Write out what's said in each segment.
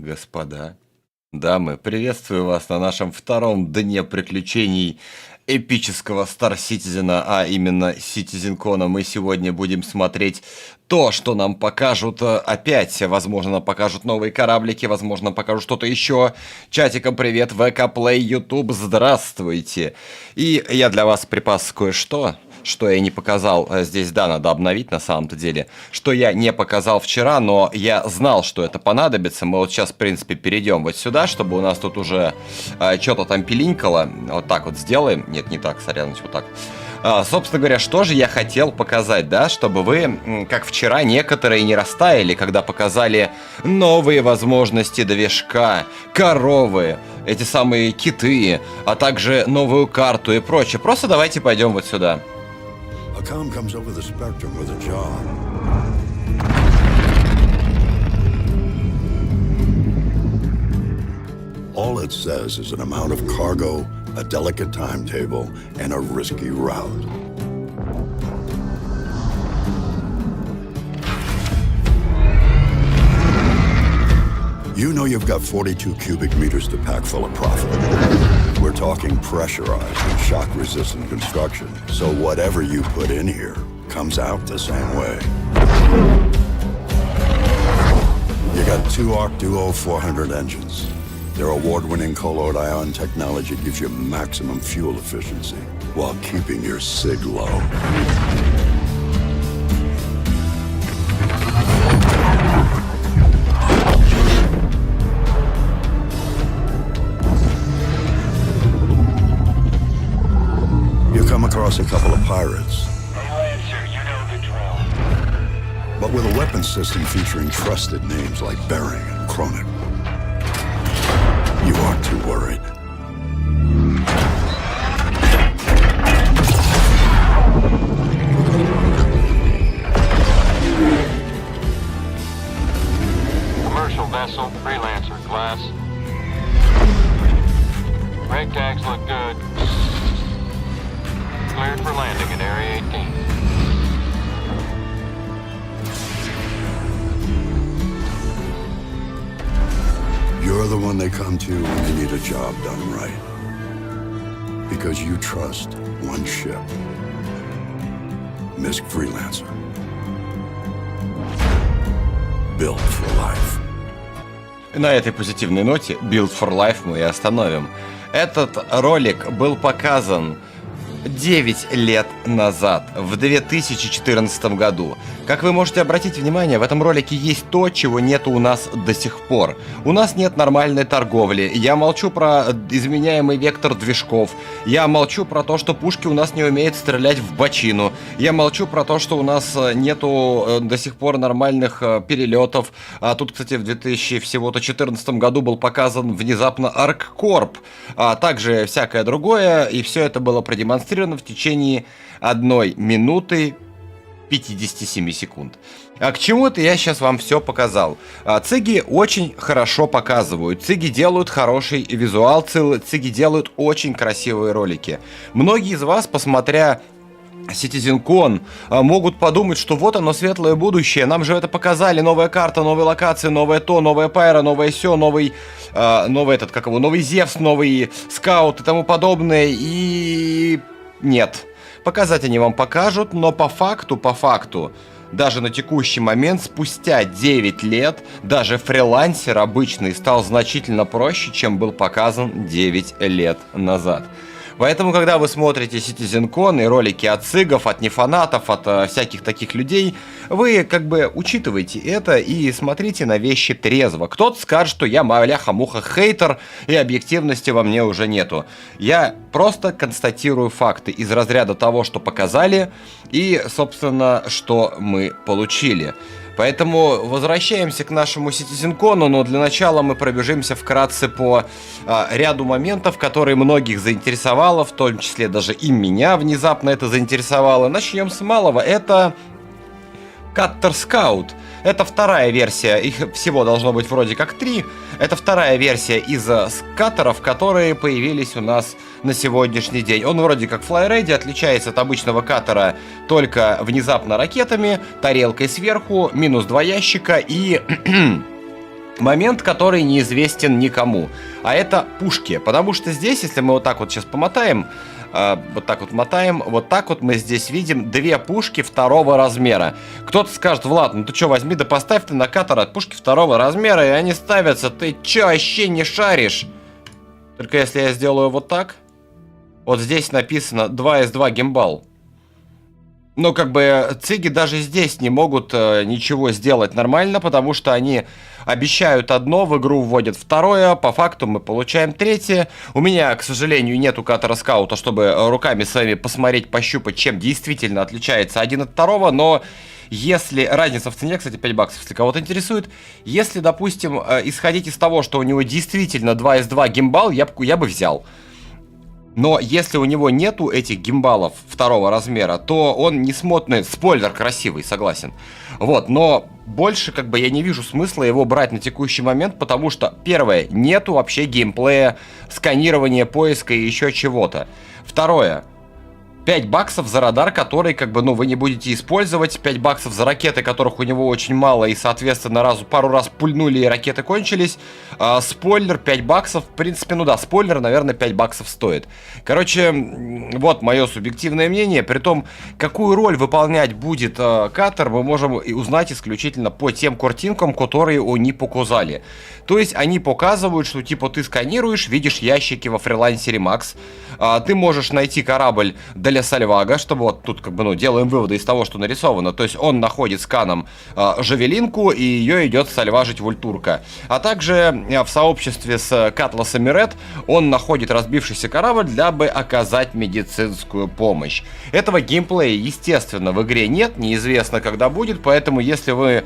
Господа, дамы, приветствую вас на нашем втором дне приключений эпического Star Citizen, а именно CitizenCon. Мы сегодня будем смотреть то, что нам покажут опять. Возможно, нам покажут новые кораблики, возможно, покажут что-то еще. Чатиком привет, ВК Play, YouTube, здравствуйте. И я для вас припас кое-что, что я не показал здесь, да, надо обновить на самом-то деле, что я не показал вчера, но я знал, что это понадобится. Мы вот сейчас, в принципе, перейдем вот сюда, чтобы у нас тут уже что-то там пилинкало. Вот так вот сделаем. Нет, не так, сорян, вот так. Собственно говоря, что же я хотел показать, да, чтобы вы, как вчера, некоторые не растаяли, когда показали новые возможности движка, коровы, эти самые киты, а также новую карту и прочее. Просто давайте пойдем вот сюда. A com comes over the spectrum with a job. All it says is an amount of cargo, a delicate timetable, and a risky route. You know you've got 42 cubic meters to pack full of profit. We're talking pressurized and shock-resistant construction, so whatever you put in here comes out the same way. You got two Arc Duo 400 engines. Their award-winning colloid ion technology gives you maximum fuel efficiency while keeping your sig low. Across a couple of pirates. Hey, Lancer, you know the drill. But with a weapons system featuring trusted names like Bering and Kronik, you aren't too worried. Commercial vessel, freelancer class. Rig tags look good. Cleared for landing in Area 18. You're the one they come to when they need a job done right. Because you trust one ship. Miss Freelancer. Built for life. И на этой позитивной ноте Build for Life мы и остановим. Этот ролик был показан 9 лет назад, в 2014 году. Как вы можете обратить внимание, в этом ролике есть то, чего нет у нас до сих пор. У нас нет нормальной торговли. Я молчу про изменяемый вектор движков. Я молчу про то, что пушки у нас не умеют стрелять в бочину. Я молчу про то, что у нас нету до сих пор нормальных перелетов. А тут, кстати, в 2014 году был показан внезапно Арккорп, а также всякое другое. И все это было продемонстрировано в течение 1 минуты 57 секунд. А к чему это я сейчас вам все показал? Циги очень хорошо показывают, циги делают хороший визуал, циги делают очень красивые ролики. Многие из вас, посмотря CitizenCon, могут подумать, что вот оно, светлое будущее, нам же это показали, новая карта, новые локации, новое то, новая пайра, новое сё, новый новый Зевс, новый скаут и тому подобное, и нет. Показать они вам покажут, но по факту, даже на текущий момент, спустя 9 лет, даже фрилансер обычный стал значительно проще, чем был показан 9 лет назад. Поэтому, когда вы смотрите CitizenCon и ролики от цигов, от нефанатов, от всяких таких людей, вы как бы учитываете это и смотрите на вещи трезво. Кто-то скажет, что я маляха-муха хейтер и объективности во мне уже нету. Я просто констатирую факты из разряда того, что показали и, собственно, что мы получили. Поэтому возвращаемся к нашему CitizenCon, но для начала мы пробежимся вкратце по ряду моментов, которые многих заинтересовало, в том числе даже и меня внезапно это заинтересовало. Начнем с малого. Это Cutter Scout. Это вторая версия, их всего должно быть вроде как 3. Это вторая версия из скаттеров, которые появились у нас на сегодняшний день. Он вроде как Fly-Ready, отличается от обычного каттера только внезапно ракетами, тарелкой сверху, минус 2 ящика и момент, который неизвестен никому. А это пушки. Потому что здесь, если мы вот так вот сейчас помотаем, вот так вот мотаем, вот так вот мы здесь видим две пушки второго размера. Кто-то скажет: Влад, ну ты что, возьми да поставь ты на катер от пушки второго размера, и они ставятся. Ты че, вообще не шаришь? Только если я сделаю вот так. Вот здесь написано 2С2 гимбал. Но как бы циги даже здесь не могут ничего сделать нормально, потому что они обещают одно, в игру вводят второе, по факту мы получаем третье. У меня, к сожалению, нету катера скаута, чтобы руками своими посмотреть, пощупать, чем действительно отличается один от второго, но если... Разница в цене, кстати, 5 баксов, если кого-то интересует. Если, допустим, исходить из того, что у него действительно 2С2 гимбал, я бы взял. Но если у него нету этих гимбалов второго размера, то он не смотрит. Спойлер красивый, согласен. Вот, но больше как бы я не вижу смысла его брать на текущий момент, потому что, первое, нету вообще геймплея, сканирования, поиска и еще чего-то. Второе, 5 баксов за радар, который, как бы, ну, вы не будете использовать. 5 баксов за ракеты, которых у него очень мало. И, соответственно, пару раз пульнули, и ракеты кончились. Спойлер 5 баксов. В принципе, ну да, спойлер, наверное, 5 баксов стоит. Короче, вот мое субъективное мнение. Притом, какую роль выполнять будет катер, мы можем узнать исключительно по тем картинкам, которые они показали. То есть, они показывают, что, типа, ты сканируешь, видишь ящики во фрилансере Max. Ты можешь найти корабль для Сальвага, чтобы вот тут, как бы, ну, делаем выводы из того, что нарисовано. То есть он находит сканом Жавелинку, и ее идет сальважить Вультурка. А также в сообществе с Катласами Ред он находит разбившийся корабль, дабы оказать медицинскую помощь. Этого геймплея, естественно, в игре нет, неизвестно, когда будет, поэтому если вы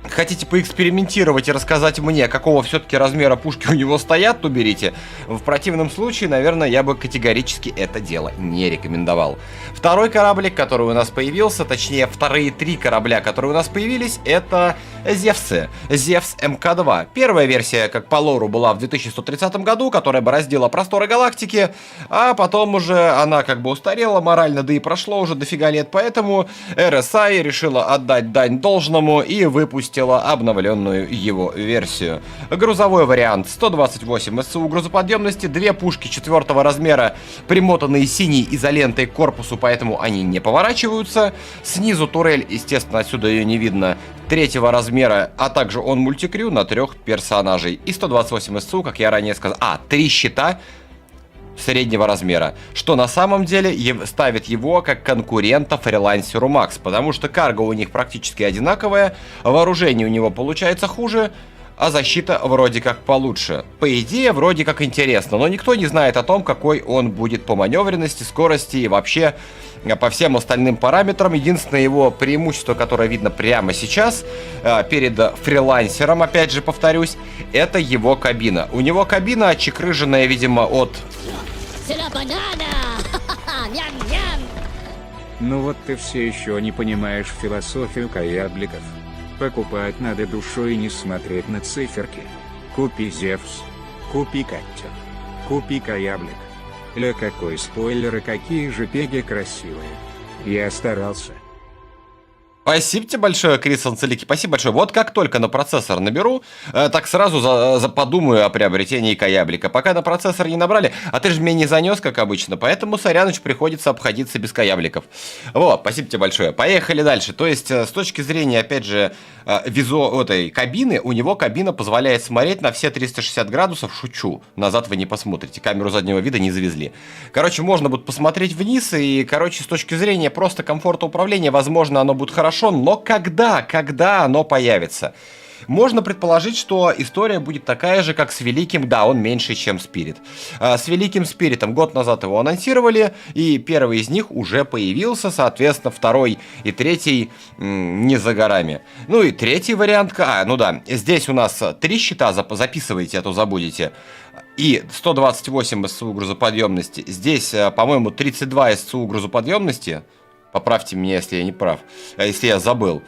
хотите поэкспериментировать и рассказать мне, какого все-таки размера пушки у него стоят, то берите. В противном случае, наверное, я бы категорически это дело не рекомендовал. Второй кораблик, который у нас появился, точнее, вторые 3 корабля, которые у нас появились, это Зевсы. Зевс МК-2. Первая версия, как по лору, была в 2130 году, которая бороздила просторы галактики, а потом уже она как бы устарела морально, да и прошло уже дофига лет, поэтому RSI решила отдать дань должному и выпустить обновленную его версию. Грузовой вариант: 128 СУ грузоподъемности, 2 пушки 4-го размера, примотанные синей изолентой к корпусу, поэтому они не поворачиваются. Снизу турель, естественно, отсюда ее не видно, 3-го размера, а также он мультикрю на 3 персонажей. И 128 СУ, как я ранее сказал, 3 щита среднего размера, что на самом деле ставит его как конкурента фрилансеру Max, потому что карго у них практически одинаковая, вооружение у него получается хуже, а защита вроде как получше. По идее, вроде как интересно, но никто не знает о том, какой он будет по маневренности, скорости и вообще по всем остальным параметрам. Единственное его преимущество, которое видно прямо сейчас перед фрилансером, опять же повторюсь, это его кабина. У него кабина отчекрыженная, видимо, от... Ну вот ты все еще не понимаешь философию каябликов. Покупать надо душой и не смотреть на циферки. Купи Зевс. Купи каттер. Купи каяблик. Ля, какой спойлер и какие же пеги красивые. Я старался. Спасибо тебе большое, Крис Анцелики, спасибо большое. Вот как только на процессор наберу, так сразу подумаю о приобретении каяблика. Пока на процессор не набрали, а ты же меня не занес, как обычно, поэтому, соряныч, приходится обходиться без каябликов. Вот, спасибо тебе большое. Поехали дальше. То есть, с точки зрения, опять же, этой кабины, у него кабина позволяет смотреть на все 360 градусов, шучу, назад вы не посмотрите, камеру заднего вида не завезли. Короче, можно будет посмотреть вниз, и, короче, с точки зрения просто комфорта управления, возможно, оно будет хорошо, но когда оно появится? Можно предположить, что история будет такая же, как с Великим, да, он меньше, чем Спирит. С Великим Спиритом год назад его анонсировали, и первый из них уже появился, соответственно, второй и третий не за горами. Ну и третий вариант, ну да, здесь у нас 3 щита, записывайте, а то забудете. И 128 СУ грузоподъемности, здесь, по-моему, 32 СУ грузоподъемности. Поправьте меня, если я не прав, если я забыл.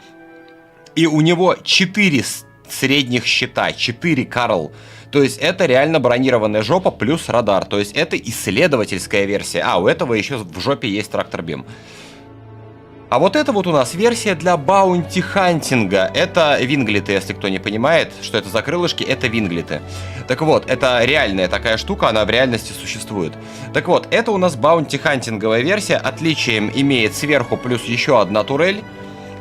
И у него 4 средних щита, 4 Карл. То есть это реально бронированная жопа плюс радар. То есть это исследовательская версия. А, у этого еще в жопе есть трактор бим. А вот это вот у нас версия для баунти-хантинга. Это винглеты, если кто не понимает, что это за крылышки, это винглеты. Так вот, это реальная такая штука, она в реальности существует. Так вот, это у нас баунти-хантинговая версия. Отличием имеет сверху плюс еще одна турель.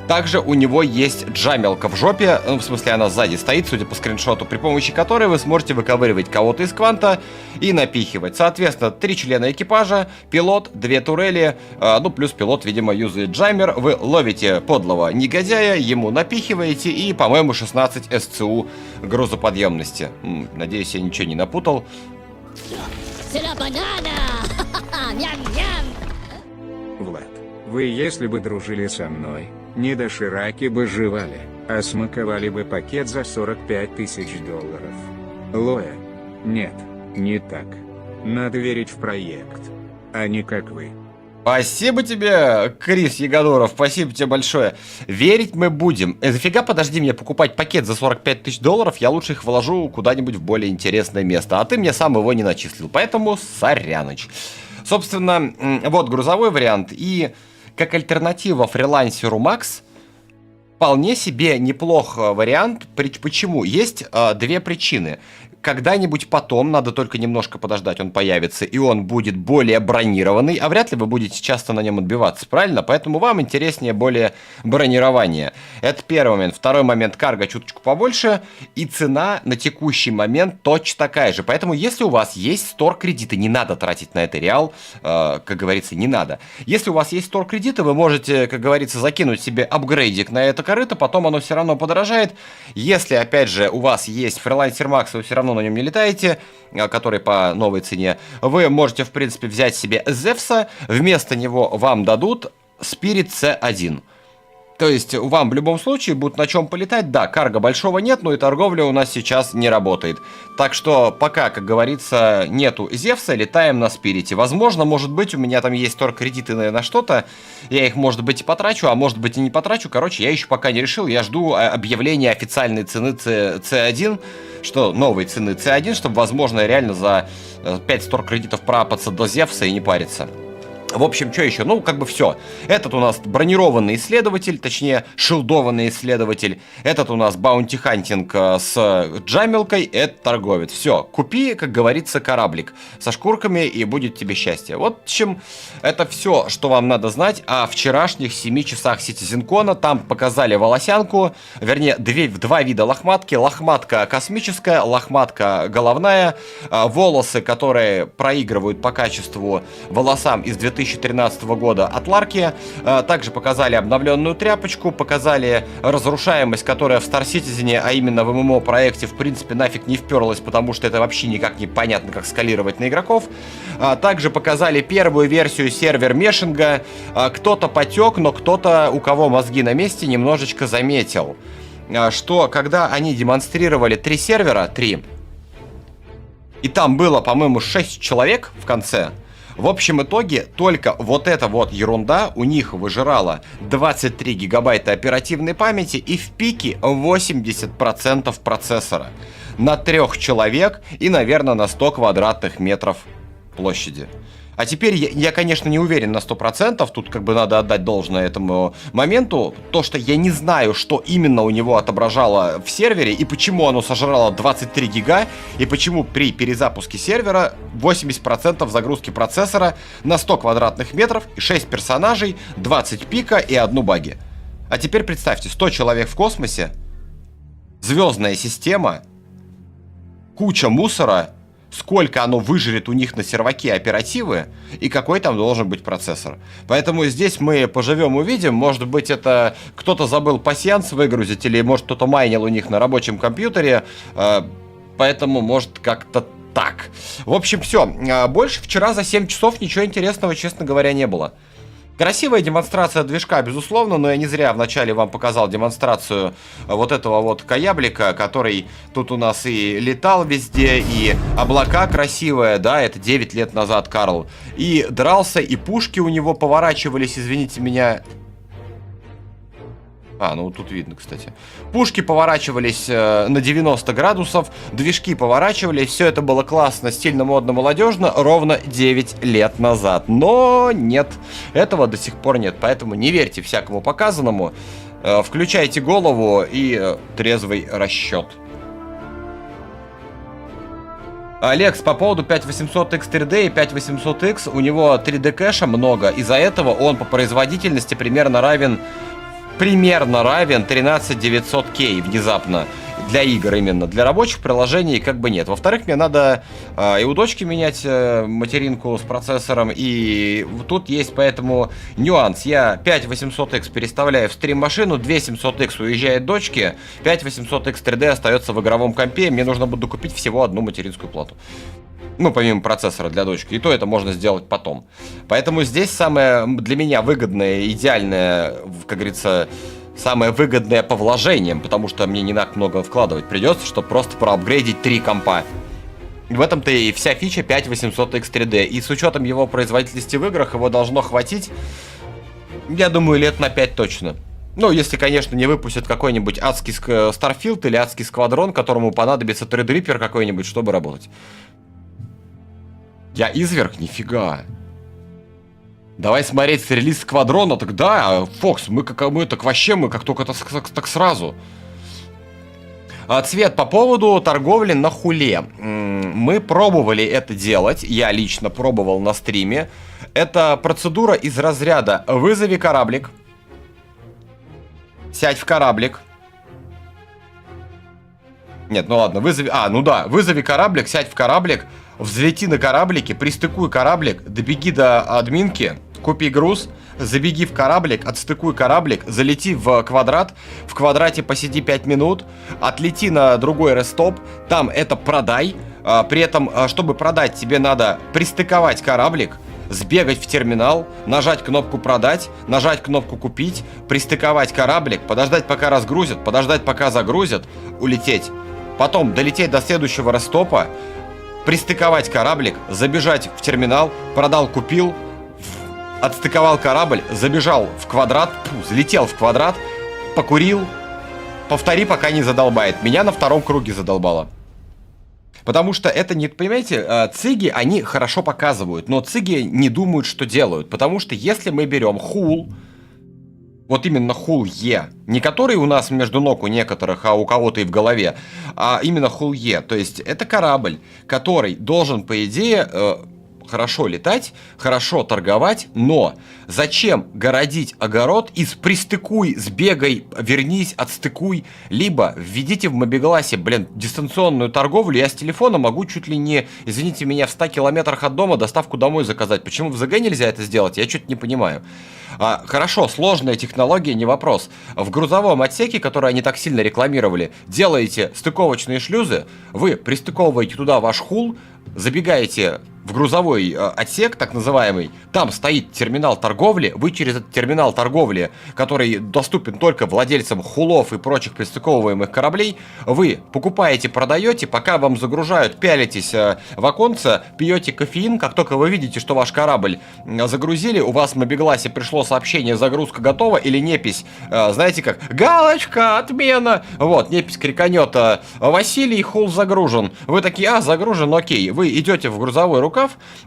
Также у него есть джамелка в жопе, ну, в смысле она сзади стоит, судя по скриншоту, при помощи которой вы сможете выковыривать кого-то из кванта и напихивать. Соответственно, 3 члена экипажа, пилот, 2 турели, ну плюс пилот, видимо, юзает джаммер. Вы ловите подлого негодяя, ему напихиваете и, по-моему, 16 СЦУ грузоподъемности. Надеюсь, я ничего не напутал. Влад, вы если бы дружили со мной, не дошираки бы жевали, а смаковали бы пакет за 45 тысяч долларов. Лоя. Нет, не так. Надо верить в проект, а не как вы. Спасибо тебе, Крис Ягодоров, спасибо тебе большое. Верить мы будем. Зафига, подожди мне покупать пакет за 45 тысяч долларов, я лучше их вложу куда-нибудь в более интересное место, а ты мне сам его не начислил, поэтому соряныч. Собственно, вот грузовой вариант, и как альтернатива фрилансеру Макс, вполне себе неплох вариант. Почему? Есть 2 причины. Когда-нибудь потом, надо только немножко подождать, он появится, и он будет более бронированный, а вряд ли вы будете часто на нем отбиваться, правильно? Поэтому вам интереснее более бронирование. Это первый момент. Второй момент, карго чуточку побольше, и цена на текущий момент точно такая же. Поэтому, если у вас есть стор-кредиты, не надо тратить на это реал, как говорится, не надо. Если у вас есть стор-кредиты, вы можете, как говорится, закинуть себе апгрейдик на это корыто, потом оно все равно подорожает. Если, опять же, у вас есть фрилансер Макс, вы все равно на нем не летаете, который по новой цене, вы можете, в принципе, взять себе Зевса, вместо него вам дадут Spirit C1. То есть вам в любом случае будут на чем полетать. Да, карго большого нет, но и торговля у нас сейчас не работает. Так что пока, как говорится, нету Зевса, летаем на Спирите. Возможно, может быть, у меня там есть торг-кредиты на что-то. Я их, может быть, и потрачу, а может быть, и не потрачу. Короче, я еще пока не решил. Я жду объявления официальной цены C1, что новой цены C1, чтобы, возможно, реально за 5 стор-кредитов проапаться до Зевса и не париться. В общем, что еще? Ну, как бы все. Этот у нас бронированный исследователь, точнее, шилдованный исследователь. Этот у нас баунти-хантинг с джамелкой, это торговец. Все, купи, как говорится, кораблик со шкурками, и будет тебе счастье. Вот, в общем, это все, что вам надо знать о вчерашних 7 часах CitizenCon. Там показали волосянку, вернее, 2 вида лохматки. Лохматка космическая, лохматка головная. Волосы, которые проигрывают по качеству волосам из 2013 года от Ларки. Также показали обновленную тряпочку, показали разрушаемость, которая в Star Citizen, а именно в ММО проекте, в принципе, нафиг не вперлась, потому что это вообще никак не понятно, как скалировать на игроков. Также показали первую версию сервер-мешинга. Кто-то потек, но кто-то, у кого мозги на месте, немножечко заметил, что когда они демонстрировали 3 сервера, 3, и там было, по-моему, 6 человек в конце, в общем итоге только вот эта вот ерунда у них выжирала 23 гигабайта оперативной памяти и в пике 80% процессора на 3 человек и, наверное, на 100 квадратных метров площади. А теперь я, конечно, не уверен на 100%, тут как бы надо отдать должное этому моменту, то, что я не знаю, что именно у него отображало в сервере, и почему оно сожрало 23 гига, и почему при перезапуске сервера 80% загрузки процессора на 100 квадратных метров, и 6 персонажей, 20 пика и 1 баги. А теперь представьте, 100 человек в космосе, звездная система, куча мусора, сколько оно выжрет у них на серваке оперативы и какой там должен быть процессор. Поэтому здесь мы поживем, увидим. Может быть, это кто-то забыл пасьянс выгрузить, или может кто-то майнил у них на рабочем компьютере. Поэтому может как-то так. В общем, все. Больше вчера за 7 часов ничего интересного, честно говоря, не было. Красивая демонстрация движка, безусловно, но я не зря вначале вам показал демонстрацию вот этого вот каяблика, который тут у нас и летал везде, и облака красивые, да, это 9 лет назад Карл, и дрался, и пушки у него поворачивались, извините меня. Ну тут видно, кстати. Пушки поворачивались на 90 градусов, движки поворачивались, все это было классно, стильно, модно, молодежно, ровно 9 лет назад. Но нет, этого до сих пор нет, поэтому не верьте всякому показанному, включайте голову и трезвый расчет. Алекс, по поводу 5800X 3D и 5800X, у него 3D кэша много, из-за этого он по производительности примерно равен 13900K внезапно. Для игр именно. Для рабочих приложений как бы нет. Во-вторых, мне надо и у дочки менять материнку с процессором. И тут есть поэтому нюанс. Я 5800X переставляю в стрим-машину, 2700X уезжает дочке, 5800X 3D остается в игровом компе. Мне нужно будет докупить всего одну материнскую плату. Ну, помимо процессора для дочки. И то это можно сделать потом. Поэтому здесь самое для меня выгодное, идеальное, как говорится, самое выгодное по вложениям, потому что мне не так много вкладывать придется, чтобы просто проапгрейдить 3 компа. В этом-то и вся фича 5800X 3D. И с учетом его производительности в играх, его должно хватить, я думаю, лет на 5 точно. Ну, если, конечно, не выпустят какой-нибудь адский Starfield или адский Сквадрон, которому понадобится Threadripper какой-нибудь, чтобы работать. Я изверг? Нифига. Давай смотреть релиз Сквадрона, тогда, Фокс, мы так вообще, мы как только так сразу. Цвет, по поводу торговли на хуле. Мы пробовали это делать, я лично пробовал на стриме. Это процедура из разряда: вызови кораблик, сядь в кораблик. Нет, ну ладно, вызови кораблик, сядь в кораблик, взлети на кораблике, пристыкуй кораблик, добеги до админки, купи груз, забеги в кораблик, отстыкуй кораблик, залети в квадрат, в квадрате посиди 5 минут, отлети на другой рестоп, там это продай. При этом, чтобы продать, тебе надо пристыковать кораблик, сбегать в терминал, нажать кнопку продать, нажать кнопку купить, пристыковать кораблик, подождать пока разгрузят, подождать пока загрузят, улететь. Потом долететь до следующего рестопа, пристыковать кораблик, забежать в терминал, продал, купил, отстыковал корабль, забежал в квадрат, залетел в квадрат, покурил, повтори, пока не задолбает. Меня на втором круге задолбало. Потому что это не, понимаете, циги, они хорошо показывают, но циги не думают, что делают. Потому что если мы берем хул, вот именно хул Е, не который у нас между ног у некоторых, а у кого-то и в голове, а именно хул Е, то есть это корабль, который должен, по идее, хорошо летать, хорошо торговать, но зачем городить огород из пристыкуй, сбегай, вернись, отстыкуй, либо введите в мобигласе, дистанционную торговлю, я с телефона могу чуть ли не, извините меня, в 100 километрах от дома доставку домой заказать. Почему в ЗГ нельзя это сделать, я что-то не понимаю. Хорошо, сложная технология, не вопрос. В грузовом отсеке, который они так сильно рекламировали, делаете стыковочные шлюзы, вы пристыковываете туда ваш хул, забегаете в грузовой отсек, так называемый, там стоит терминал торговли, вы через этот терминал торговли, который доступен только владельцам хулов и прочих пристыковываемых кораблей, вы покупаете, продаете, пока вам загружают, пялитесь в оконце, пьете кофеин, как только вы видите, что ваш корабль загрузили, у вас в мобигласе пришло сообщение: загрузка готова, или непись, знаете как, галочка, отмена, вот, непись криканет: Василий, хул загружен, вы такие: загружен, окей, вы идете в грузовой рукав,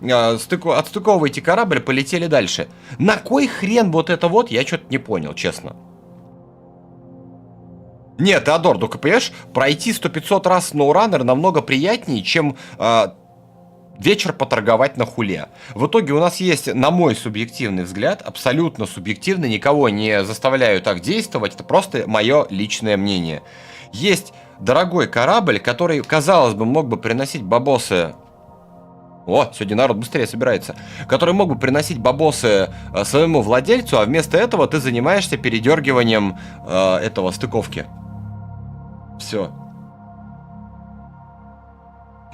отстыковываете корабль, полетели дальше. На кой хрен вот это вот, я что-то не понял, честно. Нет, Теодор, только понимаешь, пройти 100-500 раз SnowRunner намного приятнее, чем вечер поторговать на хуле. В итоге у нас есть, на мой субъективный взгляд, абсолютно субъективно, никого не заставляю так действовать, это просто мое личное мнение. Есть дорогой корабль, который, казалось бы, мог бы приносить бабосы. О, сегодня народ быстрее собирается. Который мог бы приносить бабосы своему владельцу, а вместо этого ты занимаешься передергиванием этого стыковки. Все.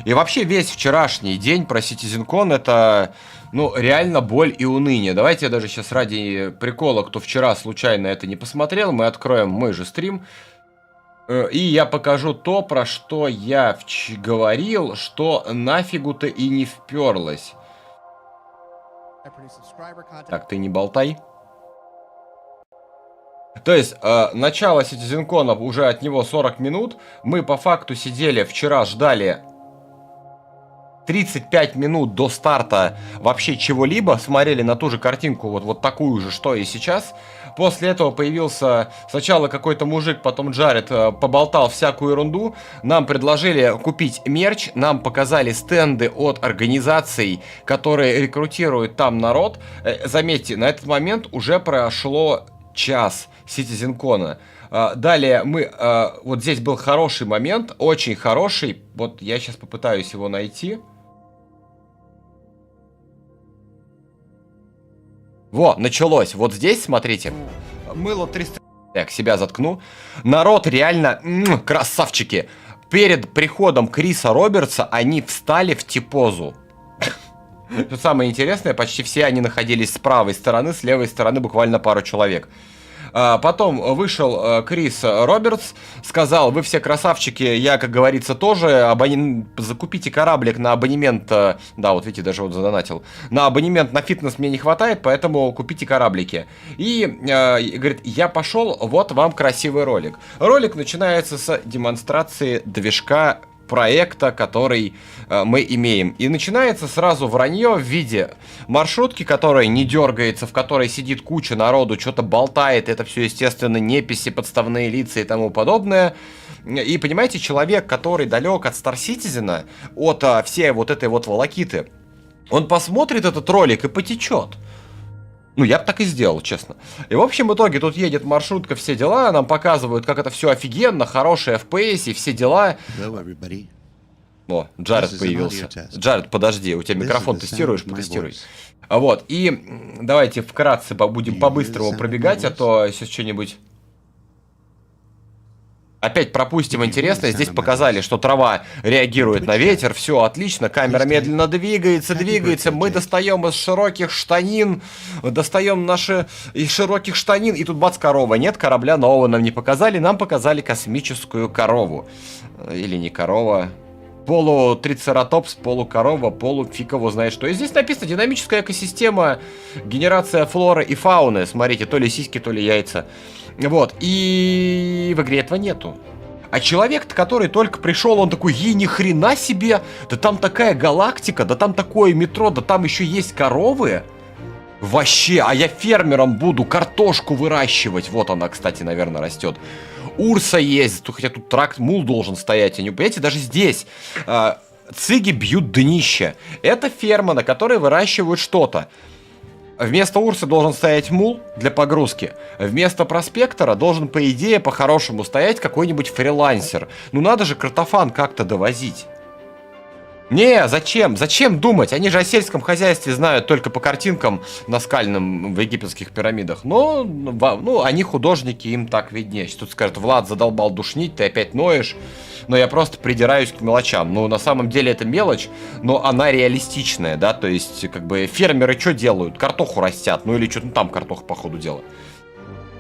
И вообще весь вчерашний день про CitizenCon это, реально боль и уныние. Давайте я даже сейчас ради прикола, кто вчера случайно это не посмотрел, мы откроем мой же стрим. И я покажу то, про что я говорил, что нафигу-то и не вперлось. Так, ты не болтай. То есть, начало CitizenCon уже от него 40 минут. Мы по факту сидели вчера, ждали 35 минут до старта вообще чего-либо. Смотрели на ту же картинку, вот такую же, что и сейчас. После этого появился сначала какой-то мужик, потом Джаред, поболтал всякую ерунду. Нам предложили купить мерч, нам показали стенды от организаций, которые рекрутируют там народ. Заметьте, на этот момент уже прошло час CitizenCon. Далее мы... Вот здесь был хороший момент, очень хороший. Вот я сейчас попытаюсь его найти. Во, началось. Вот здесь, смотрите. Мыло 300... Так, себя заткну. Народ реально... красавчики. Перед приходом Криса Робертса они встали в T-позу. Что самое интересное, почти все они находились с правой стороны, с левой стороны буквально пару человек. Потом вышел Крис Робертс, сказал: вы все красавчики, я, как говорится, тоже. Закупите кораблик на абонемент. Да, вот видите, даже вот задонатил. На абонемент на фитнес мне не хватает, поэтому купите кораблики. И говорит: я пошел, вот вам красивый ролик. Ролик начинается с демонстрации движка проекта, который мы имеем. И начинается сразу вранье в виде маршрутки, которая не дергается, в которой сидит куча народу, что-то болтает. Это все, естественно, неписи, подставные лица и тому подобное. И, понимаете, человек, который далек от Star Citizen, от всей вот этой вот волокиты, он посмотрит этот ролик и потечет. Ну, я бы так и сделал, честно. И, в общем, в итоге тут едет маршрутка, все дела, нам показывают, как это все офигенно, хороший FPS и все дела. О, Джаред появился. Джаред, подожди, у тебя микрофон тестируешь? Потестируй. Вот, и давайте вкратце будем по-быстрому пробегать, а то сейчас что-нибудь... Опять пропустим интересное. Здесь показали, что трава реагирует на ветер. Все отлично. Камера медленно двигается. Мы достаем из широких штанин. Достаем наши из широких штанин. И тут бац, корова. Нет, корабля нового нам не показали. Нам показали космическую корову. Или не корова. Полутрицератопс, полукорова, полуфиг его знает что. И здесь написано: динамическая экосистема, генерация флоры и фауны. Смотрите, то ли сиськи, то ли яйца. Вот, и в игре этого нету. А человек-то, который только пришел, он такой: ей ни хрена себе, да там такая галактика, да там такое метро, да там еще есть коровы. Вообще, а я фермером буду картошку выращивать. Вот она, кстати, наверное, растет. Урса есть, хотя тут тракт мул должен стоять. Не понимаете, даже здесь цыги бьют днище. Это ферма, на которой выращивают что-то. Вместо Урсы должен стоять мул для погрузки. Вместо проспектора должен, по идее, по-хорошему стоять какой-нибудь фрилансер. Ну надо же картофан как-то довозить. Не, зачем? Зачем думать? Они же о сельском хозяйстве знают только по картинкам наскальным в египетских пирамидах. Но, ну, они художники, им так виднее. Тут скажут: Влад, задолбал душнить, ты опять ноешь. Но я просто придираюсь к мелочам. Ну, на самом деле это мелочь, но она реалистичная, да, то есть, как бы, фермеры что делают? Картоху растят, ну или что-то там картоха по ходу дела.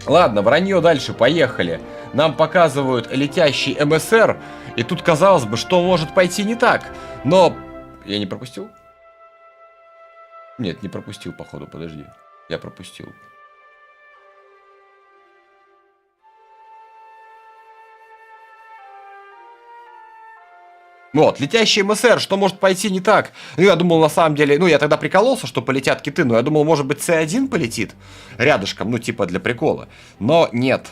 Ладно, вранье дальше, поехали. Нам показывают летящий МСР, и тут, казалось бы, что может пойти не так. Но... Я не пропустил? Нет, не пропустил, походу, подожди. Я пропустил. Вот, летящий МСР, что может пойти не так? Ну, я думал, на самом деле, ну, я тогда прикололся, что полетят киты, но я думал, может быть, С1 полетит рядышком, ну, типа для прикола. Но нет.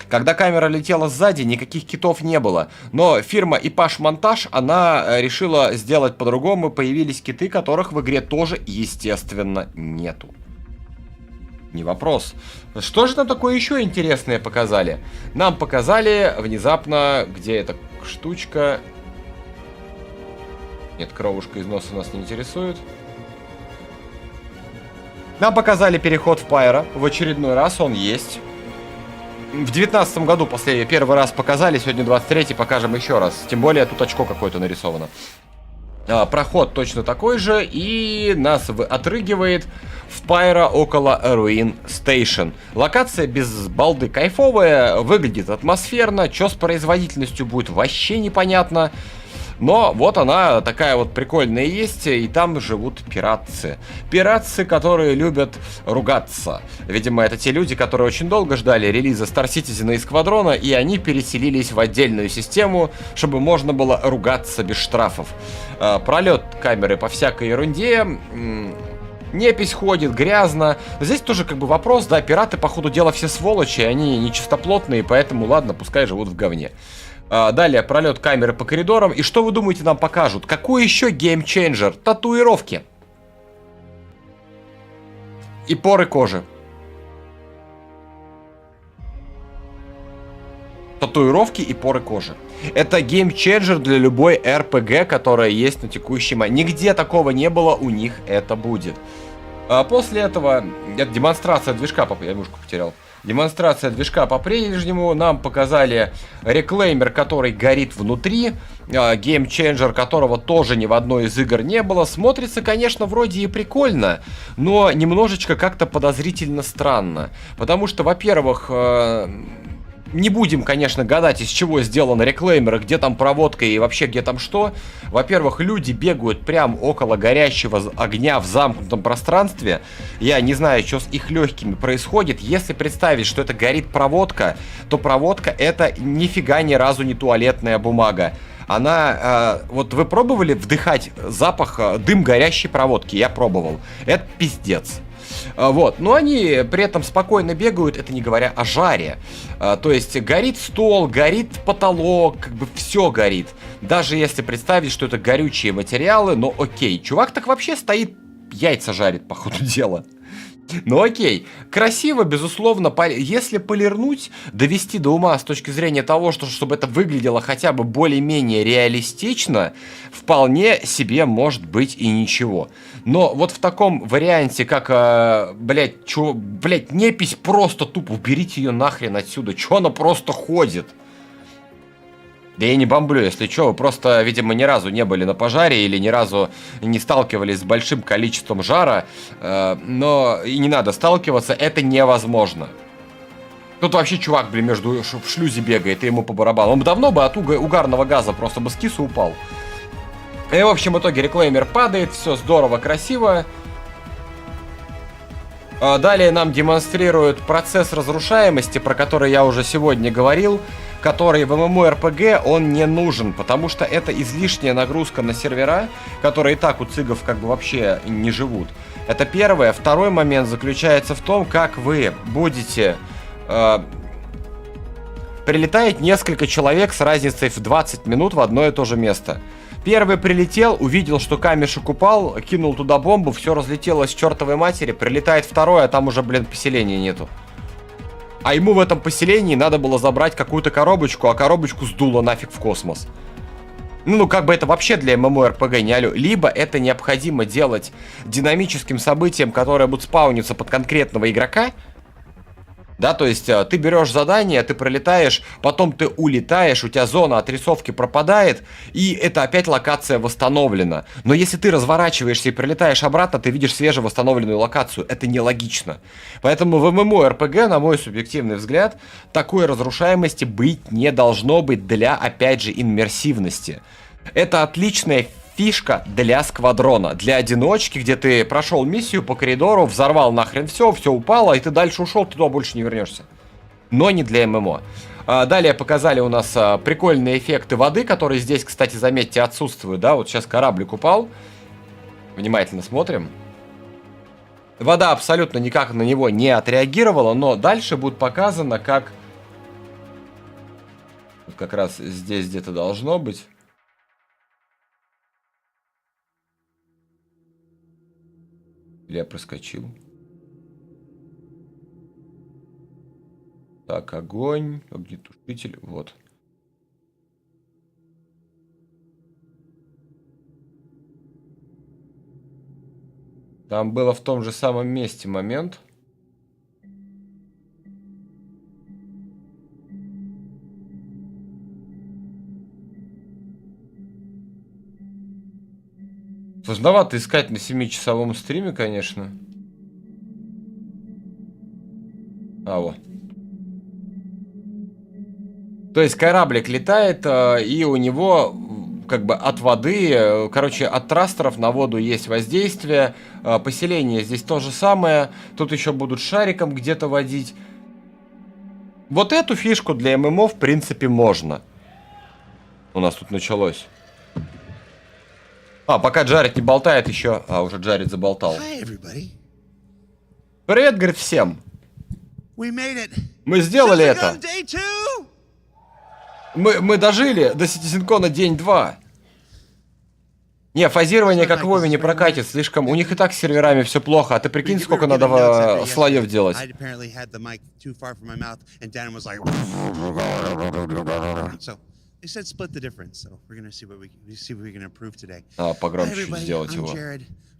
Когда камера летела сзади, никаких китов не было. Но фирма Ипаш Монтаж, она решила сделать по-другому. Появились киты, которых в игре тоже, естественно, нету. Не вопрос. Что же нам такое еще интересное показали? Нам показали внезапно, где эта штучка... Нет, кровушка из носа нас не интересует. Нам показали переход в Пайра. В очередной раз он есть. В 19 году первый раз показали, сегодня 23-й, покажем еще раз. Тем более тут очко какое-то нарисовано. Проход точно такой же, и нас отрыгивает в Пайра около Ruin Station. Локация без балды кайфовая, выглядит атмосферно. Что с производительностью будет, вообще непонятно. Но вот она такая вот прикольная есть, и там живут пиратцы. Пиратцы, которые любят ругаться. Видимо, это те люди, которые очень долго ждали релиза Star Citizen и Сквадрона, и они переселились в отдельную систему, чтобы можно было ругаться без штрафов. Пролет камеры по всякой ерунде. Непись ходит, грязно. Здесь тоже как бы вопрос, да, пираты, по ходу дела, все сволочи, они нечистоплотные, поэтому ладно, пускай живут в говне. Далее пролет камеры по коридорам. И что вы думаете, нам покажут? Какой еще геймченджер? Татуировки. И поры кожи. Татуировки и поры кожи. Это геймченджер для любой РПГ, которая есть на текущий момент. Нигде такого не было, у них это будет. После этого демонстрация движка, я мышку потерял. Демонстрация движка по-прежнему. Нам показали реклеймер, который горит внутри. Геймченджер, которого тоже ни в одной из игр не было. Смотрится, конечно, вроде и прикольно, но немножечко как-то подозрительно странно. Потому что, во-первых, не будем, конечно, гадать, из чего сделан реклеймер, где там проводка и вообще где там что. Во-первых, люди бегают прям около горящего огня в замкнутом пространстве. Я не знаю, что с их легкими происходит. Если представить, что это горит проводка, то проводка это нифига ни разу не туалетная бумага. Она, вот вы пробовали вдыхать запах, дым горящей проводки? Я пробовал. Это пиздец. Вот, но они при этом спокойно бегают, это не говоря о жаре. То есть горит стол, горит потолок, как бы все горит. Даже если представить, что это горючие материалы, но окей. Чувак так вообще стоит, яйца жарит, по ходу дела. Ну окей, красиво, безусловно, если полирнуть, довести до ума с точки зрения того, что чтобы это выглядело хотя бы более-менее реалистично, вполне себе может быть и ничего. Но вот в таком варианте, как, блять, непись просто тупо, уберите ее нахрен отсюда, чё она просто ходит? Да я не бомблю, если что, вы просто, видимо, ни разу не были на пожаре или ни разу не сталкивались с большим количеством жара, но и не надо сталкиваться, это невозможно. Тут вообще чувак, между в шлюзе бегает, и ему по барабану. Он давно бы от угарного газа просто бы скис и упал. И, в общем, в итоге реклеймер падает, все здорово, красиво. Далее нам демонстрируют процесс разрушаемости, про который я уже сегодня говорил, который в MMORPG он не нужен, потому что это излишняя нагрузка на сервера, которые и так у цигов как бы вообще не живут. Это первое. Второй момент заключается в том, как вы будете... прилетает несколько человек с разницей в 20 минут в одно и то же место. Первый прилетел, увидел, что камешек упал, кинул туда бомбу, все разлетелось к чертовой матери. Прилетает второй, а там уже, поселения нету. А ему в этом поселении надо было забрать какую-то коробочку, а коробочку сдуло нафиг в космос. Ну, как бы это вообще для MMORPG не алё. Либо это необходимо делать динамическим событием, которое будет спауниться под конкретного игрока. Да, то есть ты берешь задание, ты пролетаешь, потом ты улетаешь, у тебя зона отрисовки пропадает, и это опять локация восстановлена. Но если ты разворачиваешься и прилетаешь обратно, ты видишь свежевосстановленную локацию. Это нелогично. Поэтому в MMORPG, на мой субъективный взгляд, такой разрушаемости быть не должно быть для, опять же, иммерсивности. Это отличная фишка для сквадрона, для одиночки, где ты прошел миссию по коридору, взорвал нахрен все упало, и ты дальше ушел, ты туда больше не вернешься. Но не для ММО. Далее показали у нас прикольные эффекты воды, которые здесь, кстати, заметьте, отсутствуют. Да, вот сейчас кораблик упал. Внимательно смотрим. Вода абсолютно никак на него не отреагировала, но дальше будет показано, как... Вот как раз здесь где-то должно быть. Или я проскочил? Так, огонь, огнетушитель, вот. Там было в том же самом месте момент. Сложновато искать на 7-часовом стриме, конечно. А, вот. То есть кораблик летает, и у него как бы от воды, короче, от трастеров на воду есть воздействие, поселение здесь то же самое, тут еще будут шариком где-то водить. Вот эту фишку для ММО в принципе можно. У нас тут началось. Пока Джаред не болтает еще, уже Джаред заболтал. Привет, говорит, всем. Мы сделали это. Мы дожили до CitizenCon день 2. Не, фазирование как в Вове не прокатит, слишком... У них и так с серверами все плохо, а ты прикинь, сколько надо слоев делать. Погромче чуть сделать его.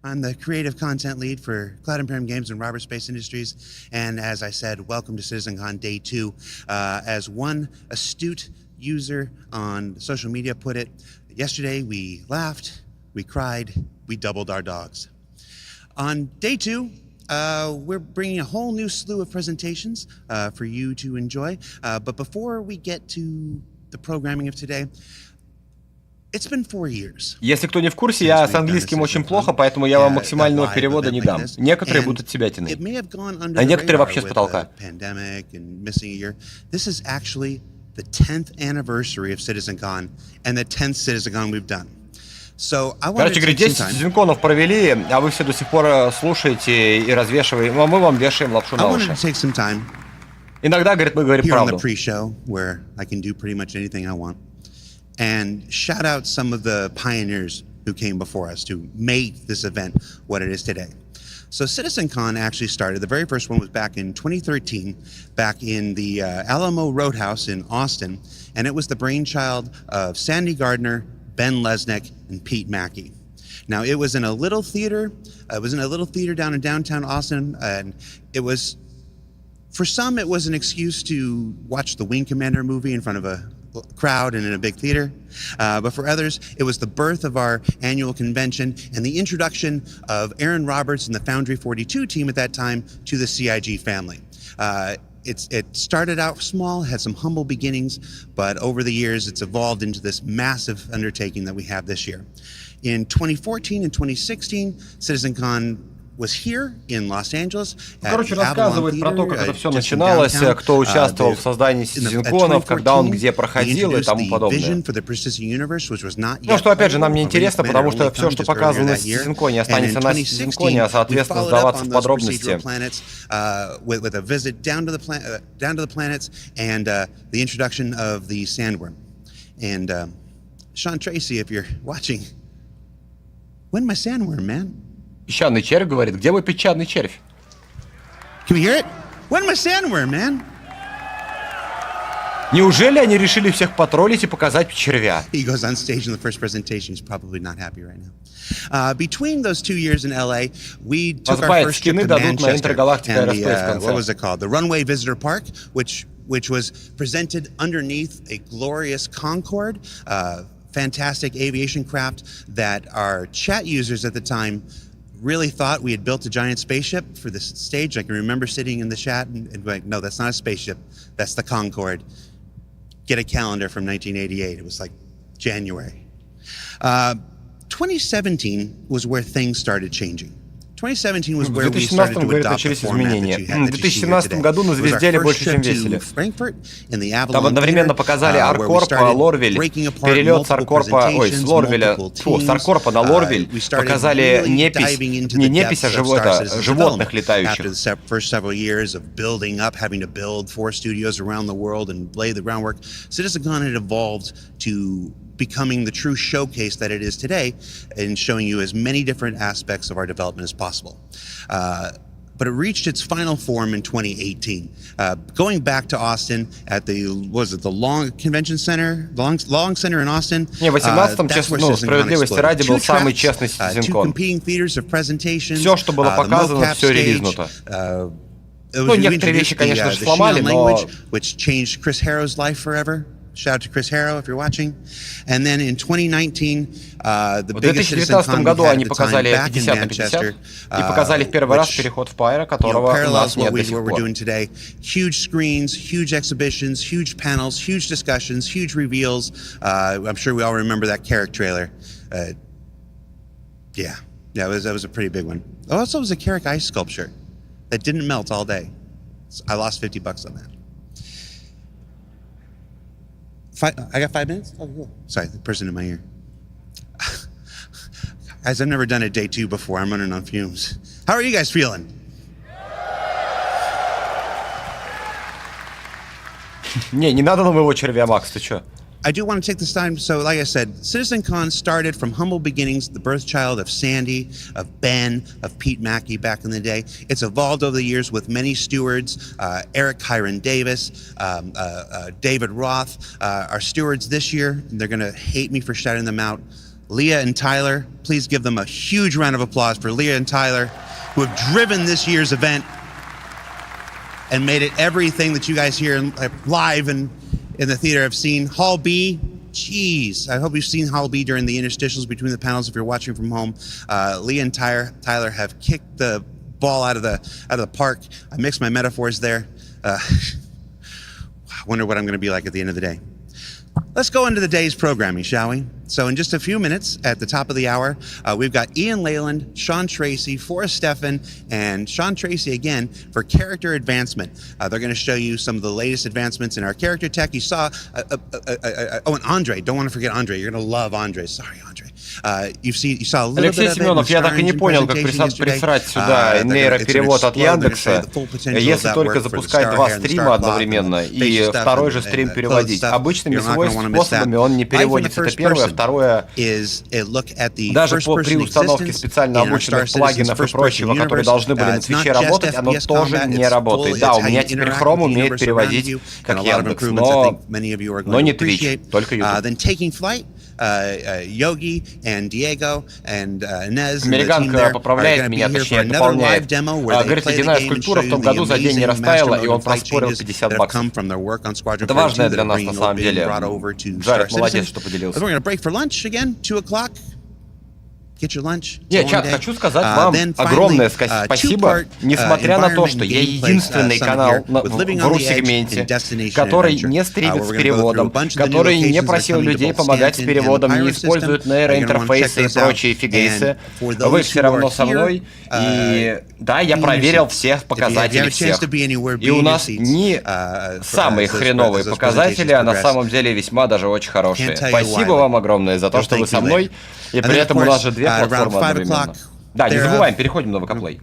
I'm the creative content lead for Cloud Imperium Games and Robert Space Industries, and as I said, welcome to CitizenCon Day 2. As one astute user on social media put it, yesterday we laughed, we cried, we doubled our dogs. On Day 2, we're bringing a whole new slew of presentations for you to enjoy, but before we get to the programming of today, it's been 4 years. Если кто не в курсе, я с английским очень плохо, поэтому я вам максимального перевода не дам. Некоторые будут от себятины, а некоторые вообще с потолка. This is actually the 10th anniversary of CitizenCon and the 10th CitizenCon we've done. Короче, говорит, 10 CitizenCon'ов провели, а вы все до сих пор слушаете и развешиваете, а мы вам вешаем лапшу на уши. Иногда, говорит, мы говорим правду. And shout out some of the pioneers who came before us to make this event what it is today. So CitizenCon actually started, the very first one was back in 2013, back in the Alamo Roadhouse in Austin, and it was the brainchild of Sandy Gardner, Ben Lesnick, and Pete Mackey. Now, it was in a little theater, down in downtown Austin, and it was, for some, it was an excuse to watch the Wing Commander movie in front of a crowd and in a big theater, but for others it was the birth of our annual convention and the introduction of Aaron Roberts and the Foundry 42 team at that time to the CIG family. It started out small, had some humble beginnings, but over the years it's evolved into this massive undertaking that we have this year. In 2014 and 2016, CitizenCon was here in Los Angeles. Короче, рассказывает про то, как это все начиналось, кто участвовал в создании CitizenCon'ов, когда он где проходил и тому подобное. Ну, что, опять же, нам не интересно, потому что все, что показано на CitizenCon'е, останется на CitizenCon'е, а, соответственно, сдаваться в подробности. With a visit down to the planets and the introduction of the sandworm. And Sean Tracy, if you're watching, when my sandworm, man? Песчаный червь говорит, где мой песчаный червь? Can we hear it? When my sandworm, man? Неужели они решили всех потроллить и показать червя? He goes on stage in the first presentation. He's probably not happy right now. Between those 2 years in LA, we took our first trip to Manchester and the, what was it called? The Runway Visitor Park, which was presented underneath a glorious Concorde, fantastic aviation craft that our chat users at the time really thought we had built a giant spaceship for this stage. I can remember sitting in the chat and going, no, that's not a spaceship. That's the Concorde. Get a calendar from 1988. It was like January. 2017 was where things started changing. 2017 was where we started to adopt the format that you had. В 2017 году на звездели больше, чем весили. Там одновременно показали Аркорп, Лорвель, перелет с Аркорпа, с Лорвеля, с Аркорпа на Лорвель, показали непись, не непись, а животных летающих. After the first several years of building up, having to build 4 studios around the world and lay the groundwork, CitizenCon had evolved to becoming the true showcase that it is today and showing you as many different aspects of our development as possible. But it reached its final form in 2018. Going back to Austin at the Long Convention Center, Long Center in Austin. Не, в 18-м, честно, справедливости ради, был самый честный CitizenCon. Все, что было показано, все релизнуто. Ну, некоторые вещи, конечно же, сломали, но... Which changed Chris Harrow's life forever. Shout out to Chris Harrow if you're watching. And then in 2019, the В biggest 2019 CitizenCon году we had они at the time показали back in 50 на Manchester, 50 и показали в первый раз which, переход в Pyre, you know, которого у нас parallels what нет до сих we're пор. doing today. Huge screens, huge exhibitions, huge panels, huge discussions, huge reveals. I'm sure we all remember that Carrick trailer. Yeah, that was a pretty big one. Also, it was a Carrick ice sculpture that didn't melt all day. So I lost $50 on that. I got 5 minutes? Oh, cool. Sorry, the person in my ear. Guys, I've never done a day 2 before. I'm running on fumes. How are you guys feeling? Не надо нам его червя, Макс, ты чё? I do want to take this time. So, like I said, CitizenCon started from humble beginnings, the birth child of Sandy, of Ben, of Pete Mackey back in the day. It's evolved over the years with many stewards, Eric Kyron Davis, David Roth, our stewards this year. They're going to hate me for shouting them out. Leah and Tyler, please give them a huge round of applause for Leah and Tyler, who have driven this year's event and made it everything that you guys hear live and in the theater have seen. Hall B, jeez, I hope you've seen Hall B during the interstitials between the panels if you're watching from home. Leah and Tyler have kicked the ball out of the park. I mixed my metaphors there. I wonder what I'm going to be like at the end of the day. Let's go into the day's programming, shall we? So in just a few minutes, at the top of the hour, we've got Ian Leyland, Sean Tracy, Forrest Steffen, and Sean Tracy again for character advancement. They're going to show you some of the latest advancements in our character tech. You saw, and Andre. Don't want to forget Andre. You're going to love Andre. Sorry, Andre. You saw a little Алексей bit of Семенов, it я так и не понял, как присрать сюда нейроперевод от Яндекса, если только запускать 2 стрима одновременно и второй же стрим переводить. Обычными способами он не переводится. Это первое. Второе, даже при установке специально обученных плагинов и прочего, которые должны были на Твиче работать, оно тоже не работает. Да, у меня теперь Chrome умеет переводить как Яндекс, но не Twitch, только YouTube. Yogi and Diego and Nez. Американка поправляет меня, точнее дополняет. Говорит, ледяная скульптура в том году за день не растаяла, и он проспорил $50. Это важное для нас на самом деле. Джаред молодец, что поделился. Нет, чат, хочу сказать вам огромное спасибо, несмотря на то, что я единственный канал в ру-сегменте, который не стримит с переводом, который не просил людей помогать с переводом, не использует нейроинтерфейсы и прочие фигейсы. Вы все равно со мной, и да, я проверил всех показателей всех. И у нас не самые хреновые показатели, а на самом деле весьма даже очень хорошие. Спасибо вам огромное за то, что вы со мной. И при этом у нас же 2 платформы одновременно. Да, не забываем, переходим на ВК-плей.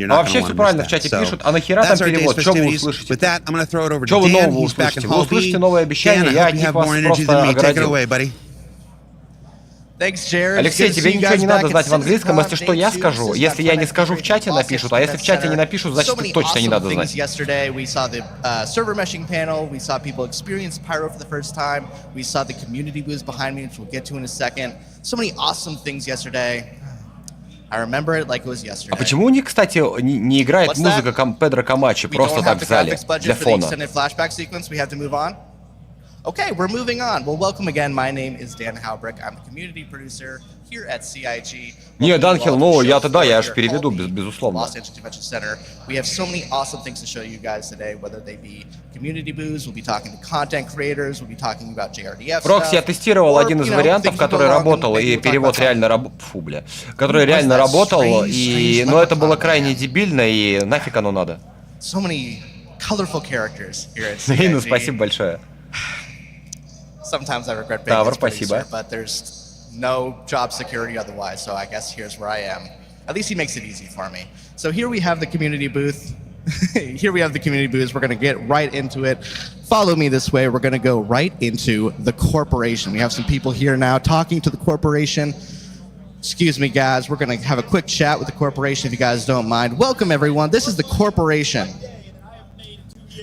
А вообще все правильно в чате пишут. А нахера там перевод? Что вы услышите? Что вы нового услышите? Вы услышите новое обещание, я от них вас просто оградил. Алексей, тебе ничего не надо знать в английском, если что, я скажу. Если я не скажу, в чате напишут, а если в чате не напишут, значит, точно не надо знать. А почему у них, кстати, не играет музыка Педро Камачи просто так в зале, для фона? Okay, we're moving on. Well, welcome again. My name is Dan Halbrick. I'm the community producer here at CIG. Не, Данхил, ну я тогда я аж переведу, безусловно. We have so many awesome things to show you guys today, whether they be community booths, we'll be talking to content creators, we'll be talking about JRDF. Прокси, я тестировал один из вариантов, который работал, и перевод реально который реально работал, и но это было крайне дебильно, и нафиг оно надо. So many colorful characters here at CIG. Ну, спасибо большое. Sometimes I regret being this producer, but there's no job security otherwise, so I guess here's where I am. At least he makes it easy for me. So here we have the community booth. Here we have the community booth. We're going to get right into it. Follow me this way. We're going to go right into the corporation. We have some people here now talking to the corporation. Excuse me, guys. We're going to have a quick chat with the corporation if you guys don't mind. Welcome, everyone. This is the corporation.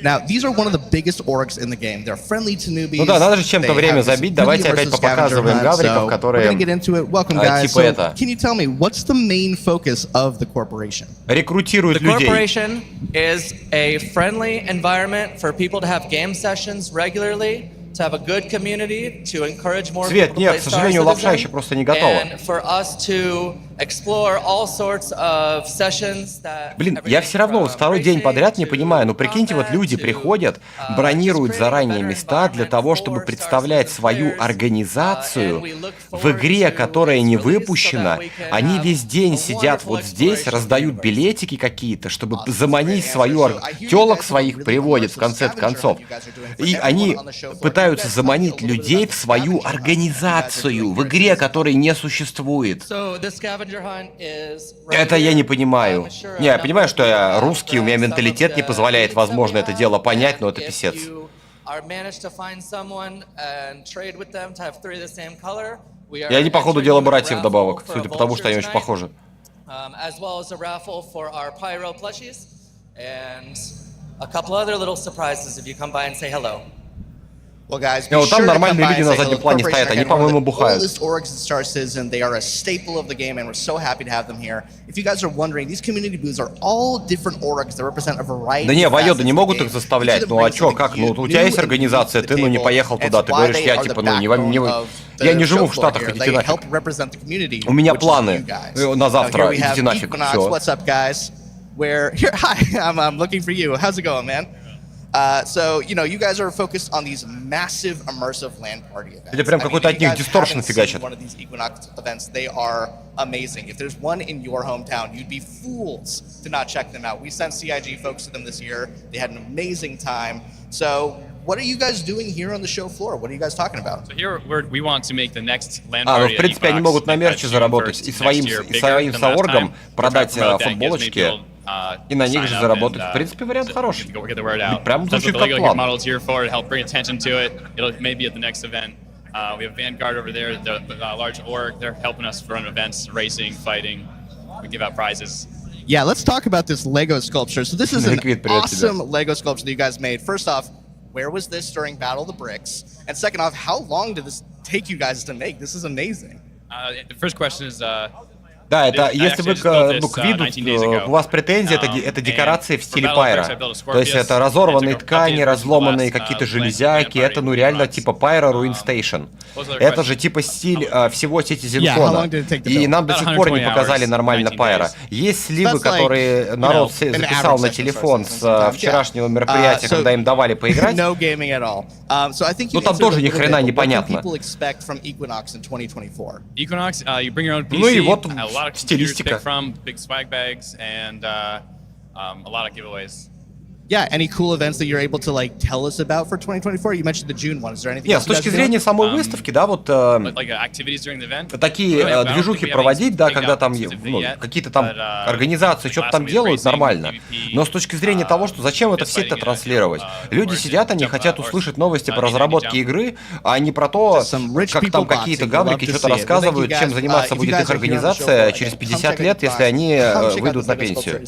Now, these are one of the biggest orgs in the game. They're friendly to newbies. Ну да, надо же чем-то время забить. Давайте опять попоказываем гавриков, которые типа это. Can you tell me what's the main focus of the corporation? Рекрутируют людей. The corporation is a friendly environment for people to have game sessions regularly, to have a good community, to encourage more Цвет, people to нет, play к сожалению, лапша еще STAR-DSJL, просто не готова. and for us to explore all sorts of sessions that Блин, я все равно вот второй день подряд не понимаю. Ну прикиньте, вот люди приходят, бронируют заранее места для того, чтобы представлять свою организацию в игре, которая не выпущена. Они весь день сидят вот здесь, раздают билетики какие-то, чтобы заманить свою тёлок своих приводят в конце концов. И они пытаются заманить людей в свою организацию в игре, которой не существует. Это я не понимаю. Не, я понимаю, что я русский, у меня менталитет не позволяет, возможно, это дело понять, но это писец. И они, походу, дела братьев вдобавок, судя по тому, что они очень похожи. Well, guys, вот там нормальные люди на заднем плане стоят, они, по-моему, бухают. They are a staple of the game, and we're so happy to have them here. If you guys are wondering, these community booths are all different orgs that represent a variety. Да не, Вайода, не могут их заставлять. Ну а чё, как? Ну у тебя есть организация, ты ну не поехал туда, ты говоришь, я типа, ну я не живу в Штатах, идите нафиг. У меня планы на завтра, идите нафиг, всё. What's up, guys? Hi, I'm looking for you. How's it going, man? So, you know, you guys are focused on these massive immersive LAN party events. Или прям какой-то от них дисторшн фигачит. One of these Equinox events, they are amazing. If there's one in your hometown, you'd be fools to not check them out. We sent CIG folks to them this year. They had an amazing time. So, what are you guys doing here on the show floor? What are you guys talking about? So here we want to make the next LAN ну party в принципе они могут на мерче заработать и своим сооргом продать футболочки. И на них же заработать. В принципе, вариант хороший. Прям звучит как план. We have Vanguard over there, the large org. They're helping us run events, racing, fighting. We give out prizes. Yeah, let's talk about this Lego sculpture. So this is an awesome Lego sculpture that you guys made. First off, where was this during Battle of the Bricks? And second off, how long did this take you guys to make? This is amazing. The first question is... Да, это если вы к виду, у вас претензии, это декорации в стиле Пайра. То есть это разорванные ткани, разломанные какие-то железяки, это ну реально типа Пайра Ruin Station. Это же типа стиль всего CitizenCon. И нам до сих пор не показали нормально Пайра. Есть сливы, которые народ записал на телефон с вчерашнего мероприятия, когда им давали поиграть. Ну там тоже ни хрена непонятно. Ну и вот стилистика. Yeah, any cool events that you're able to like tell us about for 2024? You mentioned the June one. Is there anything? Нет, с точки зрения самой выставки, да, вот такие движухи проводить, да, когда там ну, какие-то там организации что-то там делают, нормально. Но с точки зрения того, что зачем это все это транслировать? Люди сидят, они хотят услышать новости по разработке игры, а не про то, как там какие-то гаврики что-то рассказывают, чем заниматься будет их организация через 50 лет, если они выйдут на пенсию.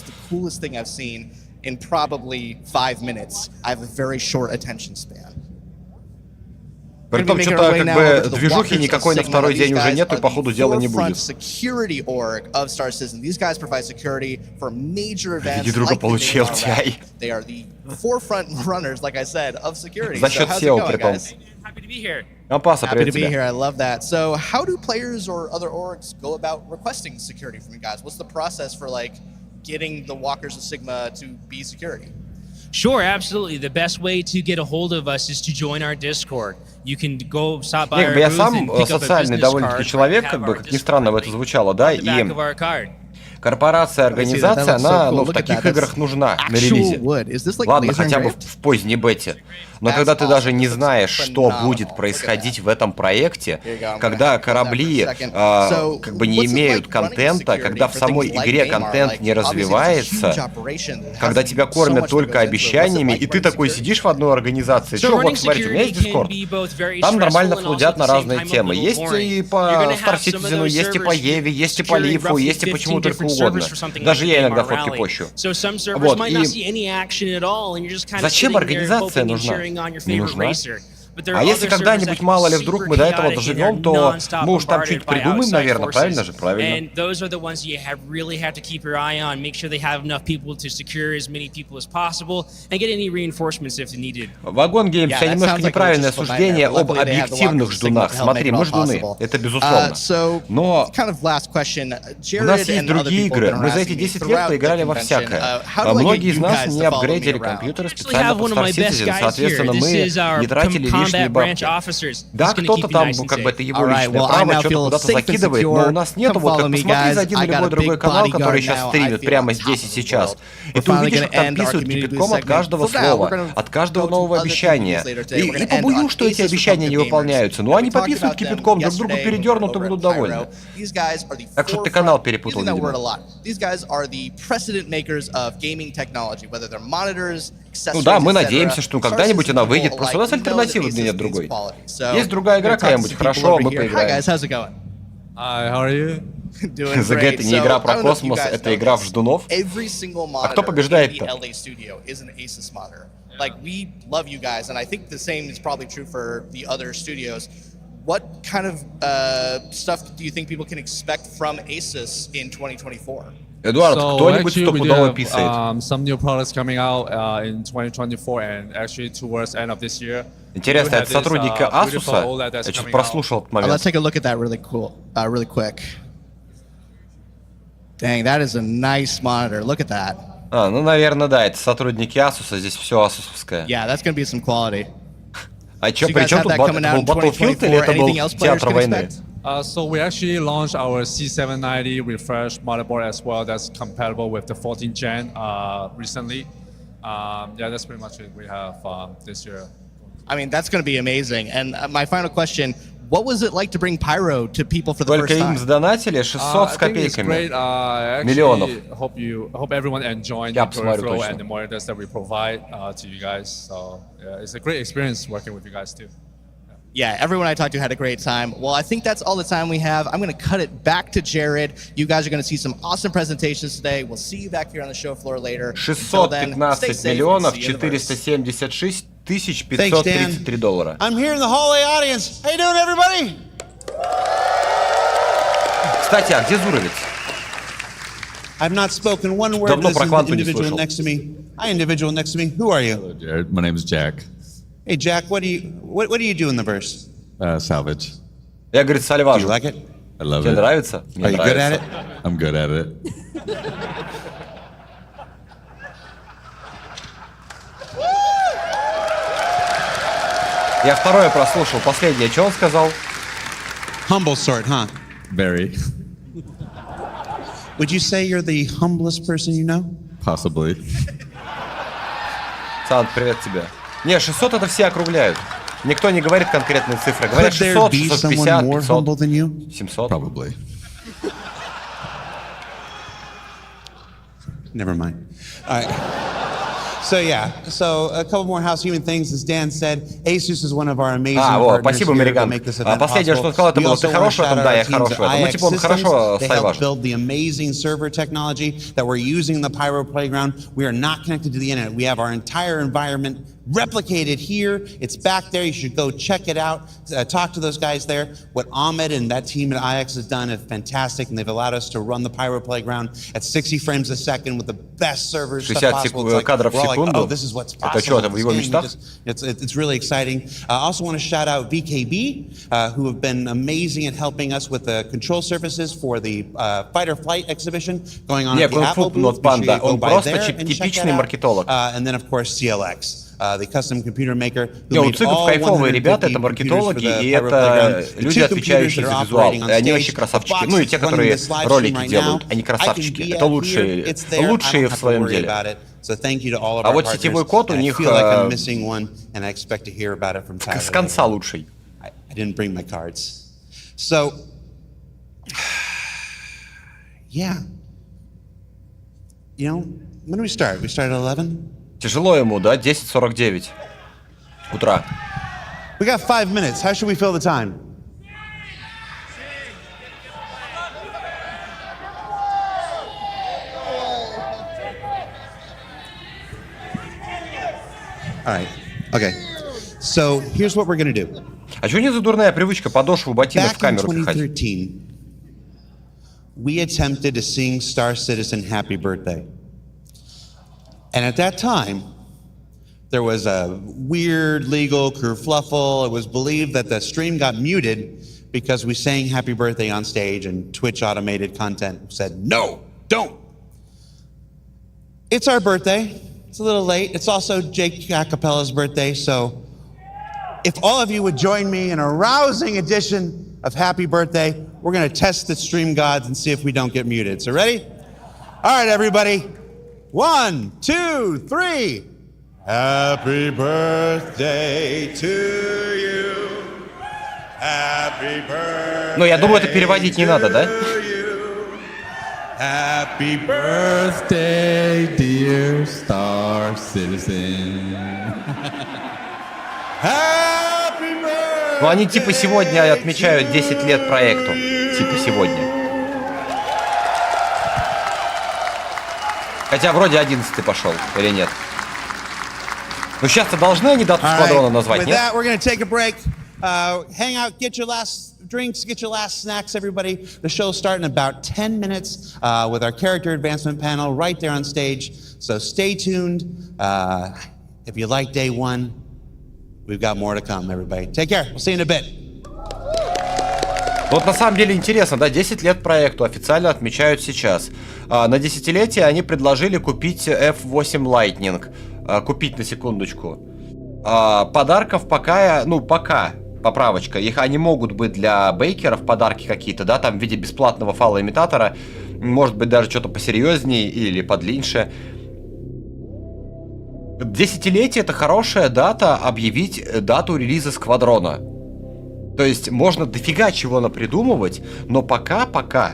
In probably 5 minutes. I have a very short attention span. Притом что-то как бы движухи никакой на второй день уже нету и походу дела не будет. Иди друга получил, Тяй. За счет SEO притом. Апаса, привет тебе. I love that. So, how do players or other orgs go about requesting security from you guys? What's the process for like getting the Walkers of Sigma to be security? Sure, absolutely. The best way to get a hold of us is to join our Discord. You can go stop by our я booth сам and pick up a социальный business довольно-таки card. человек, как бы, как ни странно в это звучало, да, и корпорация, организация, она в таких играх нужна на релизе. Ладно, хотя бы в поздней бете. Но когда ты даже не знаешь, что будет происходить в этом проекте, когда корабли как бы не имеют контента, когда в самой игре контент не развивается, когда тебя кормят только обещаниями, и ты такой сидишь в одной организации, что вот, смотрите, у меня есть Discord, там нормально флудят на разные темы. Есть и по Star Citizen, есть и по Еве, есть и по Лифу, есть и почему только угодно. Даже я иногда фотки пощу. Вот, и зачем организация нужна? Не нужна. А если когда-нибудь, мало ли, вдруг мы до этого доживем, то мы уж там что-нибудь придумаем, наверное, правильно же? Правильно. Вагон Геймс, у тебя немножко неправильное суждение об объективных ждунах. Смотри, мы ждуны, это безусловно. Но у нас есть другие игры. Мы за эти 10 лет поиграли во всякое. Многие из нас не апгрейдили компьютеры специально под Star Citizen, соответственно, мы не тратили лишние бабки. Да, кто-то там, как бы это его личное право, что-то куда-то закидывает, но у нас нету, вот как посмотри за один или любой другой канал, который сейчас стримит прямо здесь и сейчас, и ты увидишь, как там писают кипятком от каждого слова, от каждого нового обещания. И побою, что эти обещания не выполняются, но они пописывают кипятком, друг другу передернут и будут довольны. Так что ты канал перепутал, видимо. Ну да, мы надеемся, что когда-нибудь она выйдет, просто у нас альтернативы нет другой. Есть другая игра какая-нибудь, хорошо, мы поиграем. ЗГ — это не игра про космос, это игра в ждунов. А кто побеждает-то? What kind of stuff do you think people can expect from Asus in 2024? Эдуард, кто-нибудь стопудово писает? Some new products coming out in 2024 and actually towards end of this year. Интересно, это сотрудники Asus'а? Я чуть прослушал этот момент. Let's take a look at that really quick. Dang, that is a nice monitor. Look at that. Ну, наверное, да, это сотрудники Asus'а, здесь все асусовское. Yeah, that's gonna be some quality. А чё, при чём тут Battlefield или это был театр войны? So we actually launched our C790 refresh motherboard as well. That's compatible with the 14th gen recently. Yeah, that's pretty much it we have this year. I mean, that's going to be amazing. And my final question: what was it like to bring Pyro to people for the first time? Только им сдонатили 600 с копейками. Миллионов. Hope everyone enjoyed the peripheral and the monitors that we provide to you guys. So yeah, it's a great experience working with you guys too. Yeah, everyone I talked to had a great time. Well, I think that's all the time we have. I'm going to cut it back to Jared. You guys are going to see some awesome presentations today. We'll see you back here on the show floor later. 615 миллионов 476 тысяч 533 доллара. I'm here in the hallway audience. How you doing, everybody? Кстати, а где Зуровец? I've not spoken one word to this individual next to me. Hi, individual next to me. Who are you? Hello, Jared. My name is Jack. Hey, Jack. What do you do in the verse? Salvage. Я, говорит, сальважу. Do you like it? I love Тебе it. нравится? Are you good at it? I'm good at it. Я второе прослушал, последнее, что он сказал? Humble sort, huh? Very. Would you say you're the humblest person you know? Possibly. Санд, привет тебе. Не, 600 это все округляют. Никто не говорит конкретные цифры. Говорят 600, 650, 500, 700. Probably. Never mind. All right. So a couple more housekeeping things. As Dan said, Asus is one of our amazing partners спасибо, here Американ. to make this event Последнее, что он сказал, это было, ты хорош в этом, да, я хорош в этом. Ну, типа, он хорошо сальважит. They help build the amazing server technology that we're using in the Pyro Playground. We are not connected to the internet. We have our entire environment replicated here. It's back there. You should go check it out. Talk to those guys there. What Ahmed and that team at IX has done is fantastic, and they've allowed us to run the Pyro Playground at 60 frames a second with the best servers. 60 кадров в секунду. Oh, this is what's possible. Это что, это в его мечтах? It's really exciting. I also want to shout out VKB, who have been amazing at helping us with the control surfaces for the Fighter Flight exhibition going on at the Apple booth. Он просто типичный маркетолог. And then, of course, CLX. The custom computer maker who made all кайфовые ребята, это маркетологи, и это люди, отвечающие за визуал. И они вообще красавчики. Ну и те, которые ролики делают, они красавчики. Это лучшие в своем деле. А вот сетевой код у них с конца лучший. I didn't bring my cards. So, yeah. You know, when do we start? We start at 11? Тяжело ему, да? 10:49 утра. We got 5 minutes. How should we fill the time? All right. Okay. So here's what we're going to do. А что не за дурная привычка подошву ботинок в Back in камеру пихать? 2013, we attempted to sing Star Citizen Happy Birthday. And at that time, there was a weird legal kerfluffle. It was believed that the stream got muted because we sang Happy Birthday on stage, and Twitch automated content said, no, don't. It's our birthday. It's a little late. It's also Jake Acapella's birthday, so if all of you would join me in a rousing edition of Happy Birthday, we're going to test the stream gods and see if we don't get muted. So ready? All right, everybody. 1, 2, 3. Happy birthday to you. Happy birthday. Ну, я думаю, это переводить не надо, да? Happy Birthday, dear Star Citizen. Happy birthday. Ну, они типа сегодня отмечают 10 лет проекту. Типа сегодня. Хотя вроде 11-й пошел, или нет? Ну, сейчас-то должны они дату сквадрона назвать, нет? With that, we're going to take a break. Hang out, get your last drinks, get your last snacks, everybody. The show'll start in about 10 minutes with our character advancement panel right there on stage. So stay tuned. If you like day one, we've got more to come, everybody. Take care. We'll see you in a bit. Вот на самом деле интересно, да, 10 лет проекту официально отмечают сейчас. На десятилетие они предложили купить F8 Lightning. Купить на секундочку. Подарков пока, пока, поправочка, их они могут быть для бейкеров, подарки какие-то, да, там в виде бесплатного фалоимитатора, может быть даже что-то посерьезнее или подлиннее. Десятилетие — это хорошая дата объявить дату релиза Сквадрона. То есть можно дофига чего напридумывать, но пока.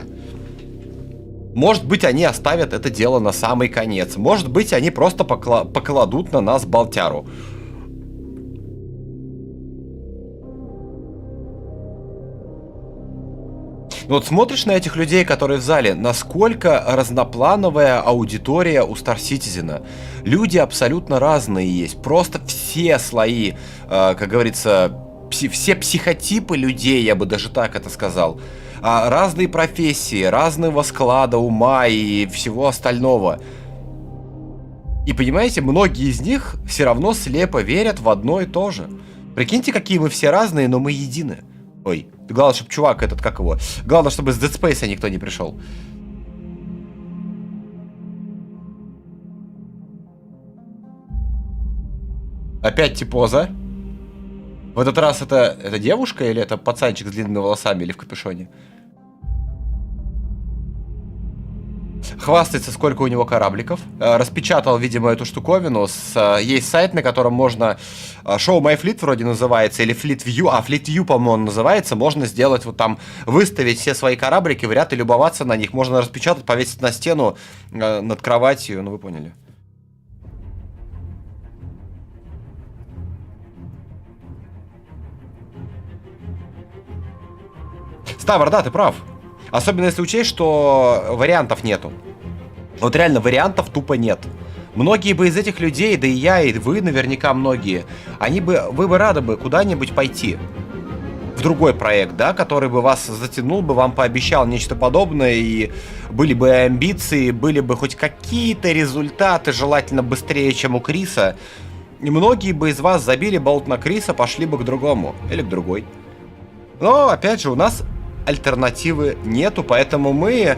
Может быть, они оставят это дело на самый конец. Может быть, они просто покладут на нас болтяру. Вот смотришь на этих людей, которые в зале, насколько разноплановая аудитория у Star Citizen. Люди абсолютно разные есть. Просто все слои, как говорится, все психотипы людей, я бы даже так это сказал. Разные профессии, разного склада ума и всего остального. И понимаете, многие из них все равно слепо верят в одно и то же. Прикиньте, какие мы все разные, но мы едины. Ой, главное, чтобы чувак этот, как его? Главное, чтобы из Dead Space никто не пришел. Опять типоза. В этот раз это девушка или это пацанчик с длинными волосами или в капюшоне? Хвастается, сколько у него корабликов. Распечатал, видимо, эту штуковину. Есть сайт, на котором можно... Show My Fleet вроде называется, или Fleet View. Fleet View, по-моему, он называется. Можно сделать вот там, выставить все свои кораблики в ряд и любоваться на них. Можно распечатать, повесить на стену над кроватью. Ну, вы поняли. Ставр, да, ты прав. Особенно если учесть, что вариантов нету. Вот реально вариантов тупо нет. Многие бы из этих людей, да и я, и вы наверняка многие, вы бы рады бы куда-нибудь пойти. В другой проект, да, который бы вас затянул, бы вам пообещал нечто подобное, и были бы амбиции, были бы хоть какие-то результаты, желательно быстрее, чем у Криса. И многие бы из вас забили болт на Криса, пошли бы к другому или к другой. Но, опять же, у нас альтернативы нету, поэтому мы,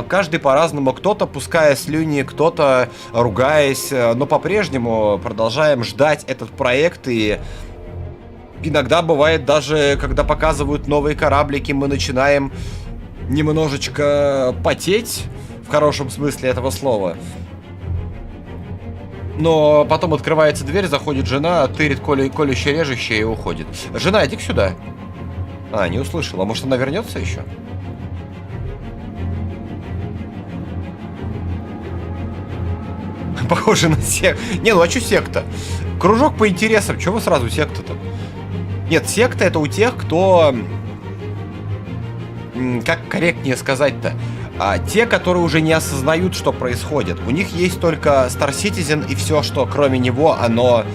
каждый по-разному, кто-то пуская слюни, кто-то ругаясь, но по-прежнему продолжаем ждать этот проект. И иногда бывает даже, когда показывают новые кораблики, мы начинаем немножечко потеть, в хорошем смысле этого слова. Но потом открывается дверь, заходит жена, тырит колюще-режущее и уходит. Жена, иди сюда. Не услышала. Может, она вернется еще? Похоже на секту. Не, ну а что секта? Кружок по интересам. Чего вы сразу секта-то? Нет, секта — это у тех, кто... Как корректнее сказать-то? Те, которые уже не осознают, что происходит. У них есть только Star Citizen, и все, что кроме него, оно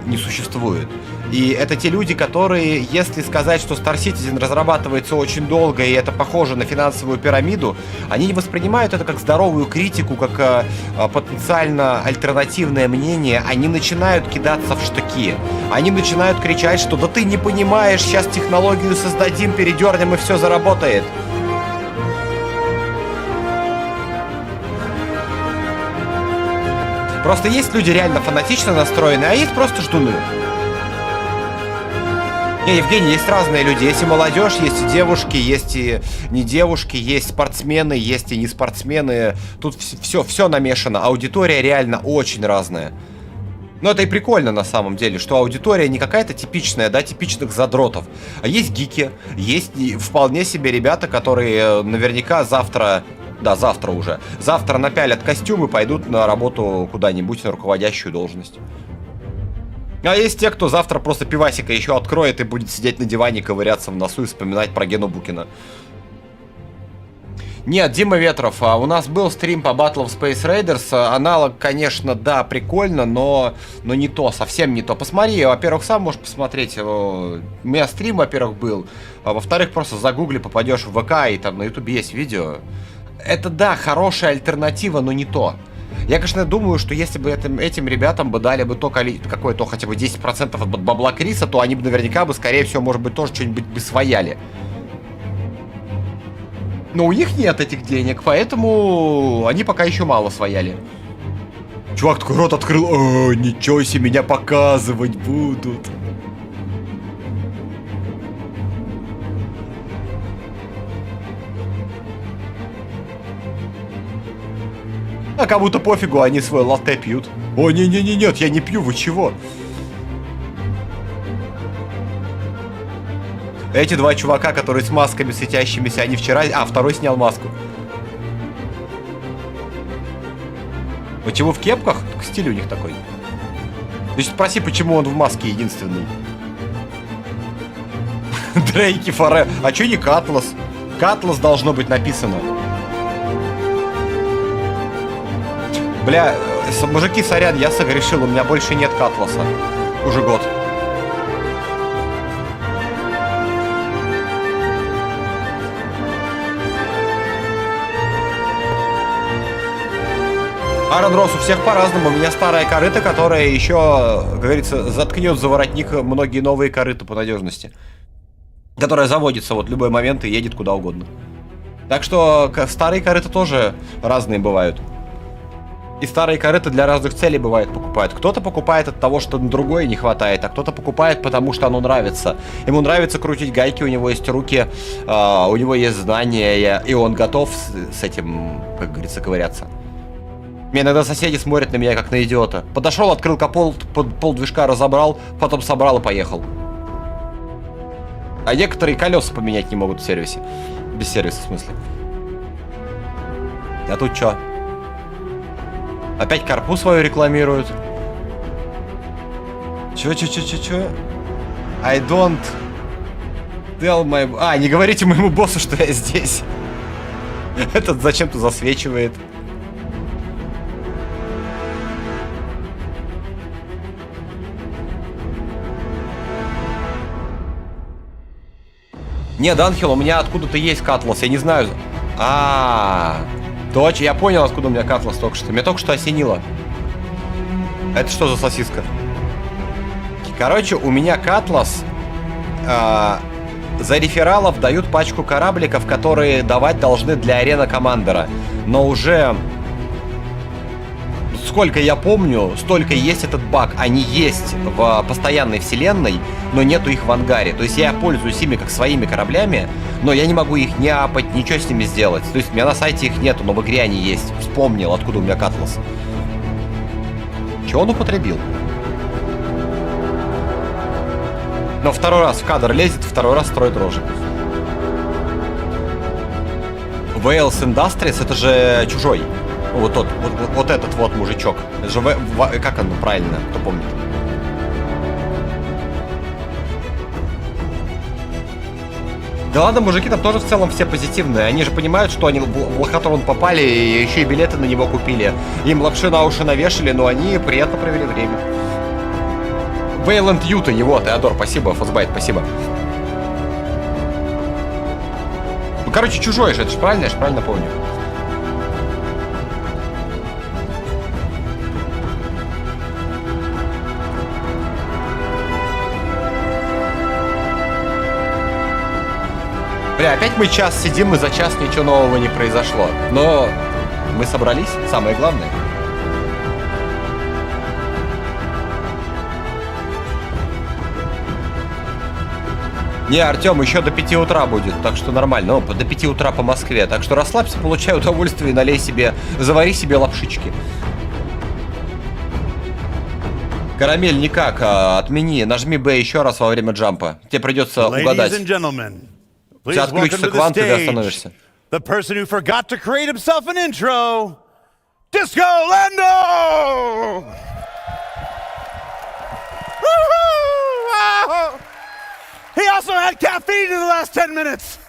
не существует. И это те люди, которые, если сказать, что Star Citizen разрабатывается очень долго, и это похоже на финансовую пирамиду, они не воспринимают это как здоровую критику, как потенциально альтернативное мнение. Они начинают кидаться в штыки. Они начинают кричать, что да ты не понимаешь, сейчас технологию создадим, передернем, и все заработает. Просто есть люди реально фанатично настроенные, а есть просто ждуны. Не, Евгений, есть разные люди. Есть и молодежь, есть и девушки, есть и не девушки, есть спортсмены, есть и не спортсмены. Тут все намешано. Аудитория реально очень разная. Но это и прикольно на самом деле, что аудитория не какая-то типичная, да, типичных задротов. А есть гики, есть вполне себе ребята, которые наверняка завтра... Да, завтра уже. Завтра напялят костюм и пойдут на работу куда-нибудь на руководящую должность. А есть те, кто завтра просто пивасика еще откроет и будет сидеть на диване, ковыряться в носу и вспоминать про Гену Букина. Нет, Дима Ветров, у нас был стрим по Battle of Space Raiders. Аналог, конечно, да, прикольно, но не то, совсем не то. Посмотри, во-первых, сам можешь посмотреть. У меня стрим, во-первых, был. А во-вторых, просто загугли, попадешь в ВК, и там на Ютубе есть видео. Это, да, хорошая альтернатива, но не то. Я, конечно, думаю, что если бы этим ребятам бы дали бы то какое-то хотя бы 10% от бабла Криса, то они бы наверняка бы, скорее всего, может быть, тоже что-нибудь бы свояли. Но у них нет этих денег, поэтому они пока еще мало свояли. Чувак такой рот открыл. О, ничего себе, меня показывать будут. А кому-то пофигу, они свой латте пьют. О, нет, я не пью, вы чего? Эти два чувака, которые с масками светящимися, они вчера... А, второй снял маску. Почему в кепках? Так стиль у них такой. Значит, спроси, почему он в маске единственный. Дрейки Форе. А чё не Катлас? Катлас должно быть написано. Бля, мужики, сорян, я согрешил, у меня больше нет Катласа. Уже год. Аарон Росс, у всех по-разному. У меня старая корыта, которая еще, как говорится, заткнет за воротник многие новые корыта по надежности. Которая заводится вот в любой момент и едет куда угодно. Так что старые корыта тоже разные бывают. И старые корыта для разных целей бывает покупают. Кто-то покупает от того, что на другое не хватает, а кто-то покупает, потому что оно нравится. Ему нравится крутить гайки, у него есть руки, у него есть знания, и он готов с этим, как говорится, ковыряться. Мне иногда соседи смотрят на меня как на идиота. Подошел, открыл капот, пол движка разобрал, потом собрал и поехал. А некоторые колеса поменять не могут в сервисе. Без сервиса, в смысле. А тут чё? Опять карпу свою рекламируют. Чё? I don't tell my... А, не говорите моему боссу, что я здесь. Этот зачем-то засвечивает. Не, Данхил, у меня откуда-то есть Катлас, я не знаю. Точно, я понял, откуда у меня Катлас только что. Меня только что осенило. Это что за сосиска? Короче, у меня Катлас за рефералов дают пачку корабликов, которые давать должны для арена командера. Но уже... Сколько я помню, столько есть этот баг. Они есть в постоянной вселенной, но нету их в ангаре. То есть я пользуюсь ими как своими кораблями, но я не могу их не апать, ничего с ними сделать. То есть у меня на сайте их нету, но в игре они есть. Вспомнил, откуда у меня Катлас. Чего он употребил? Но второй раз в кадр лезет, второй раз строит рожи. Wales Industries — это же чужой. Вот этот вот мужичок. Это же как оно правильно, кто помнит? Да ладно, мужики там тоже в целом все позитивные. Они же понимают, что они в лохотрон попали и еще и билеты на него купили. Им лапши на уши навешали, но они приятно провели время. Вейланд Юта, его, Теодор, спасибо, Фосбайт, спасибо. Ну, короче, чужой же, это же правильно, я же правильно помню. Бля, опять мы час сидим, и за час ничего нового не произошло. Но мы собрались, самое главное. Не, Артем, еще до 5 утра будет, так что нормально. Ну, до 5 утра по Москве. Так что расслабься, получай удовольствие и налей себе, завари себе лапшички. Карамель никак, отмени, нажми Б еще раз во время джампа. Тебе придется угадать. У тебя отключится квант, и ты остановишься. The person who forgot to create himself an intro, Disco Lando! He also had caffeine in the last 10 minutes.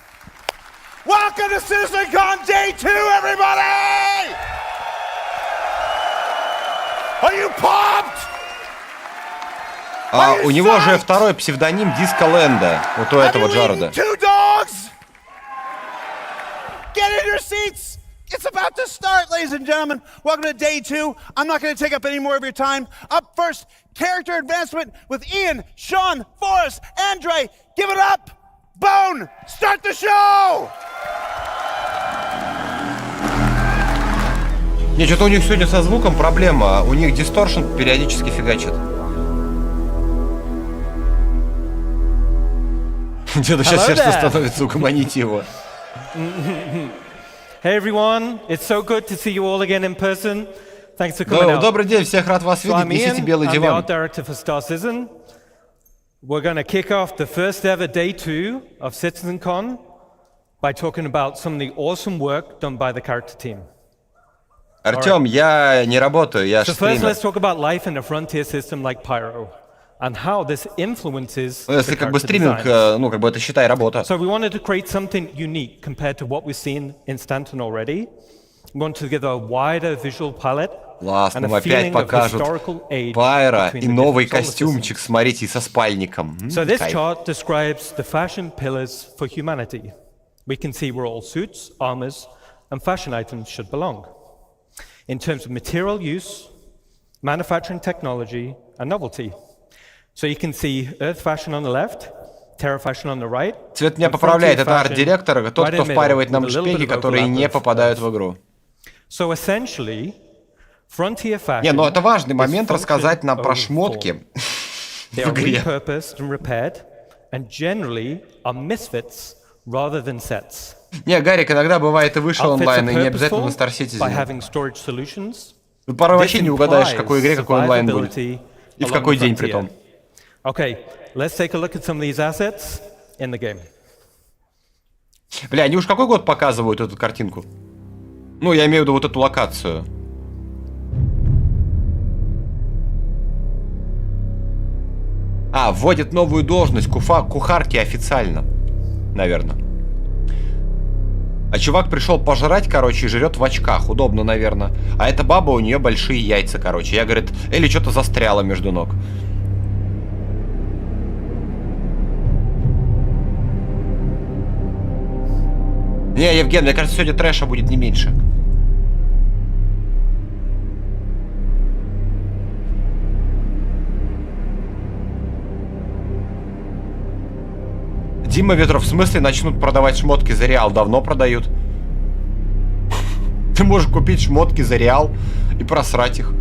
Welcome to CitizenCon Day 2, everybody! Are you pumped? У него же второй псевдоним Диско Ленда, вот у этого Джареда. Get in your seats! It's about to start, ladies and gentlemen. Welcome to Day 2. I'm not going to take up any more of your time. Up first, character advancement with Ian, Sean, Forrest, Andre. Give it up! Bone! Start the show! Не, что-то у них сегодня со звуком проблема. У них дисторшн периодически фигачит. Где-то сейчас сердце становится, угомоните его. Hey everyone, it's so good to see you all again in person. Thanks for coming out. Добрый день, всех рад вас видеть. Несите белый диван. I'm the art director for Star Citizen. We're going to kick off the first ever day 2 of CitizenCon by talking about some of the awesome work done by the character team. Артем, я не работаю, я стример. So first let's talk about life in a frontier system like Pyro. And how this influences если как бы стриминг, ну как бы это считай работа. So we wanted to create something unique compared to what we've seen in Stanton already. We wanted to give a wider visual palette. Класс, нам опять покажут Пайро и новый костюмчик, смотрите, со спальником. So this chart describes the fashion pillars for humanity. We can see where all suits, armors, and fashion items should belong. In terms of material use, manufacturing technology, and novelty. So you can see Earth fashion on the left, Terra fashion on the right. Цвет меня поправляет, это арт-директор, тот, кто впаривает нам шпильки, которые не попадают в игру. So essentially, frontier fashion. Не, ну это важный момент рассказать нам про шмотки в игре. Repurposed and repaired, and generally are misfits rather than sets. Не, Гарик, иногда бывает и вышел онлайн, и не обязательно на Star Citizen. Ну, порой вообще не угадаешь, в какой игре какой онлайн будет. И в какой день при том. Okay, let's take a look at some of these assets in the game. Бля, они уж какой год показывают эту картинку? Ну, я имею в виду вот эту локацию. Вводит новую должность кухарки официально. Наверное. А чувак пришел пожрать, короче, и жрет в очках. Удобно, наверное. А эта баба, у нее большие яйца, короче. Я, говорит, Элли что-то застряло между ног. Не, Евген, мне кажется, сегодня трэша будет не меньше. Дима Ветров, в смысле начнут продавать шмотки за реал? Давно продают. Ты можешь купить шмотки за реал и просрать их.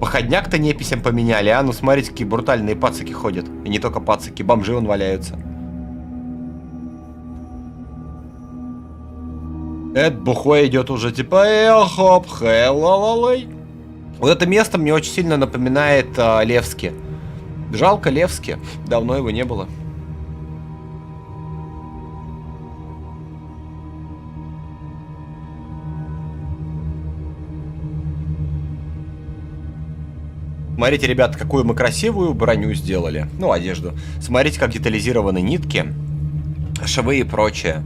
Походняк-то неписям поменяли, а? Ну смотрите, какие брутальные пацаки ходят. И не только пацаки, бомжи вон валяются. Это бухой идет уже типа хоп, хэ-ла-ла-лай. Вот это место мне очень сильно напоминает Левски. Жалко Левски, давно его не было. Смотрите, ребят, какую мы красивую броню сделали. Ну, одежду. Смотрите, как детализированы нитки, швы и прочее.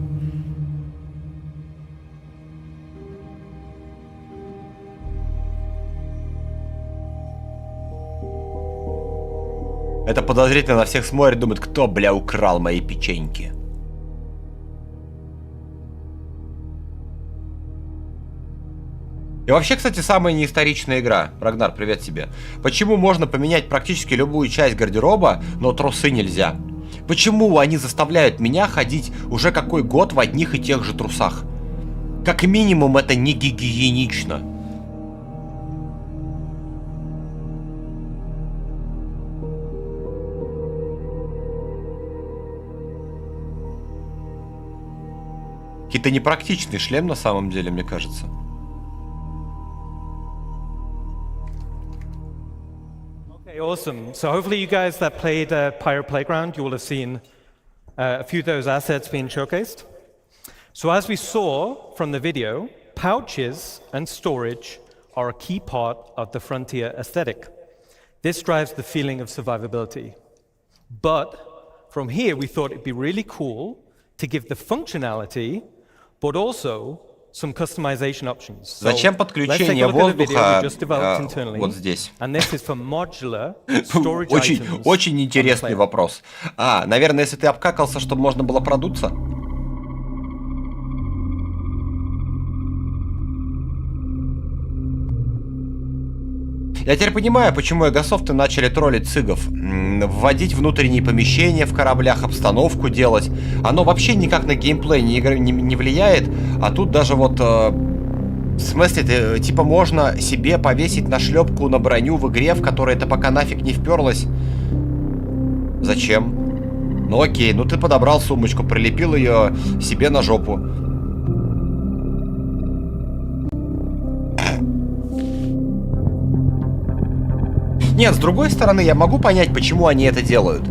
Это подозрительно, на всех смотрит, думает, кто, бля, украл мои печеньки. И вообще, кстати, самая неисторичная игра. Рагнар, привет тебе. Почему можно поменять практически любую часть гардероба, но трусы нельзя? Почему они заставляют меня ходить уже какой год в одних и тех же трусах? Как минимум, это не гигиенично. Какой-то непрактичный шлем на самом деле, мне кажется. Okay, awesome. So hopefully you guys that played Pirate Playground, you will have seen a few of those assets being showcased. So as we saw from the video, pouches and storage are a key part of the frontier aesthetic. This drives the feeling of survivability. But from here, we thought it'd be really cool to give the functionality, but also some customization options. So Зачем подключение воздуха вот здесь? And this is for modular storage items. Очень интересный вопрос. Наверное, если ты обкакался, чтобы можно было продуться? Я теперь понимаю, почему эгософты начали троллить цыгов. Вводить внутренние помещения в кораблях, обстановку делать. Оно вообще никак на геймплей не влияет. А тут даже вот... в смысле, типа можно себе повесить нашлепку на броню в игре, в которой это пока нафиг не вперлось. Зачем? Ну окей, ну ты подобрал сумочку, прилепил ее себе на жопу. Нет, с другой стороны, я могу понять, почему они это делают.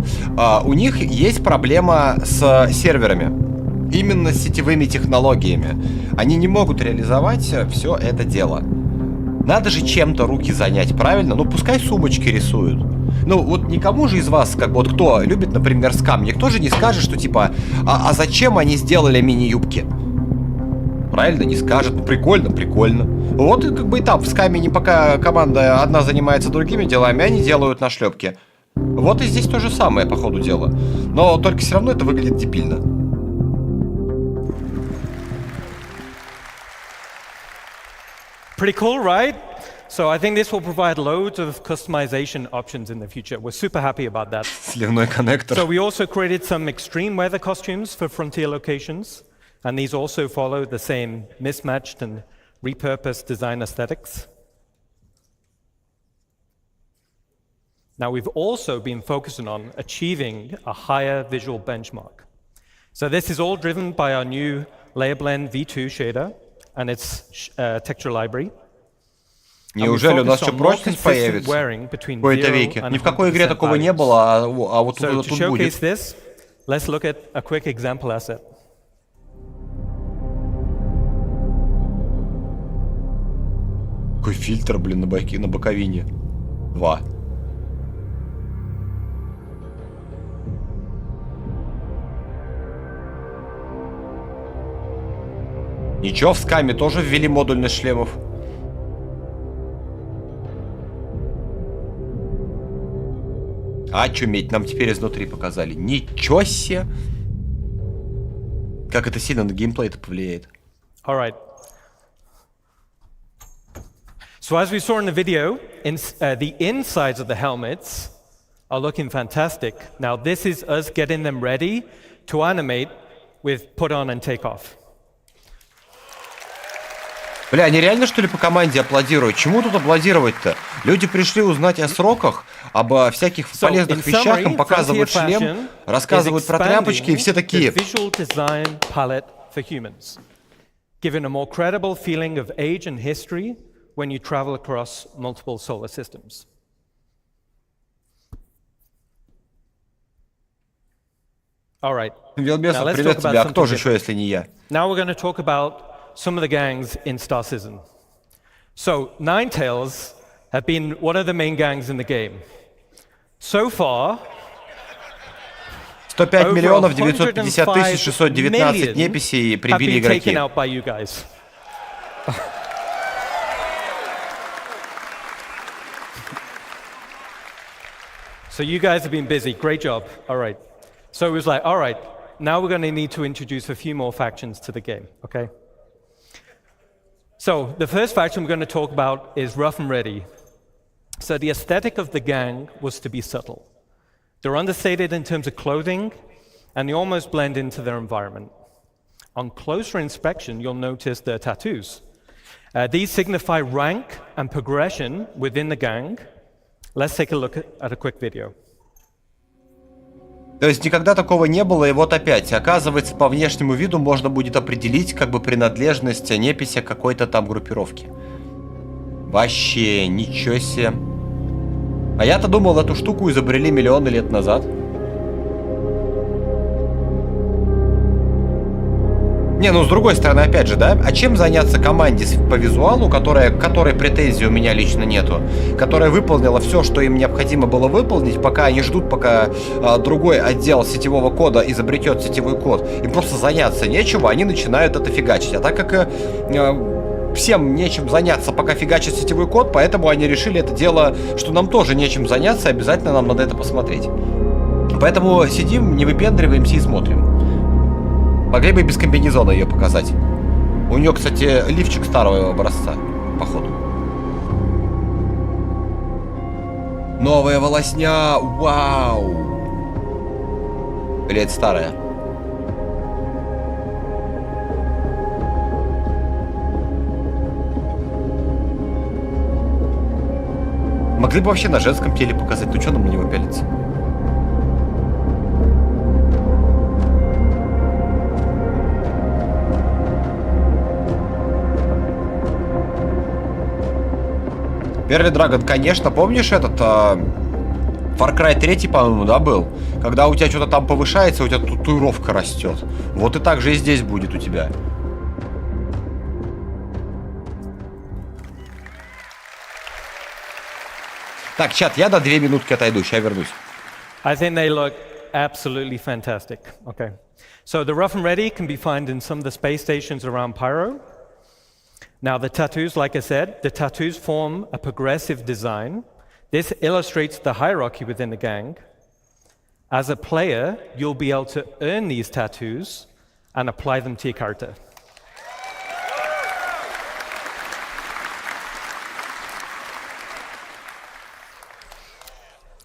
У них есть проблема с серверами. Именно с сетевыми технологиями. Они не могут реализовать все это дело. Надо же чем-то руки занять, правильно? Ну, пускай сумочки рисуют. Ну, вот никому же из вас, как вот кто любит, например, скам, никто же не скажет, что типа, а зачем они сделали мини-юбки? Правильно, не скажет. Ну, прикольно, прикольно. Вот как бы и там в скамине, пока команда одна занимается другими делами, они делают нашлепки. Вот и здесь то же самое, по ходу дела. Но только все равно это выглядит дебильно. Pretty cool, right? So I think this will provide loads of customization options in the future. We're super happy about that. Сливной коннектор. So we also created some extreme weather costumes for frontier locations. And these also follow the same mismatched and repurposed design aesthetics. Now, we've also been focusing on achieving a higher visual benchmark. So this is all driven by our new Layer Blend V2 shader and its texture library. Неужели у нас еще прочность появится в какой-то веке? Ни в какой игре такого не было, а вот тут будет. So to showcase this, let's look at a quick example asset. Какой фильтр, блин, на боковине. 2. Ничего, в скаме тоже ввели модульность шлемов. Очуметь, нам теперь изнутри показали. Ничего себе! Как это сильно на геймплей-то повлияет. All right. So as we saw in the video, the insides of the helmets are looking fantastic. Now this is us getting them ready to animate with put on and take off. Бля, они реально что ли по команде аплодируют? Чему тут аплодировать-то? Люди пришли узнать о сроках, об всяких полезных вещах, им показывают шлем, рассказывают про тряпочки, и все такие... Giving a more credible feeling of age and history when you travel across multiple solar systems. All right. Велбесов, привет тебе. А кто же еще, если не я? Now we're going to talk about some of the gangs in Star Citizen. So, Ninetales have been one of the main gangs in the game. So far, 105 миллионов 950 тысяч 619 неписей прибили игроки. So you guys have been busy. Great job. All right. So it was like, all right, now we're going to need to introduce a few more factions to the game, okay? So the first faction we're going to talk about is Rough and Ready. So the aesthetic of the gang was to be subtle. They're understated in terms of clothing, and they almost blend into their environment. On closer inspection, you'll notice their tattoos. These signify rank and progression within the gang. Let's take a look at a quick video. То есть никогда такого не было, и вот опять. Оказывается, по внешнему виду можно будет определить как бы принадлежность непися какой-то там группировки. Вообще, ничего себе. А я-то думал, эту штуку изобрели миллионы лет назад. Не, ну с другой стороны, опять же, да? А чем заняться команде по визуалу, которой претензий у меня лично нету? Которая выполнила все, что им необходимо было выполнить, пока они ждут, пока другой отдел сетевого кода изобретет сетевой код. Им просто заняться нечего, они начинают это фигачить. А так как всем нечем заняться, пока фигачит сетевой код, поэтому они решили это дело, что нам тоже нечем заняться, обязательно нам надо это посмотреть. Поэтому сидим, не выпендриваемся и смотрим. Могли бы без комбинезона ее показать. У нее, кстати, лифчик старого образца, походу. Новая волосня! Вау! Или это старая? Могли бы вообще на женском теле показать, ну что нам на него пялиться? Первый Драгон, конечно, помнишь этот Far Cry 3, по-моему, да, был? Когда у тебя что-то там повышается, у тебя татуировка растет. Вот и так же и здесь будет у тебя. Так, чат, я до 2 минутки отойду, сейчас вернусь. I think they look absolutely fantastic. Okay. So the Rough and Ready can be found in some of the space stations around Pyro. Now the tattoos, like I said, the tattoos form a progressive design. This illustrates the hierarchy within the gang. As a player, you'll be able to earn these tattoos and apply them to your character.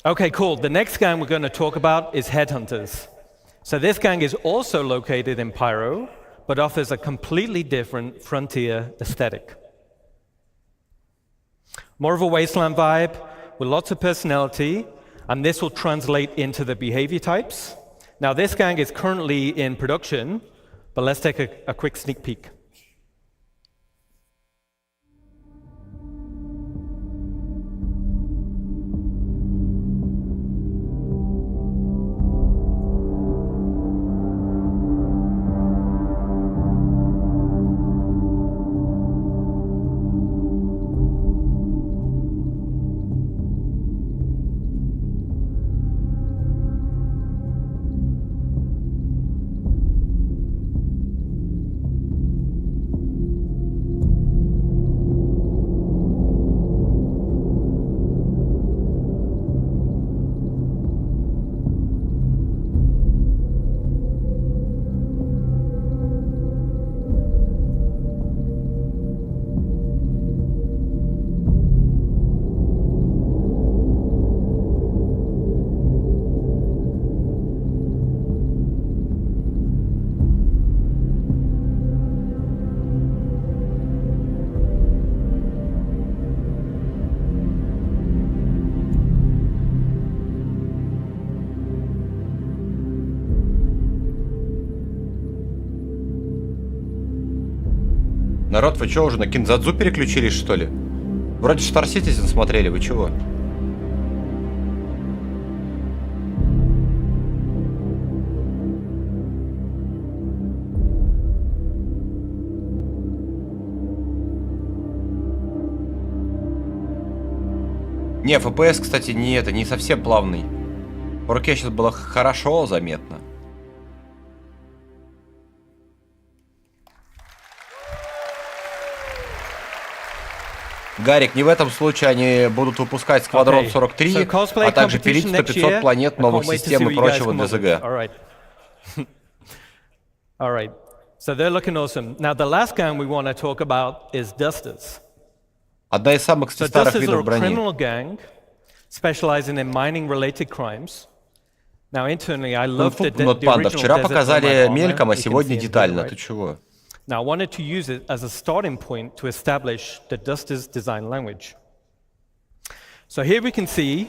Okay, cool. The next gang we're going to talk about is Headhunters. So this gang is also located in Pyro, but offers a completely different frontier aesthetic. More of a wasteland vibe with lots of personality, and this will translate into the behavior types. Now this gang is currently in production, but let's take a quick sneak peek. Народ, вы что, уже на Кинзадзу переключились, что ли? Вроде STAR-Citizen смотрели, вы чего? Не, FPS, кстати, не совсем плавный. В руке сейчас было хорошо заметно. Гарик, не в этом случае они будут выпускать Сквадрон 43, а также пилить 100-500 планет, новых систем и прочего для ЗГ. All right. So they're looking awesome. Now the last gang we want to talk about is dusters. Одна из самых старых видов брони. Criminal gang specializing in mining-related crimes. Now internally, I love the Панда, вчера показали мельком, а сегодня детально. Ты чего? Now I wanted to use it as a starting point to establish the dusters design language. So here we can see.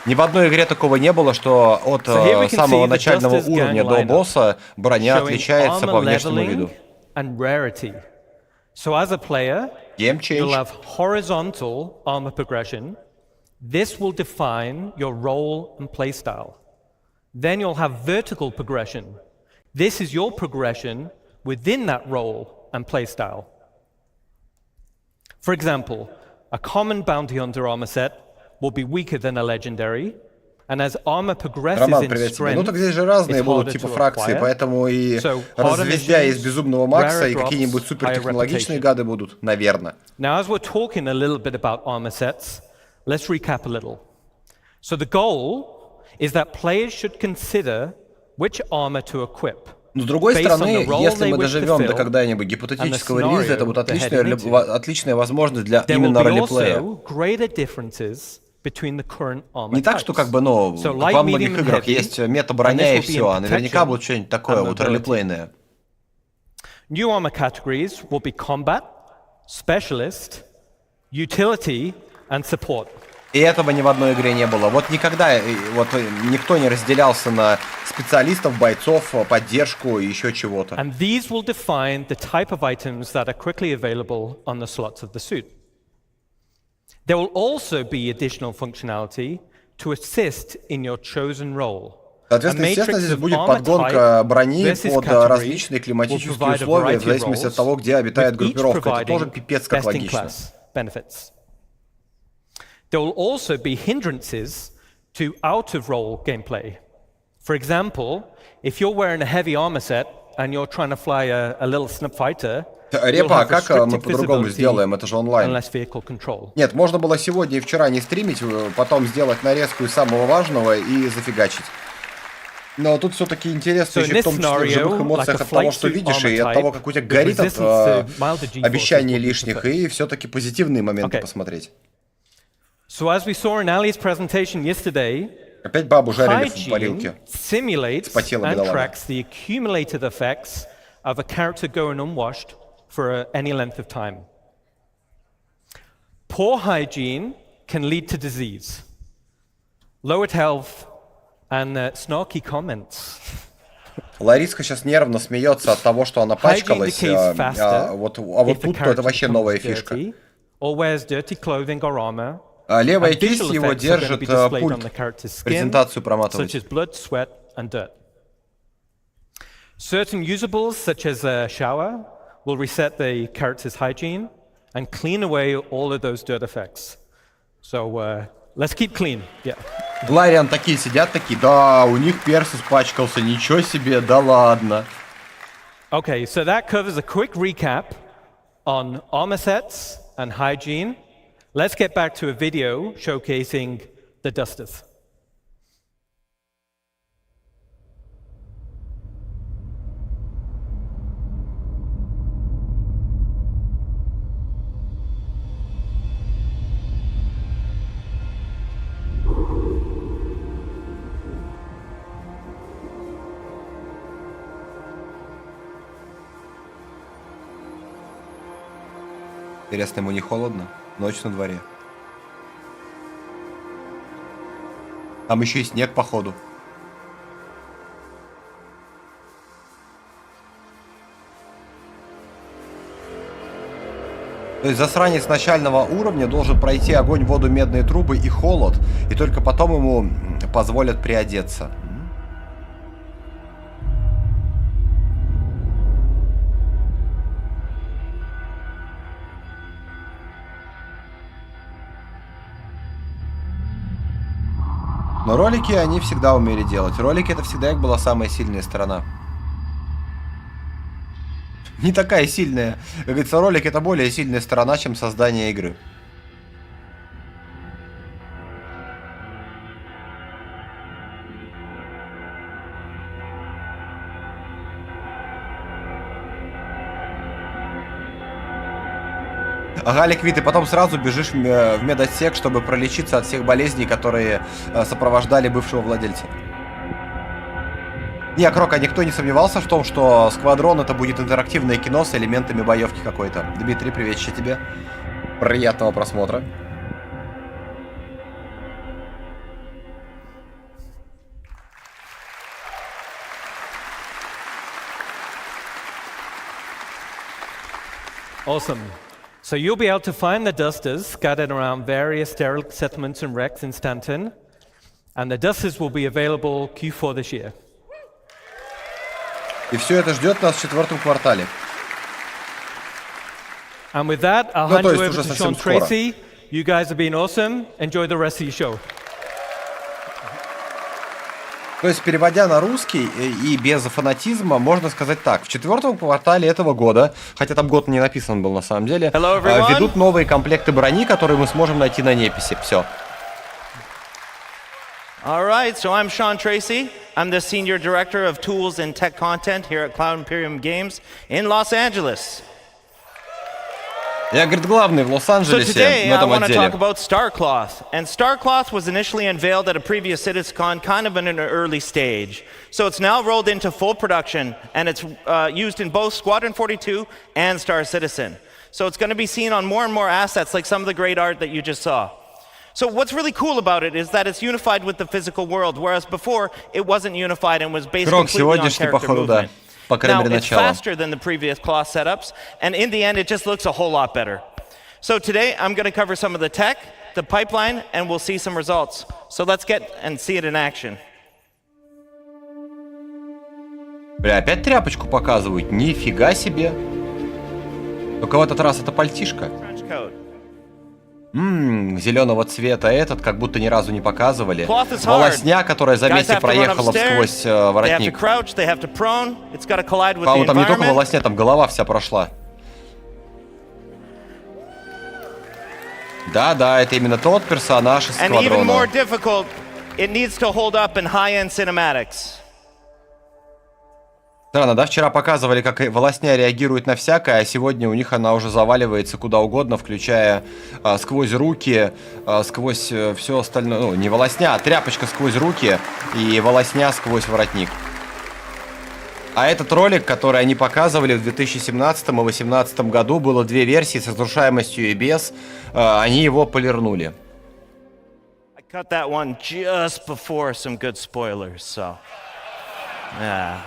Ни в одной игре такого не было, что от самого начального уровня до босса броня отличается по внешнему виду. So as a player, Game change. You'll have horizontal armor progression. This will define your role and playstyle. Then you'll have vertical progression. This is your progression within that role and playstyle. For example, a common bounty hunter armor set will be weaker than a legendary, and as armor progresses in strength, ну так здесь же разные будут типа фракции, поэтому и развездя из безумного Макса и какие-нибудь супертехнологичные гады будут, наверное. Now, as we're talking a little bit about armor sets, let's recap a little. So the goal is that players should consider which armor to equip. Но с другой стороны, если мы доживем до когда-нибудь гипотетического релиза, это будет отличная возможность для именно ролеплея. Не так, что как бы, ну, во многих играх есть мета-броня и все, а наверняка будет что-нибудь такое вот ролеплейное. New armor categories will be combat, specialist, utility and support. И этого ни в одной игре не было. Вот никогда вот никто не разделялся на специалистов, бойцов, поддержку и еще чего-то. And these will define the type of items that are quickly available on the slots of the suit. There will also be additional functionality to assist in your chosen role. Соответственно, естественно, здесь будет подгонка брони под различные климатические условия в зависимости от того, где обитает группировка. Это тоже пипец как логично. There will also be hindrances to out-of-role gameplay. For example, if you're wearing a heavy armor set and you're trying to fly a little snub fighter, Репа, а как мы по-другому сделаем? Это же онлайн. Нет, можно было сегодня и вчера не стримить, потом сделать нарезку из самого важного и зафигачить. Но тут все-таки интересно еще в том числе в живых эмоциях от того, что видишь, и от того, как у тебя горит от обещаний лишних, и все-таки позитивные моменты посмотреть. So as we saw in Ali's presentation yesterday, опять бабу жарили в парилке. Simulates and tracks the accumulated effects of a character going unwashed for any length of time. Poor hygiene can lead to disease, lowered health, and snarky comments. Лариска сейчас нервно смеется от того, что она пачкалась, а вот тут это вообще новая фишка. Or wears dirty clothing or armor. Левая кисть его держит пульт, презентацию проматывает. Such as blood, sweat, and dirt. Certain usables, such as a shower, will reset the character's hygiene and clean away all of those dirt effects. So let's keep clean. Yeah. Глариан такие сидят, такие, да, у них перс испачкался, ничего себе, да ладно. Okay, so that covers a quick recap on armor sets and hygiene. Let's get back to a video showcasing the dusters. Интересно, ему не холодно? Ночь на дворе. Там еще и снег, походу. То есть засранец начального уровня должен пройти огонь, воду, медные трубы и холод, и только потом ему позволят приодеться. Но ролики они всегда умели делать. Ролики это всегда их была самая сильная сторона. Не такая сильная. Как говорится, ролик — это более сильная сторона, чем создание игры. Ага, Ликвид, и потом сразу бежишь в медотсек, чтобы пролечиться от всех болезней, которые сопровождали бывшего владельца. Не, Крок, а никто не сомневался в том, что Сквадрон — это будет интерактивное кино с элементами боевки какой-то. Дмитрий, приветище тебе. Приятного просмотра. Awesome. So you'll be able to find the dusters scattered around various derelict settlements and wrecks in Stanton, and the dusters will be available Q4 this year. И все это ждет нас в четвертом квартале. And with that, I'll hand you over to Sean Tracy. You guys have been awesome. Enjoy the rest of your show. То есть, переводя на русский и без фанатизма, можно сказать так. В четвертом квартале этого года, хотя там год не написан был на самом деле, ведут новые комплекты брони, которые мы сможем найти на Неписе. Все. All right, so I'm Sean Tracy. I'm the Senior Director of Tools and Tech Content here at Cloud Imperium Games in Los Angeles. Я, говорит, главный в Лос-Анджелесе в этом отделе. So today I want to talk about StarCloth. And StarCloth was initially unveiled at a previous CitizenCon kind of in an early stage. So it's now rolled into full production and it's used in both Squadron 42 and Star Citizen. So it's going to be seen on more and more assets like some of the great art that you just saw. So what's really cool about it is that it's unified with the physical world, whereas before it wasn't unified and was based completely on character movement. Now, it's faster than the previous cloth setups, and in the end, it just looks a whole lot better. So today, I'm going to cover some of the tech, the pipeline, and we'll see some results. So let's get and see it in action. Бля, опять тряпочку показывают? Нифига себе. Только в этот раз это пальтишка. Зеленого цвета этот, как будто ни разу не показывали. Волосня, которая за месяц проехала сквозь воротник. По-моему, там не только волосня, там голова вся прошла. Да, это именно тот персонаж из Сквадрона. Странно, да? Вчера показывали, как волосня реагирует на всякое, а сегодня у них она уже заваливается куда угодно, включая сквозь руки, сквозь все остальное. Ну, не волосня, а тряпочка сквозь руки и волосня сквозь воротник. А этот ролик, который они показывали в 2017 и 2018 году, было две версии с разрушаемостью и без. Они его полирнули. I cut that one just before some good spoilers, so yeah.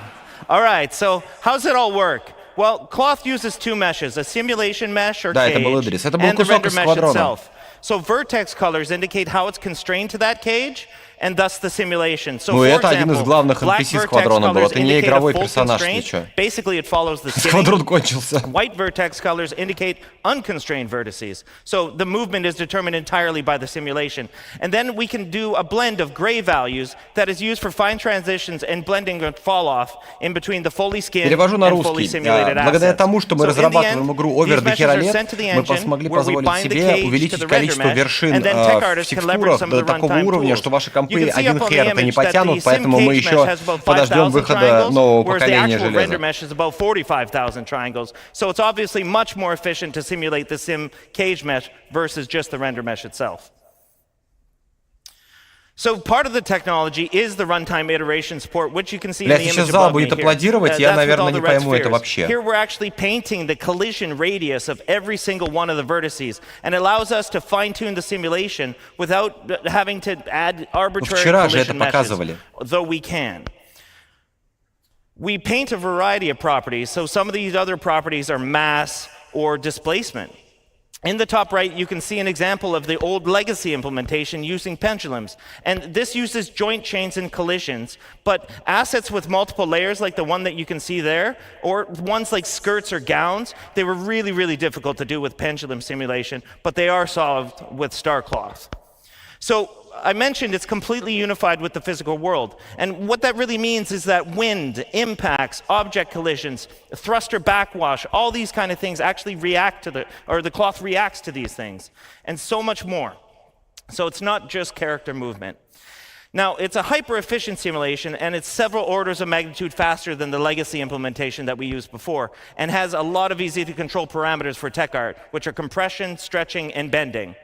All right, so how's it all work? Well, cloth uses two meshes, a simulation mesh or cage, and the render mesh itself. So vertex colors indicate how it's constrained to that cage, and thus the simulation. So, for example, black vertex colors indicate a full constraint. Basically, it follows the skinning. White vertex colors indicate unconstrained vertices. So the movement is determined entirely by the simulation. And then we can do a blend of gray values that is used for fine transitions and blending and fall off in between the fully skinned and fully simulated assets. Благодаря тому, что мы разрабатываем игру over до хера лет, мы смогли позволить себе увеличить количество вершин в текстурах до такого уровня, что ваши компы один хер-то не потянут, поэтому мы еще подождем выхода нового поколения железа. So it's obviously much more efficient to simulate the sim cage mesh versus just the render mesh itself. So part of the technology is the runtime iteration support, which you can see in the image above me here. That's with all the red spheres. Here we're actually painting the collision radius of every single one of the vertices, and it allows us to fine-tune the simulation without having to add arbitrary collision meshes, though we can. We paint a variety of properties, so some of these other properties are mass or displacement. In the top right, you can see an example of the old legacy implementation using pendulums. And this uses joint chains and collisions, but assets with multiple layers like the one that you can see there, or ones like skirts or gowns, they were really, really difficult to do with pendulum simulation, but they are solved with StarCloth. So I mentioned it's completely unified with the physical world. And what that really means is that wind, impacts, object collisions, thruster backwash, all these kind of things actually react to the cloth reacts to these things, and so much more. So it's not just character movement. Now, it's a hyper-efficient simulation, and it's several orders of magnitude faster than the legacy implementation that we used before, and has a lot of easy-to-control parameters for tech art, which are compression, stretching, and bending.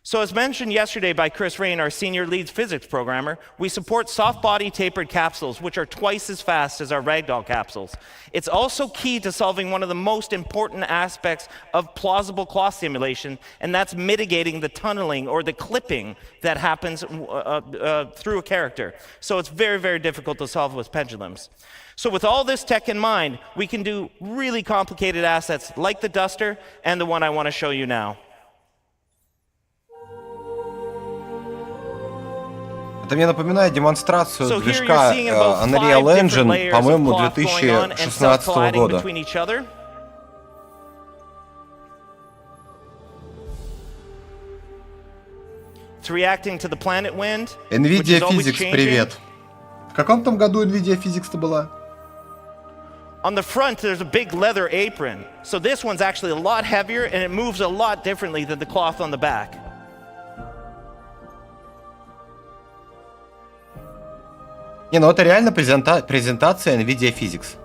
So as mentioned yesterday by Chris Rain, our senior lead physics programmer, we support soft-body tapered capsules, which are twice as fast as our ragdoll capsules. It's also key to solving one of the most important aspects of plausible cloth simulation, and that's mitigating the tunneling or the clipping that happens through a character. So it's very, very difficult to solve with pendulums. So with all this tech in mind, we can do really complicated assets like the duster and the one I want to show you now. Это мне напоминает демонстрацию движка Unreal Engine, по-моему, 2016 года. NVIDIA Physics, привет. В каком там году NVIDIA Physics-то была? On the front, there's a big leather apron. So this one's actually a lot heavier, and it moves a lot differently than the cloth on the back. Не, ну это реально презентация NVIDIA Physics.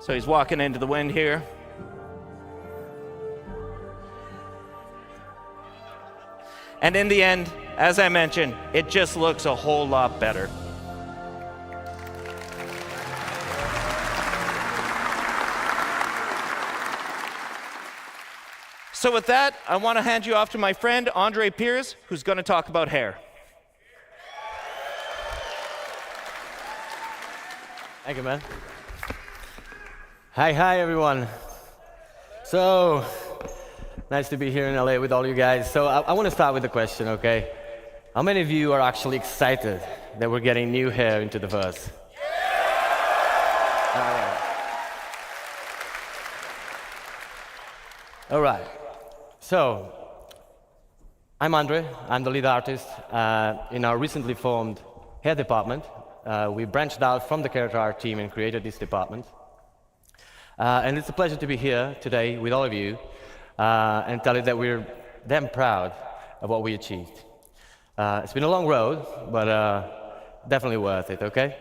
So he's walking into the wind here. And in the end, as I mentioned, it just looks a whole lot better. So with that, I want to hand you off to my friend Andre Piers, who's going to talk about hair. Thank you, man. Hi, everyone. So, nice to be here in LA with all you guys. So, I want to start with a question, okay? How many of you are actually excited that we're getting new hair into the verse? All right. So, I'm Andre. I'm the lead artist in our recently formed hair department. We branched out from the character art team and created this department. And it's a pleasure to be here today with all of you and tell you that we're damn proud of what we achieved. It's been a long road, but definitely worth it, okay?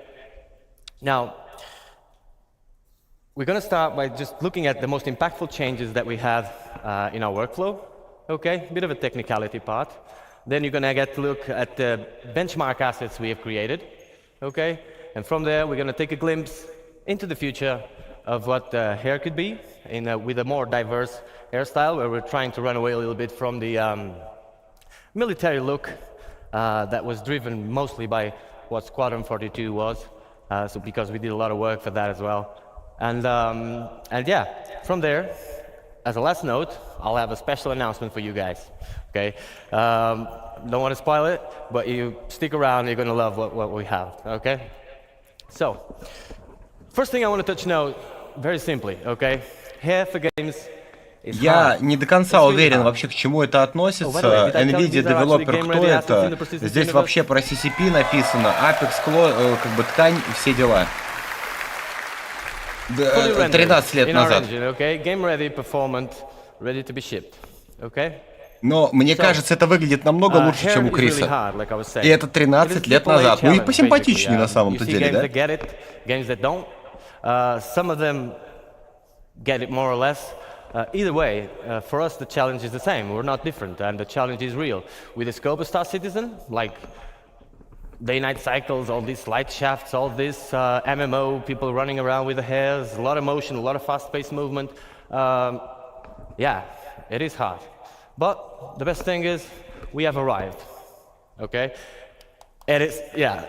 Now, we're going to start by just looking at the most impactful changes that we have in our workflow, okay? A bit of a technicality part. Then you're going to get to look at the benchmark assets we have created. Okay, and from there we're going to take a glimpse into the future of what hair could be with a more diverse hairstyle, where we're trying to run away a little bit from the military look that was driven mostly by what Squadron 42 was, so because we did a lot of work for that as well. And yeah, from there, as a last note, I'll have a special announcement for you guys. Okay. Don't want to spoil it, but you stick around, you're going to love what we have, okay? So, first thing I want to touch now, very simply, okay? Hair for games is Я не до конца уверен вообще, к чему это относится. NVIDIA Developer, кто это? Здесь вообще про CCP написано, Apex, как бы ткань, все дела. 13 лет назад. Game ready, performant, ready to be shipped, okay? Но мне кажется, это выглядит намного лучше, чем у Криса. И это 13 лет назад. Ну и посимпатичнее на самом-то деле, да? Games that don't. Some of them get it more or less. Either way, for us the challenge is the same. We're not different, and the challenge is real. With the scope of Star Citizen, like day-night cycles, all these light shafts, all this MMO, people running around with the hairs, a lot of motion, a lot of fast-paced movement. Yeah, it is hard. But the best thing is, we have arrived, okay? It is, yeah,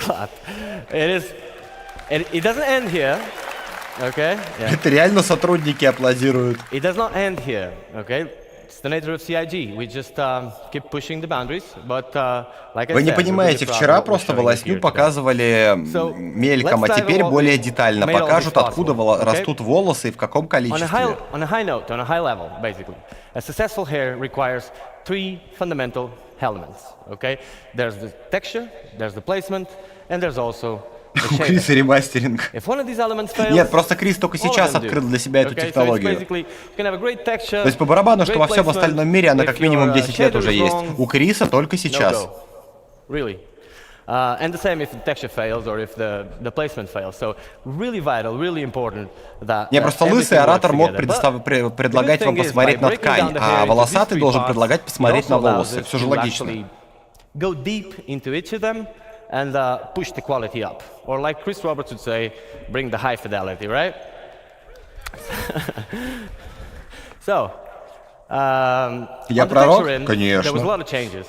clap. It doesn't end here, okay? Yeah. Это реально сотрудники аплодируют. It does not end here, okay? It's the nature of CIG. We just keep pushing the boundaries, but like I Вы не said, понимаете, вчера просто волосню показывали мельком, а теперь более детально покажут, откуда растут волосы и в каком количестве. On a high note, on a high level, basically, a successful hair requires three fundamental elements. Okay, there's the texture, there's the placement, and there's also У Криса ремастеринг. Нет, просто Крис только сейчас открыл для себя эту технологию. То есть по барабану, что во всем остальном мире она как минимум 10 лет уже есть. У Криса только сейчас. And the same if the texture fails or if the placement fails. So really vital, really important that. Не, просто лысый оратор мог предлагать вам посмотреть на ткань, а волосатый должен предлагать посмотреть на волосы. Все же логично. Go deep into each of them and push the quality up. Or like Chris Roberts would say, bring the high fidelity, right? So, Я пророк? Конечно. There was a lot of changes.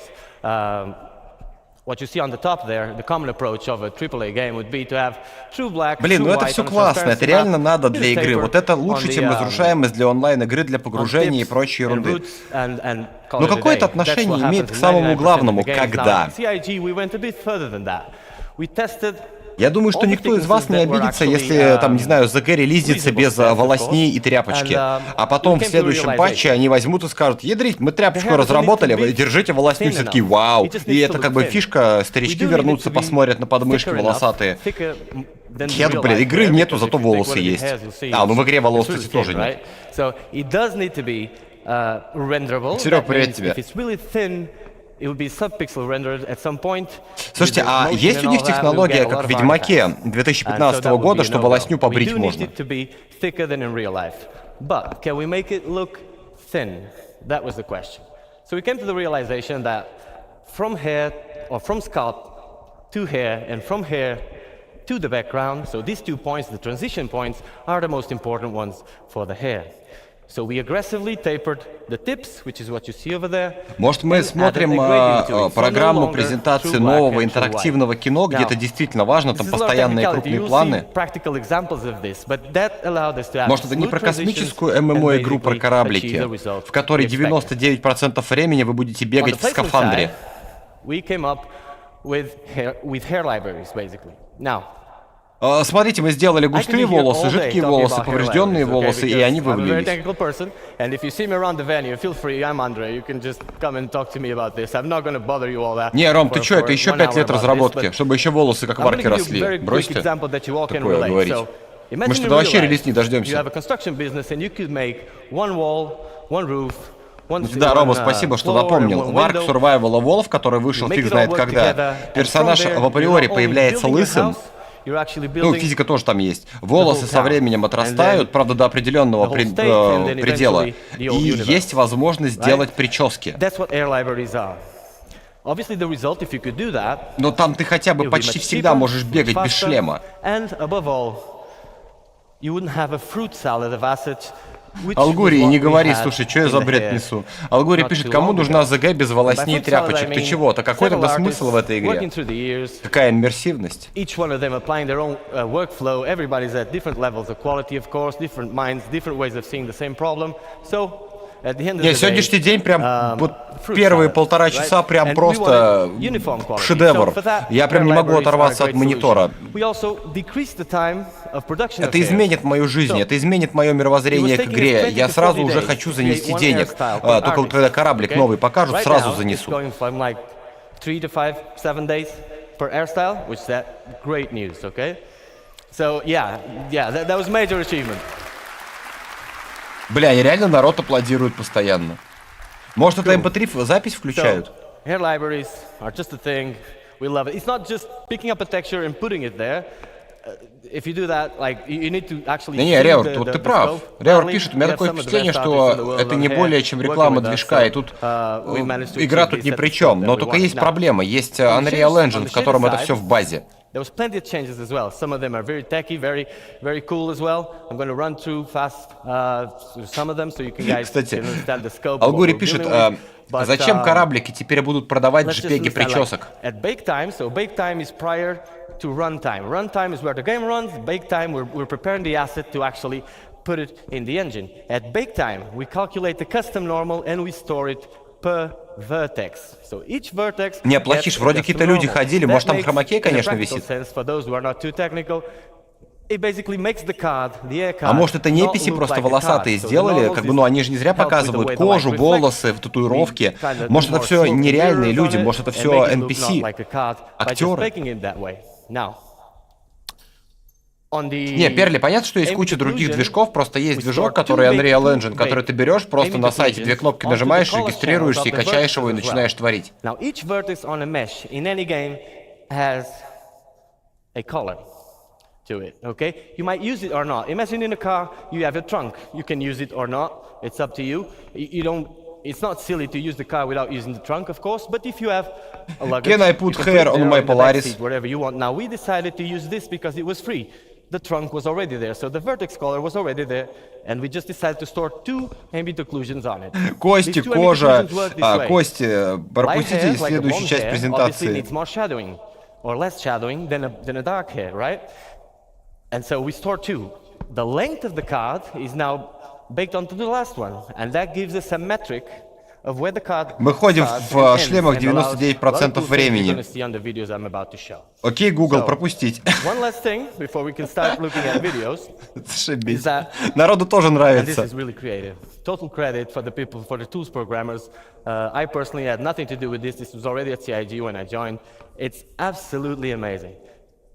What you see on the top there, the common approach of a AAA game would be to have true black, Блин, ну это все классно, это реально надо для игры. Вот это лучше, чем разрушаемость для онлайн-игры, для погружения и прочей ерунды. Но какое-то отношение имеет к самому главному, когда. Я думаю, что никто из вас не обидится, если, там, не знаю, ЗГ релизится без волосней и тряпочки. А потом в следующем патче они возьмут и скажут: ядрить, мы тряпочку разработали, держите волосню, все таки вау. И это как бы фишка, старички вернутся, посмотрят на подмышки волосатые. Нет, блин, игры нету, зато волосы есть. А, ну в игре волос, кстати, тоже нет. Серег, привет тебе. Слушайте, а есть у них технология, как в Ведьмаке 2015 года, что волосню побрить можно? To the background, so these 2 points, the transition points, are the most important ones for the hair. So we aggressively tapered the tips, which is what you see over there. Может, мы смотрим программу презентации нового интерактивного кино, где это действительно важно, там постоянные крупные планы. Может, это не про космическую ММО-игру про кораблики, в которой 99% времени вы будете бегать в скафандре. We came up with hair libraries, basically. Now, смотрите, мы сделали густые волосы, жидкие волосы, поврежденные волосы, и они вывалились. Не, Ром, ты чё, это еще 5 лет разработки, чтобы еще волосы как в арке росли. Бросьте такое говорить. Мы что, вообще релиз не дождемся. Да, Рома, спасибо, что напомнил. В Ark Survival Evolved, который вышел фиг знает когда, персонаж в априори появляется лысым. Ну, физика тоже там есть. Волосы со временем отрастают, правда, до определенного предела. И есть возможность сделать прически. Но там ты хотя бы почти всегда можешь бегать без шлема. Алгурий, не говори, слушай, что я за бред несу. Алгурий пишет, кому нужна ЗГ без волосней и тряпочек? Ты чего? То какой тогда смысл в этой игре? Какая иммерсивность? Нет, сегодняшний день прям вот первые 1,5 часа прям просто шедевр. Я прям не могу оторваться от монитора. Это изменит мою жизнь, это изменит мое мировоззрение к игре. Я сразу уже хочу занести денег. Только вот когда кораблик новый покажут, сразу занесу. Бля, они реально народ аплодируют постоянно. Может, это MP3 запись включают? Hair libraries are just a thing. We love it. It's not just picking up a texture and putting it there. If you do that, like you need to actually. Не, Ревер, вот ты прав. Ревер пишет, у меня такое впечатление, что это не более чем реклама движка, и тут игра тут ни при чем. Но только есть проблема, есть Unreal Engine, в котором это все в базе. There was plenty of changes as well. Some of them are very techy, very cool as well. I'm going to run through fast some of them, so you guys can understand the scope. Алгурий пишет, зачем кораблики теперь будут продавать JPEG причесок? At bake time, so bake time is prior to runtime. Runtime is where the game runs. Bake time, we're preparing the asset to actually put it in the engine. At bake time, we calculate the custom normal and we store it per vertex. So each vertex. Не, плохиш, вроде какие-то люди ходили, может там хромакей, конечно, висит. А может это не NPC, просто волосатые сделали, как бы, ну они же не зря показывают кожу, волосы, татуировки. Может это все нереальные люди, может это все NPC, актеры. Не, Перли, понятно, что есть куча других движков, просто есть движок, который Unreal Engine, который ты берешь, просто на сайте две кнопки нажимаешь, регистрируешься и качаешь его и начинаешь творить. To it, okay? You might use it or not. Imagine in a car, you have a trunk. You can use it or not. It's up to you. You don't. It's not silly to use the car without using the trunk, of course. But if you have a luggage, can I put hair on my Polaris? Whatever you want. Now we decided to use this because it was free. The trunk was already there, so the vertex color was already there, and we just decided to store two ambient occlusions on it. Кости, кожа, кости. Пропустите следующую часть презентации. It's more shadowing or less shadowing than a dark hair, right? And so we store two. The length of the card is now baked onto the last one, and that gives us a metric of where the card. Мы ходим в шлемах 99% времени. Окей, Google, пропустить. One last thing before we can start looking at videos. Шибись. Народу тоже нравится. And this is really creative. Total credit for the people, for the tools programmers. I personally had nothing to do with this. This was already at CIG when I joined. It's absolutely amazing.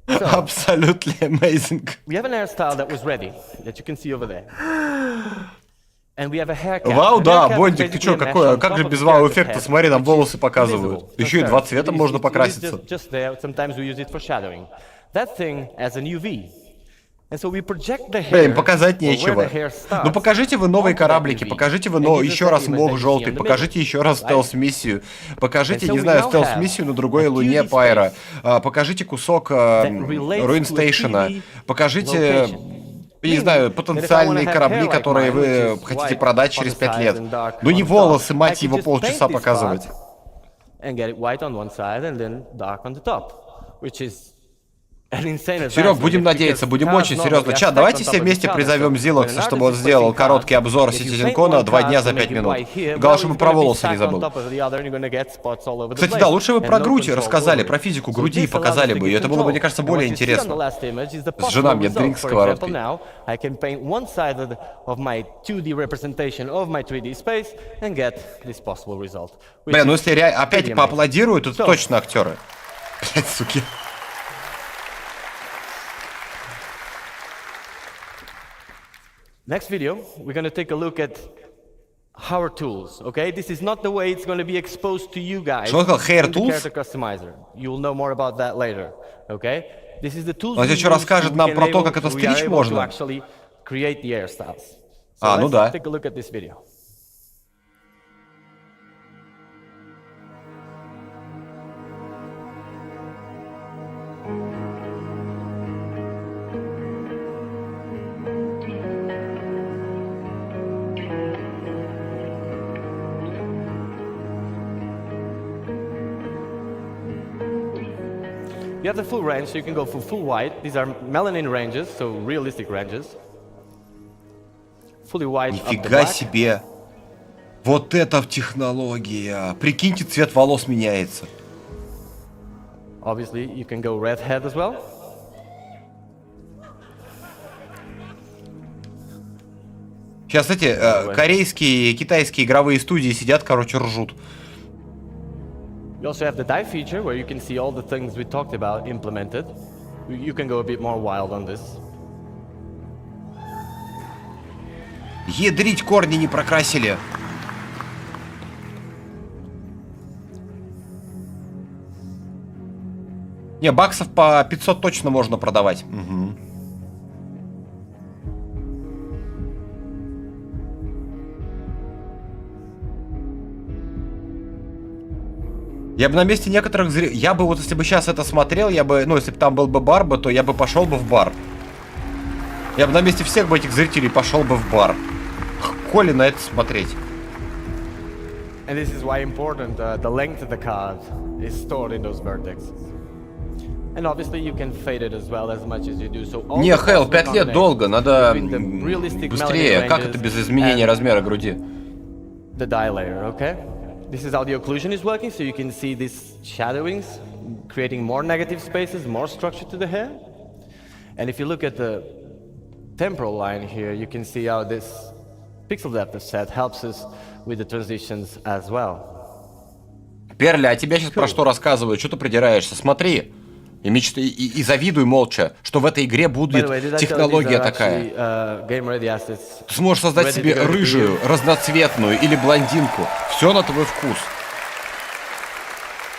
So, absolutely amazing. We have an hairstyle that was ready, that you can see over there. And we have a haircut. Вау, да, Бондик, ты чё, какой, как же без вау-эффекта, смотри, нам волосы показывают. Еще и два цвета можно покраситься. Just there, sometimes we use it for shadowing. That thing has an UV. And so we project the hair. Блин, показать нечего. Ну покажите вы новые кораблики, покажите вы еще раз мог желтый, покажите еще раз стелс-миссию, покажите, не знаю, стелс-миссию на другой луне Пайра, покажите кусок Руинстейшена, покажите, не знаю, потенциальные корабли, которые вы хотите продать через 5 лет. Ну не волосы, мать его, полчаса показывать. Серег, будем надеяться, будем очень серьезно. Чат, давайте все вместе призовем Зилокса, чтобы он сделал короткий обзор CitizenCon 2 дня за 5 минут. Главное, чтобы про волосы не забыл. Кстати, да, лучше бы про грудь рассказали, про физику груди показали бы, и это было бы, мне кажется, более интересно. С жена мне дринк сковородкой. Бля, ну если опять поаплодируют, то точно актеры. Блять, суки. Next video, we're going to take a look at our tools, okay? This is not the way it's going to be exposed to you guys. Что он сказал, hair tools? Character customizer. You'll know more about that later, okay? This is the tools. Он еще расскажет нам про то, как это стричь можно. Create the hairstyles. А, ну да. Take a look at this video. You have the full range, so you can go for full white. These are melanin ranges, so realistic ranges. Fully white. Нифига себе! Вот это технология! Прикиньте, цвет волос меняется. Obviously, you can go redhead as well. Сейчас эти корейские и китайские игровые студии сидят, короче, ржут. You also have the dye feature where you can see all the things we talked about implemented. You can go a bit more wild on this. Ядрить, корни не прокрасили. Не, баксов по 500 точно можно продавать. Угу. Я бы на месте некоторых зрителей... Я бы вот, если бы сейчас это смотрел, я бы... Ну, если бы там был бы бар, то я бы пошел бы в бар. Я бы на месте всех бы этих зрителей пошел бы в бар. Коли на это смотреть. And this is why important the length of the card is stored in those vertexes. And obviously you can fade it as well as much as you do. So Не, Хэл, 5 лет долго, надо быстрее. Как это без изменения размера груди? The dye layer, okay? This is how the occlusion is working, so you can see these shadowings, creating more negative spaces, more structure to the hair. And if you look at the temporal line here, you can see how this pixel depth of set helps us with the transitions as well. Перли, а тебе сейчас про что рассказывают? Что ты придираешься? Смотри. И завидуй молча, что в этой игре будет технология такая. Ты сможешь создать себе рыжую, разноцветную или блондинку. Все на твой вкус.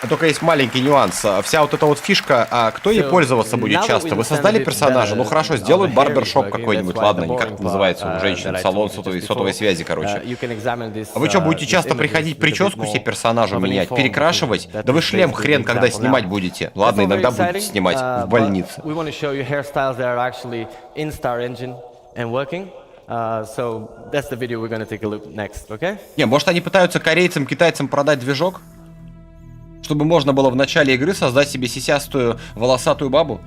Только есть маленький нюанс. Вся вот эта вот фишка, а кто ей пользоваться будет часто? Вы создали персонажа? Ну хорошо, сделают барбершоп какой-нибудь. Ладно, не как это называется у женщин, салон сотовой связи, короче. А вы что, будете часто приходить прическу себе персонажу менять, перекрашивать? Да вы шлем хрен когда снимать будете. Ладно, иногда будете снимать в больнице. Не, может они пытаются корейцам, китайцам продать движок? Чтобы можно было в начале игры создать себе сисястую волосатую бабу?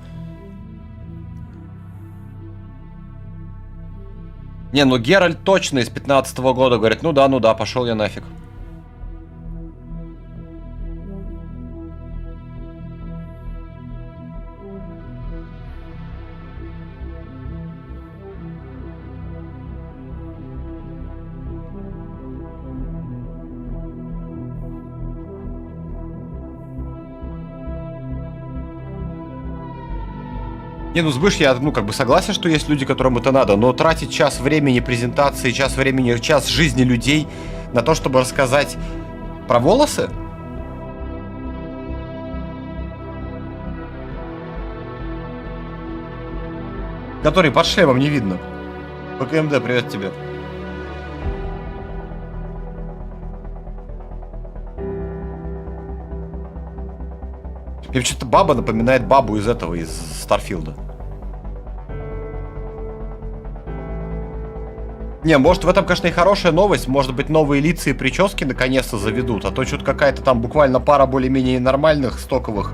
Не, ну Геральт точно из 15-го года говорит, ну да, пошел я нафиг. Не, ну Сбыш, я, как бы согласен, что есть люди, которым это надо, но тратить час времени презентации, час жизни людей на то, чтобы рассказать про волосы? Который под шлемом не видно. ПКМД, привет тебе. Мне что-то баба напоминает бабу из этого, из Старфилда. Не, может в этом, конечно, и хорошая новость. Может быть, новые лица и прически наконец-то заведут. А то что-то какая-то там буквально пара более-менее нормальных, стоковых.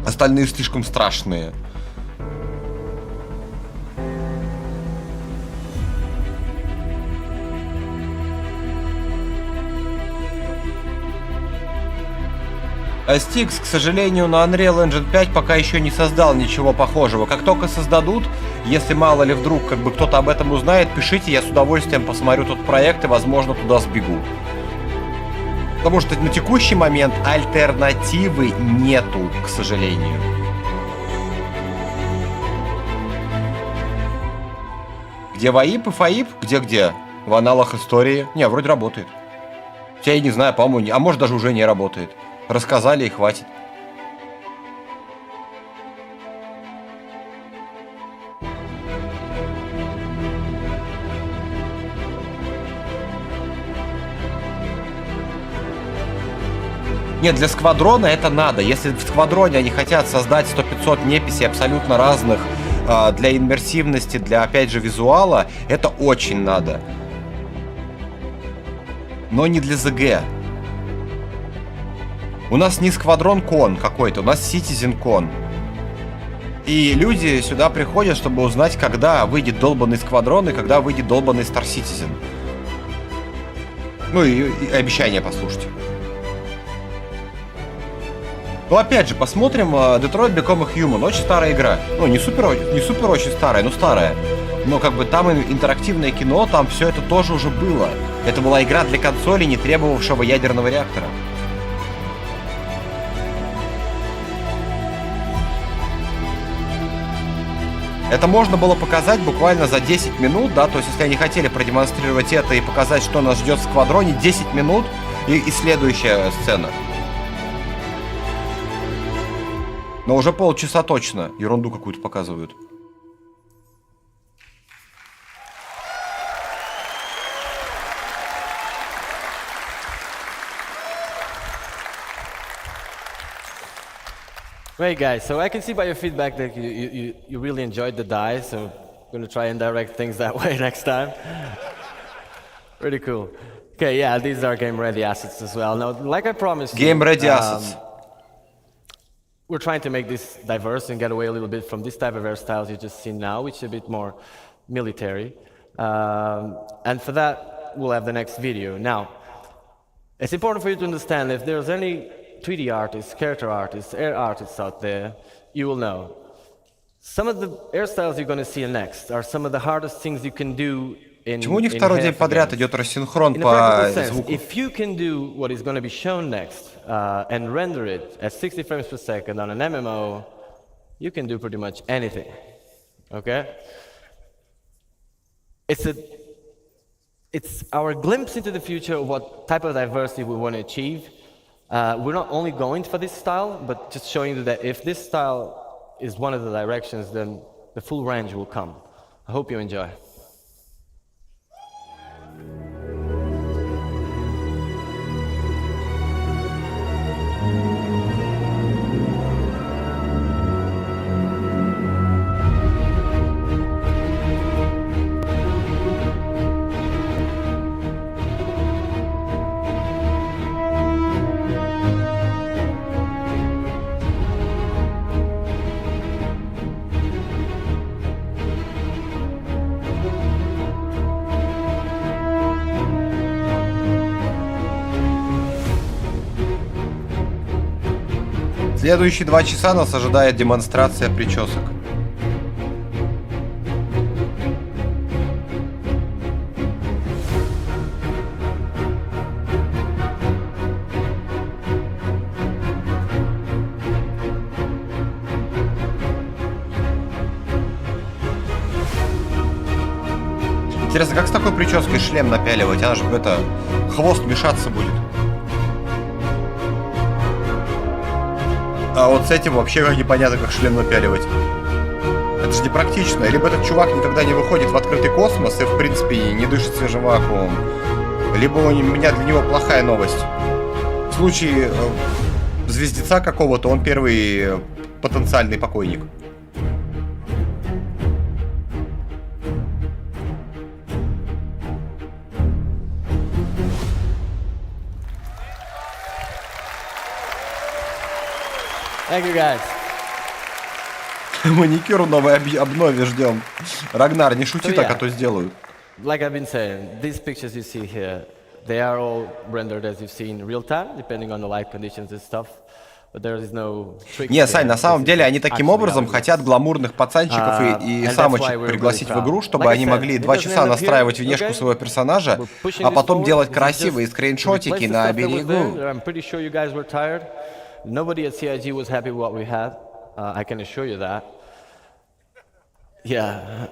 Остальные слишком страшные. Стикс, к сожалению, на Unreal Engine 5 пока еще не создал ничего похожего. Как только создадут, если мало ли вдруг кто-то об этом узнает, пишите, я с удовольствием посмотрю тот проект и, возможно, туда сбегу. Потому что на текущий момент альтернативы нету, к сожалению. Где ВАИП и ФАИП? Где? В аналах истории? Не, вроде работает. Я не знаю, по-моему, а может даже уже не работает. Рассказали и хватит. Нет, для сквадрона это надо. Если в сквадроне они хотят создать 100-500 неписей абсолютно разных для иммерсивности, для, опять же, визуала, это очень надо. Но не для ЗГ. У нас не сквадрон-кон какой-то, у нас CitizenCon. И люди сюда приходят, чтобы узнать, когда выйдет долбанный сквадрон и когда выйдет долбанный Star Citizen. Ну и обещания послушайте. Ну опять же, посмотрим Detroit Become Human. Очень старая игра. Ну не супер очень старая, но старая. Но как бы там интерактивное кино, там все это тоже уже было. Это была игра для консоли, не требовавшего ядерного реактора. Это можно было показать буквально за 10 минут, да, то есть если они хотели продемонстрировать это и показать, что нас ждет в сквадроне, 10 минут и следующая сцена. Но уже полчаса точно ерунду какую-то показывают. Great, guys. So I can see by your feedback that you really enjoyed the dye, so I'm going to try and direct things that way next time. Pretty cool. Okay, yeah, these are game-ready assets as well. Now, like I promised Game-ready assets. we're trying to make this diverse and get away a little bit from this type of hairstyles you just see now, which is a bit more military. And for that, we'll have the next video. Now, it's important for you to understand if there's any 3D artists, character artists, air artists out there, you will know. Some of the hairstyles you're going to see next are some of the hardest things you can do in Почему не второй день подряд идет рассинхрон in a по practical sense, звуку? if you can do what is going to be shown next and render it at 60 frames per second on an MMO, you can do pretty much anything. Okay? It's our glimpse into the future of what type of diversity we want to achieve. We're not only going for this style, but just showing you that if this style is one of the directions, then the full range will come. I hope you enjoy. Следующие 2 часа нас ожидает демонстрация причесок. Интересно, как с такой прической шлем напяливать? Она же хвост мешаться будет. А вот с этим вообще непонятно, как шлем напяливать. Это же непрактично. Либо этот чувак никогда не выходит в открытый космос и, в принципе, не дышит свежим вакуумом. Либо у меня для него плохая новость. В случае звездеца какого-то он первый потенциальный покойник. Thank you, guys. Маникюр новой обнове ждем. Рагнар, не шути так, а то сделают. Like I've been saying, these pictures you see here, they are all rendered as you've seen in real time, depending on the light conditions and stuff. But there is no trick. Не, Сань, на самом деле они таким образом хотят гламурных пацанчиков и самочек пригласить в игру, чтобы они могли 2 часа настраивать внешку своего персонажа, а потом делать красивые скриншотики на берегу. Nobody at CIG was happy with what we had. I can assure you that. Yeah.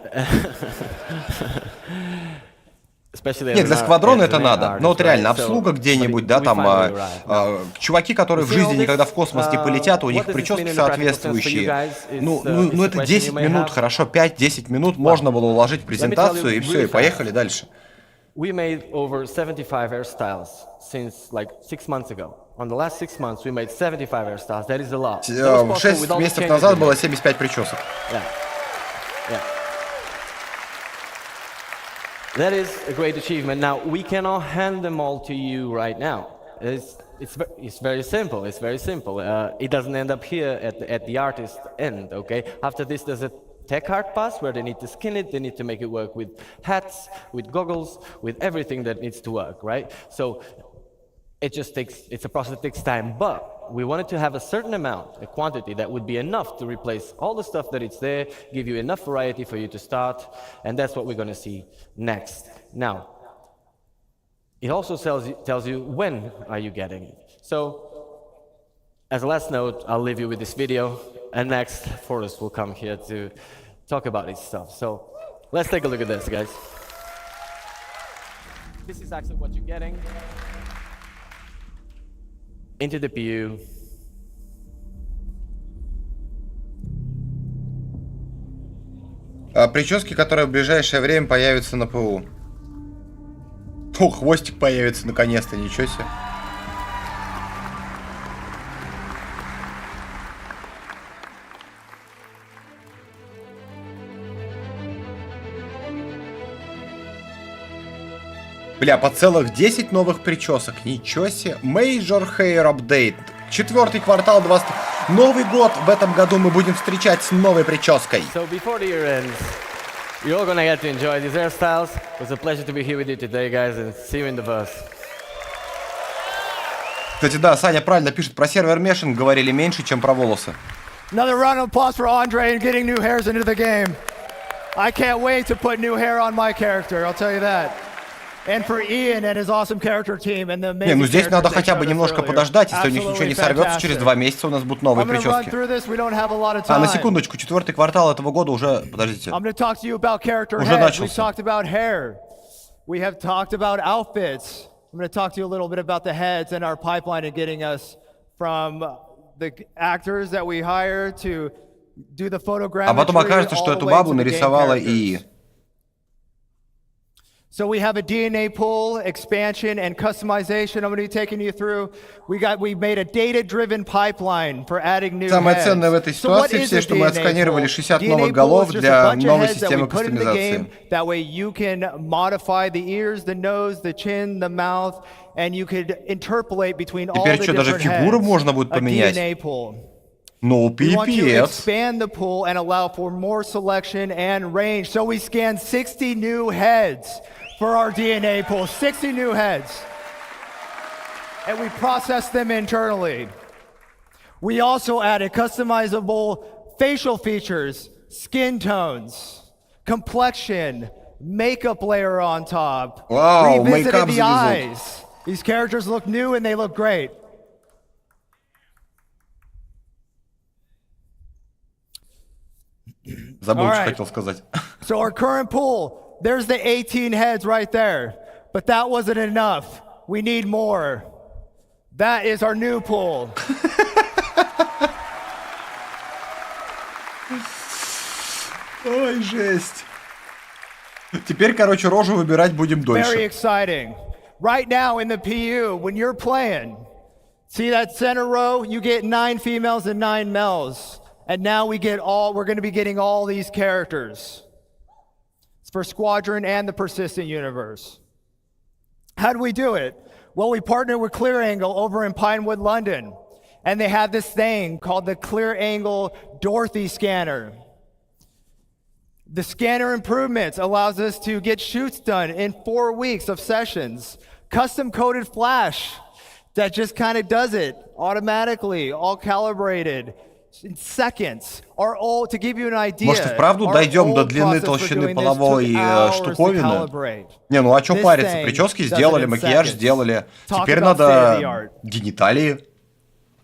Нет, для сквадрона это надо. Но вот реально, обслуга где-нибудь, да, там, чуваки, которые в жизни никогда в космос не полетят, у них прически соответствующие. Ну это 10 минут, хорошо, 5-10 минут можно было уложить в презентацию, и все, и поехали дальше. We made over 75 hairstyles since like 6 months ago. On the last 6 months, we made 75 hairstyles. That is a lot. 6 месяцев назад было 75 причесок. Yeah. Yeah. That is a great achievement. Now, we cannot hand them all to you right now. It's very simple. It's very simple. It doesn't end up here at the artist end, okay? After this, there's a tech art pass where they need to skin it, they need to make it work with hats, with goggles, with everything that needs to work, right? So it's a process that takes time, but we wanted to have a certain amount, a quantity that would be enough to replace all the stuff that it's there, give you enough variety for you to start, and that's what we're going to see next. Now, it also tells you when are you getting it. So, as a last note, I'll leave you with this video, and next, Forrest will come here to talk about this stuff. So, let's take a look at this, guys. This is actually what you're getting. Into the PU. Прически, которые в ближайшее время появятся на ПУ. О, хвостик появится наконец-то, ничего себе. Бля, по целых 10 новых причесок. Ничего себе. Major Hair Update. 4-й квартал 20... Новый год в этом году мы будем встречать с новой прической. So before the year ends, you're all gonna get to enjoy these hairstyles. It was a pleasure to be here with you today, guys, and see you in the bus. Кстати, да, Саня правильно пишет, про сервер мешинг говорили меньше, чем про волосы. Another round of applause for Andre and getting new hairs into the game. I can't wait to put new hair on my character, I'll tell you that. And for Ian and his awesome character team and the amazing. Не, ну здесь надо хотя бы немножко подождать, если у них ничего не сорвется, через 2 месяца у нас будут новые прически. А, на секундочку, 4-й квартал этого года уже, подождите. I'm going to talk to you about character Уже heads. We've начался. talked about hair. We have talked about outfits. I'm going to talk to you a little bit about the heads and our pipeline and getting us from the actors that we hire to do the photogrammetry. А потом окажется, что эту бабу нарисовала ИИ. So we have a DNA pool, expansion, and customization I'm going to be taking you through. We made a data-driven pipeline for adding new Самое heads. ценное в этой ситуации все, что мы отсканировали 60 новых голов для новой системы кастомизации. That way you can modify the ears, the nose, the chin, the mouth, and you could interpolate between all the Теперь что, даже different фигуру heads. можно будет поменять? A DNA pool. Ну, We want to пипец. expand the pool and allow for more selection and range. So we scanned 60 new heads for our DNA pool, 60 new heads. And we processed them internally. We also added customizable facial features, skin tones, complexion, makeup layer on top. Wow, Revisited makeup the eyes. These characters look new and they look great. Забыл, что хотел сказать. So our current pool, there's the 18 heads right there. But that wasn't enough. We need more. That is our new pool. Ой, жесть. Теперь, короче, рожу выбирать будем Very дольше. exciting. Right now in the PU, when you're playing, see that center row? You get 9 females and 9 males. And now we're going to be getting all these characters. It's for Squadron and the Persistent Universe. How do we do it? Well, we partnered with Clear Angle over in Pinewood, London. And they have this thing called the Clear Angle Dorothy Scanner. The scanner improvements allows us to get shoots done in 4 weeks of sessions. Custom coded flash that just kind of does it automatically, all calibrated. In seconds, our old, to give you an idea, Может, и вправду дойдем до длины толщины половой штуковины? Не, ну а что париться? Прически сделали, макияж сделали. Теперь надо гениталии.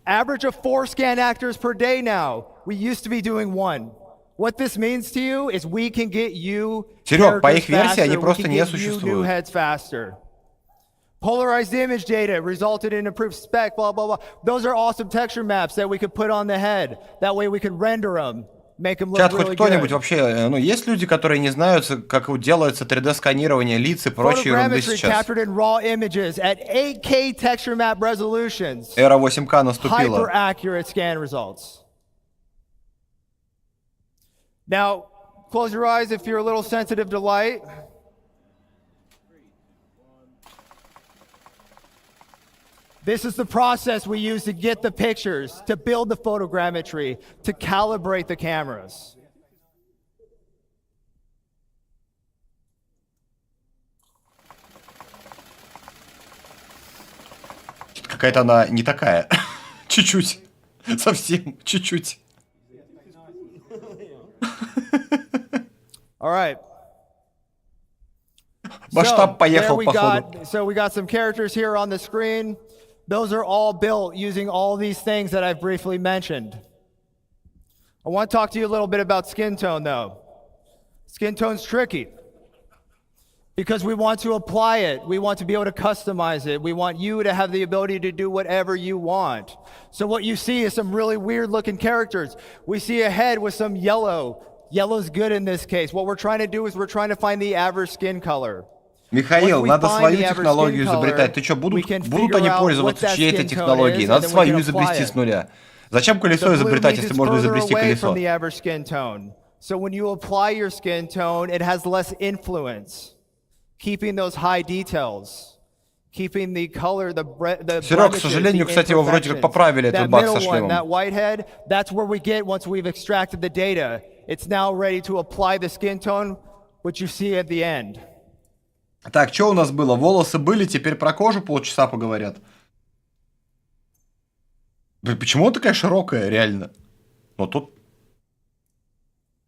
Average of 4 scan actors per day now. We used to be doing 1. What this means to you is we can get you Серег, по их characters версии они faster, we просто can не get you new существуют. heads faster. Polarized image data resulted in improved spec, blah, blah, blah. Those are awesome texture maps that we could put on the head. That way we could render them, make them look Чат, really хоть кто-нибудь good. вообще, ну, есть люди, которые не знают, как делается 3D-сканирование лиц и прочие ерунды Photogrammetry сейчас? captured in raw images at 8K texture map resolutions. Эра 8К наступила. Hyper accurate scan results. Now, close your eyes if you're a little sensitive to light. This is the process we use to get the pictures, to build the photogrammetry, to calibrate the cameras. Какая-то она не такая. Чуть-чуть. Совсем чуть-чуть. All right. Масштаб поехал, походу. So we got some characters here on the screen. Those are all built using all these things that I've briefly mentioned. I want to talk to you a little bit about skin tone, though. Skin tone's tricky because we want to apply it. We want to be able to customize it. We want you to have the ability to do whatever you want. So what you see is some really weird-looking characters. We see a head with some yellow. Yellow's good in this case. What we're trying to do is we're trying to find the average skin color. Михаил, надо свою технологию изобретать. Ты что, будут они пользоваться чьей-то технологией? Надо свою изобрести с нуля. Зачем колесо изобретать, если можно изобрести колесо? So when you apply your skin tone, it has less influence, keeping those high details, keeping the color, the Серег, к сожалению, кстати, его вроде как поправили, этот баг со шлемом. That white head, that's where we get once we've extracted the data. It's now ready to apply the skin tone, which you see at the end. Так, что у нас было? Волосы были, теперь про кожу полчаса поговорят. Блин, почему он такая широкая, реально? Но тут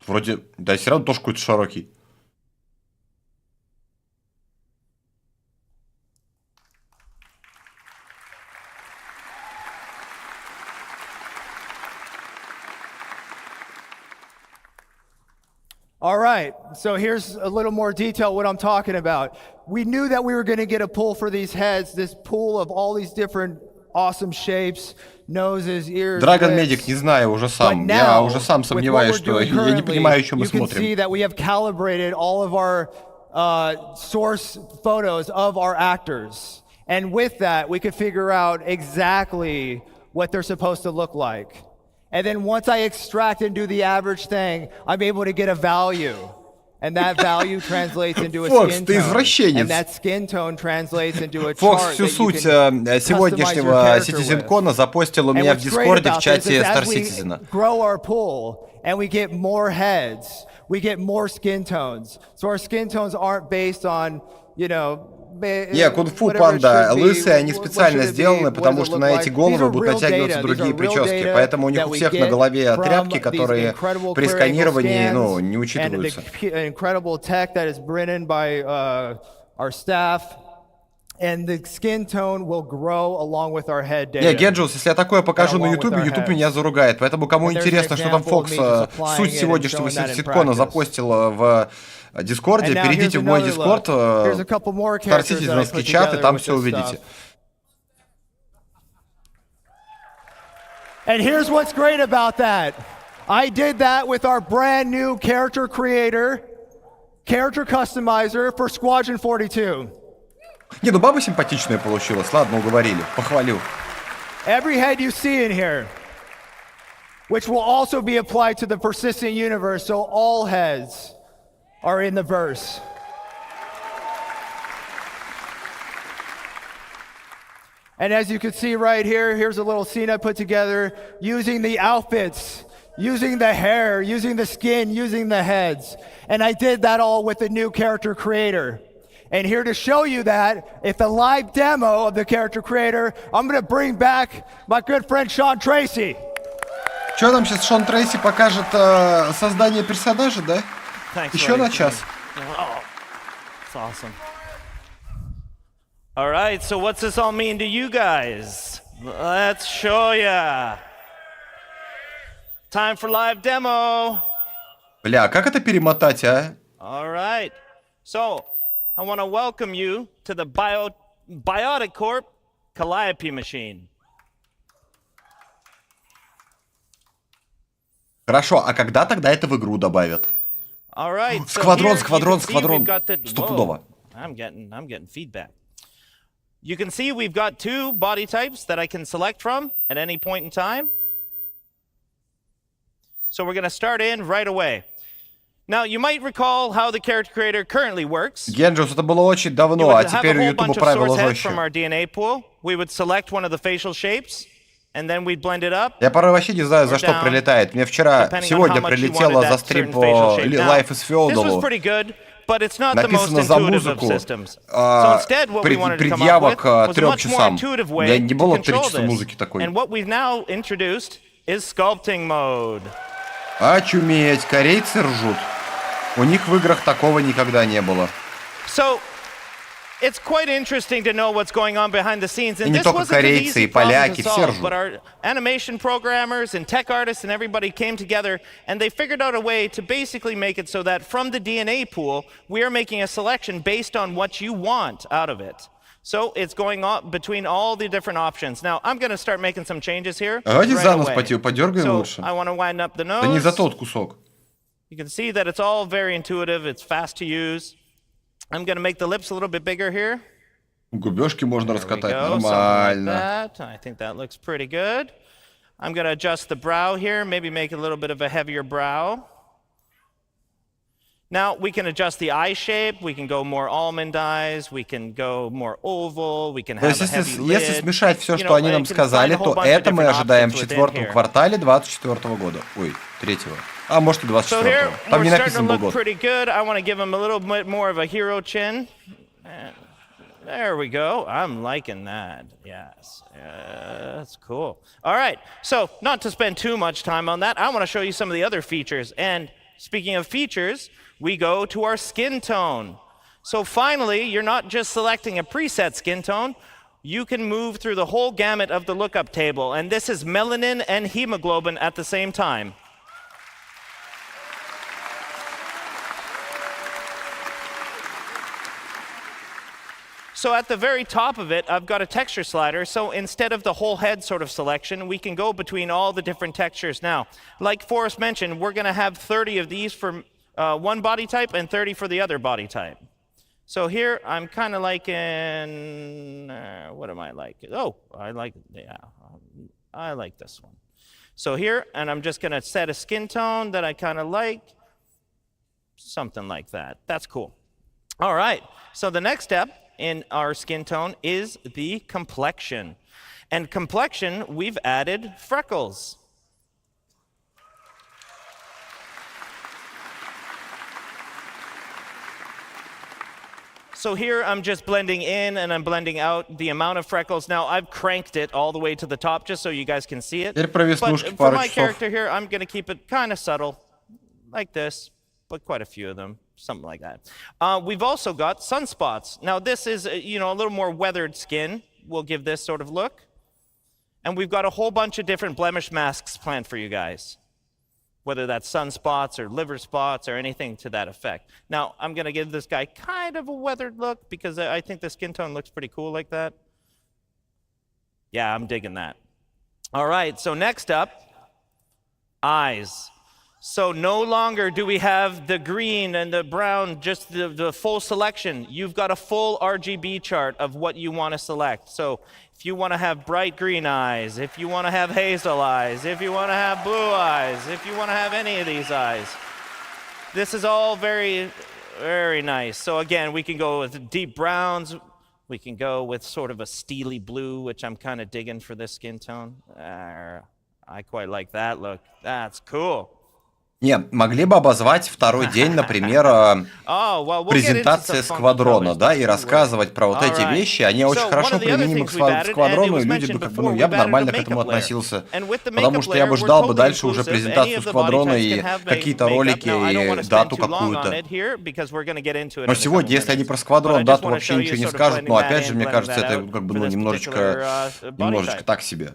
вроде, да, все равно тоже какой-то широкий. All right, so here's a little more detail what I'm talking about. We knew that we were going to get a pull for these heads, this pool of all these different awesome shapes, noses, ears, Dragon lips. Medic, не знаю, уже сам. Я уже сам сомневаюсь, что я не понимаю, что мы you can смотрим. see that we have calibrated all of our source photos of our actors. And with that, we could figure out exactly what they're supposed to look like. And then once I extract and do the average thing, I'm able to get a value. And that value translates into a skin tone. And that skin tone translates into a chart Фокс всю суть сегодняшнего CitizenCon запостил у меня в Дискорде в чате STAR-DSJL-XXXN. Grow our pool, and we get more heads. We get more skin tones. So our skin tones aren't based on, you know, Не, кунг-фу панда, лысые, они специально сделаны, потому что на эти головы будут натягиваться другие прически. Поэтому у них у всех на голове тряпки, которые при сканировании, ну, не учитываются. Не, Геджус, если я такое покажу на Ютубе, Ютуб меня заругает. Поэтому, кому интересно, что там Фокс суть сегодняшнего CitizenCon запостил в Дискорде, перейдите в мой Дискорд, STAR-DSJL-XXXN чат, и там все увидите. And here's what's great about that. I did that with our brand new character creator, character customizer for Squadron 42. Не, ну баба симпатичная получилась, ладно, уговорили, похвалю. Every head you see in here, which will also be applied to the persistent universe, so all heads are in the verse. And as you can see right here, here's a little scene I put together using the outfits, using the hair, using the skin, using the heads. And I did that all with the new character creator. And here to show you that, it's a live demo of the character creator, I'm going to bring back my good friend Sean Tracy. Что нам сейчас Шон Трейси покажет создание персонажа, да? Еще на час. Oh, it's awesome. All right, so what's this all mean to you guys? Let's show ya. Time for live demo. Бля, как это перемотать, а? All right, so I want to welcome you to the Biotic Corp Calliope machine. Хорошо, а когда тогда это в игру добавят? All right, so Сквадрон, here сквадрон, you can see сквадрон. we've got the- Стопудово. Whoa, I'm getting feedback. You can see we've got two body types that I can select from at any point in time. So we're going to start in right away. Now, you might recall how the character creator currently works. Генджус, это было очень You давно, would а have a теперь у whole Ютуба bunch of правила source heads жестче. from our DNA pool. We would select one of the facial shapes, and then we'd blend it up. Я порой вообще не знаю, за что прилетает. Мне вчера, сегодня прилетело за стрим по Life is This was Feudal. pretty good, but it's not the most Написано за intuitive of музыку. systems. So instead, what we wanted to come up Предъявок with was a 3 much more часам. intuitive Я way не to было 3 control часа музыки this. такой. And what we've now introduced is sculpting mode. Очуметь, корейцы ржут. У них в играх такого никогда не было. So it's quite interesting to know what's going on behind the scenes. И And не this только wasn't an корейцы, easy и problem поляки, to все solve, ржут. but our animation programmers and tech artists and everybody came together and they figured out a way to basically make it so that from the DNA pool, we are making a selection based on what you want out of it. So it's going on between all the different options. Now, I'm going to start making some changes here. Давайте right за нос away. подергаем So лучше. I want to wind up the nose. Да не за тот кусок. You can see that it's all very intuitive. It's fast to use. I'm going to make the lips a little bit bigger here. Губежки можно There we раскатать go, something нормально. like that. I think that looks pretty good. I'm going to adjust the brow here, maybe make a little bit of a heavier brow. Now we can adjust the eye shape, we can go more almond eyes, we can go more oval, we can То have есть, a heavy если lid. смешать все, что они нам сказали, то это мы ожидаем в четвертом квартале 2024 года. Ой, третьего. А может и 24-го. Там не написан был год. Pretty good. I want to give him a little bit more of a hero chin. There we go. I'm liking that. Yes. That's cool. All right. So, not to spend too much time on that, I want to show you some of the other features. And speaking of features, we go to our skin tone. So finally, you're not just selecting a preset skin tone. You can move through the whole gamut of the lookup table. And this is melanin and hemoglobin at the same time. So at the very top of it, I've got a texture slider. So instead of the whole head sort of selection, we can go between all the different textures. Now, like Forrest mentioned, we're going to have 30 of these for one body type and 30 for the other body type. So here, I'm kind of liking, what am I like? Oh, I like this one. So here, and I'm just going to set a skin tone that I kind of like. Something like that. That's cool. All right. So the next step in our skin tone is the complexion. And complexion, we've added freckles. So here I'm just blending in and I'm blending out the amount of freckles. Now I've cranked it all the way to the top just so you guys can see it. But for my character here, I'm going to keep it kind of subtle, like this, but quite a few of them. Something like that. We've also got sunspots. Now this is, a little more weathered skin. We'll give this sort of look. And we've got a whole bunch of different blemish masks planned for you guys. Whether that's sunspots or liver spots or anything to that effect. Now, I'm going to give this guy kind of a weathered look because I think the skin tone looks pretty cool like that. Yeah, I'm digging that. All right, so next up, eyes. So no longer do we have the green and the brown, just the full selection. You've got a full RGB chart of what you want to select. So if you want to have bright green eyes, if you want to have hazel eyes, if you want to have blue eyes, if you want to have any of these eyes, this is all very, very nice. So again, we can go with deep browns. We can go with sort of a steely blue, which I'm kind of digging for this skin tone. I quite like that look. That's cool. Не, могли бы обозвать второй день, например, презентация сквадрона, да, и рассказывать про вот эти вещи, они очень хорошо применимы к сквадрону, и люди бы, я бы нормально к этому относился, потому что я бы ждал бы дальше уже презентацию сквадрона и какие-то ролики, и дату какую-то. Но сегодня, если они про сквадрон дату вообще ничего не скажут, но опять же, мне кажется, это как бы немножечко так себе.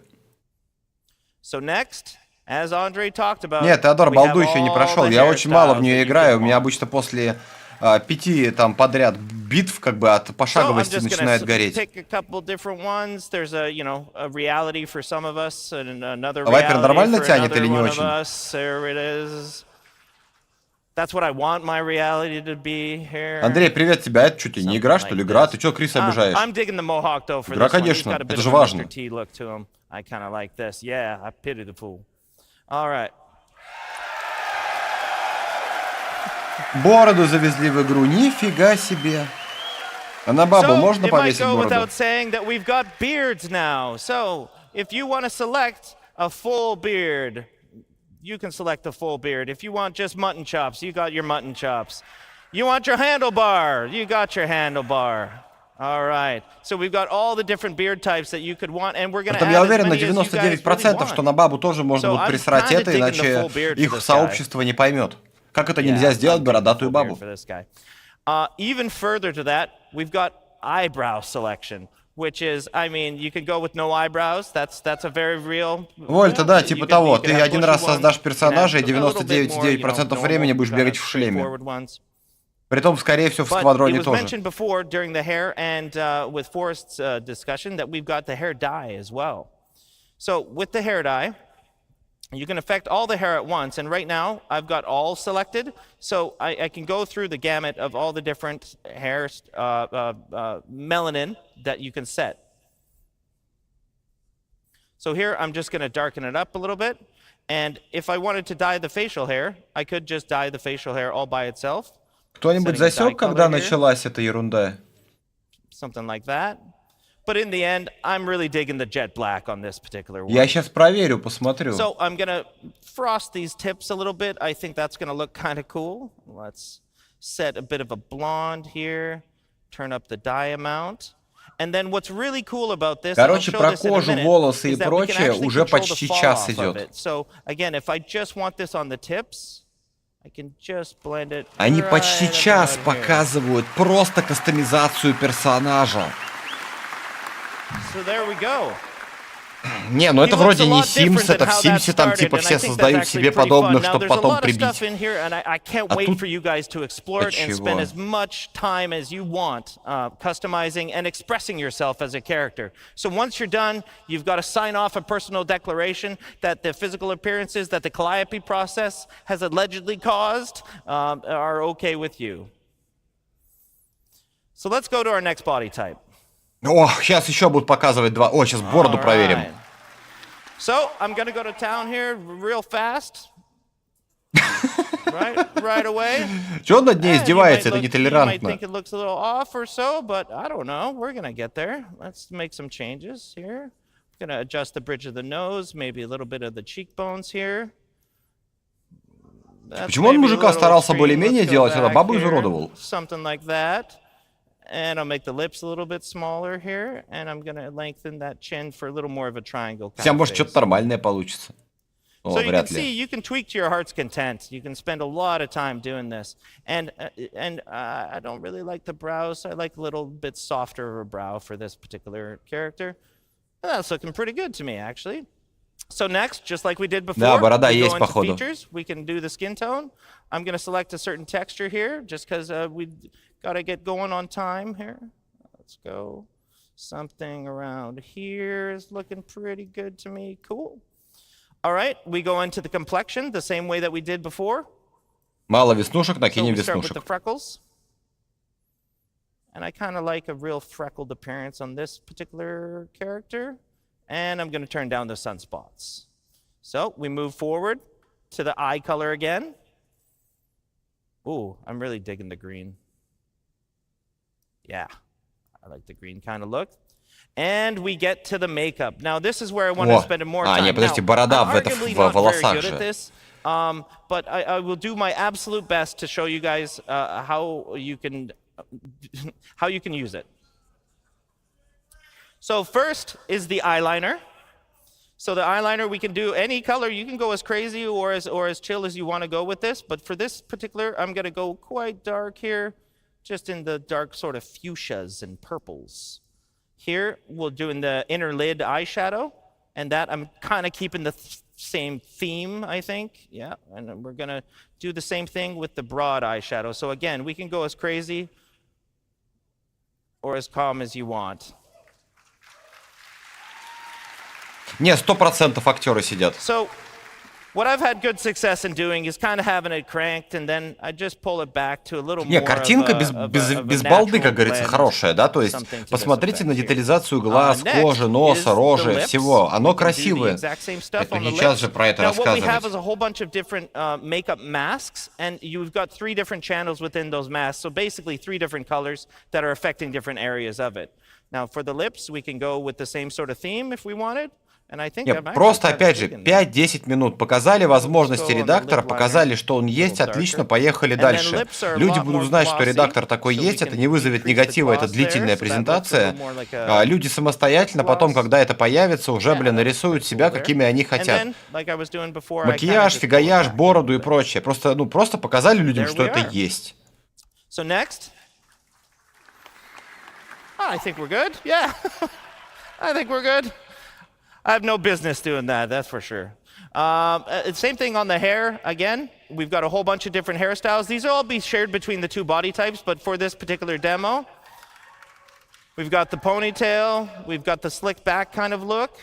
Нет, Теодор, балду еще не прошел. Я очень мало в нее играю. У меня обычно после 5 там подряд битв как бы от пошаговости начинает гореть. Вайпер нормально тянет или не очень? Андрей, привет тебя. Это что, ты не игра, что ли? Игра? Ты что, Криса обижаешь? Игра, конечно. Это же важно. Бороду завезли в игру. Нифига себе. А на бабу можно повесить бороду? You can select a full beard. If you want just mutton chops, you got your mutton chops. You want your handlebar, you got your handlebar. All right. So we've got all the different beard types that you could want, and we're going to add я уверен на 99%, что на бабу тоже можно будет присрать это, иначе их сообщество не поймет. Как это нельзя сделать бородатую бабу? Even further to that, we've got eyebrow selection. Which is, I mean, you could go with no eyebrows. That's a very real. Вольта, да, типа того. Ты один раз создашь персонажа и 99,9% времени будешь бегать в шлеме. Притом, скорее всего, в сквадроне тоже. Mentioned before during the hair and with Forrest's discussion that we've got the hair dye as well. So with the hair dye, you can affect all the hair at once, and right now I've got all selected, so I can go through the gamut of all the different hair melanin that you can set. So here I'm just going to darken it up a little bit, and if I wanted to dye the facial hair, I could just dye the facial hair all by itself. Кто-нибудь засек, когда началась эта ерунда? Something like that. But in the end, I'm really digging the jet black on this particular one. Я сейчас проверю, посмотрю. So I'm gonna frost these tips a little bit. I think that's gonna look kind of cool. Let's set a bit of a blonde here. Turn up the dye amount. And then what's really cool about this, Короче, про кожу, волосы и прочее уже почти час идет. So again, if I just want this on the tips, I can just blend it. Они почти час показывают просто кастомизацию персонажа. So there we go. Не, ну это вроде не Sims, это в Sims там типа все создают себе подобных, чтобы потом прибить. А тут customizing and expressing yourself as a character. So once you're done, you've got to sign off a personal declaration that the physical appearances that the calliope process has allegedly caused are okay with you. So let's go to our next body type. О, сейчас еще будут показывать два. О, сейчас бороду проверим. So, I'm gonna go to town here real fast. right away. Чего он над ней издевается? Это нетолерантно. You might think it looks a little off or so, but I don't know. We're gonna get there. Let's make some changes here. I'm gonna adjust the bridge of the nose, maybe a little bit of the cheekbones here. Почему он мужика старался более-менее делать, а бабу изуродовал? Something like that. And I'll make the lips a little bit smaller here, and I'm gonna lengthen that chin for a little more of a triangle. Хотя, может, что-то нормальное получится. So you can see, you can tweak to your heart's content. You can spend a lot of time doing this. And I don't really like the brows. I like a little bit softer of a brow for this particular character. And that's looking pretty good to me, actually. So next, just like we did before, да, борода we есть, go into походу. features. We can do the skin tone. I'm going to select a certain texture here, just because we got to get going on time here. Let's go. Something around here is looking pretty good to me. Cool. All right, we go into the complexion the same way that we did before. Мало веснушек, накинем So we start with веснушек. the freckles. And I kind of like a real freckled appearance on this particular character. And I'm going to turn down the sunspots. So we move forward to the eye color again. Ooh, I'm really digging the green. Yeah, I like the green kind of look. And we get to the makeup. Now this is where I want to spend more time. Не, подождите, борода в волосах же. But I will do my absolute best to show you guys how you can use it. So first is the eyeliner. So the eyeliner, we can do any color. You can go as crazy or as chill as you want to go with this. But for this particular, I'm going to go quite dark here, just in the dark sort of fuchsias and purples. Here, we'll do in the inner lid eyeshadow. And that, I'm kind of keeping the same theme, I think. Yeah, and we're going to do the same thing with the broad eyeshadow. So again, we can go as crazy or as calm as you want. Не, 100% актеры сидят. So, what I've had good success in doing is kind of having it cranked, and then I just pull it back to a little more. Не, картинка без балды, как говорится, хорошая, да? То есть посмотрите на детализацию глаз, кожи, носа, рожи, всего. Оно красивое. Это не час же про это рассказывать. Now what we have is a whole bunch of different makeup masks, and you've got 3 different channels within those masks. So basically 3 different colors that are affecting different areas of it. Now for the lips, we can go with the same sort of theme if we wanted. Нет, просто, опять же, 5-10 минут. Показали возможности редактора, показали, что он есть, отлично, поехали дальше. Люди будут знать, что редактор такой есть, это не вызовет негатива, это длительная презентация. Люди самостоятельно потом, когда это появится, уже, нарисуют себя, какими они хотят. Макияж, фигаяж, бороду и прочее. Просто показали людям, что это есть. So next. I think we're good. Yeah. I think we're good. I have no business doing that, that's for sure. Same thing on the hair. Again, we've got a whole bunch of different hairstyles. These will all be shared between the 2 body types, but for this particular demo, we've got the ponytail, we've got the slick back kind of look.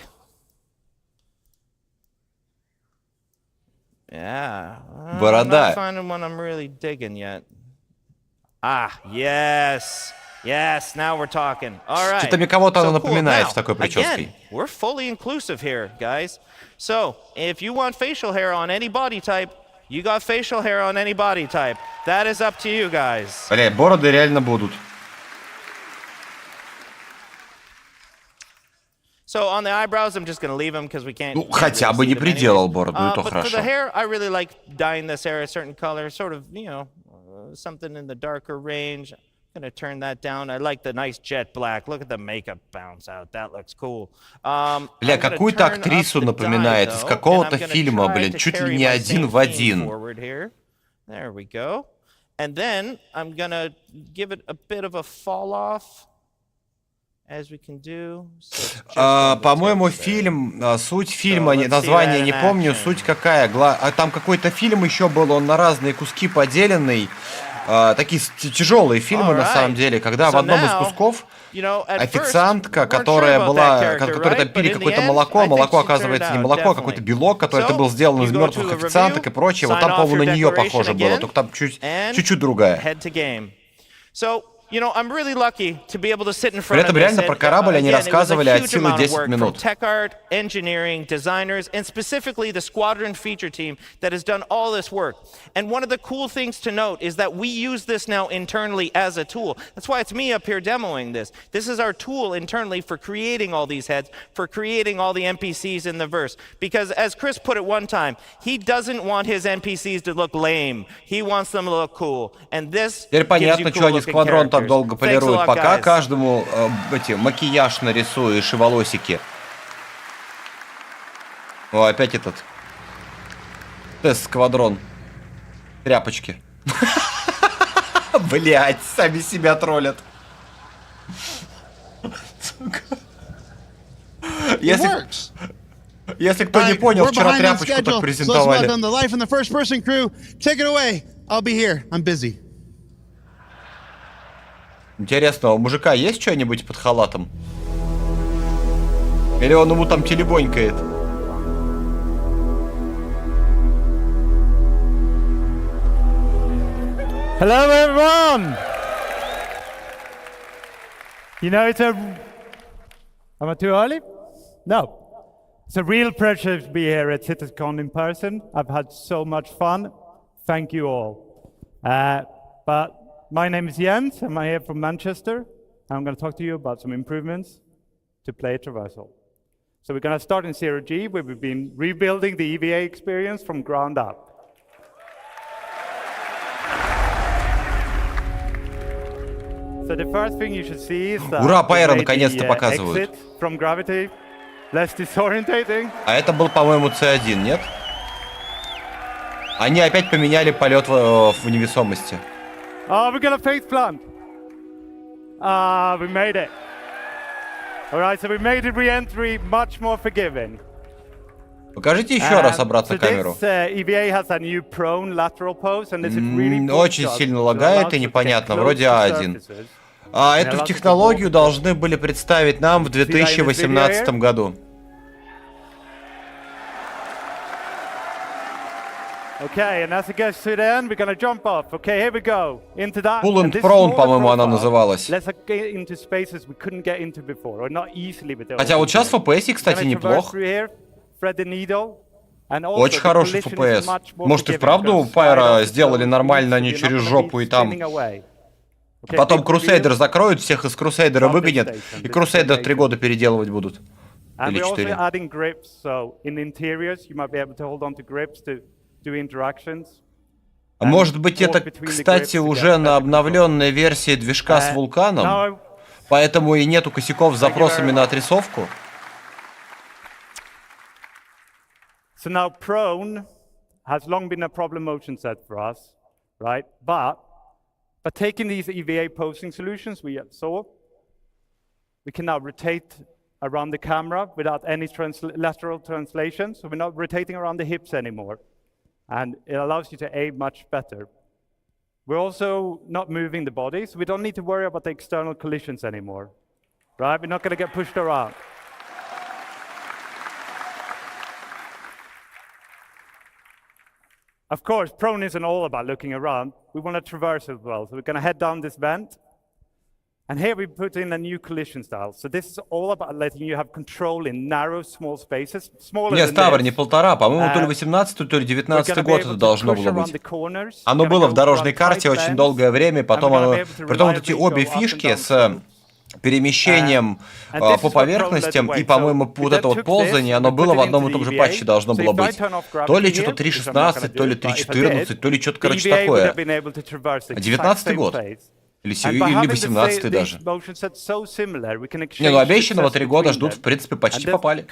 Yeah. Борода. I'm not finding one I'm really digging yet. Ah, yes. Yes, now we're talking. All right. Что-то мне кого-то оно напоминает в такой прической. Again, we're fully inclusive here, guys. So, if you want facial hair on any body type, You got facial hair on any body type. That is up to you guys. Бля, бороды реально будут. So on the eyebrows, I'm just gonna leave them because we can't. Ну, хотя бы не приделал бороду, и то But for хорошо. the hair, I really like dyeing this hair a certain color, sort of, something in the darker range. I'm gonna turn that down. I like the nice jet black. Look at the makeup bounce out. That looks cool. Бля, какую-то актрису напоминает из какого-то фильма, блин, чуть ли не один в один. There we go. And then I'm gonna give it a bit of a fall off. As we can do. По-моему, фильм, суть фильма, название не помню, суть какая. Там какой-то фильм еще был, он на разные куски поделенный. Такие тяжелые фильмы, на самом деле, когда в одном из кусков официантка, которая там пили какое-то молоко, молоко оказывается не молоко, а какой-то белок, который это был сделан из мертвых официанток и прочее. Вот там, по-моему, на нее похоже было, только там чуть-чуть другая. При этом реально про корабль они рассказывали от силы 10 минут. Tech art, engineering, designers, and specifically the squadron feature team that has done all this work. And one of the cool things to note is that we use this now internally as a tool. That's why it's me up here demoing this. This is our tool internally for creating all these heads, for creating all the NPCs in the verse. Because as Chris put it one time, he doesn't want his NPCs to look lame. He wants them to look cool. And this Теперь понятно, gives you что они cool-looking сквадрон characters. так долго полируют, пока каждому макияж нарисуешь и волосики. О, опять этот тест-сквадрон. Тряпочки. Блять, сами себя троллят. Если кто не понял, вчера тряпочку так презентовали. Интересно, у мужика есть что-нибудь под халатом? Или он ему там телебонькает? Hello everyone! Am I too early? No. It's a real pleasure to be here at CitizenCon in person. I've had so much fun. Thank you all. But my name is Jens, I'm here from Manchester. I'm going to talk to you about some improvements to play traversal. So we're going to start in 0G, where we've been rebuilding the EVA experience from ground up. So the first thing you should see is that Ура, Пайра наконец-то показывают. From gravity, less disorientating. А это был, по-моему, C1, нет? Они опять поменяли полет в невесомости. Oh, we're gonna face plant. We made it. All right, so we made the re-entry much more forgiving. Покажите еще раз обратно камеру. Очень сильно лагает и непонятно, вроде А1. Эту технологию должны были представить нам в 2018 году. Okay, and as it gets to the end, we're gonna jump off. Okay, here we go. Into that. Pull and prone, по-моему, она называлась. Let's get into spaces we couldn't get into before, or not easily with the. Хотя вот сейчас FPS, кстати, неплох. Очень хороший FPS. Может и вправду Пайра сделали нормально, а не через жопу и там. Потом Crusader закроют, всех из Crusader выгонят, и Crusader 3 года переделывать будут. Или 4. Может быть, это, кстати, уже на обновленной версии движка с вулканом, поэтому и нету косяков с запросами на отрисовку. So now prone has long been a problem motion set for us, right? But taking these EVA posing solutions we saw, we can now rotate around the camera without any lateral translation. So we're not rotating around the hips anymore. And it allows you to aim much better. We're also not moving the body, so we don't need to worry about the external collisions anymore, right? We're not going to get pushed around. Of course, prone isn't all about looking around. We want to traverse as well. So we're going to head down this vent. And here we put in a new collision style. So this is all about letting you have control in narrow, small spaces. Smaller Не, than Ставр, this. не полтора, по-моему, то ли 18-й, то ли 19-й год это должно было быть. Оно было в дорожной карте очень долгое время, потом оно... Притом вот эти обе фишки с перемещением по поверхностям и, по-моему, вот это вот ползание, оно было в одном и том же патче должно было быть. То ли что-то 3.16, то ли 3.14, то ли что-то, короче, такое. 19-й год. Или 18-й даже. Не, ну обещанного 3 года ждут, в принципе, почти попали.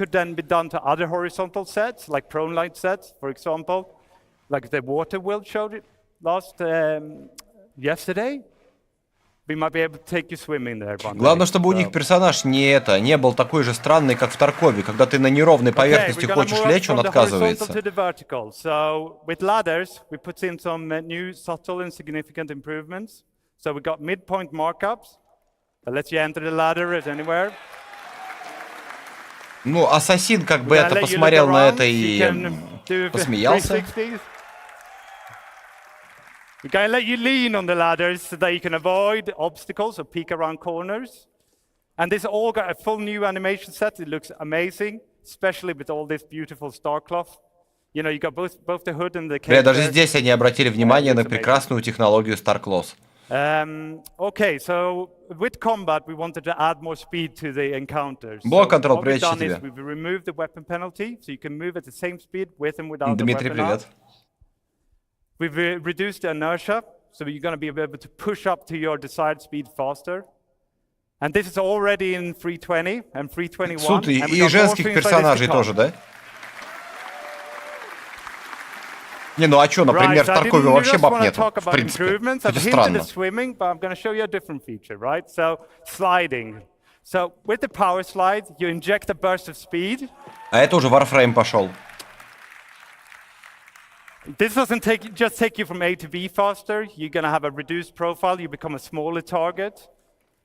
Главное, чтобы у них персонаж не был такой же странный, как в Таркове, когда ты на неровной поверхности хочешь лечь, он отказывается. So we got midpoint markups that lets you enter the ladder at anywhere. Ну, Ассасин как бы это посмотрел на это и посмеялся. We're going to let you lean on the ladders so that you can avoid obstacles or peek around corners. And this all got a full new animation set. It looks amazing, especially with all this beautiful star cloth. You know, you got both the hood and the cape. Даже здесь они обратили внимание на прекрасную технологию STAR-Cloth. Okay, so with combat, we wanted to add more speed to the encounters. Блок so контрол, what we've привет, done is тебе. we've removed the weapon penalty, so you can move at the same speed with and without Дмитрий, the weapon привет. out. We've reduced the inertia, so you're going to be able to push up to your desired speed faster. And this is already in 320 and 321. Суд и женских персонажей тоже, да? Не, ну а что, например, в Таркове вообще баб нету, в принципе. Это странно. Swimming, but I'm going to show you a different feature, right? So, sliding. So, with the power slide, you inject a burst of speed. А это уже Warframe пошел. This doesn't just take you from A to B faster. You're going to have a reduced profile. You become a smaller target.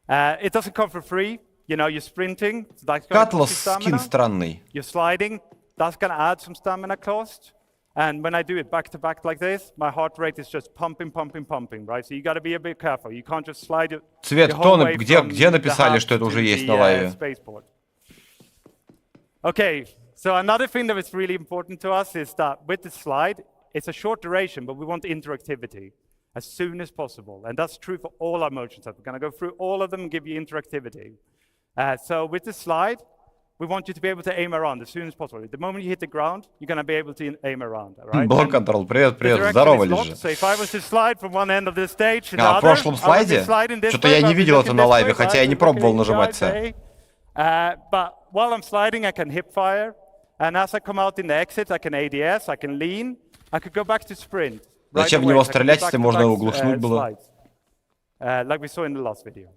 It doesn't come for free. You know, you're sprinting. Катлас скин странный. You're sliding. That's going to add some stamina cost. And when I do it back to back like this, my heart rate is just pumping, pumping, pumping, right? So you got to be a bit careful. You can't just slide it. Цвет, где написали, что это уже есть на лайве? Okay, so another thing that is really important to us is that with the slide, it's a short duration, but we want interactivity as soon as possible. And that's true for all our motion sets. We're going to go through all of them and give you interactivity. So with the slide, we want you to be able to aim around as soon as possible. The moment you hit the ground, you're going to be able to aim around. Right? Блок контрол, привет, здоровались же. So if I was to slide from one end of the stage to the А, в other, прошлом слайде? Что-то я не видел это на лайве, хотя я не пробовал нажимать все. But while I'm sliding, I can hip fire. And as I come out in the exit, I can ADS, I can lean, I could go back to sprint. Зачем в него стрелять, если можно его глушнуть было? Like we saw in the last video.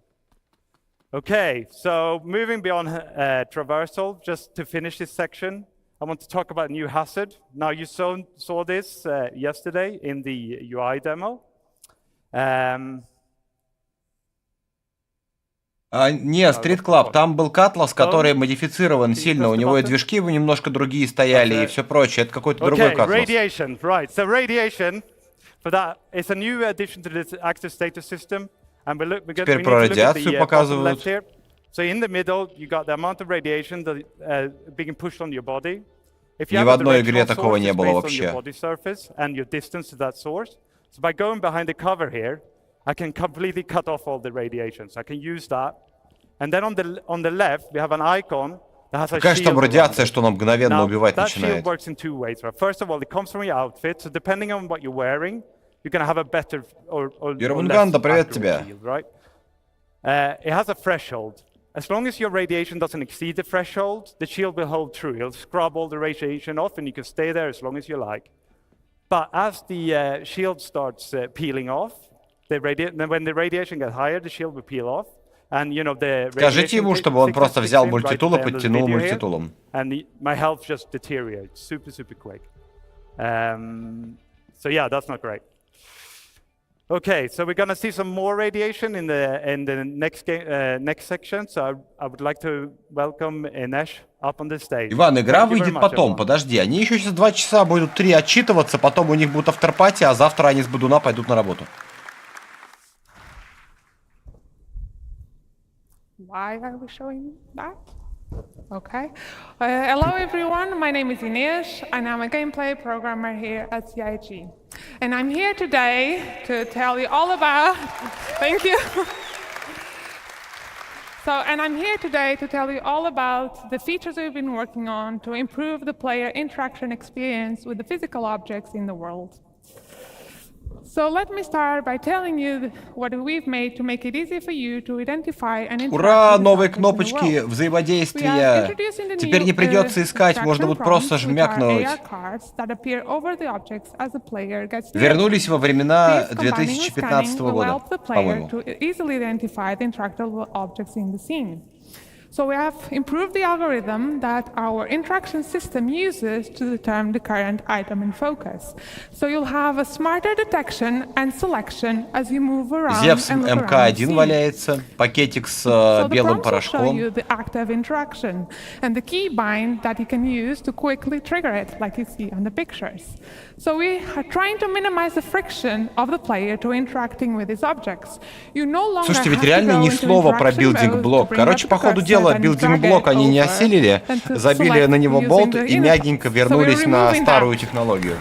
Okay, so moving beyond traversal, just to finish this section, I want to talk about new hazard. Now you saw this yesterday in the UI demo. Не, Street Club, там был Катлас, который модифицирован сильно, у него и движки немножко другие стояли и все прочее, это какой-то другой Катлас. Radiation, right, so radiation, for that, it's a new addition to this active status system. And Теперь про радиацию показывают. So in the middle, you got the amount of radiation that being pushed on your body. Ни в одной игре такого не было вообще. And your distance to that source. So by going behind the cover here, I can completely cut off all the radiation. So I can use that. And then on the left, we have an icon that has a shield. Какая же там радиация, что она мгновенно убивать начинает? That shield works in two ways. First of all, it comes from your outfit. So depending on what you're wearing, you're going to have a better or Ерванганда, привет тебе. Shield, right? It has a threshold. As long as your radiation doesn't exceed the threshold, the shield will hold true. It'll scrub all the radiation off, and you can stay there as long as you like. But as the shield starts peeling off, when the radiation gets higher, the shield will peel off. And you know the. Скажите ему, чтобы он просто взял мультитул и подтянул мультитулом. And my health just deteriorates super quick. So yeah, that's not great. Okay, so we're going to see some more radiation in the next section. So I would like to welcome Inesh up on the stage. Иван, игра выйдет потом, подожди. Они еще сейчас 2 часа будут 3 отчитываться, потом у них будет авторпати, а завтра они с Бодуна пойдут на работу. Why are we showing that? Okay. Hello everyone, my name is Ines and I'm a gameplay programmer here at CIG. And I'm here today to tell you all about, thank you. And I'm here today to tell you all about the features we've been working on to improve the player interaction experience with the physical objects in the world. So let me start by telling you what we've made to make it easy for you to identify and interact. Ура, новые кнопочки взаимодействия. Теперь не придется искать, можно будет просто жмякнуть. Вернулись во времена 2015 года, по-моему. So we have improved the algorithm that our interaction system uses to determine the current item in focus. So you'll have a smarter detection and selection as you move around. Зевс МК-1 валяется, пакетик с белым порошком. So the prompts will show you the active interaction and the keybind that you can use to quickly trigger it, like you see on the pictures. So we are trying to minimize the friction of the player to interacting with these objects. You no longer Слушайте, ведь реально ни слова про билдинг-блок. Короче, по ходу дела, билдинг-блок они не осилили, забили на него болт и мягенько вернулись на старую технологию.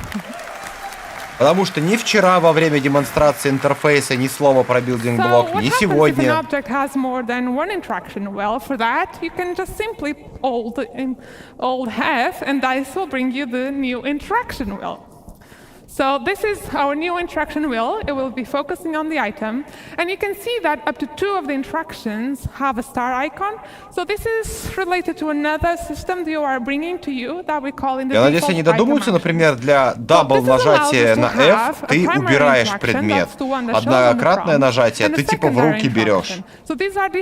Потому что ни вчера во время демонстрации интерфейса ни слова про билдинг-блок, ни сегодня. So this is our new interaction wheel. It will be focusing on the item. And you can see that up to 2 of the interactions have a star icon. So this is related to another system that you are bringing to you that we call in the Я надеюсь, они додумаются, например, для дабл нажатия на F ты убираешь предмет. Однократное нажатие ты типа в руки берешь.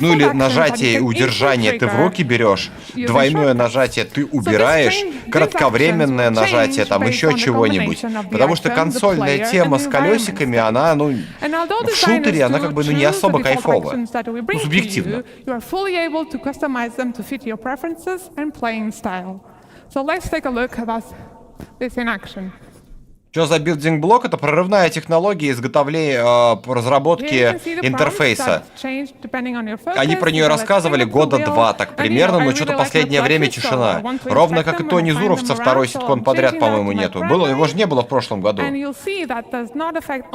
Ну или нажатие и удержание ты в руки берешь. Двойное нажатие ты убираешь. Кратковременное нажатие там еще чего-нибудь. Потому что консольная тема с колесиками, она, ну, в шутере, она как бы не особо кайфовая. Ну, субъективно. Что за билдинг-блок? Это прорывная технология изготовления, разработки интерфейса. Они про нее рассказывали года 2, так примерно, но что-то последнее время тишина. Ровно как и Тони Зуровца, второй ситкон подряд, по-моему, нету. Его же не было в прошлом году.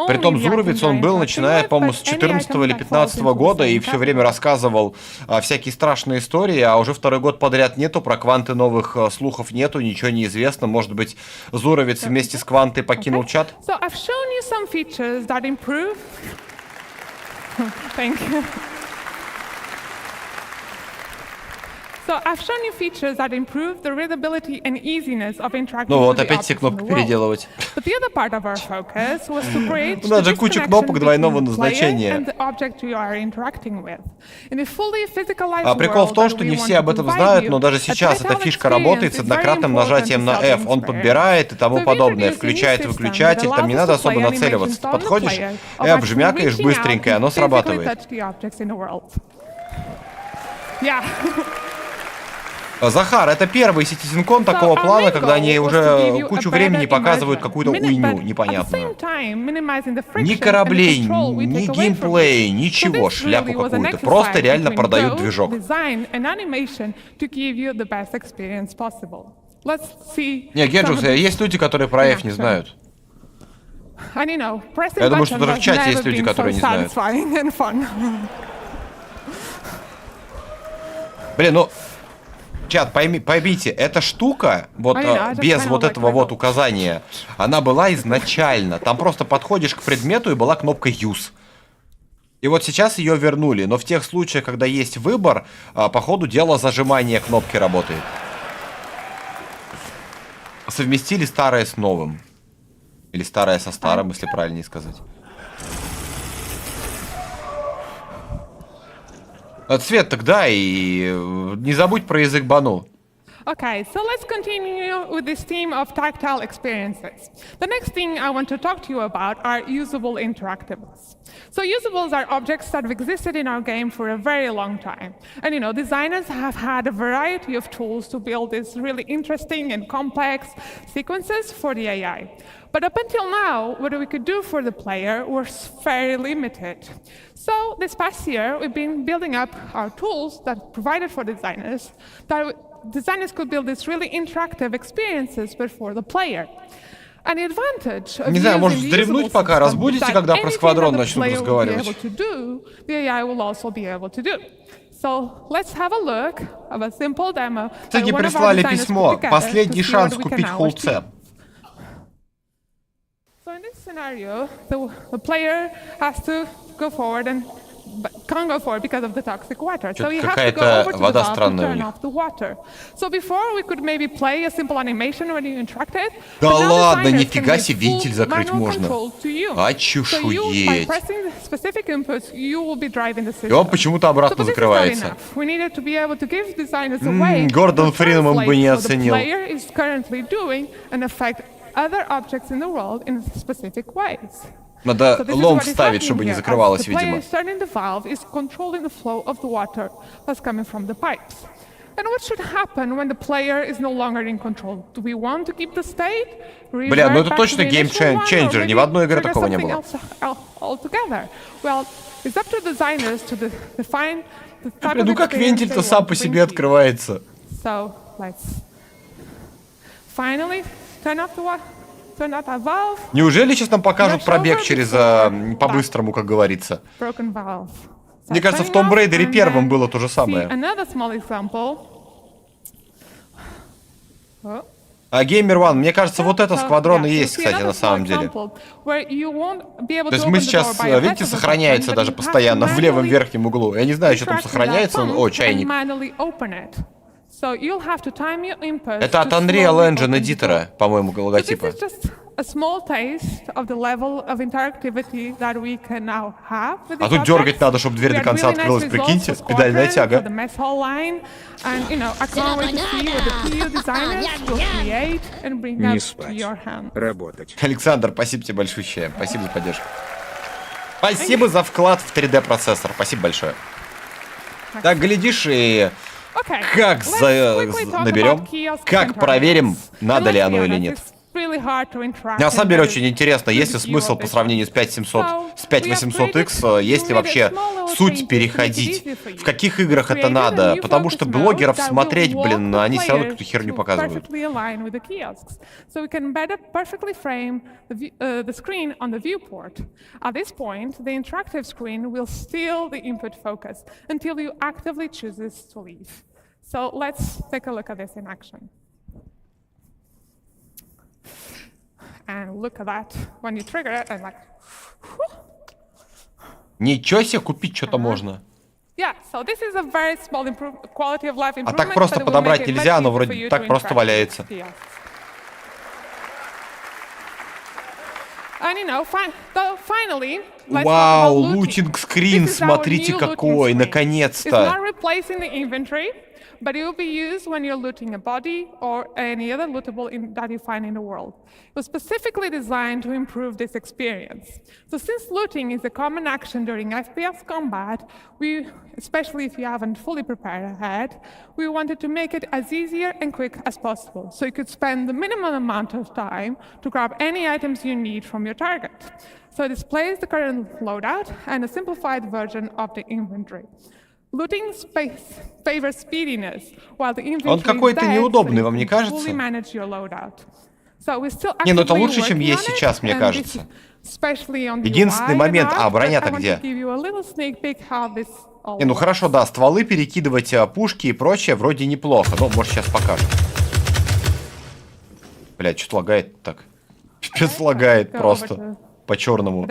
Притом Зуровец, он был, начиная, по-моему, с 14 или 15 года, и все время рассказывал всякие страшные истории, а уже второй год подряд нету, про кванты новых слухов нету, ничего не известно. Может быть, Зуровец вместе с квантой покинул чат? So I've shown you some features that improve. Thank you. So I've shown you features that improve the readability and easiness of interacting Ну вот, with the опять все objects in кнопки the world. переделывать. But the other part of our focus was to bridge У нас же the куча disconnection кнопок двойного between the player назначения. and the object you are interacting with. In a fully physicalized Прикол в world том, that что we не want все to об этом provide знают, you, но даже a сейчас эта title фишка experience работает с is very однократным important нажатием to на F. Он self-experience. подбирает и тому So подобное. we've introduced a new Включает system выключатель, that там не allows надо us to особо play нацеливаться. animations on the Подходишь, player of F actually жмякаешь reaching out быстренько, и оно to physically срабатывает. touch the objects in the world. Yeah. Захар, это первый CitizenCon такого плана, когда они уже кучу времени показывают какую-то уйню непонятную. Ни кораблей, ни геймплей, ничего, шляпу какую-то. Просто реально продают движок. Не, Геджус, есть люди, которые про F не знают. Я думаю, что даже в чате есть люди, которые не знают. Блин, ну... Чат, поймите, эта штука, вот без вот этого вот указания, она была изначально. Там просто подходишь к предмету и была кнопка Use. И вот сейчас ее вернули, но в тех случаях, когда есть выбор, по ходу дела зажимание кнопки работает. Совместили старое с новым. Или старое со старым, если правильнее сказать. Цвет тогда и не забудь про язык Бану. Okay, so let's continue with this theme of tactile experiences. The next thing I want to talk to you about are usable interactables. So usables are objects that have existed in our game for a very long time. And designers have had a variety of tools to build these really interesting and complex sequences for the AI. But up until now, what we could do for the player was very limited. So this past year, we've been building up our tools that provided for designers, that designers could build these really interactive experiences, but for the player. And the advantage of Не знаю, может вздремнуть пока, разбудите, когда про сквадрон начнут разговаривать. The AI will also be able to do. So let's have a look of a simple demo. Кстати, прислали письмо. Последний шанс купить холце. So in this scenario, the player has to go forward and can't go forward because of the toxic water. So you have to go over to the valve to turn off the water. So before we could maybe play a simple animation when you interacted. Да ладно, нифига себе, вентиль закрыть можно. А By чешуеть. pressing the specific inputs, you will be driving the system. И он почему-то обратно закрывается. We needed to be able to give designers a way Гордон Фриман бы не оценил. what the player is currently doing and affect other objects in the world in specific ways. Надо лом вставить, чтобы не закрывалось, видимо. Turning the valve is controlling the flow of the water that's coming from the pipes. And what should happen when the player is no longer in control? Do we want to keep the state? Бля, ну это точно геймченджер. Ни в одной игре такого не было. Altogether. Well, it's up to designers to define the type Бля, of ну как вентиль-то сам по себе открывается? So let's finally turn off the water. Неужели сейчас нам покажут пробег через по-быстрому, как говорится? Мне кажется, в Tomb Raider первом было то же самое. А Gamer One, мне кажется, вот это сквадрон и есть, кстати, на самом деле. То есть мы сейчас, видите, сохраняется даже постоянно в левом верхнем углу. Я не знаю, что там сохраняется. О, чайник. Это от Unreal Engine эдитора, по-моему, логотипа. A small taste of the level of interactivity that we can now have with А тут дергать надо, чтобы дверь до конца открылась, прикиньте, педальная тяга. Не спать, работать. Александр, спасибо тебе большое, спасибо за поддержку. Спасибо за вклад в 3D-процессор, спасибо большое. Так, глядишь и... Как наберем, как проверим, надо ли оно или нет. На самом деле очень интересно, есть ли смысл по сравнению с 5800X, есть ли вообще суть переходить, в каких играх это надо, потому что блогеров смотреть, блин, они все равно какую-то херню показывают. So let's take a look at this in action. And look at that. When you trigger it, I'm like, Ничего себе, купить что-то можно. Yeah, so this is a very small quality of life improvement. А так просто подобрать нельзя, оно вроде так просто валяется. Вау, лутинг-скрин, смотрите какой, наконец-то. But it will be used when you're looting a body or any other lootable that you find in the world. It was specifically designed to improve this experience. So since looting is a common action during FPS combat, especially if you haven't fully prepared ahead, we wanted to make it as easier and quick as possible, so you could spend the minimum amount of time to grab any items you need from your target. So it displays the current loadout and a simplified version of the inventory. Looting space favors speediness, while the inventory Он какой-то неудобный, вам не кажется? Не, ну это лучше, чем есть сейчас, мне кажется. Единственный момент... А, броня-то где? Не, ну хорошо, да, стволы перекидывать, пушки и прочее вроде неплохо. Ну, может, сейчас покажем. Блядь, что-то лагает так. Пипец лагает просто. По-черному.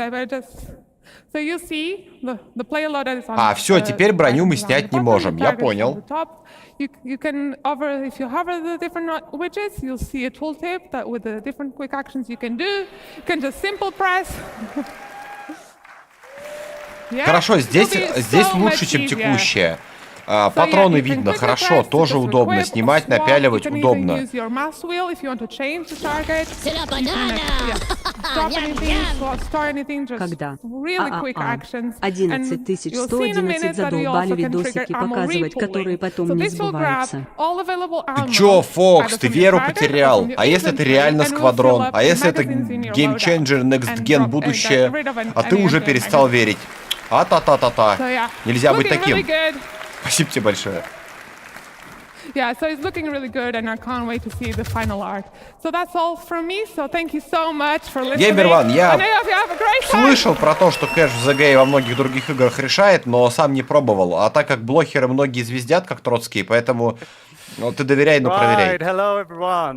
А, все, теперь броню мы снять не можем. Я понял. You can if you hover the different widgets, you'll see a tooltip that with the different quick actions you can do. You can just simple press. Хорошо, здесь лучше, чем текущее. Патроны видно, хорошо, тоже удобно. Снимать, напяливать удобно. Когда 11111 задолбали видосики показывать, которые потом не сбываются. Ты чё, Фокс, ты веру потерял? А если это реально сквадрон? А если это геймченджер, next gen, будущее? А ты уже перестал верить. А-та-та-та-та. Нельзя быть таким. Спасибо тебе большое. Yeah, so it's looking really good, and I can't wait to see the final art. So that's all from me. So thank you so much for listening. Геймерван, я слышал про то, что кэш в The Game во многих других играх решает, но сам не пробовал. А так как блохеры многие звездят, как троцкие, поэтому ты доверяй, но проверяй.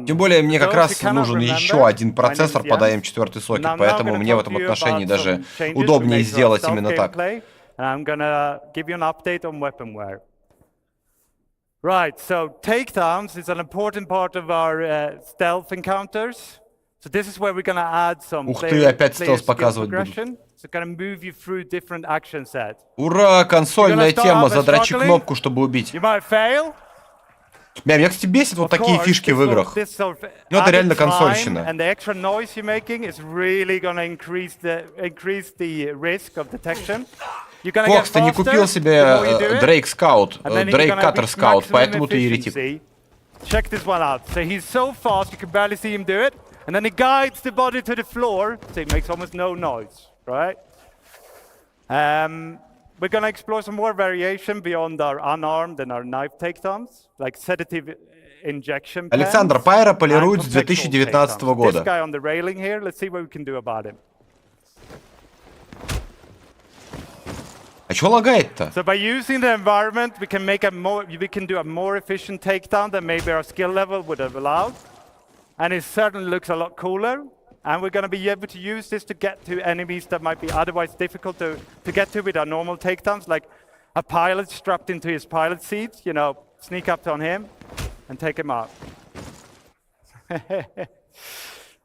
Тем более мне как раз нужен еще один процессор под AM4 сокет, поэтому мне в этом отношении даже удобнее сделать именно так. Right, so takedowns is an important part of our stealth encounters. So this is where we're going to add some player progression. So going to move you through different action sets. Ура, консольная тема, задрачи кнопку, чтобы убить. You might fail. Меня, кстати, бесит вот такие фишки в играх. Ну, это реально консольщина. And the extra noise you're making is really going to increase the risk of detection. Фокс, ты не купил себе Дрейк Скаут, Дрейк Каттер Скаут, поэтому ты еретик. Check this one out. So he's so fast you can barely see him do it, and then he guides the body to the floor, so it makes almost no noise, right? We're gonna explore some more variation beyond our unarmed and our knife takedowns, like sedative injection. Александр Пайра полирует с 2019 года. This guy on the railing here, let's see what we can do about him. А чё лагает-то? So by using the environment, we can do a more efficient takedown than maybe our skill level would have allowed, and it certainly looks a lot cooler. And we're going to be able to use this to get to enemies that might be otherwise difficult to get to with our normal takedowns, like a pilot strapped into his pilot seat. You know, sneak up on him and take him out.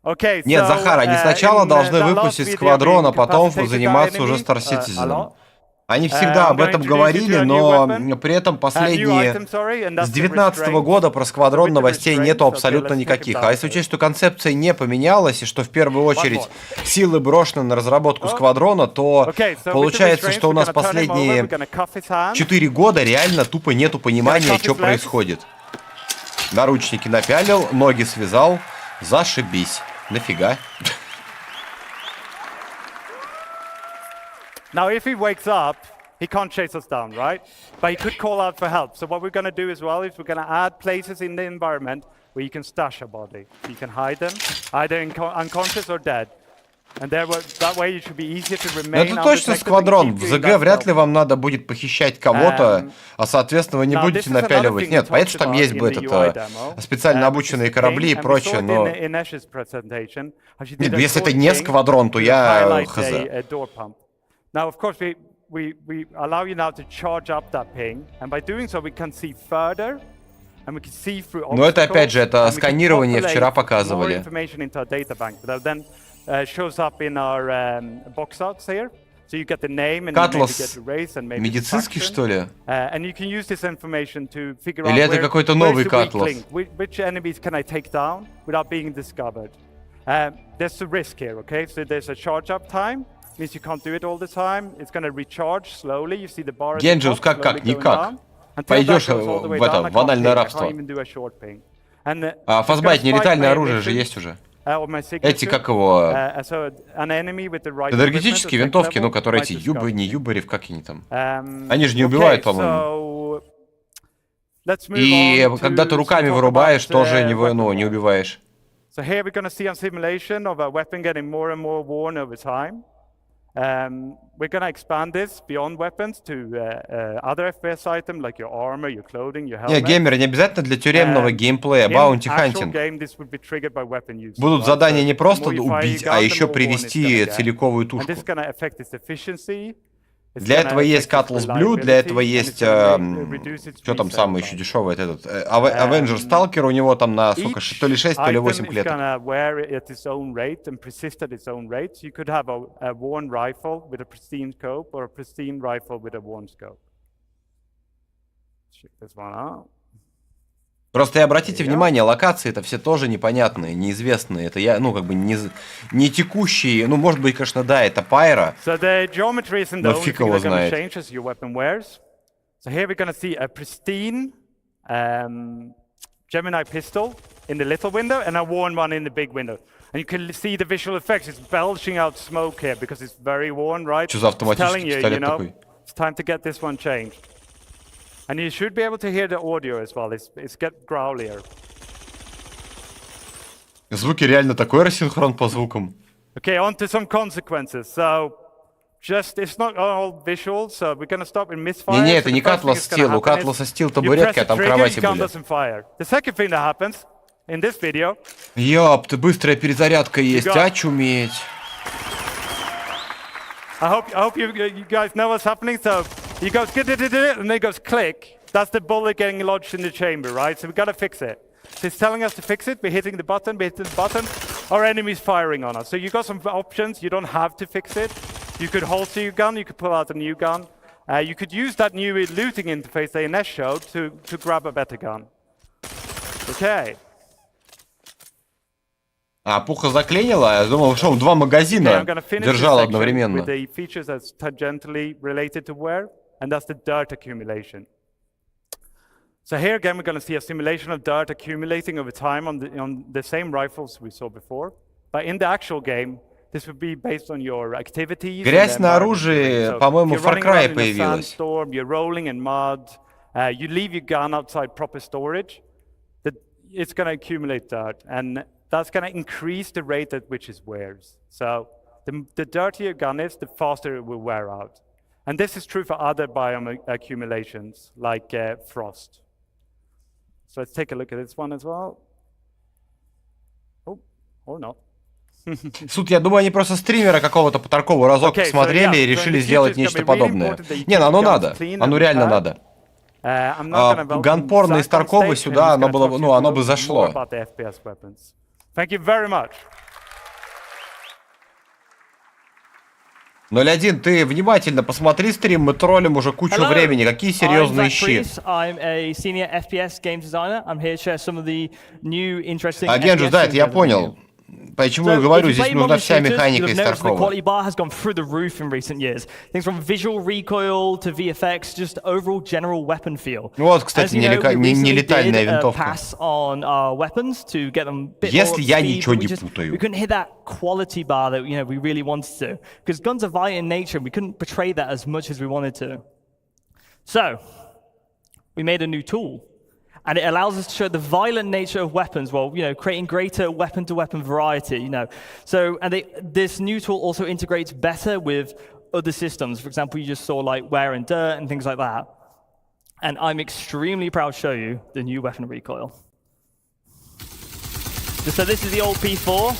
Okay. Нет, Захар, они сначала должны выпустить сквадрон, а потом заниматься уже Star Citizen. Они всегда об этом говорили, но при этом последние с 2019 года про сквадрон новостей нету абсолютно никаких. А если учесть, что концепция не поменялась, и что в первую очередь силы брошены на разработку сквадрона, то получается, что у нас последние 4 года реально тупо нету понимания, что происходит. Наручники напялил, ноги связал, зашибись. Нафига? Now, if he wakes up, he can't chase us down, right? But he could call out for help. So what we're going to do as well is we're going to add places in the environment where you can stash a body. You can hide them, either unconscious or dead. And that way you should be easier to remain. Это точно сквадрон. В ЗГ вряд ли вам надо будет похищать кого-то, а соответственно вы не будете напяливать. Нет, понятно, что там есть бы специально обученные корабли и прочее, но если это не сквадрон, то я хз. Now, of course, we allow you now to charge up that ping, and by doing so, we can see further, and we can see through obstacles. Но это опять же, это сканирование вчера показывали. Information into our data bank that then shows up in our box outs here. So you get the name and maybe get the race and maybe медицинский, что ли? And you can use this information to figure out Или это какой-то новый Катлас? Which enemies can I take down without being discovered? There's a risk here, okay? So there's a charge up time. Means you can't do it all the time. It's going to recharge slowly. You see the bar. Генджиус, как никак. Пойдешь в анальное рабство. Фазбайт, нелетальное оружие же есть уже. Эти, как его... Энергетические винтовки, ну, которые эти не юбарев, как они там. Они же не убивают, по-моему. И когда ты руками вырубаешь, тоже не убиваешь. So here we're going to see a simulation of a weapon getting more and more worn over time. We're going to expand this beyond weapons to other FPS items like your armor, your clothing, your helmet. Не, геймеры, не обязательно для тюремного геймплея, баунти хантинг. Будут задания не просто убить, а еще привести целиковую тушку. Для этого есть Cutlass Blue, для этого есть, что там самое еще дешевое, этот, Avenger Stalker, у него там на, сколько, то ли 6, то ли 8 клеток. Check this one out. Просто и обратите внимание, локации это все тоже непонятные, неизвестные. Это я, ну, как бы не текущие. Ну, может быть, конечно, да, это Пайра. So the geometry isn't the Но only фиг thing его that's going to знает. change as your weapon wears. So here we're going to see a pristine Gemini pistol in the little window and a worn one in the big window. And you can see the visual effects. It's belching out smoke here because it's very worn, right? Что за It's telling автоматический you, пистолет you know, такой? it's time to get this one changed. And you should be able to hear the audio as well. It's get growlier. Звуки реально такой рассинхрон по звукам. Okay, on to some consequences. So, just, it's not all visual, so we're going to stop in misfire. Не-не, So это the не first thing Cutlass that's gonna Steel. У happen Cutlass is Steel you табуретки, а press the там trigger, кровати your gun были. doesn't fire. The second thing that happens in this video. Ёпты, быстрая перезарядка есть. Очуметь. I hope you guys know what's happening. So, he goes, and then it goes click. That's the bullet getting lodged in the chamber, right? So we've got to fix it. So it's telling us to fix it. We're hitting the button, Our enemy's firing on us. So you've got some options. You don't have to fix it. You could holster your gun. You could pull out a new gun. You could use that new looting interface that Ines showed to grab a better gun. Okay. А, пуха заклинила? Я думал, что он два магазина держал одновременно. With the features that's tangentially related to wear, and that's the dirt accumulation. So here again, we're going to see a simulation of dirt accumulating over time on the same rifles we saw before. But in the actual game, this would be based on your activities. Грязь на оружии, по-моему, в Far Cry появилась. You're rolling in mud. You leave your gun outside proper storage. It's going to accumulate dirt, and that's going to increase the rate at which it wears. So the dirtier your gun is, the faster it will wear out. And this is true for other biome accumulations, like frost. So let's take a look at this one as well. Oh, or not. Суд, я думаю, они просто стримера какого-то по Таркову разок посмотрели и решили сделать нечто подобное. Не, ну оно надо. Оно реально надо. Ганпорно из Таркова сюда, оно было, ну, оно бы зашло. Thank you very much. 01, ты внимательно посмотри стрим, мы троллим уже кучу времени. Какие серьезные щи. Генджус, да, это я понял. Почему я говорю, здесь нужна вся механика из Таркова. The quality bar has gone through the roof in recent years. Things from visual recoil to VFX, just overall general weapon feel. Вот, кстати, нелетальная винтовка. Если я ничего не путаю. We couldn't hit that quality bar that we really wanted to, because guns are violent in nature, and we couldn't portray that as much as we wanted to. So, we made a new tool. And it allows us to show the violent nature of weapons, while creating greater weapon-to-weapon variety. So, and this new tool also integrates better with other systems. For example, you just saw like wear and dirt and things like that. And I'm extremely proud to show you the new weapon recoil. So this is the old P4.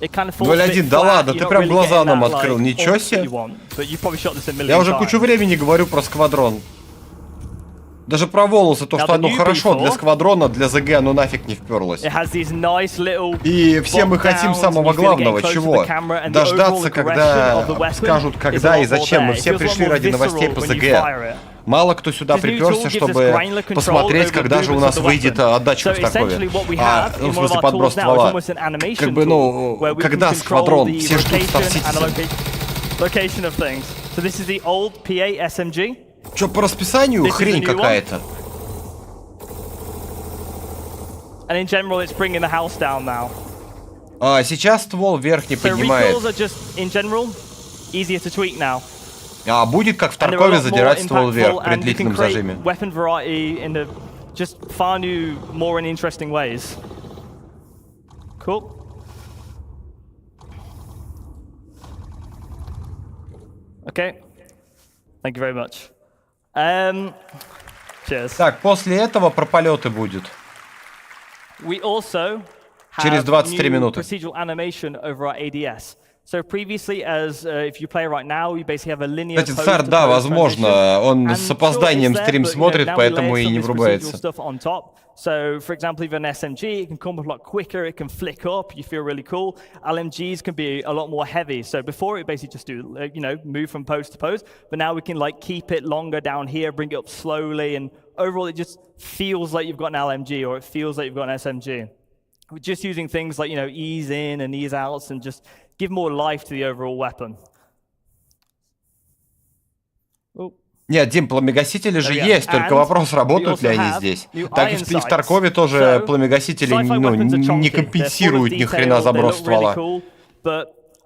It kind of falls a bit 01, да flat. ладно, You're ты not прям really глаза getting нам that, открыл, like, ничего oomph себе. you want, but you've probably shot this a million Я уже times. кучу времени говорю про сквадрон. Даже про волосы, то, что оно хорошо для сквадрона, для ЗГ оно нафиг не вперлось. И все мы хотим самого главного, чего? Дождаться, когда скажут, когда и зачем. Мы все пришли ради новостей по ЗГ. Мало кто сюда приперся, чтобы посмотреть, когда же у нас выйдет отдача в Таркове. В смысле, подброс ствола. Как бы, когда сквадрон? Все ждут STAR-DSJL. Чё, по расписанию хрень какая-то? And in general, it's bringing the house down now. Сейчас ствол вверх не поднимает. Recoils are just, in general, easier to tweak now. А будет как в Таркове задирать ствол вверх при длительном зажиме. Weapon variety in the just far new, more and interesting ways. Cool. Okay. Thank you very much. Cheers. Так, после этого про полеты будет. We also Через have 23 new минуты. procedural animation over our ADS. So previously, as if you play right now, you basically have a linear. Кстати, Царь, да, возможно, он с опозданием стрим смотрит, поэтому и не врубается. So, for example, if you have an SMG, it can come up a lot quicker, it can flick up, you feel really cool. LMGs can be a lot more heavy. So before it basically just do, move from pose to pose, but now we can like keep it longer down here, bring it up slowly, and overall it just feels like you've got an LMG or it feels like you've got an SMG. We're just using things like, ease in and ease outs and just give more life to the overall weapon. Нет, Дим, пламегасители же есть, только вопрос, работают ли они здесь. Так и в Таркове тоже пламегасители не компенсируют ни хрена заброс ствола.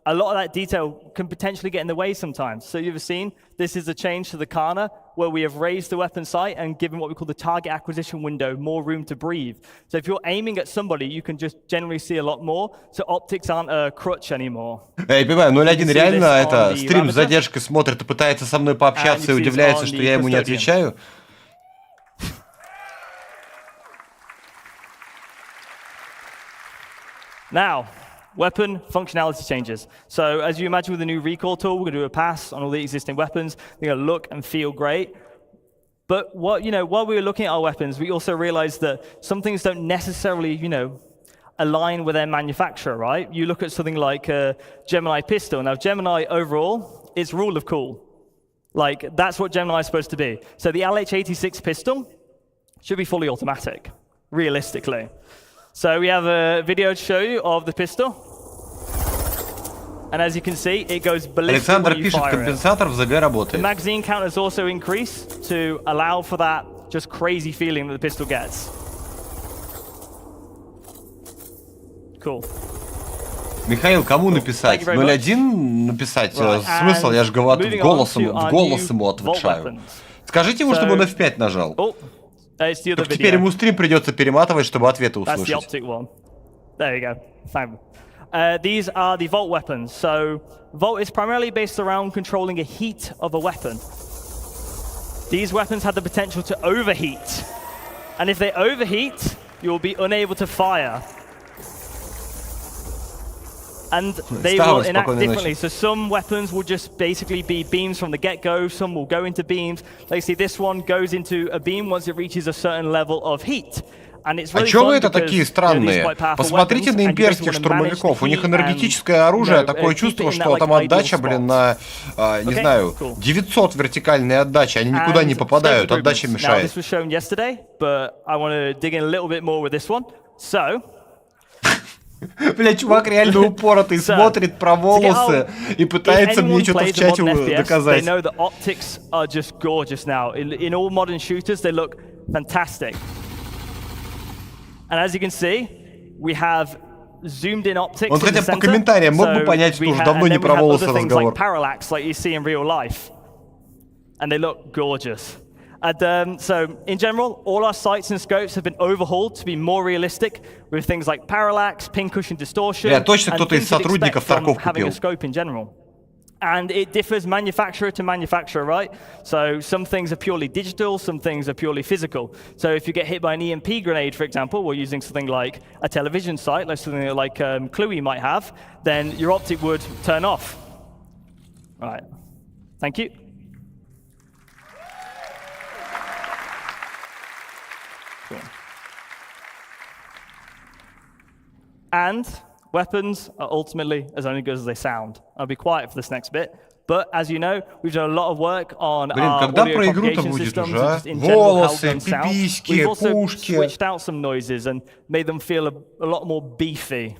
A lot of that detail can potentially get in the way sometimes. So you've seen, this is a change to the Kana, where we have raised the weapon sight and given what we call the target acquisition window more room to breathe. So if you're aiming at somebody, you can just generally see a lot more, so optics aren't a crutch anymore. Я понимаю, 0.1 реально это стрим с задержкой смотрит и пытается со мной пообщаться и удивляется, что я ему не отвечаю. Now, weapon functionality changes. So as you imagine with the new recall tool, we're going to do a pass on all the existing weapons. They're going to look and feel great. But while we were looking at our weapons, we also realized that some things don't necessarily, align with their manufacturer, right? You look at something like a Gemini pistol. Now, Gemini overall, it's rule of cool. Like, that's what Gemini is supposed to be. So the LH86 pistol should be fully automatic, realistically. So we have a video to show you of the pistol. And as you can see, it goes ballistic Александр when you пишет, fire компенсатор в ЗГ работает. The magazine count has also increased to allow for that just crazy feeling that the pistol gets. Cool. Михаил, кому написать? 0.1 написать? Смысл? Я же говорю, в голос ему отвечаю. Скажите ему, чтобы он F5 нажал. Только теперь ему стрим придется перематывать, чтобы ответы услышать. There you go. Fine. These are the Volt weapons. So Volt is primarily based around controlling a heat of a weapon. These weapons have the potential to overheat. And if they overheat, you will be unable to fire. And they will enact differently. So some weapons will just basically be beams from the get-go. Some will go into beams. Like, see, this one goes into a beam once it reaches a certain level of heat. А чё вы это такие странные? Посмотрите на имперских штурмовиков. У них энергетическое оружие, такое чувство, что там отдача, на, не знаю, 900 вертикальной отдачи. Они никуда не попадают, отдача мешает. Бля, чувак реально упоротый, смотрит про волосы и пытается мне что-то в чате доказать. And as you can see, we have zoomed in optics. Он хотя бы по комментариям мог бы понять, что уже давно не про волосы разговор. Like parallax, like you see in real life, and they look gorgeous. And so, in general, all our sights and scopes have been overhauled to be more realistic with things like parallax, pincushion distortion, and точно кто-то из сотрудников Тарков having a scope in general. And it differs manufacturer to manufacturer, right? So some things are purely digital, some things are purely physical. So if you get hit by an EMP grenade, for example, we're using something like a television sight, like something like Cluey might have, then your optic would turn off. Right. Thank you. Cool. And weapons are ultimately as only good as they sound. I'll be quiet for this next bit, but as you know, we've done a lot of work on our audio propagation systems and just in general how them sound. We've also switched out some noises and made them feel a lot more beefy.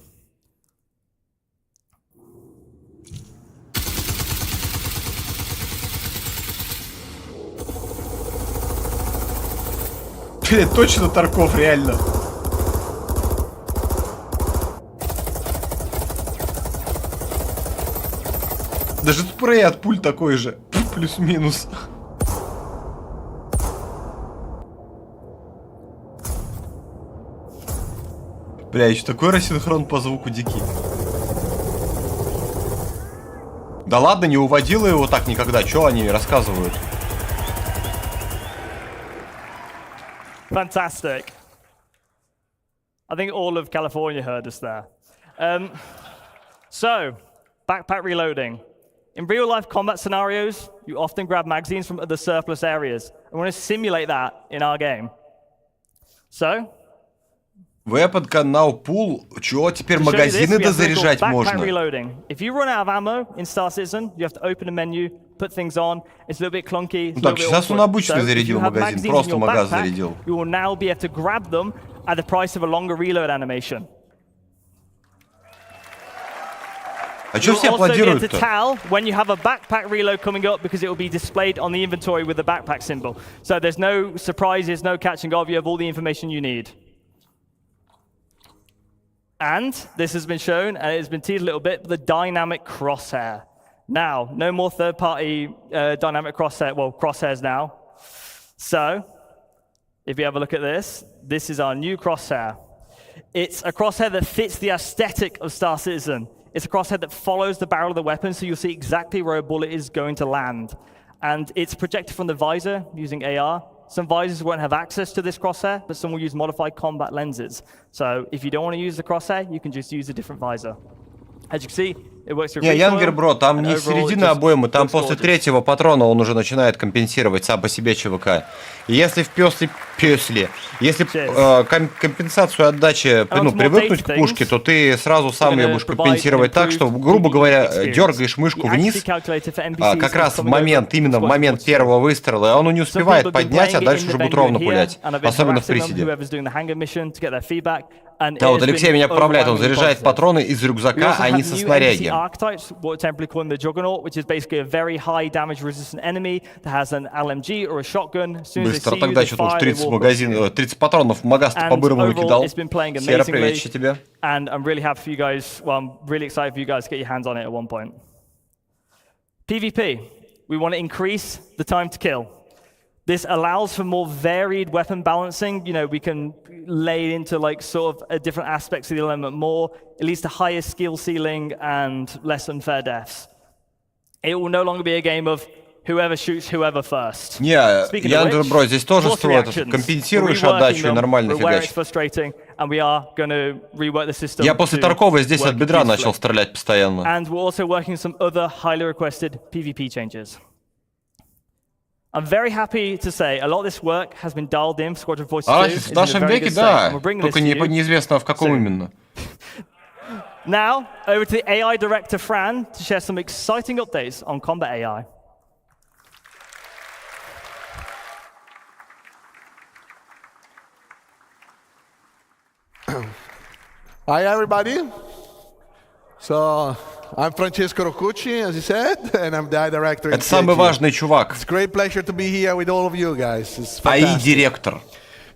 Точно Тарков, реально. Даже спрей от пуль такой же, плюс-минус. Бля, еще такой рассинхрон по звуку дикий. Да ладно, не уводила его так никогда, чё они рассказывают? Fantastic. I think all of California heard us there. So, backpack reloading. In real-life combat scenarios, you often grab magazines from other surplus areas. I want to simulate that in our game. So, Weapon can now pull. Чего теперь магазины дозаряжать можно? If you run out of ammo in Star Citizen, you have to open a menu, put things on. It's a little bit clunky. Ну так, сейчас он обычно зарядил магазин, просто магаз зарядил. You will now be able to grab them at the price of a longer reload animation. А что все аплодируют-то? You'll also be able to tell when you have a backpack reload coming up because it will be displayed on the inventory with the backpack symbol. So there's no surprises, no catching of. You have all the information you need. And this has been shown, and it's been teased a little bit, the dynamic crosshair. Now, no more third-party dynamic crosshair, well, crosshairs now. So, if you have a look at this is our new crosshair. It's a crosshair that fits the aesthetic of Star Citizen. It's a crosshair that follows the barrel of the weapon, so you'll see exactly where a bullet is going to land. And it's projected from the visor using AR. Some visors won't have access to this crosshair, but some will use modified combat lenses. So if you don't want to use the crosshair, you can just use a different visor. As you can see, it works with recoil. Не, Янгер, бро, там не середина обоймы, там после третьего патрона он уже начинает компенсировать сам по себе ЧВК. И если в если компенсацию отдачи, привыкнуть к пушке, то ты сразу сам ее будешь компенсировать так, что, грубо говоря, дергаешь мышку вниз, как раз именно в момент первого выстрела, и он не успевает поднять, а дальше уже будет ровно пулять, особенно в приседе. Да, вот Алексей меня поправляет, он заряжает патроны из рюкзака, а не со снаряги. Быстро тогда что-то уж 30 патронов в магаз-то по-бырому накидал. Сера, приветище тебе. And I'm really happy for you guys, well, I'm really excited for you guys to get your hands on it at one point. PvP, we want to increase the time to kill. This allows for more varied weapon balancing. We can lay into sort of different aspects of the element more. It leads to higher skill ceiling and less unfair deaths. It will no longer be a game of whoever shoots whoever first. Не, Яндер, бро, здесь тоже компенсируешь отдачу и нормально фигачишь. Я после Таркова здесь от бедра начал стрелять постоянно. And we're also working some other highly requested PvP changes. I'm very happy to say a lot of this work has been dialed in for Squadron 42. В нашем веке, да, только неизвестно в каком именно. Now, over to the AI director, Fran, to share some exciting updates on combat AI. Hi, everybody. So, I'm Francesco Roccucci, as you said, and I'm the AI director. Это самый важный чувак. It's a great pleasure to be here with all of you guys. It's fantastic. AI-директор.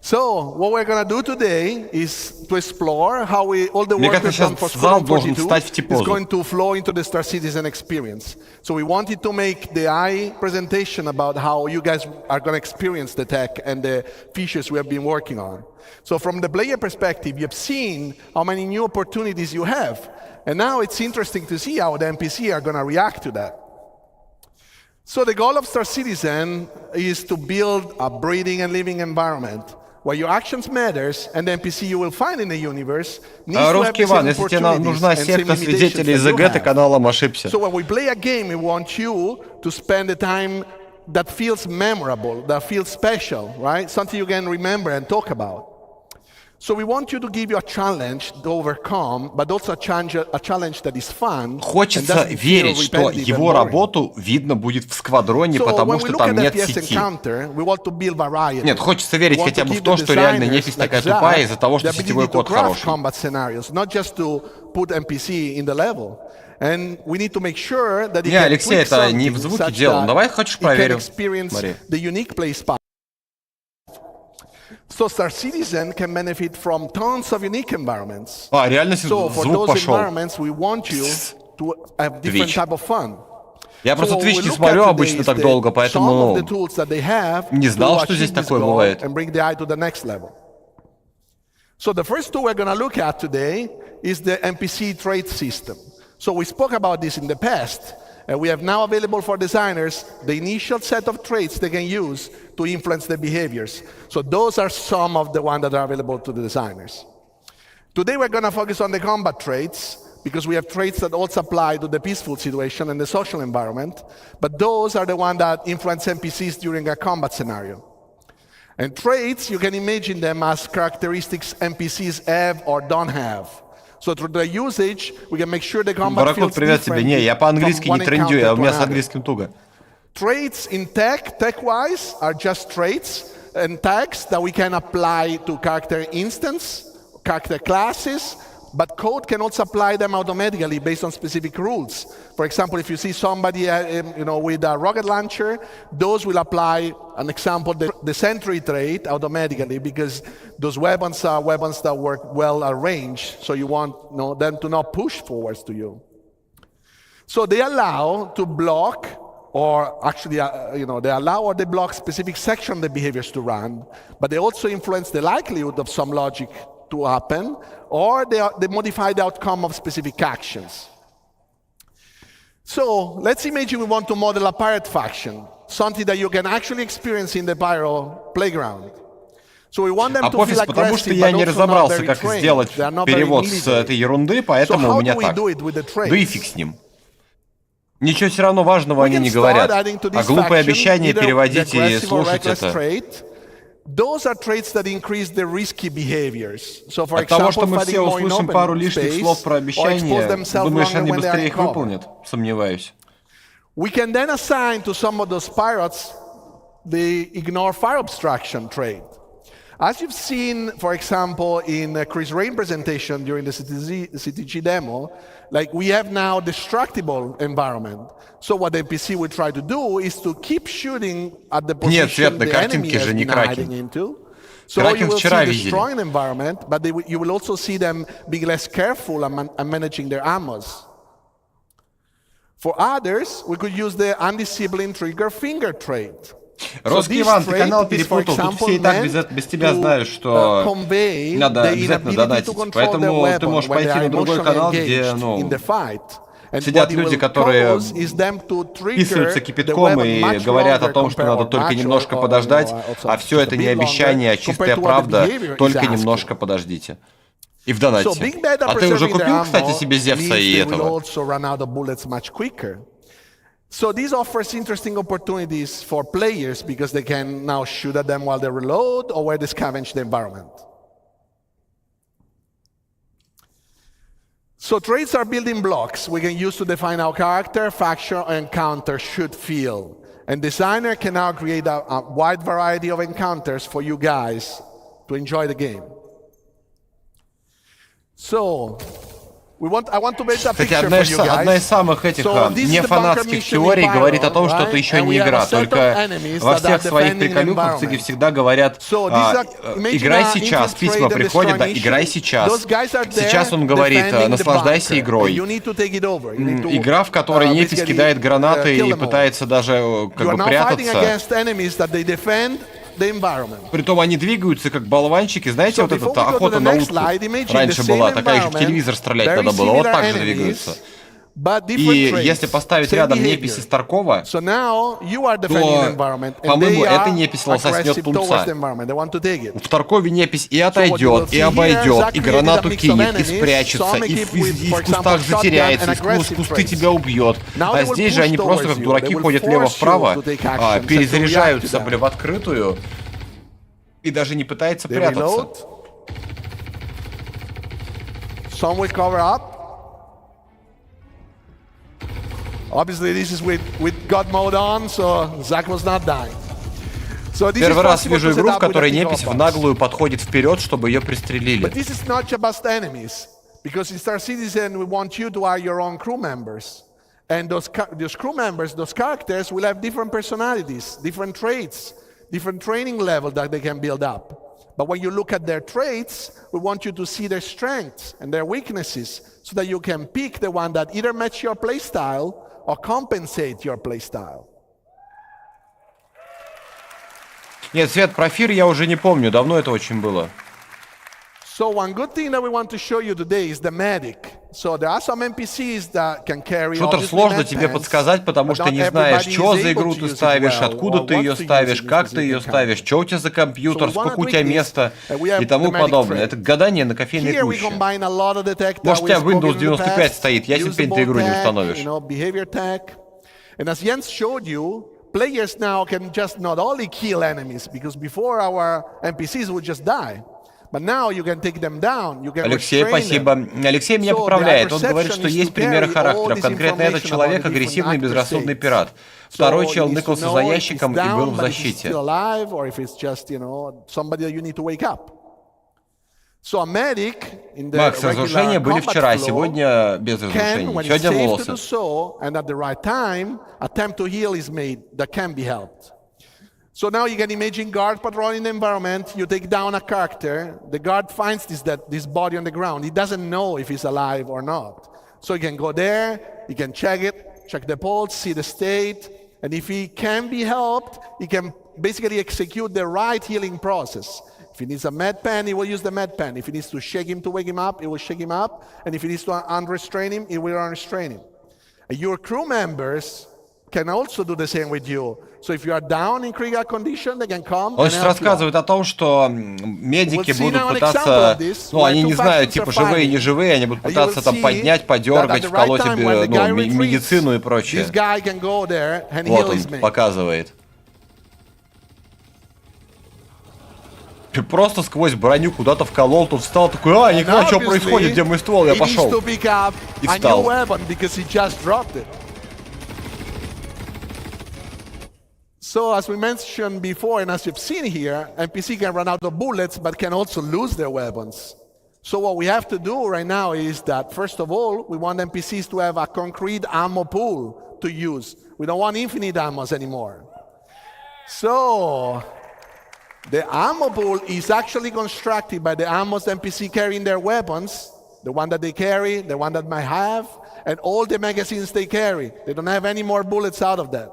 So, what we're going to do today is to explore how all the work we've done for Squadron 42 is going to flow into the Star Citizen experience. So we wanted to make the AI presentation about how you guys are going to experience the tech and the features we have been working on. So from the player perspective, you've seen how many new opportunities you have. And now it's interesting to see how the NPC are going to react to that. So the goal of Star Citizen is to build a breathing and living environment where your actions matters, and the NPC you will find in the universe needs to have the same opportunities and same limitations that you have. So when we play a game, we want you to spend the time that feels memorable, that feels special, right? Something you can remember and talk about. So we want you to give you a challenge to overcome, but also a challenge that is fun. Хочется верить, что его работу видно будет в сквадроне, потому что там нет сети. Нет, хочется верить хотя бы в то, что реально нефть такая тупая из-за того, что сетевой код хороший. Не, Алексей, это не в звуке дело. Давай хочешь проверим. Смотри. So Star Citizen can benefit from tons of unique environments. Реально звук пошел. We want you to have different type of fun. Я просто Twitch не смотрю обычно так долго, поэтому не знал, что здесь такое бывает. So the first tool we're going to look at today is the NPC trait system. So we spoke about this in the past. We have now available for designers the initial set of traits they can use to influence their behaviors. So those are some of the ones that are available to the designers. Today we're going to focus on the combat traits, because we have traits that also apply to the peaceful situation and the social environment, but those are the ones that influence NPCs during a combat scenario. And traits, you can imagine them as characteristics NPCs have or don't have. So through the usage, we can make sure the combat feels привет тебе. Не, я по-английски не трендю, у меня с английским туго. Traits in tech-wise, are just traits and tags that we can apply to character instance, character classes, but code can also apply them automatically based on specific rules. For example, if you see somebody with a rocket launcher, those will apply, an example, the sentry trait automatically, because those weapons are weapons that work well at range, so you want them to not push forwards to you. So they allow to block, or actually, they allow or they block specific section of the behaviors to run, but they also influence the likelihood of some logic to happen, or they modify the outcome of specific actions. So let's imagine we want to model a pirate faction, something that you can actually experience in the pyro playground. So we want them to feel aggressive, потому что я не разобрался, как сделать перевод с этой ерунды, поэтому у меня так. Да и фиг с ним. Ничего все равно важного они не говорят. А глупые обещания переводите и слушать это. Those are traits that increase the risky behaviors. So, for От того, example, что мы все услышим пару лишних слов про обещания, думаешь, они быстрее их выполнят? Сомневаюсь. We can then assign to some of those pirates the ignore fire obstruction trait. As you've seen, for example, in Chris Rain's presentation during the CTG demo, like we have now destructible environment. So what the NPC will try to do is to keep shooting at the position the enemy has been hiding into. So you will see destroying environment, but you will also see them being less careful and managing their ammos. For others, we could use the undisciplined trigger finger trait. Русский Иван, ты канал перепутал. Тут все и так без тебя знают, что надо обязательно донатить. Поэтому ты можешь пойти на другой канал, где, сидят люди, которые писаются кипятком и говорят о том, что надо только немножко подождать, а все это не обещание, а чистая правда, только немножко подождите. И в донате. А ты уже купил, кстати, себе Зевса и этого? So this offers interesting opportunities for players because they can now shoot at them while they reload or while they scavenge the environment. So traits are building blocks we can use to define how character, faction, or encounter should feel. And designer can now create a wide variety of encounters for you guys to enjoy the game. So Кстати, одна из самых этих нефанатских теорий говорит о том, что это еще не игра. Только во всех своих приколюхах цыги всегда говорят: играй сейчас, письма приходят, да, играй сейчас. Сейчас он говорит: наслаждайся игрой. Игра, в которой Нефис кидает гранаты и пытается даже как бы прятаться. Притом они двигаются как болванчики. Знаете, вот эта охота на утку раньше была, такая же в телевизор стрелять надо было. Вот так же двигаются. И если поставить рядом неписи Старкова, то, по-моему, эта непись лососнет тунца. В Старкове непись и отойдет, и обойдет, и гранату кинет, и спрячется, и в кустах затеряется, и сквозь кусты тебя убьет. А здесь же они просто как дураки ходят влево-вправо, перезаряжаются, в открытую, и даже не пытаются прятаться. Obviously, this is with God mode on, so Zach was not dying. Первый раз вижу игру, в которой непись в наглую подходит вперед, чтобы ее пристрелили. But this is not just enemies, because in Star Citizen we want you to hire your own crew members, and those crew members, those characters, will have different personalities, different traits, different training level that they can build up. But when you look at their traits, we want you to see their strengths and their weaknesses, so that you can pick the one that either match your playstyle or compensate your playstyle. Нет, Свет, про эфир я уже не помню, давно это очень было. So one good thing that we want to show you today is the medic. Шутер сложно тебе подсказать, потому что не знаешь, что за игру ты ставишь, откуда ты ее ставишь, как ты ее ставишь, что у тебя за компьютер, сколько у тебя места и тому подобное. Это гадание на кофейной гуще. Может, у тебя Windows 95 стоит, ясен пень, ты игру не установишь. Players now can just not only kill enemies, because before our NPCs would just die. But now you can take them down, you can Алексей, спасибо. Алексей меня поправляет. Он говорит, что есть примеры характеров. Конкретно этот человек агрессивный, безрассудный пират. Второй чел ныкался за ящиком и был в защите. Макс, разрушения были вчера, сегодня без разрушений. Сегодня волосы. So now you can imagine guard patrolling the environment, you take down a character, the guard finds this body on the ground. He doesn't know if he's alive or not. So he can go there, he can check it, check the pulse, see the state, and if he can be helped, he can basically execute the right healing process. If he needs a med pen, he will use the med pen. If he needs to shake him to wake him up, he will shake him up. And if he needs to unrestrain him, he will unrestrain him. And your crew members can also do the same with you. So if you are down in critical condition, they can come. Он сейчас рассказывает о том, что медики будут пытаться, ну, они не знают, типа, живые, не живые, они будут пытаться там поднять, подергать, вколоть медицину и прочее. Вот он показывает. Просто сквозь броню куда-то вколол, тут встал, такой, никогда, что происходит, где мой ствол, я пошел. И встал. So as we mentioned before, and as you've seen here, NPC can run out of bullets, but can also lose their weapons. So what we have to do right now is that, first of all, we want NPCs to have a concrete ammo pool to use. We don't want infinite ammos anymore. So the ammo pool is actually constructed by the ammos the NPC carry in their weapons, the one that they carry, the one that might have, and all the magazines they carry. They don't have any more bullets out of that.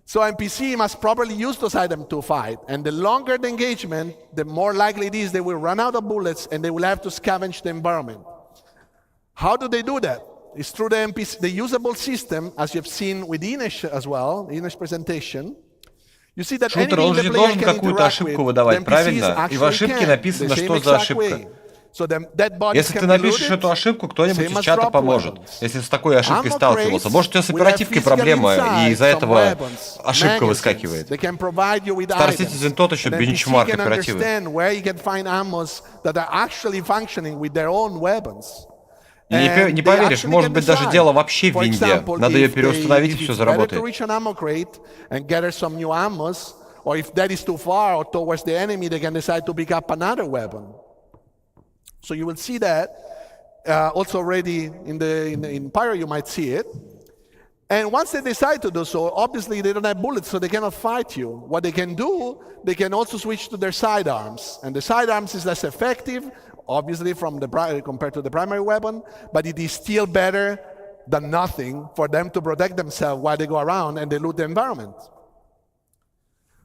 So NPC must properly use those items to fight. And the longer the engagement, the more likely it is they will run out of bullets and they will have to scavenge the environment. How do they do that? It's through the NPC, the usable system, as you've seen with Ines as well, Ines' presentation. You see that Шутер, он же должен какую-то ошибку выдавать, правильно? И в ошибке написано, что за ошибка. Если ты напишешь эту ошибку, кто-нибудь из чата поможет. Если с такой ошибкой сталкивался. Может, у тебя с оперативкой проблема, и из-за этого ошибка выскакивает. STAR-Citizen тот еще бенчмарк оперативы. И не поверишь, может быть, даже дело вообще в винде. Надо ее переустановить, и все заработает. So you will see that also already in Pyro, you might see it. And once they decide to do so, obviously they don't have bullets, so they cannot fight you. What they can do, they can also switch to their sidearms. And the sidearms is less effective, obviously, compared to the primary weapon, but it is still better than nothing for them to protect themselves while they go around and they loot the environment.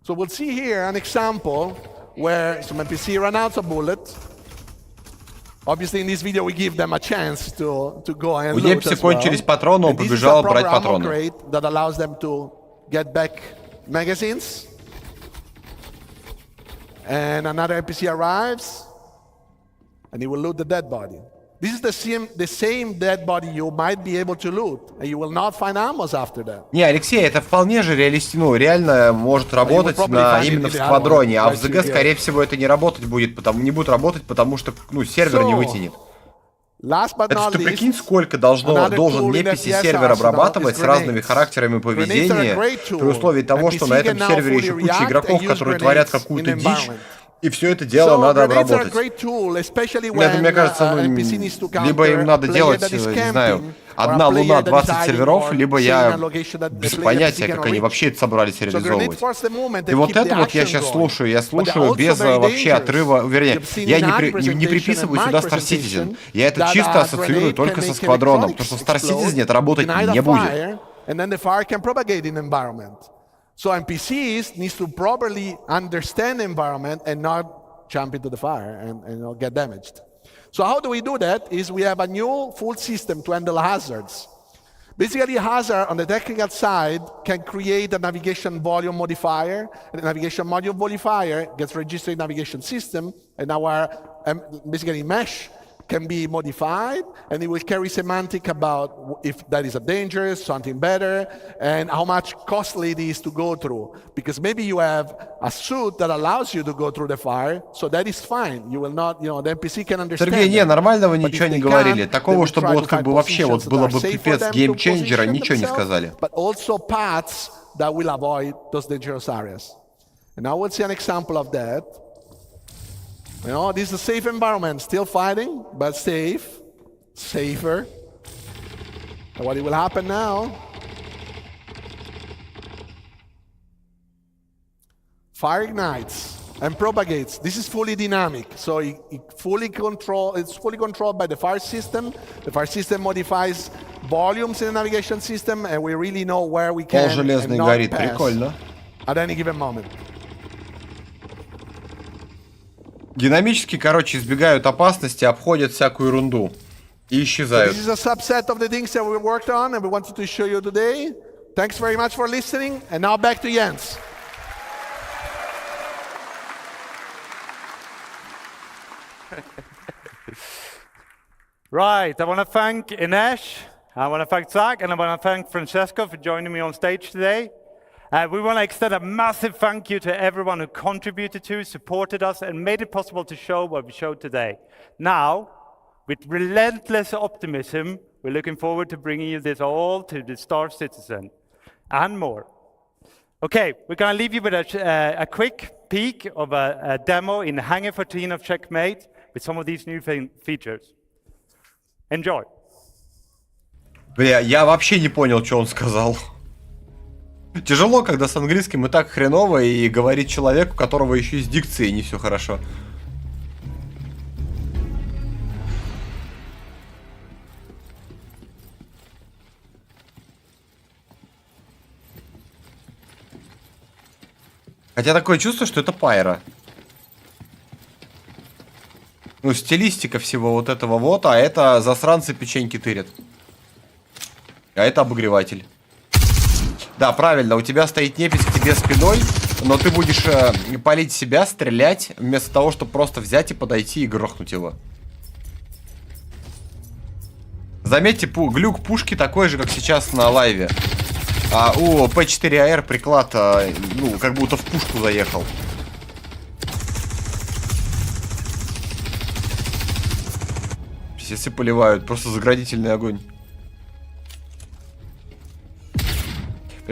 So we'll see here an example where some NPC run out of bullets. Obviously, in this video, we give them a chance to go and loot as well. Кончились патроны, он побежал брать патроны. That allows them to get back magazines. And another NPC arrives, and he will loot the dead body. This is the same dead body you might be able to loot, and you will not find ammos after that. Не, Алексей, это вполне же реально может работать именно в сквадроне, а в ЗГ, скорее всего, это не работать будет, не будет работать, потому что сервер не вытянет. Это ты прикинь, сколько должен неписи сервер обрабатывать с разными характерами поведения, при условии того, что на этом сервере еще куча игроков, которые творят какую-то дичь. И все это дело надо обработать. Мне кажется, либо им надо делать, не знаю, одна луна, 20 серверов, либо я без понятия, как они вообще это собрались реализовывать. И вот это вот я сейчас слушаю, без вообще отрыва, вернее, я не приписываю сюда Star Citizen, я это чисто ассоциирую только со сквадроном, потому что в Star Citizen это работать не будет. So NPCs need to properly understand the environment and not jump into the fire and get damaged. So how do we do that? Is we have a new full system to handle hazards. Basically, hazard on the technical side can create a navigation volume modifier, and the navigation volume modifier gets registered in navigation system, and our basically mesh can be modified, and it will carry semantic about if that is a danger, something better, and how much costly it is to go through. Because maybe you have a suit that allows you to go through the fire, so that is fine. You will not, the NPC can understand. Сергей, не, нормального ничего не говорили. Такого, чтобы вот как бы вообще вот было бы пипец геймченджера, ничего не сказали. But also paths that will avoid those dangerous areas. And now we'll see an example of that. This is a safe environment, still fighting, but safe, safer. And what will happen now? Fire ignites and propagates. This is fully dynamic, so it's fully controlled by the fire system. The fire system modifies volumes in the navigation system, and we really know where we can and not pass at any given moment. Динамически, короче, избегают опасности, обходят всякую ерунду и исчезают. So this is a subset of the things that we worked on and we wanted to show you today. Thanks very much for listening, and now back to Jens. Right, I want to thank Ines, I want to thank Zach, and I want to thank Francesco for joining me on stage today. We want to extend a massive thank you to everyone who contributed to, supported us, and made it possible to show what we showed today. Now, with relentless optimism, we're looking forward to bringing you this all to the Star Citizen and more. Okay, we're going to leave you with a quick peek of a demo in Hangar 14 of Checkmate with some of these new features. Enjoy. Бля, я вообще не понял, что он сказал. Тяжело, когда с английским и так хреново, и говорит человек, у которого еще и с дикцией не все хорошо. Хотя такое чувство, что это пайра. Ну, стилистика всего вот этого вот, а это засранцы печеньки тырят. А это обогреватель. Да, правильно, у тебя стоит непись к тебе спиной, но ты будешь палить себя, стрелять, вместо того, чтобы просто взять и подойти и грохнуть его. Заметьте, глюк пушки такой же, как сейчас на лайве. У P4AR приклад, ну, как будто в пушку заехал. Все поливают, просто заградительный огонь.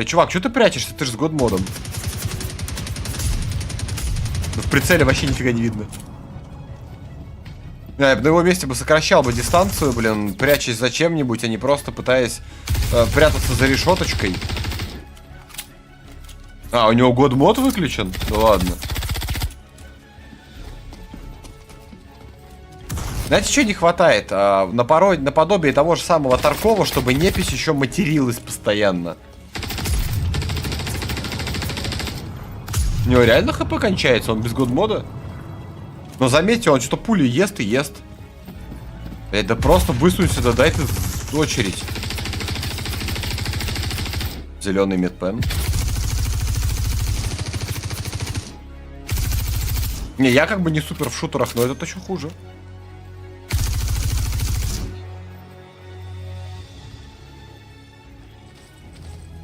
Чувак, что ты прячешься? Ты же с годмодом. В прицеле вообще нифига не видно. Я бы на его месте бы сокращал бы дистанцию, блин, прячась за чем-нибудь, а не просто пытаясь прятаться за решеточкой. У него годмод выключен? Да ладно. Знаете, что не хватает? Наподобие того же самого Таркова, чтобы непись еще материлась постоянно. У него реально хп кончается, он без годмода. Но заметьте, он что пули ест и ест. Да просто высунь сюда, дай ты очередь. Зеленый медпен. Не, я как бы не супер в шутерах, но это еще хуже.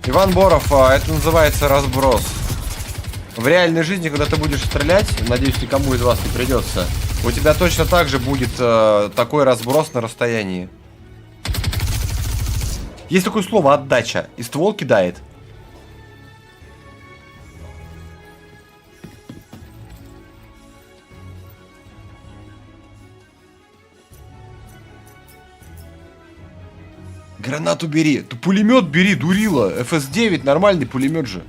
Иван Боров, это называется разброс. В реальной жизни, когда ты будешь стрелять, надеюсь, никому из вас не придется, у тебя точно так же будет такой разброс на расстоянии. Есть такое слово «отдача», и ствол кидает. Гранату бери. Ты пулемет бери, дурила. FS9 нормальный пулемет же.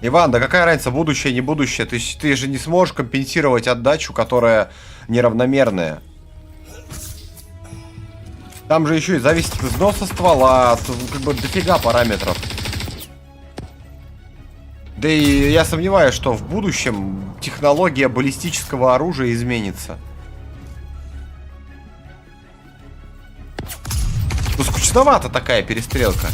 Иван, да какая разница, будущее, не будущее? Ты же не сможешь компенсировать отдачу, которая неравномерная. Там же еще и зависит от износа ствола, как бы дофига параметров. Да и я сомневаюсь, что в будущем технология баллистического оружия изменится. Ну, скучновата такая перестрелка.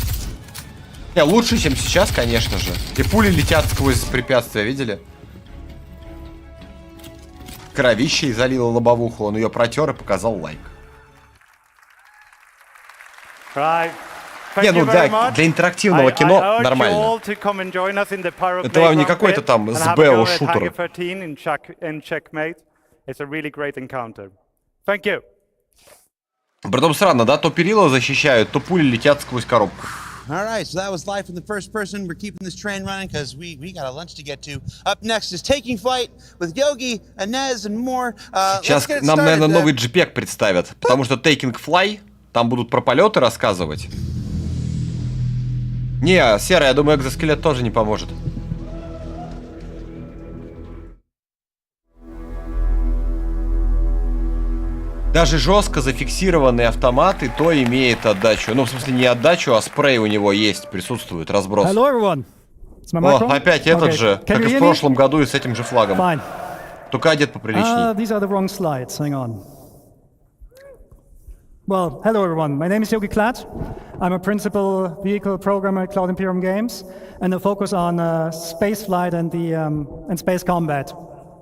Не, лучше, чем сейчас, конечно же. И пули летят сквозь препятствия, видели? Кровищей залила лобовуху, он ее протер и показал лайк. Не, ну для интерактивного кино нормально. Это вам не какой-то там СБО шутер. Притом странно, да? То перила защищают, то пули летят сквозь коробку. All right, so that was life in the first person. We're keeping this train running because we got a lunch to get to. Up next is Taking Flight with Yogi, Inez, and more. Сейчас нам, наверное, новый JPEG представят, потому что Taking Fly, там будут про полеты рассказывать. Не, Серый, я думаю, экзоскелет тоже не поможет. Даже жестко зафиксированные автоматы то имеет отдачу. Ну, в смысле, не отдачу, а спрей у него есть, присутствует, разброс. О, опять этот же, как и в прошлом году и с этим же флагом. Только одет поприличнее. Well, hello everyone. My name is Yogi Klatt. I'm a principal vehicle programmer at Cloud Imperium Games, and I focus on space flight and space combat.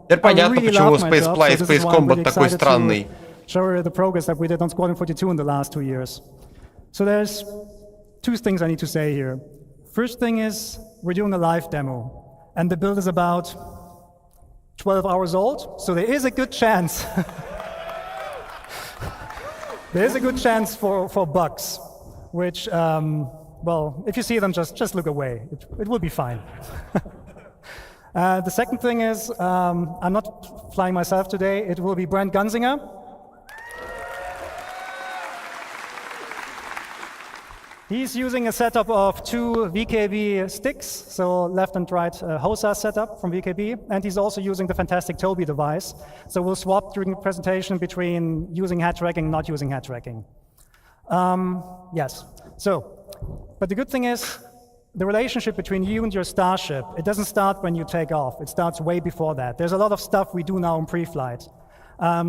Теперь понятно, почему Space Flight и Space Combat такой странный. Show you the progress that we did on Squadron 42 in the last 2 years. So there's two things I need to say here. First thing is we're doing a live demo, and the build is about 12 hours old, so there is a good chance. There is a good chance for bugs, which, well, if you see them, just look away. It will be fine. The second thing is, I'm not flying myself today. It will be Brent Gunzinger. He's using a setup of 2 VKB sticks, so left and right HOSA setup from VKB, and he's also using the fantastic Toby device. So we'll swap during the presentation between using head tracking and not using head tracking. Yes, so, but the good thing is, the relationship between you and your starship, it doesn't start when you take off, it starts way before that. There's a lot of stuff we do now in pre-flight.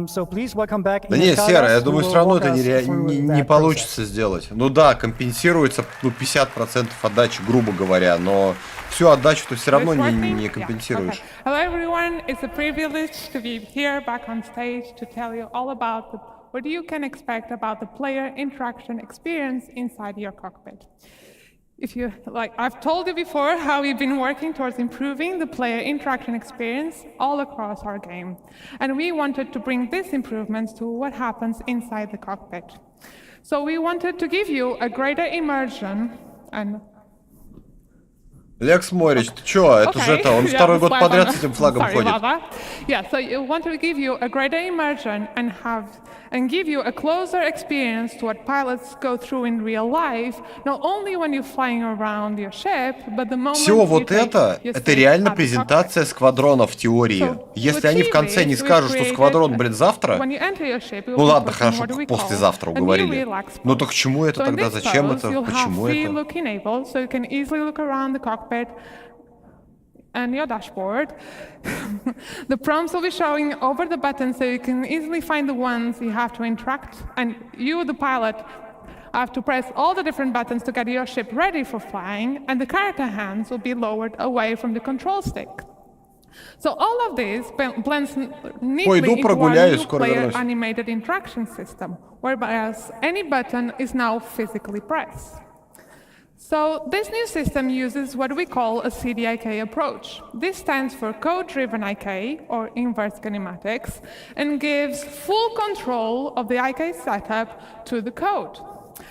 So please welcome back. Да не, Сера, я думаю, все равно это не получится сделать. Ну да, компенсируется 50% отдачи, грубо говоря, но всю отдачу ты все равно не компенсируешь. Hello everyone, it's a privilege to be here back on stage to tell you all about what you can expect about the player interaction experience inside your cockpit. If you like, I've told you before how we've been working towards improving the player interaction experience all across our game. And we wanted to bring these improvements to what happens inside the cockpit. So we wanted to give you a greater immersion and Лекс Морич, ты чё? Это же это, он второй год подряд с этим флагом ходит. Yeah, so we want to give you a greater immersion and give you a closer experience to what pilots go through in real life, not only when you're flying around your ship, but the moment Все вот это реально презентация сквадрона в теории. Если они в конце не скажут, что сквадрон, блин, завтра, ну ладно, хорошо, послезавтра уговорили. Ну так к чему это тогда? Зачем это? Почему это? And your dashboard. The prompts will be showing over the buttons so you can easily find the ones you have to interact, and you, the pilot, have to press all the different buttons to get your ship ready for flying, and the character hands will be lowered away from the control stick. So all of this blends neatly into our new player animated interaction system, whereby any button is now physically pressed. So this new system uses what we call a CDIK approach. This stands for code-driven IK, or inverse kinematics, and gives full control of the IK setup to the code.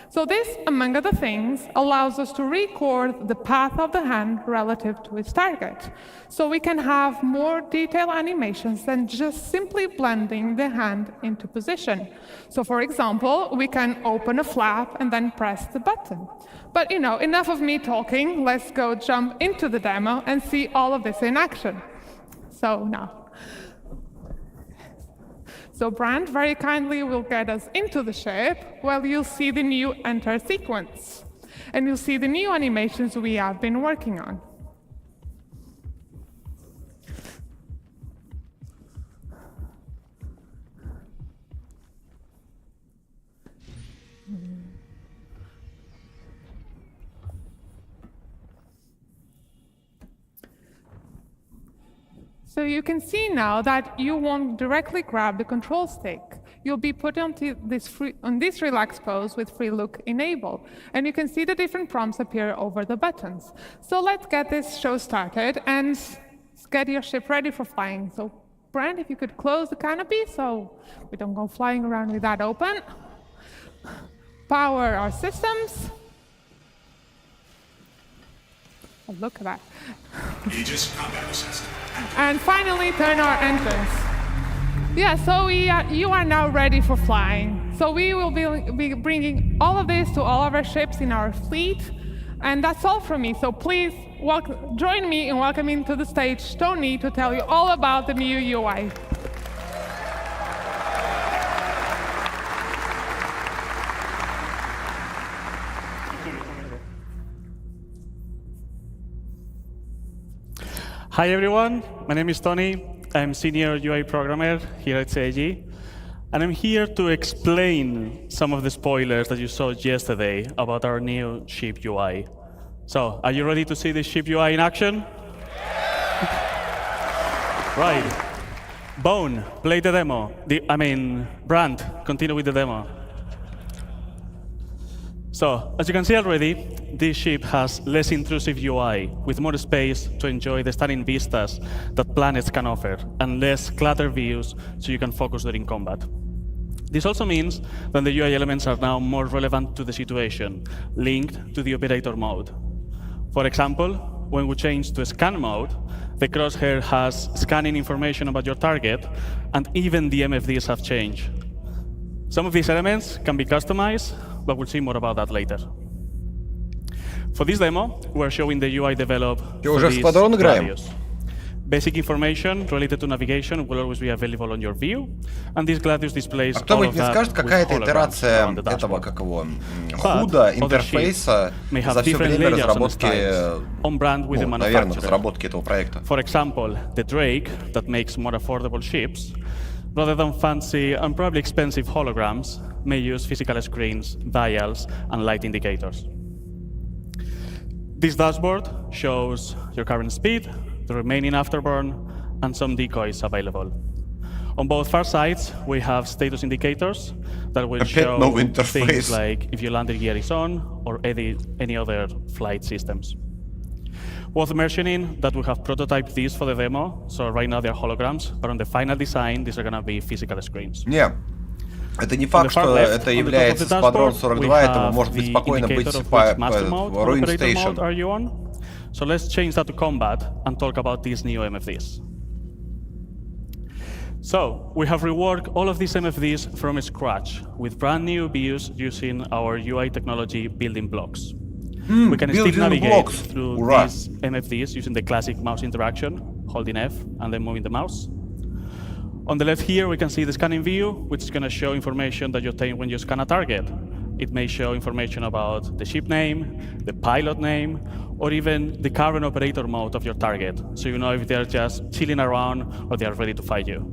So this, among other things, allows us to record the path of the hand relative to its target. So we can have more detailed animations than just simply blending the hand into position. So for example, we can open a flap and then press the button. But enough of me talking. Let's go jump into the demo and see all of this in action. So now. So Brand very kindly will get us into the shape while you'll see the new enter sequence. And you'll see the new animations we have been working on. So you can see now that you won't directly grab the control stick. You'll be put on this relaxed pose with free look enabled. And you can see the different prompts appear over the buttons. So let's get this show started and get your ship ready for flying. So Brand, if you could close the canopy so we don't go flying around with that open. Power our systems. Oh, look at that. Aegis combat assist. And finally, turn our engines. Yeah, so you are now ready for flying. So we will be bringing all of this to all of our ships in our fleet. And that's all from me. So please join me in welcoming to the stage Tony to tell you all about the new UI. Hi everyone, my name is Tony. I'm senior UI programmer here at CIG, and I'm here to explain some of the spoilers that you saw yesterday about our new ship UI. So, are you ready to see the ship UI in action? Right. Bone, play the demo. Brand, continue with the demo. So, as you can see already, this ship has less intrusive UI, with more space to enjoy the stunning vistas that planets can offer, and less cluttered views so you can focus during combat. This also means that the UI elements are now more relevant to the situation, linked to the operator mode. For example, when we change to scan mode, the crosshair has scanning information about your target, and even the MFDs have changed. Some of these elements can be customized, but we'll see more about that later. For this demo, we're showing the UI developed for these gladius. Basic information related to navigation will always be available on your view, and this gladius displays all of that with holograms on the dashboard. Худа интерфейса за все время разработки, наверное, разработки этого проекта. For example, the Drake that makes more affordable ships, rather than fancy and probably expensive holograms, may use physical screens, dials, and light indicators. This dashboard shows your current speed, the remaining afterburn, and some decoys available. On both far sides, we have status indicators that will show things like if your landing gear is on or any other flight systems. Worth mentioning that we have prototyped these for the demo, so right now they're holograms, but on the final design, these are going to be physical screens. Yeah. Это не факт, что это является Squadron 42, это может быть спокойно быть Ruin Station. So let's change that to combat and talk about these new MFDs. So we have reworked all of these MFDs from scratch with brand new views using our UI technology building blocks. We can still navigate through these MFDs using the classic mouse interaction, holding F and then moving the mouse. On the left here, we can see the scanning view, which is going to show information that you obtain when you scan a target. It may show information about the ship name, the pilot name, or even the current operator mode of your target, so you know if they're just chilling around or they are ready to fight you.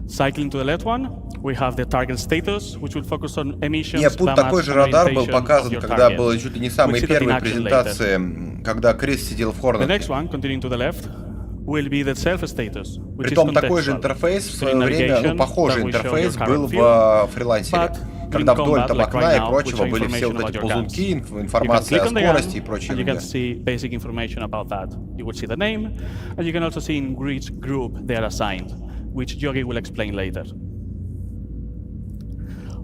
Cycling to the left one, we have the target status, which will focus on emissions, такой же радар был показан, когда было чуть ли не самые первые презентации, когда Крис сидел в Хорнете. The next one, continuing to the left, will be the self-status, which is Притом такой же интерфейс в свое время, похожий интерфейс был в фрилансере, когда вдоль там окна и прочего были все вот эти ползунки, информация о скорости и прочее. You can see basic information about that. You will see the name, and you can also see in which group they are assigned, which Yogi will explain later.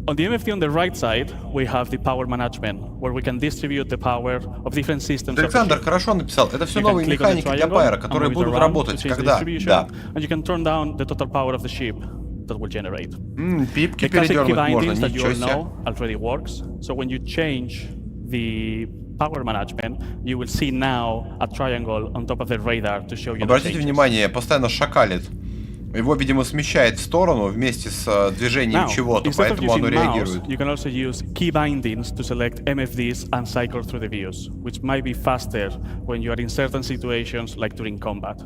On the MFD on the right side, we have the power management, where we can distribute the power of different systems. Александр хорошо написал. Это все новые механики для Pyre, которые будут работать, когда... Да. And you can turn down the total power of the ship that will generate. Пипки передернуть можно, ничего себе. Already works. So when you change the power management, you will see now a triangle on top of the radar to show you. Обратите внимание, постоянно шакалит. Его, видимо, смещает в сторону вместе с движением чего-то, поэтому оно реагирует. You can also use key bindings to select MFDs and cycle through the views, which might be faster when you are in certain situations like during combat.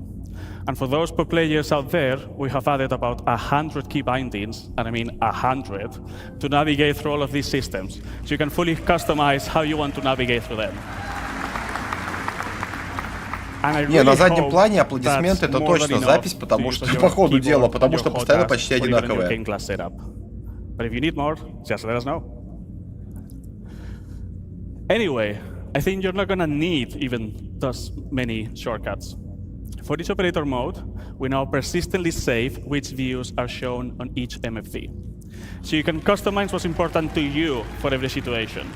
And for those pro players out there, we have added about 100 key bindings, and I mean 100, to navigate through all of these systems. So you can fully customize how you want to navigate through them. Не, на заднем плане аплодисменты — это точно запись, потому что по ходу дела, потому что постоянно почти одинаковые. But if you need more, just let us know. Anyway, I think you're not gonna need even those many shortcuts. For each operator mode, we now persistently save which views are shown on each MFD. So you can customize what's important to you for every situation.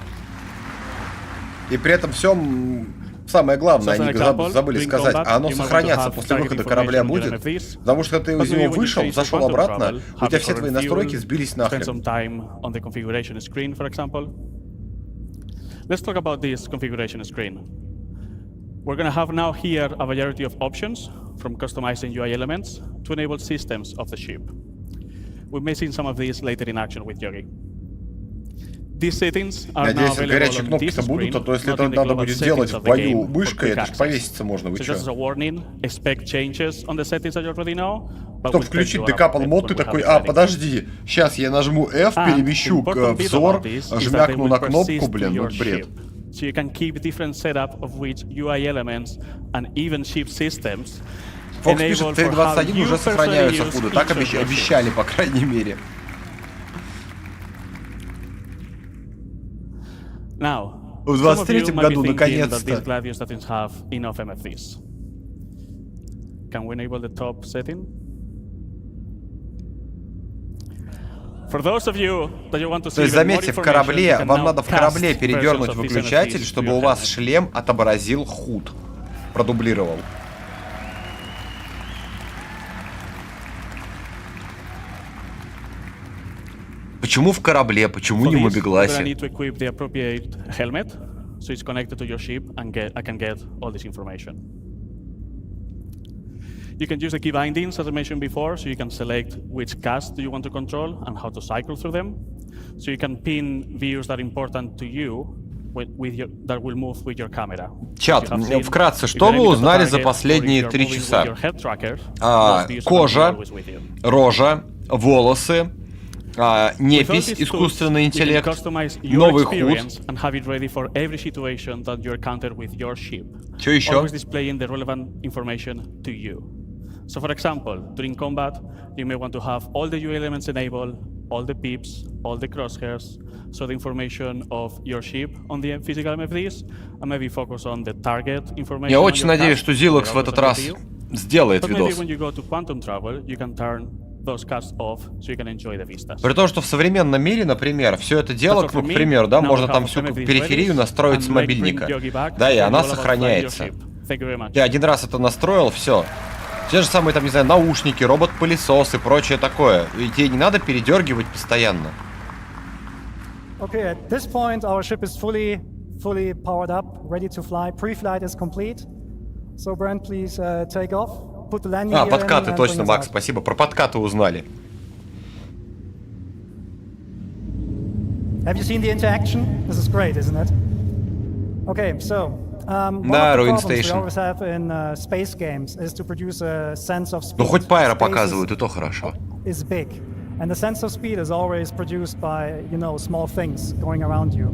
И при этом всем самое главное, они забыли сказать, а оно сохраняться после выхода корабля будет, потому что когда ты из него вышел, зашел обратно, у тебя все твои настройки сбились нахрен. Let's talk about this configuration screen. We're going to have now here a variety of options, from customizing UI elements to enable systems of the ship. We may see some of these later in action with Yogi. These settings are now available on this screen, not in the global settings of the game for quick access. So just as a warning, expect changes on the settings that you already know. Чтобы включить декапл мод, ты такой, подожди, сейчас я нажму F, перемещу взор, жмякну на кнопку, блин, ну бред. So you can keep different setup of which UI elements and even ship systems. Фокс пишет, Т-21 уже сохраняются оттуда, так обещали, по крайней мере. Now, в 23-м году, наконец-то. Can we enable the top setting? For those of you that you want to see, то есть, заметьте, в корабле, вам надо в корабле передернуть выключатель, чтобы у вас шлем отобразил HUD, продублировал. Почему в корабле? Почему не в мобигласе? So it's connected to your ship and I can get all this information. You can use the key bindings, as I mentioned before, so you can select which cast do you want to control and how to cycle through them. So you can pin views that are important to you that will move with your camera. Чат, вкратце, что вы узнали за последние 3 часа? Кожа, рожа, волосы, непись, искусственный интеллект, новый HUD. Что еще? So for example, during combat, you may want to have all the UI elements enabled, all the pips, all the crosshairs, so the information of your ship on the physical MFDs, and maybe focus on the target information. Я очень надеюсь, что Zilux в этот раз сделает видос. When you go to quantum travel, you can turn those casts off, so you can enjoy the vistas. При том, что в современном мире, например, все это дело, к примеру, да, можно там всю периферию настроить с мобильника, да, и она сохраняется. Я один раз это настроил, все. Те же самые, там, не знаю, наушники, робот-пылесос и прочее такое. И тебе не надо передергивать постоянно. Okay, at this point our ship is fully powered up, ready to fly. Pre-flight is complete. So Brent, please take off. Put the landing gear in. Подкаты, точно, Макс, спасибо. Про подкаты узнали. Have you seen the interaction? This is great, isn't it? Okay, so да, Ruin Station. Ну, хоть Pyre показывают, и то хорошо. And the sense of speed is always produced by, small things going around you.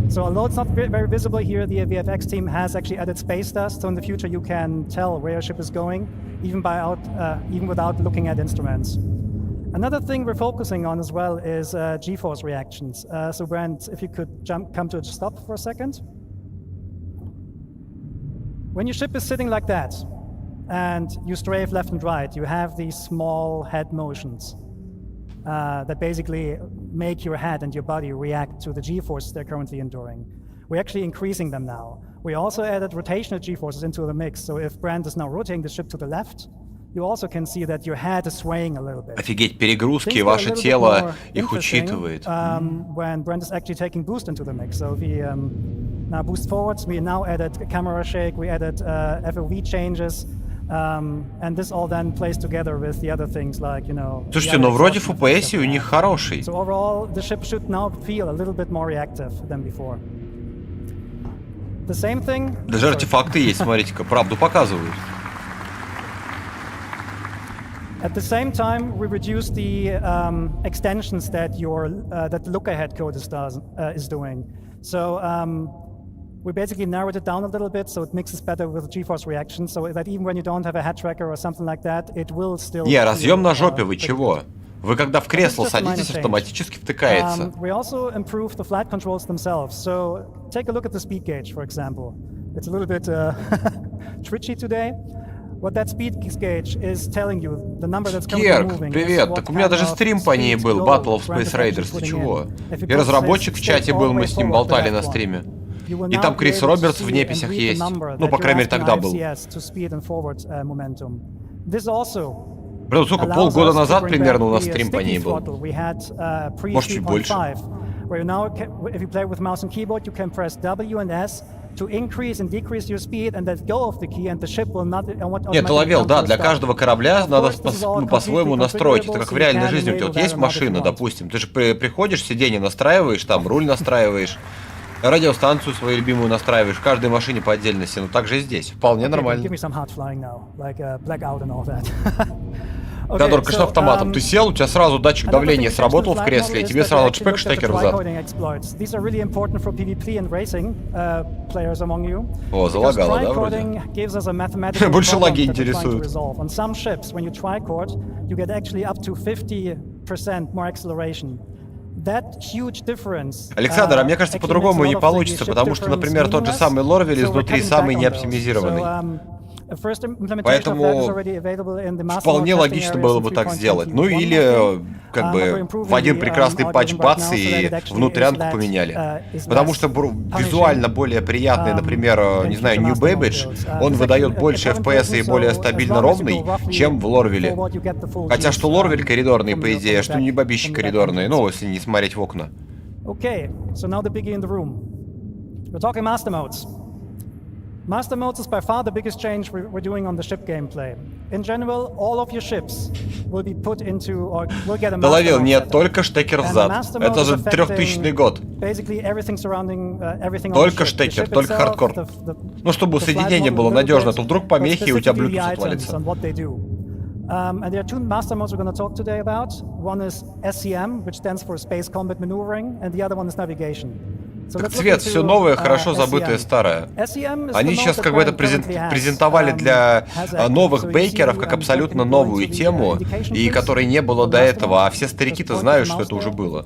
So although it's not very visible here, the VFX team has actually added space dust, so in the future you can tell where your ship is going, even without looking at instruments. Another thing we're focusing on as well is G-force reactions. So Brent, if you could come to a stop for a second. When your ship is sitting like that, and you strafe left and right, you have these small head motions. that basically make your head and your body react to the G-forces they're currently enduring. We're actually increasing them now. We also added rotational G-forces into the mix, so if Brent is now rotating the ship to the left, you also can see that your head is swaying a little bit. Офигеть, перегрузки, ваше тело их учитывает. When Brent is actually taking boost into the mix. So if we now boost forwards, we now added camera shake, we added FOV changes, and this all then plays together with the other things like, you know... Слушайте, но вроде FPS у них хороший. So overall, the ship should now feel a little bit more reactive than before. The same thing... Даже артефакты есть, смотрите-ка, правду показывают. At the same time, we reduce the extensions that that the look-ahead code is doing. So we basically narrowed it down a little bit, so it mixes better with GeForce reaction, so that even when you don't have a head tracker or something like that, it will still... Не, разъем на жопе, вы чего? Вы когда в кресло садитесь, автоматически втыкается. We also improved the flight controls themselves. So take a look at the speed gauge, for example. It's a little bit twitchy today. What that speed gauge is telling you, the number that's currently moving. Привет, так у меня даже стрим по ней был, Battle of Space Raiders, ты чего? И разработчик в чате был, мы с ним болтали на стриме. И там Крис Робертс в неписях есть. Ну, по крайней мере, тогда был. Блин, сколько, полгода назад примерно у нас стрим по ней был. Может, чуть больше. Нет, ты ловил, да, для каждого корабля надо по-своему настроить. Это как в реальной жизни. У тебя вот есть машина, допустим, ты же приходишь, сиденье настраиваешь, там руль настраиваешь, радиостанцию свою любимую настраиваешь, в каждой машине по отдельности, но так же и здесь. Вполне нормально. Да, только что автоматом. Ты сел, у тебя сразу датчик давления сработал в кресле, и тебе сразу чпэк штекер в зад. О, залагало, да, вроде? Больше лаги интересуют. Александр, а мне кажется, по-другому не получится, потому что, например, тот же самый Лорвель изнутри самый неоптимизированный. Поэтому вполне логично было бы так сделать. Ну или как бы в один прекрасный патч бац и внутрянку поменяли. Потому что визуально более приятный, например, не знаю, New Babbage, он выдает больше FPS и более стабильно ровный, чем в Лорвеле. Хотя что Лорвель коридорный, по идее, что New Babbage коридорный, ну, если не смотреть в окна. Okay, so now the biggie in the room. We're talking master modes. Master modes is by far the biggest change we're doing on the ship gameplay. In general, all of your ships will be put into or will get a master Доловил, mode. Нет, только штекер взад. Это же 3000 год. Basically everything surrounding everything только штекер, только хардкор. Ну, чтобы соединение было надежно, то вдруг помехи и у тебя Bluetooth отвалится. And there are two master modes we're going to talk today about. One is SCM, which stands for Space Combat Maneuvering, and the other one is Navigation. Так цвет, все новое, хорошо забытое старое. Они сейчас как бы это презентовали для новых бейкеров как абсолютно новую тему, и которой не было до этого, а все старики-то знают, что это уже было.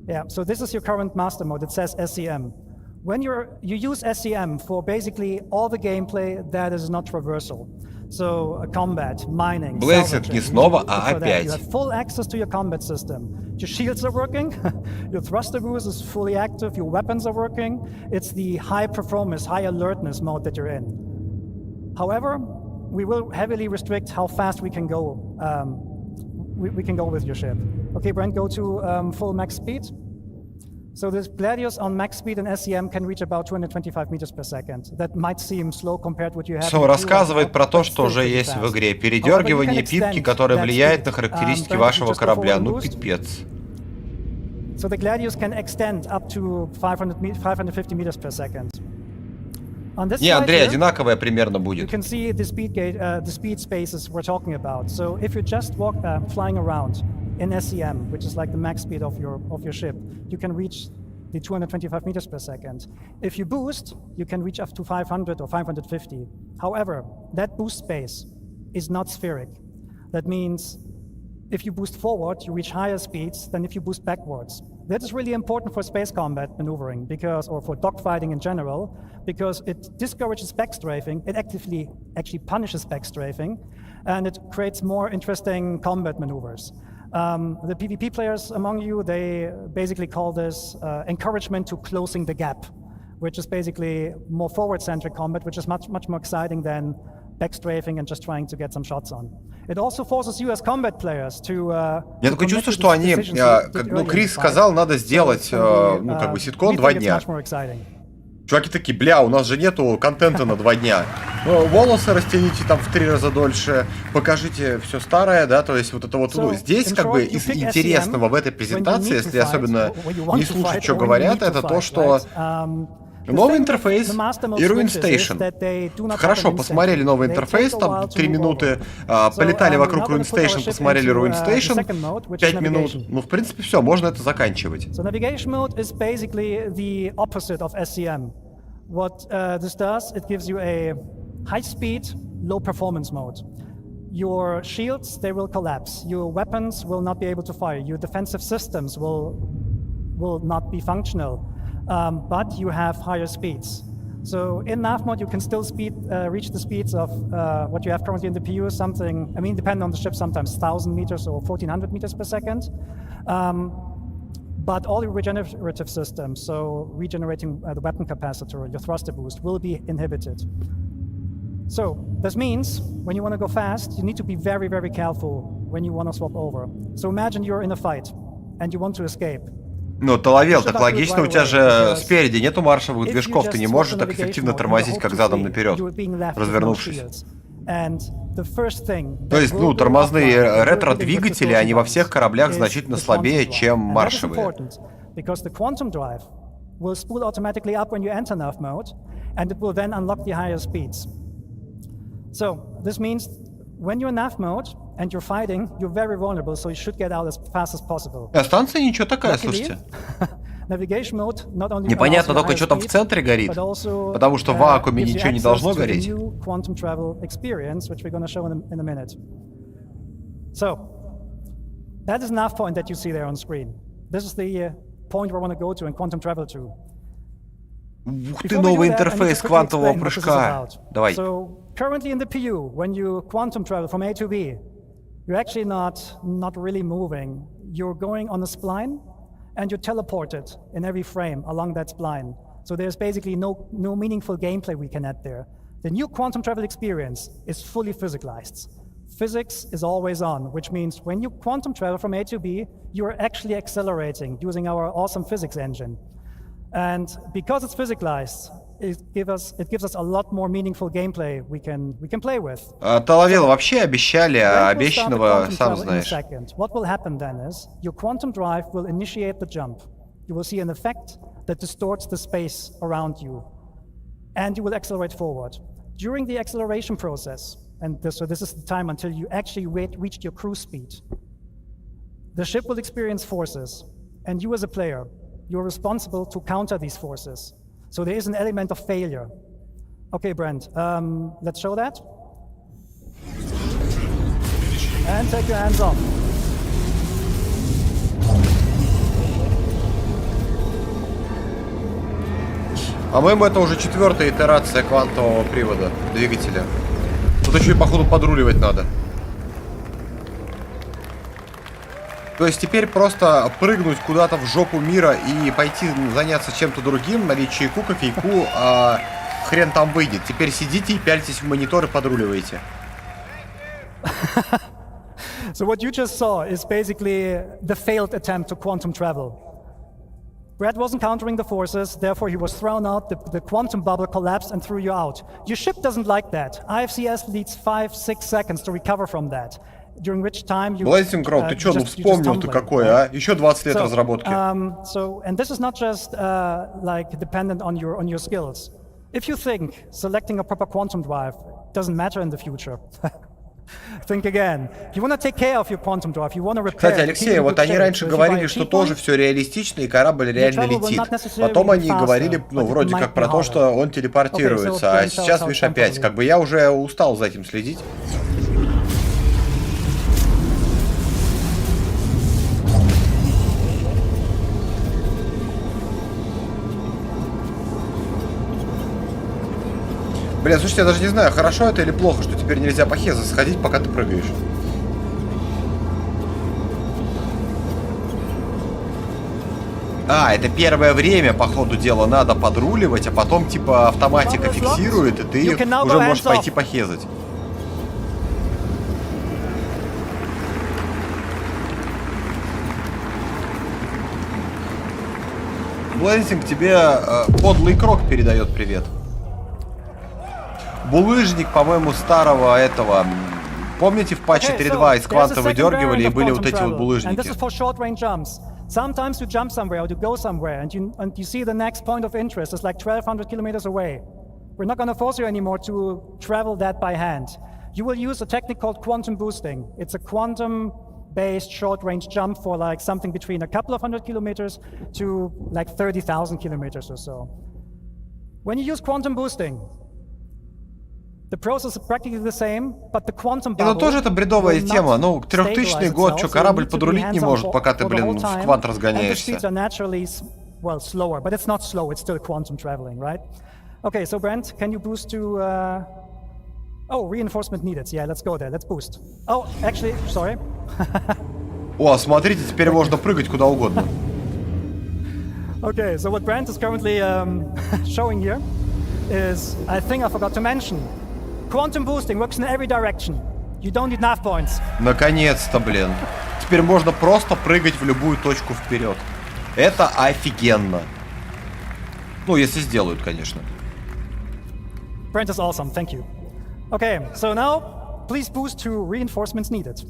Yeah, so this is your current master mode. It says SCM. When you use SCM for basically all the gameplay that is not traversal. So combat, mining, Блейзит не снова, а опять. You have full access to your combat system. Your shields are working, your thruster boost is fully active, your weapons are working. It's the high performance, high alertness mode that you're in. However, we will heavily restrict how fast we can go. We can go with your ship. Okay, Brent, go to full max speed. So the Gladius on max speed and SCM can reach about 225 meters per second. That might seem slow compared to what you have. Все рассказывает про то, что уже есть в игре. Передергивание пипки, которое влияет на характеристики вашего корабля. Ну, пипец. So the Gladius can extend up to 550 meters per second. Не, Андрей, одинаковое примерно будет. You can see the speed spaces we're talking about. So if you just flying around in SCM, which is like the max speed of your ship, you can reach the 225 meters per second. If you boost, you can reach up to 500 or 550. However, that boost space is not spheric. That means if you boost forward, you reach higher speeds than if you boost backwards. That is really important for space combat maneuvering, or for dogfighting in general, because it discourages backstrafing. It actually punishes backstrafing, and it creates more interesting combat maneuvers. The PvP players among you, they basically call this encouragement to closing the gap, which is basically more forward-centric combat, which is much more exciting than backstrafing and just trying to get some shots on. It also forces you as combat players to. Я такое чувство, что они, Крис сказал, надо сделать, ситкон 2 дня. Чуваки такие, бля, у нас же нету контента на 2 дня. Волосы растяните там в 3 раза дольше, покажите все старое, да, то есть вот это вот, здесь как бы из интересного в этой презентации, если особенно не слушать, что говорят, это то, что новый интерфейс и Ruin Station. Хорошо, посмотрели новый интерфейс, там 3 минуты, полетали вокруг Ruin Station, посмотрели Ruin Station, 5 минут. Ну, в принципе, все, можно это заканчивать. So navigation mode is basically the opposite of SCM. What this does, it gives you a high-speed, low-performance mode. Your shields, they will collapse. Your weapons will not be able to fire. Your defensive systems will not be functional. But you have higher speeds. So in nav mode, you can still reach the speeds of what you have currently in the PU, something, I mean, depending on the ship, sometimes 1,000 meters or 1,400 meters per second. But all your regenerative systems, so regenerating the weapon capacitor, your thruster boost, will be inhibited. So this means when you want to go fast, you need to be very, very careful when you want to swap over. So imagine you're in a fight and you want to escape. Ну, Талавел, так логично, у тебя же спереди нету маршевых движков, ты не можешь так эффективно тормозить, как задом наперед, развернувшись. То есть, ну, тормозные ретро-двигатели, они во всех кораблях значительно слабее, чем маршевые. When you're in nav mode and you're fighting, you're very vulnerable, so you should get out as fast as possible. А станция ничего такая, слушайте. Непонятно только, что там в центре горит, потому что в вакууме ничего не должно гореть. So, that is nav point that you see there on screen. This is the point we want to go to and quantum travel to. Ух ты, новый интерфейс квантового прыжка. Давай. Currently in the PU, when you quantum travel from A to B, you're actually not really moving. You're going on a spline, and you're teleported in every frame along that spline. So there's basically no meaningful gameplay we can add there. The new quantum travel experience is fully physicalized. Physics is always on, which means when you quantum travel from A to B, you're actually accelerating using our awesome physics engine. And because it's physicalized, it gives us a lot more meaningful gameplay we can play with. Талавел вообще обещали, а обещанного сам знаешь. What will happen then is your quantum drive will initiate the jump. You will see an effect that distorts the space around you, and you will accelerate forward. During the acceleration process, so this is the time until you actually reach your cruise speed, the ship will experience forces, and you as a player, you're responsible to counter these forces. So there is an element of failure. Okay, Brent, let's show that. And take your hands off. По-моему, это уже 4-я итерация квантового привода двигателя. Тут еще и, походу, подруливать надо. То есть теперь просто прыгнуть куда-то в жопу мира и пойти заняться чем-то другим, налить чайку, кофейку, а хрен там выйдет. Теперь сидите и пяльтесь в монитор и подруливаете. So what you just saw is basically the failed attempt to quantum travel. Brad wasn't countering the forces, therefore he was thrown out, the quantum bubble collapsed and threw you out. Your ship doesn't like that. IFCS needs 5-6 seconds to recover from that. During which time you Блейзинг Гроу, ты чё, ну вспомнил ты какое, а? Еще 20 лет разработки. And this is not just like dependent on your skills. If you think selecting a proper quantum drive doesn't matter in the future, think again. If you want to take care of your quantum drive, you want to repair. Кстати, Алексей, вот они раньше говорили, что тоже все реалистично и корабль реально летит. Потом они говорили, ну, вроде как про то, что он телепортируется, а сейчас, видишь, опять. Как бы я уже устал за этим следить. Блин, слушайте, я даже не знаю, хорошо это или плохо, что теперь нельзя по хезу сходить, пока ты прыгаешь. А, это первое время, по ходу дела, надо подруливать, а потом, типа, автоматика фиксирует, и ты уже можешь пойти похезать. Блейзинг тебе подлый крок передает привет. Булыжник, по-моему, старого этого. Помните, в патче 3.2 из кванта выдергивали и были вот эти вот булыжники? Sometimes you jump somewhere or you go somewhere and you see the next point of interest is like 1,200 kilometers away. We're not going to force you anymore to travel that by hand. You will use a technique called quantum boosting. It's a quantum-based short-range jump for like something between a couple of hundred kilometers to like 30,000 kilometers or so. When you use quantum boosting, the process is practically the same, but the quantum bubble. Ну тоже это бредовая тема. Ну, 3000 год, что корабль подрулить не может, пока ты, блин, в квант разгоняешься. Well, slower, but it's not slow. It's still quantum traveling, right? Okay, so Brent, can you boost to? Oh, reinforcement needed. Yeah, let's go there. Let's boost. Oh, actually, sorry. О, смотрите, теперь можно прыгать куда угодно. Okay, so what Brent is currently showing here is, I think I forgot to mention. Quantum boosting works in every direction. You don't need nav points. Наконец-то, блин. Теперь можно просто прыгать в любую точку вперед. Это офигенно. Ну, если сделают, конечно. Brent is awesome, thank you. Okay, so now, please boost to reinforcements needed.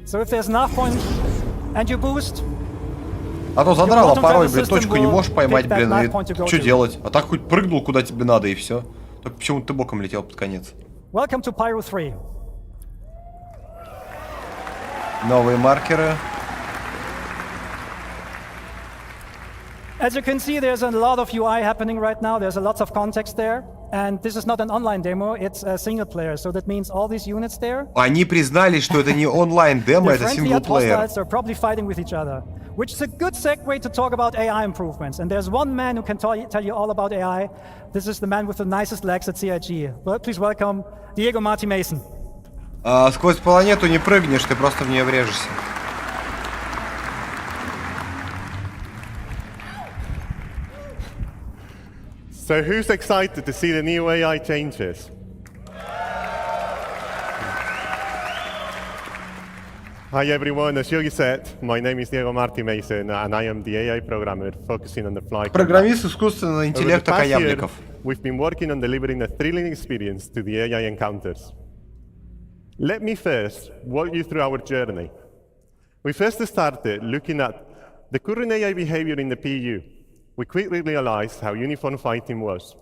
So if there's nav point and you boost, а то задрало порой, блин, точку не можешь поймать, блин, и что делать? А так хоть прыгнул куда тебе надо и все. Только почему ты боком летел под конец. Welcome to Pyro 3. Новые маркеры. As you can see, there's a lot of UI happening right now. There's a lot of context there. And this is not an online demo, it's a single player. So that means all these units there. Они признали, что это не онлайн демо, это синглплеер. They're probably fighting with each other, which is a good segue to talk about AI improvements. And there's one man who can tell you all about AI. This is the man with the nicest legs at CIG. Well, please welcome Diego Marty Mason. Сквозь планету не прыгнешь, ты просто в нее врежешься. So who's excited to see the new AI changes? Hi everyone, as Yogi said, my name is Diego Marty Mason and I am the AI programmer focusing on the flight. Программист искусственного интеллекта корабликов. We've been working on delivering a thrilling experience to the AI encounters. Let me first walk you through our journey. We first started looking at the current AI behavior in the PU. We quickly realized how uniform fighting was,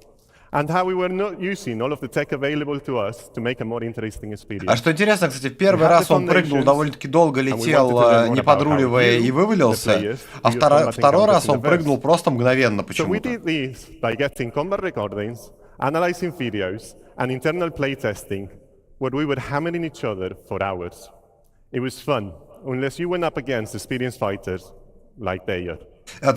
and how we were not using all of the tech available to us to make a more interesting experience. А что интересно, кстати, первый раз он прыгнул, довольно-таки долго летел, не подруливая и вывалился, а второй раз он прыгнул просто мгновенно почему-то. So we did this by getting combat recordings, analyzing videos, and internal playtesting, where we were hammering each other for hours. It was fun, unless you went up against experienced fighters like they are.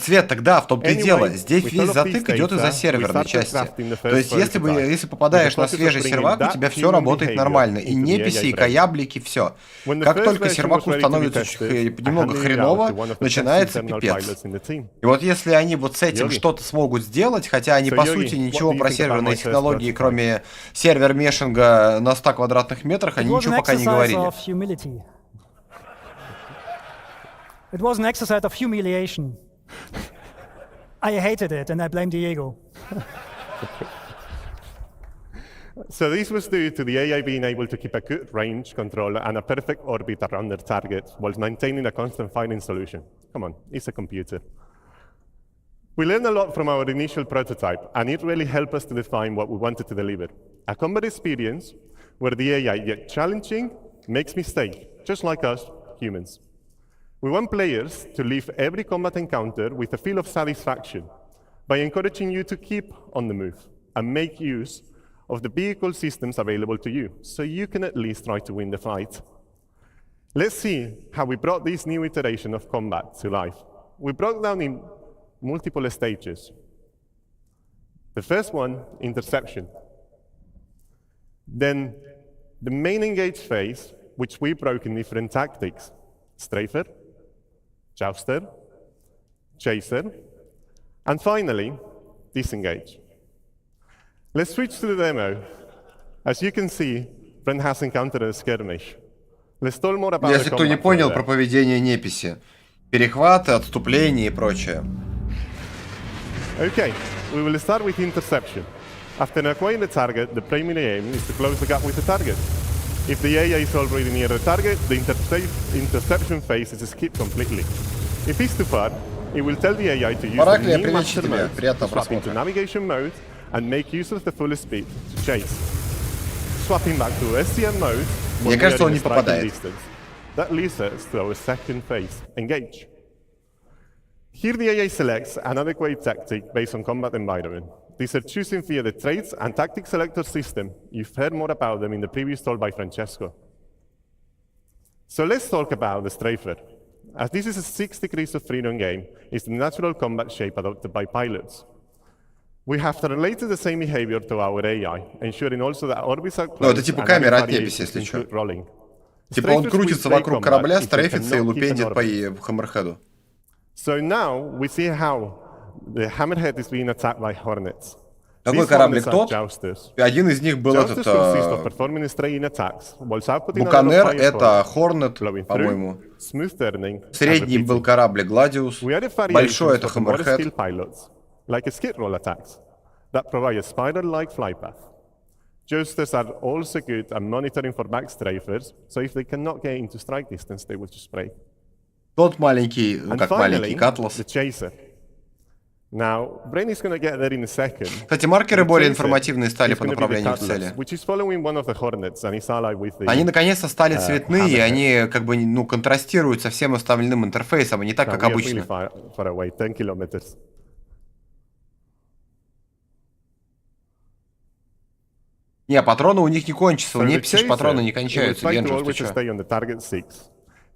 Цвет, тогда в том-то и дело. Здесь весь затык идет из-за серверной части. То есть, если попадаешь на свежий сервак, у тебя все работает нормально. И неписи, и каяблики, все. Как только серваку становится немного хреново, начинается пипец. И вот если они вот с этим что-то смогут сделать, хотя они по сути ничего про серверные технологии, кроме сервер-мешинга на 100 квадратных метрах, они ничего пока не говорили. It was an exercise of humiliation. I hated it, and I blame Diego. So this was due to the AI being able to keep a good range control and a perfect orbit around their target while maintaining a constant firing solution. Come on, it's a computer. We learned a lot from our initial prototype, and it really helped us to define what we wanted to deliver. A combat experience where the AI, yet challenging, makes mistakes, just like us, humans. We want players to leave every combat encounter with a feel of satisfaction by encouraging you to keep on the move and make use of the vehicle systems available to you, so you can at least try to win the fight. Let's see how we brought this new iteration of combat to life. We broke down in multiple stages. The first one, interception. Then the main engage phase, which we broke in different tactics. Strafer, jouster, chaser, and finally, disengage. Let's switch to the demo. As you can see, Brent has encountered a skirmish. Let's talk more about Если кто не понял про поведение неписи. Перехваты, отступления и прочее. Okay, we will start with interception. After acquiring the target, the primary aim is to close the gap with the target. If the AI is already near the target, the interception phase is skipped completely. If it's too far, it will tell the AI to use the new master mode to swap into navigation mode and make use of the full speed to chase. Swapping back to SCM mode when we are in striking distance. That leads us to our second phase, engage. Here the AI selects an adequate tactic based on combat environment. These are choosing via the traits and tactic selector system. You've heard more about them in the previous talk by Francesco. So let's talk about the strafer. As this is a 6 degrees of freedom game, it's the natural combat shape adopted by pilots. We have related the same behavior to our AI, ensuring also that orbits are close. Ну, это типа камера от неписи, если что. Типа он крутится вокруг корабля, стрейфится и лупендит по Хаммерхеду. So now we see how the Hammerhead is being attacked by Hornets. Какой кораблик тот? Один из них был этот... Буканер, это Хорнет, по-моему. Средний был кораблик Гладиус. Большой это Хаммерхед. Like a skid roll attacks that provide a spider-like fly path. Jousters are also good at monitoring for backstrafers, so if they cannot get into strike distance, they will just spray. Тот маленький, ну как маленький, Катлас. Now, Brain is going to get there in a second. Кстати, маркеры более информативные стали по направлению к цели. Они наконец-то стали цветные, и они как бы ну, контрастируют со всем остальным интерфейсом, а не так, как обычно. Не, патроны у них не кончатся, у неписи ж патроны не кончаются, Генджус, ты чё?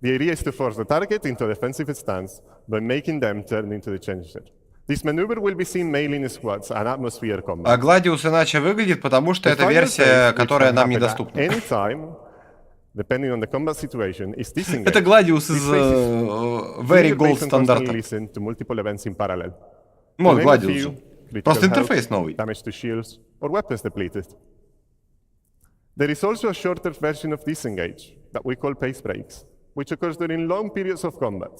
The idea is to force the target into a defensive stance by making them turn into the chaser. This maneuver will be seen mainly in squads and atmosphere combat. А Гладиус иначе выглядит, потому что это версия, которая нам недоступна. Depending on the combat situation, is disengaged. Это Гладиус из Very Gold стандарта. Вот Гладиус. Просто интерфейс новый. Damage to shields or weapons depleted. There is also a shorter version of disengage that we call pace breaks, which occurs during long periods of combat.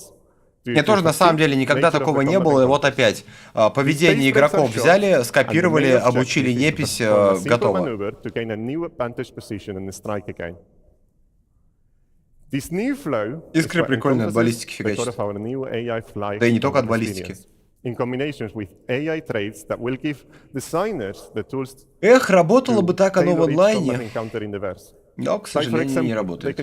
Мне тоже на самом деле никогда такого не было, и вот опять поведение игроков взяли, скопировали, обучили непись, готово. Искры прикольные от баллистики фигачат. Да и не только от баллистики. Эх, работало бы так оно в онлайне. Но, к сожалению, не работает.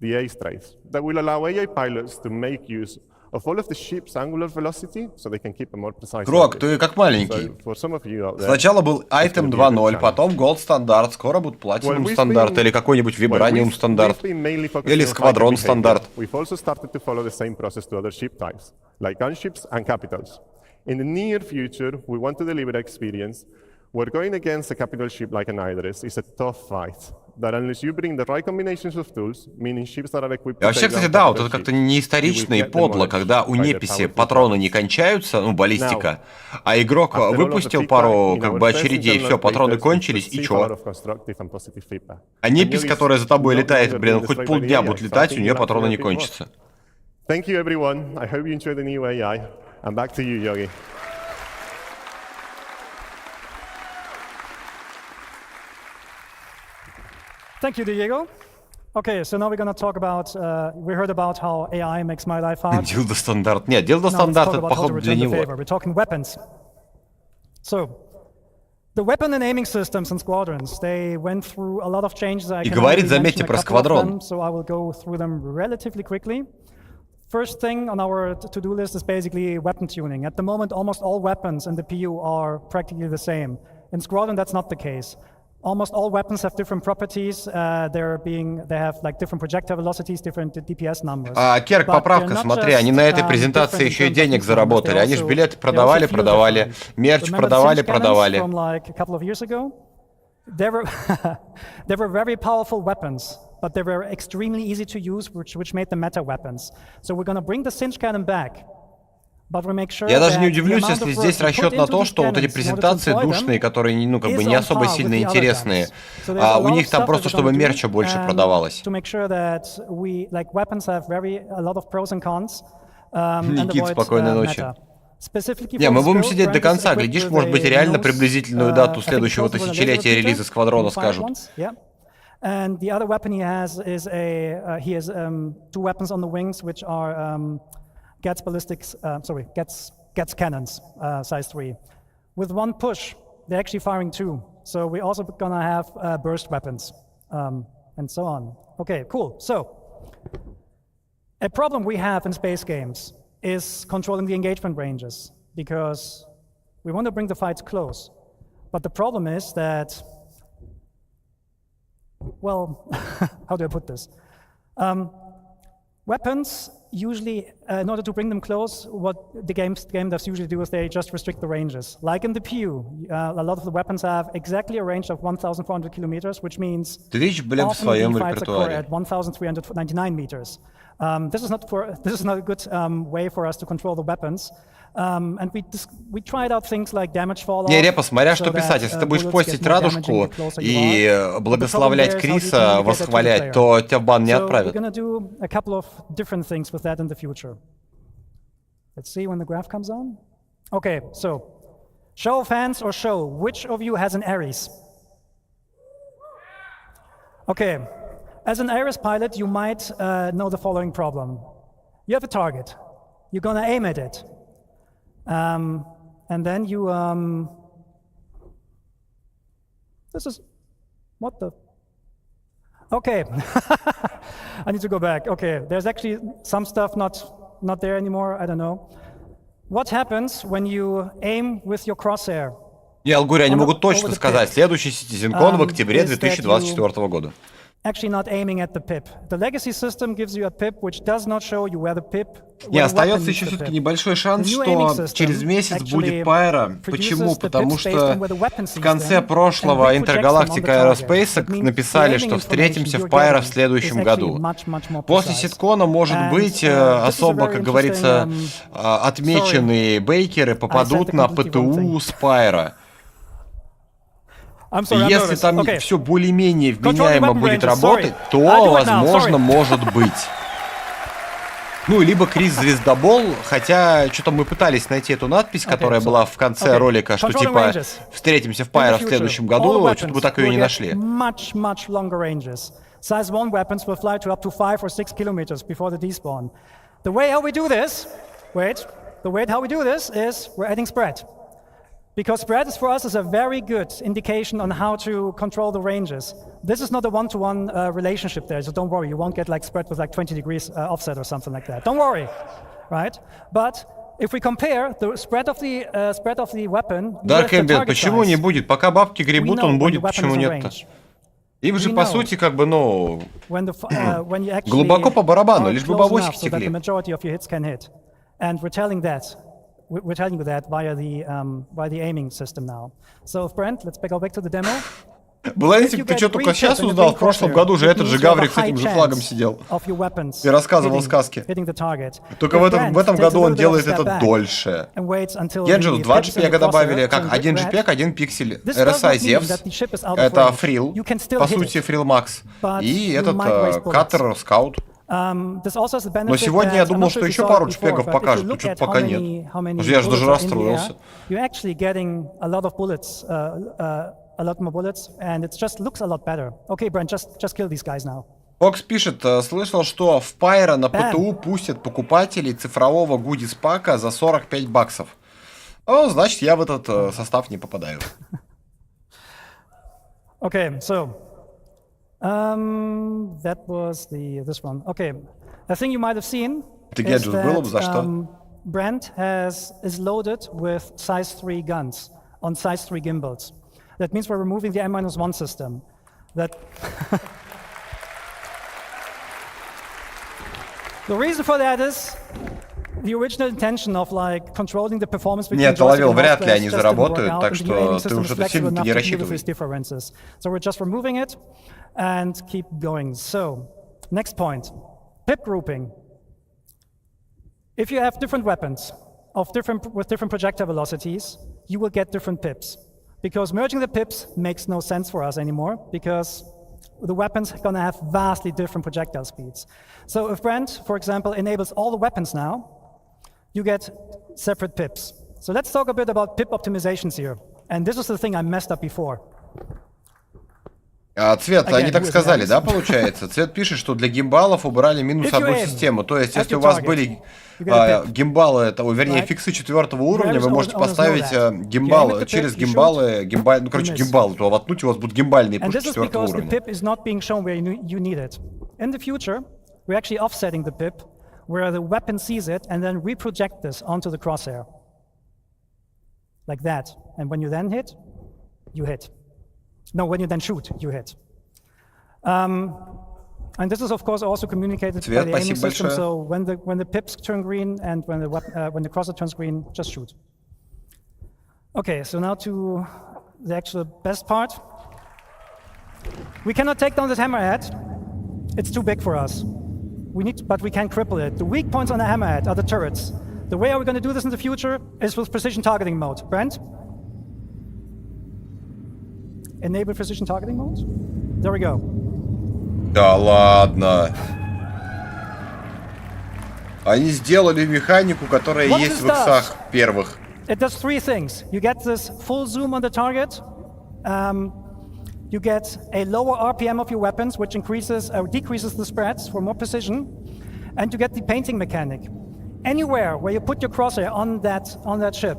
The A strays that will allow AI pilots to make use of all of the ship's angular velocity, so they can keep a more precise. Крок, ты как маленький. Сначала был Item 2.0, потом Gold стандарт, скоро будет Platinum стандарт или какой-нибудь Vibranium стандарт или Squadron стандарт. We've also started to follow the same process to other ship types, like gunships and capitals. In the near future, we want to deliver experience where going against a capital ship like an Idris is a tough fight. That unless you bring the right combinations of tools, meaning ships that are equipped. Вообще, кстати, да, вот это как-то неисторично и подло, когда у неписи патроны не кончаются, ну, баллистика, а игрок выпустил пару как бы очередей, все, патроны кончились, и чё? А непись, которая за тобой летает, блин, хоть полдня будет летать, у нее патроны не кончатся. Thank you, everyone. I hope you enjoy the new AI. And back to you, Yogi. Thank you, Diego. Okay, so now we're going to talk about, we heard about how AI makes my life hard. Дилдо стандарт. Нет, Дилдо стандарт это походу для него. We're talking weapons. So, the weapon and aiming systems in squadrons, they went through a lot of changes. И говорит, заметьте, про сквадрон. So I will go through them relatively quickly. First thing on our to-do list is basically weapon tuning. At the moment, almost all weapons in the PU are practically the same. In Squadron, that's not the case. Almost all weapons have different properties. They have like different projectile velocities, different DPS numbers. Керк, поправка, смотри, они на этой презентации еще и денег заработали. Они же билеты продавали, мерч продавали. From like a couple of years ago, they were very powerful weapons, but they were extremely easy to use, which made them meta weapons. So we're going to bring the Cinch Cannon back. Я даже не удивлюсь, если здесь расчет на то, что вот эти презентации душные, которые не особо сильно интересные, у них там просто, чтобы мерча больше продавалось. Никит, спокойной ночи. Не, мы будем сидеть до конца, глядишь, может быть, реально приблизительную дату следующего тысячелетия релиза Сквадрона скажут. And the other weapon he has is he has 2 weapons on the wings, which are Gets cannons, size 3. With 1 push, they're actually firing 2. So we're also gonna have burst weapons, and so on. Okay, cool. So, a problem we have in space games is controlling the engagement ranges, because we want to bring the fights close. But the problem is that, well, how do I put this? Weapons usually, in order to bring them close, what the game devs usually do is they just restrict the ranges. Like in the PU, a lot of the weapons have exactly a range of 1,400 kilometers, which means often the fights occur at 1,399 meters. This is not a good way for us to control the weapons. And we tried out things like damage falloff. Не, Репа, смотря что писать. Если ты будешь постить радужку и благословлять Криса, восхвалять, то тебя в бан не отправят. We're going to do a couple of different things with that in the future. Let's see when the graph comes on. Okay, so show of hands or show. Which of you has an Ares? Okay, as an Ares pilot, you might know the following problem. You have a target. You're going to aim at it. And then you, this is, what the? Okay, I need to go back. Okay, there's actually some stuff not there anymore, I don't know. What happens when you aim with your crosshair? Не, Алгури, они могут точно сказать. Следующий CitizenCon в октябре 2024 года. Actually not aiming at the pip. The legacy system gives you a pip which does not show you where the pip. Не, остается еще все-таки небольшой шанс, что через месяц будет Пайра. Почему? Потому что в конце прошлого Intergalactic Aerospace написали, что встретимся в Пайра в следующем году. После ситкона, может быть, особо, как говорится, отмеченные бейкеры попадут на ПТУ с Пайра. И если там все более-менее вменяемо будет работать, то, возможно, может быть. Ну, либо Крис Звездобол, хотя что-то мы пытались найти эту надпись, которая была в конце ролика, что типа встретимся в Пайра в следующем году, что-то мы так ее не нашли. Size 1 weapons will fly to up to 5 or 6 kilometers before the despawn. The way how we do this, how we do this is we're adding spread. Because spread is for us is a very good indication on how to control the ranges. This is not a one-to-one relationship there, so don't worry, you won't get like spread with like 20 degrees offset or something like that. Don't worry, right? But if we compare the spread of the weapon, Dark Ambient, почему не будет? Пока бабки гребут, он будет, почему нет-то? Им же, по сути, как бы, ну, глубоко по барабану, лишь бы бабосики текли. And we're telling you that via the aiming system now. So, Brent, let's go back to the demo. Была, если бы ты что только сейчас узнал, в прошлом году же этот же Гаврик с этим же флагом сидел и рассказывал сказки. Только в этом году он делает это дольше. Генджи 2 JPEG добавили, как один JPEG, один пиксель. RSI Zevs, это Frill, по сути Frill Max, и этот Cutter Scout. Но сегодня я думал, что еще пару JPEG покажут, но что-то пока нет. Я же даже расстроился. A lot more bullets, and it just looks a lot better. Okay, Brent, just kill these guys now. Фокс пишет, слышал, что в Пайра на ПТУ пустят покупателей цифрового гудис-пака за $45. О, значит, я в этот состав не попадаю. Okay, so that was this one. Okay, a thing you might have seen is that Brent is loaded with size 3 guns on size 3 gimbals. That means we're removing the n-1 system. That the reason for that is the original intention of like controlling the performance between Нет, Лавил, вряд ли они заработают, так что ты уж это сильно не рассчитывай. So we're just removing it and keep going. So, next point, pip grouping. If you have different weapons with different projectile velocities, you will get different pips. Because merging the pips makes no sense for us anymore, because the weapons are going to have vastly different projectile speeds. So if Brent, for example, enables all the weapons now, you get separate pips. So let's talk a bit about pip optimizations here. And this is the thing I messed up before. Цвет, они так сказали, да, получается? Цвет пишет, что для гимбалов убрали минус одну систему. То есть, если у вас были гимбалы, вернее, фиксы 4-го уровня, вы можете поставить гимбал через гимбалы, ну, короче, гимбалы, то воткнуть, у вас будут гимбальные пушки 4-го уровня. In the future, we're actually offsetting the pip, where the weapon sees it and then reproject this onto the crosshair. Like that. And when you then hit, you hit. No, when you then shoot, you hit. And this is, of course, also communicated by the aiming system. So when the pips turn green and when the crosshair turns green, just shoot. Okay, so now to the actual best part. We cannot take down this hammerhead. It's too big for us. But we can cripple it. The weak points on the hammerhead are the turrets. The way we're going to do this in the future is with precision targeting mode. Brent? Enable precision targeting mode. There we go. Да ладно. Они сделали механику, которая есть в иксах первых. It does three things. You get this full zoom on the target. You get a lower RPM of your weapons, which increases or decreases the spreads for more precision. And you get the painting mechanic. Anywhere where you put your crosshair on that ship,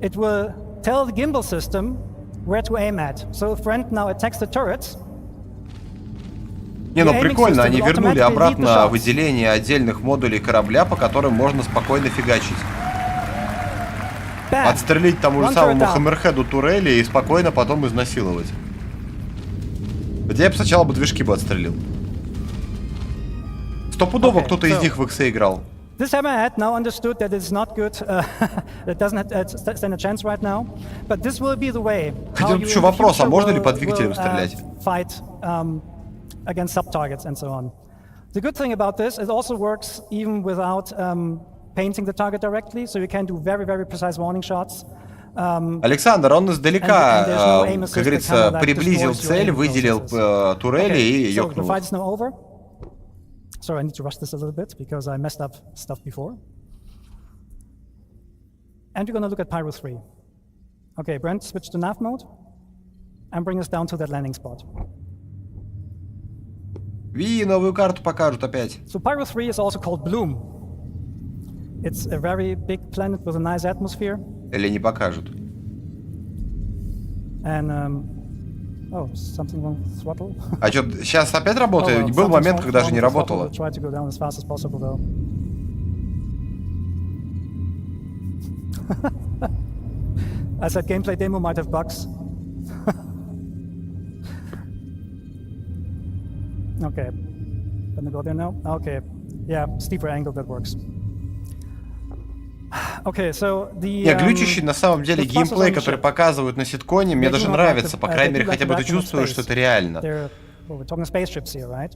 it will tell the gimbal system where to aim at. So if Brent now attacks the turrets, не, ну прикольно, они вернули обратно выделение отдельных модулей корабля, по которым можно спокойно фигачить. Отстрелить тому же самому Хаммерхеду турели и спокойно потом изнасиловать. Я бы сначала движки отстрелил. Стопудово кто-то из них в иксе играл. This hammerhead now understood that it's not good, it doesn't stand a chance right now, but this will be the way how you еще вопрос, а можно ли по двигателям стрелять? Fight against sub-targets and so on. The good thing about this, it also works even without painting the target directly, so you can do very, very precise warning shots. Александр, он издалека, как говорится, приблизил цель, выделил турели и ёкнул. Sorry, I need to rush this a little bit because I messed up stuff before. And we're going to look at Pyro 3. Okay, Brent, switch to nav mode and bring us down to that landing spot. Новую карту покажут опять. So Pyro 3 is also called Bloom. It's a very big planet with a nice atmosphere. Или не покажут. And oh, something wrong with throttle. А что, сейчас опять работает? Был момент, когда даже не работало. Try to go down as fast as possible, though. I said gameplay demo might have bugs. Okay, gonna go there now. Okay, yeah, steeper angle, that works. Okay, so the, глючащий на самом деле геймплей, который показывают на ситконе, мне даже нравится. По крайней мере, хотя бы ты чувствуешь, что это реально. We're talking spaceships here, right?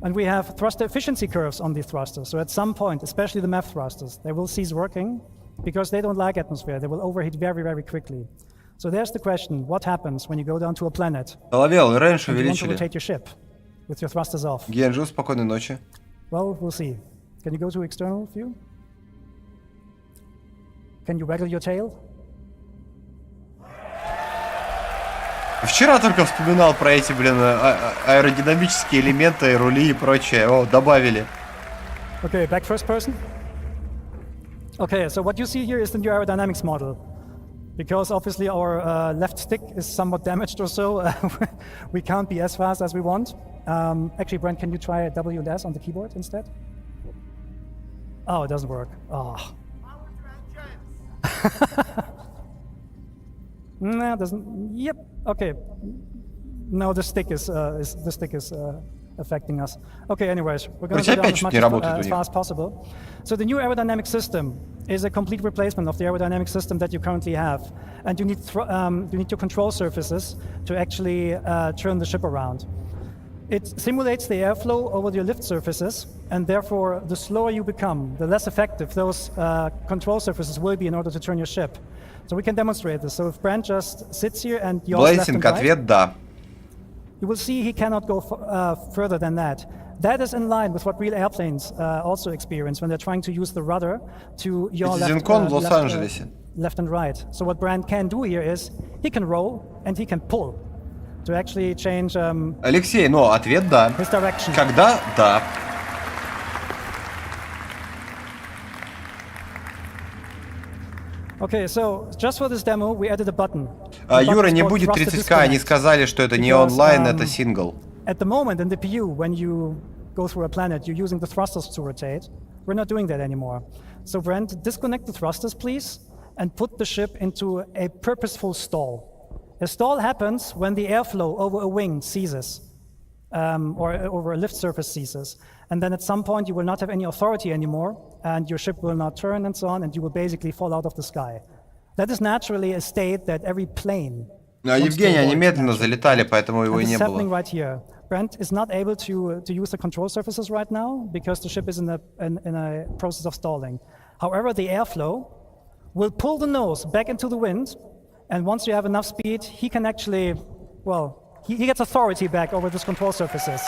And we have thruster efficiency curves on these thrusters. So at some point, especially the MEF thrusters, they will cease working because they don't like atmosphere. They will overheat very, very quickly. So there's the question: what happens when you go down to a planet? Лавел, раньше and you want to увеличили. rotate your ship with your thrusters off. Генжу, спокойной ночи. Well, we'll see. Can you go to external view? Can you waggle your tail? Вчера только вспоминал про эти, аэродинамические элементы, рули и прочее. О, добавили. Okay, back first person. Okay, so what you see here is the new aerodynamics model. Because obviously our left stick is somewhat damaged or so, we can't be as fast as we want. Actually, Brent, can you try W and S on the keyboard instead? Oh, it doesn't work. Oh. No, doesn't. Yep. Okay. No, the stick is affecting us. Okay. Anyways, we're going to go down as fast as possible. So the new aerodynamic system is a complete replacement of the aerodynamic system that you currently have, and you need your control surfaces to actually turn the ship around. It simulates the airflow over your lift surfaces, and therefore, the slower you become, the less effective those control surfaces will be in order to turn your ship. So we can demonstrate this. So if Brent just sits here and yaws left and right, ответ да. You will see he cannot go further than that. That is in line with what real airplanes also experience when they're trying to use the rudder to yaw left and right. So what Brent can do here is he can roll and he can pull to actually change Алексей, но ответ да. his direction. Когда? Да. Okay, so just for this demo, we added a button. Юра, не будет 30К, они сказали, что это не онлайн, это сингл. At the moment in the PU, when you go through a planet, you're using the thrusters to rotate. We're not doing that anymore. So Brent, disconnect the thrusters, please, and put the ship into a purposeful stall. A stall happens when the airflow over a wing ceases, or over a lift surface ceases. And then at some point you will not have any authority anymore, and your ship will not turn and so on, and you will basically fall out of the sky. That is naturally a state that every plane. Евгений, они медленно залетали, поэтому его и не было. Right here. Brent is not able to use the control surfaces right now because the ship is in a process of stalling. However, the airflow will pull the nose back into the wind, and once you have enough speed, he can actually, well, he gets authority back over these control surfaces.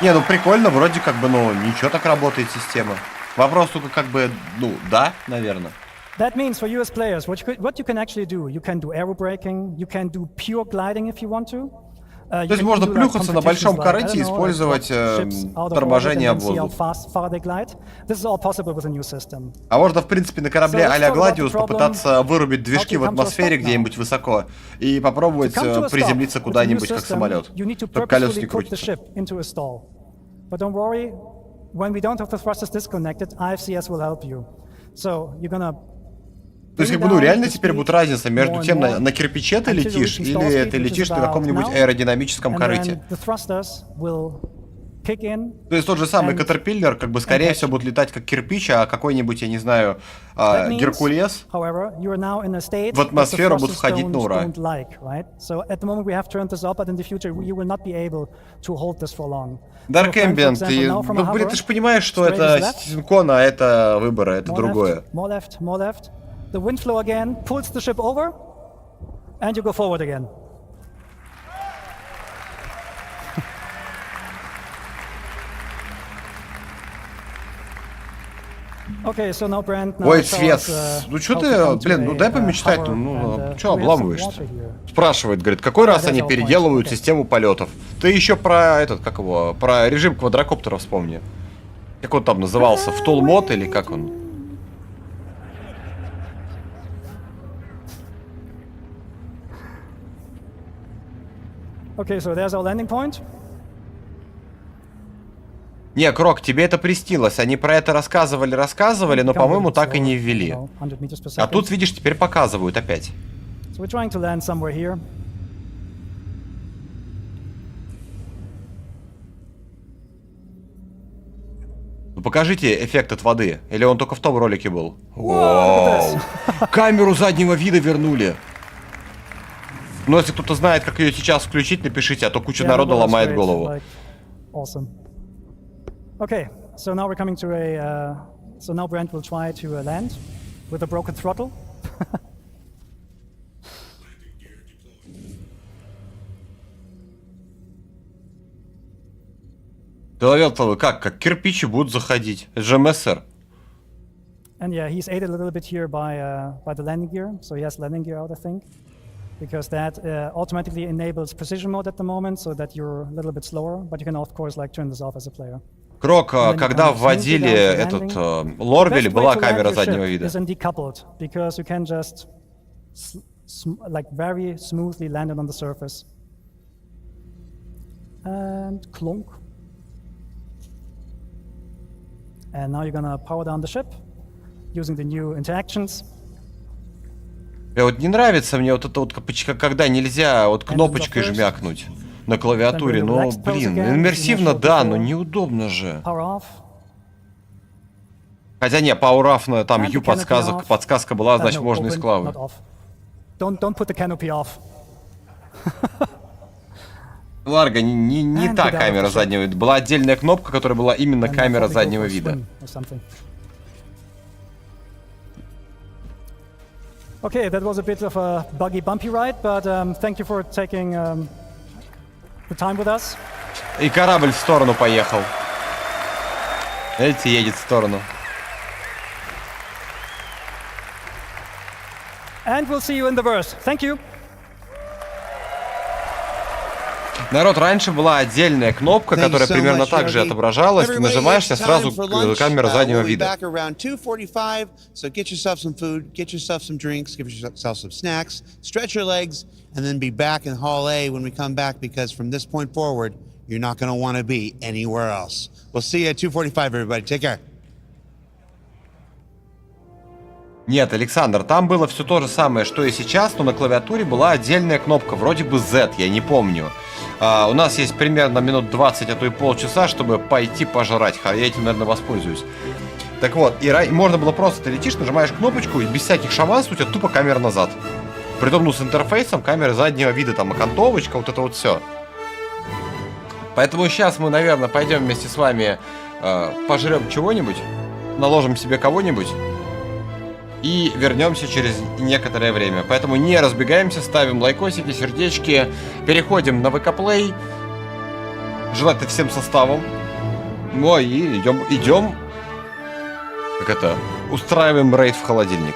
Не, ну прикольно, вроде как бы, ну, ничего так работает система. Вопрос только как бы, ну, да, наверное. That means for you as players, what you can actually do, you can do aerobraking, you can do pure gliding if you want to. То есть можно плюхаться на большом корыте и использовать торможение об воздух. А можно, в принципе, на корабле а-ля Гладиус попытаться вырубить движки в атмосфере где-нибудь высоко и попробовать приземлиться куда-нибудь, как самолет. Только колес не крутится. But don't worry, when we don't have the thrusters disconnected, IFCS will help you. So you're gonna. То есть, как бы, ну, реально теперь будет разница между тем, на кирпиче ты летишь, или ты летишь на каком-нибудь аэродинамическом корыте. То есть тот же самый Caterpillar, как бы, скорее всего, будет летать как кирпич, а какой-нибудь, я не знаю, Геркулес в атмосферу будет входить на ура. Dark Ambient, ну, блин, ты же понимаешь, что это CitizenCon, а это выборы, это другое. The wind flow again pulls the ship over, and you go forward again. Okay, so now Brent. Ой, Свет, ну что ты, блин, ну дай помечтать, ну что обламываешься? Спрашивает, говорит, какой раз они переделывают систему полетов? Ты еще про этот, как его, про режим квадрокоптера вспомни. Как он там назывался, в Tool-мод или как он? Okay, so there's our landing point. Не, Крок, тебе это приснилось. Они про это рассказывали, но, по-моему, так и не ввели. А тут, видишь, теперь показывают опять. So we're trying to land somewhere here. Ну, покажите эффект от воды. Или он только в том ролике был? Вау! Камеру заднего вида вернули. Ну, если кто-то знает, как ее сейчас включить, напишите, а то куча народа ломает голову. Awesome. Okay, so now we're coming to a. So now Brent will try to land with a broken throttle. Ты ловил того, как кирпичи будут заходить? Это же МСР. And yeah, he's aided a little bit here by the landing gear. So he has landing gear out, I think. Because that automatically enables precision mode at the moment, so that you're a little bit slower, but you can of course like turn this off as a player. Крок, когда вводили этот Лорвель, была камера заднего вида. Is decoupled because you can just like very smoothly land it on the surface. And clunk. And now you're gonna power down the ship using the new interactions. Вот не нравится мне вот это вот, когда нельзя вот кнопочкой жмякнуть на клавиатуре. Ну, блин, иммерсивно, да, но неудобно же. Хотя не, Power Off, там U подсказка была, значит, можно из клавы. Ларго, не та камера заднего вида. Была отдельная кнопка, которая была именно камера заднего вида. Okay, that was a bit of a buggy, bumpy ride, but thank you for taking the time with us. И корабль в сторону поехал. Видите, едет в сторону. And we'll see you in the verse. Thank you. Народ, раньше была отдельная кнопка, которая примерно так же отображалась. Ты нажимаешь, и сразу камера заднего вида. Нет, Александр, там было все то же самое, что и сейчас, но на клавиатуре была отдельная кнопка, вроде бы Z, я не помню. У нас есть примерно минут 20, а то и полчаса, чтобы пойти пожрать. Я этим, наверное, воспользуюсь. Так вот, и можно было просто, ты летишь, нажимаешь кнопочку, и без всяких шаманств у тебя тупо камера назад. Притом, ну, с интерфейсом камеры заднего вида, там, окантовочка, вот это вот все. Поэтому сейчас мы, наверное, пойдем вместе с вами пожрем чего-нибудь, наложим себе кого-нибудь и вернемся через некоторое время. Поэтому не разбегаемся, ставим лайкосики, сердечки, переходим на ВК Плей, желательно всем составом. Ну и идем, как это, устраиваем рейд в холодильник.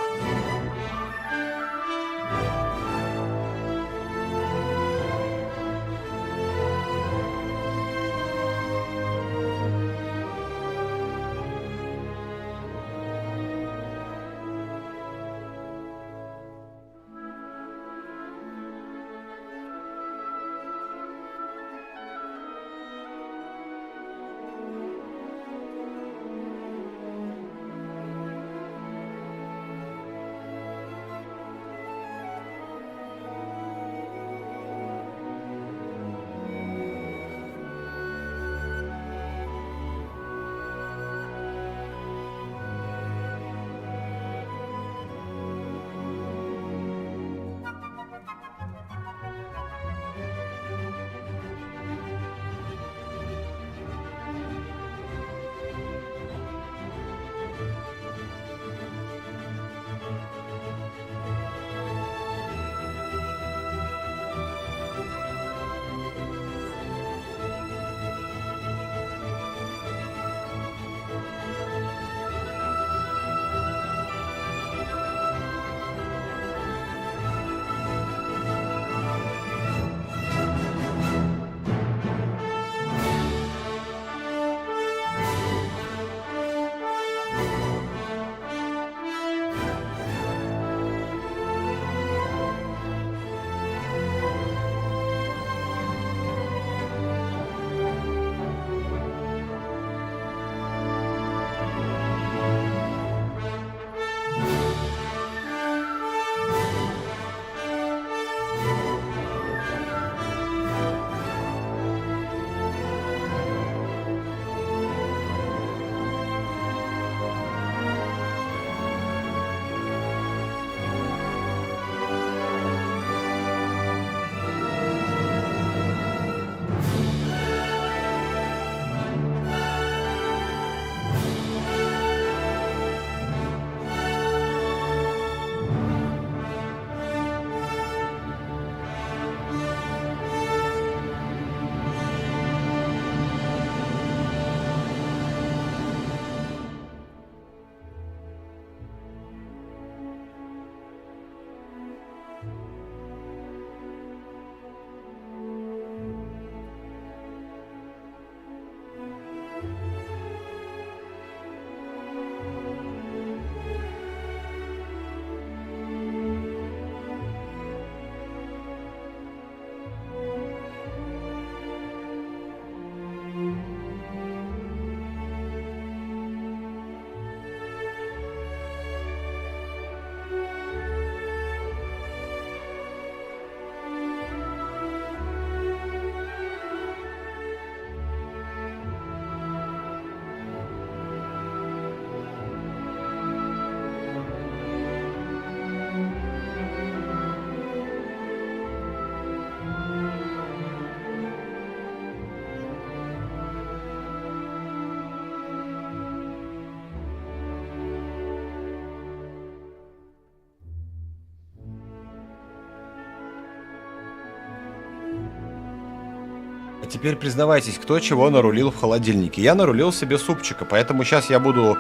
теперь признавайтесь, кто чего нарулил в холодильнике. Я нарулил себе супчика, поэтому сейчас я буду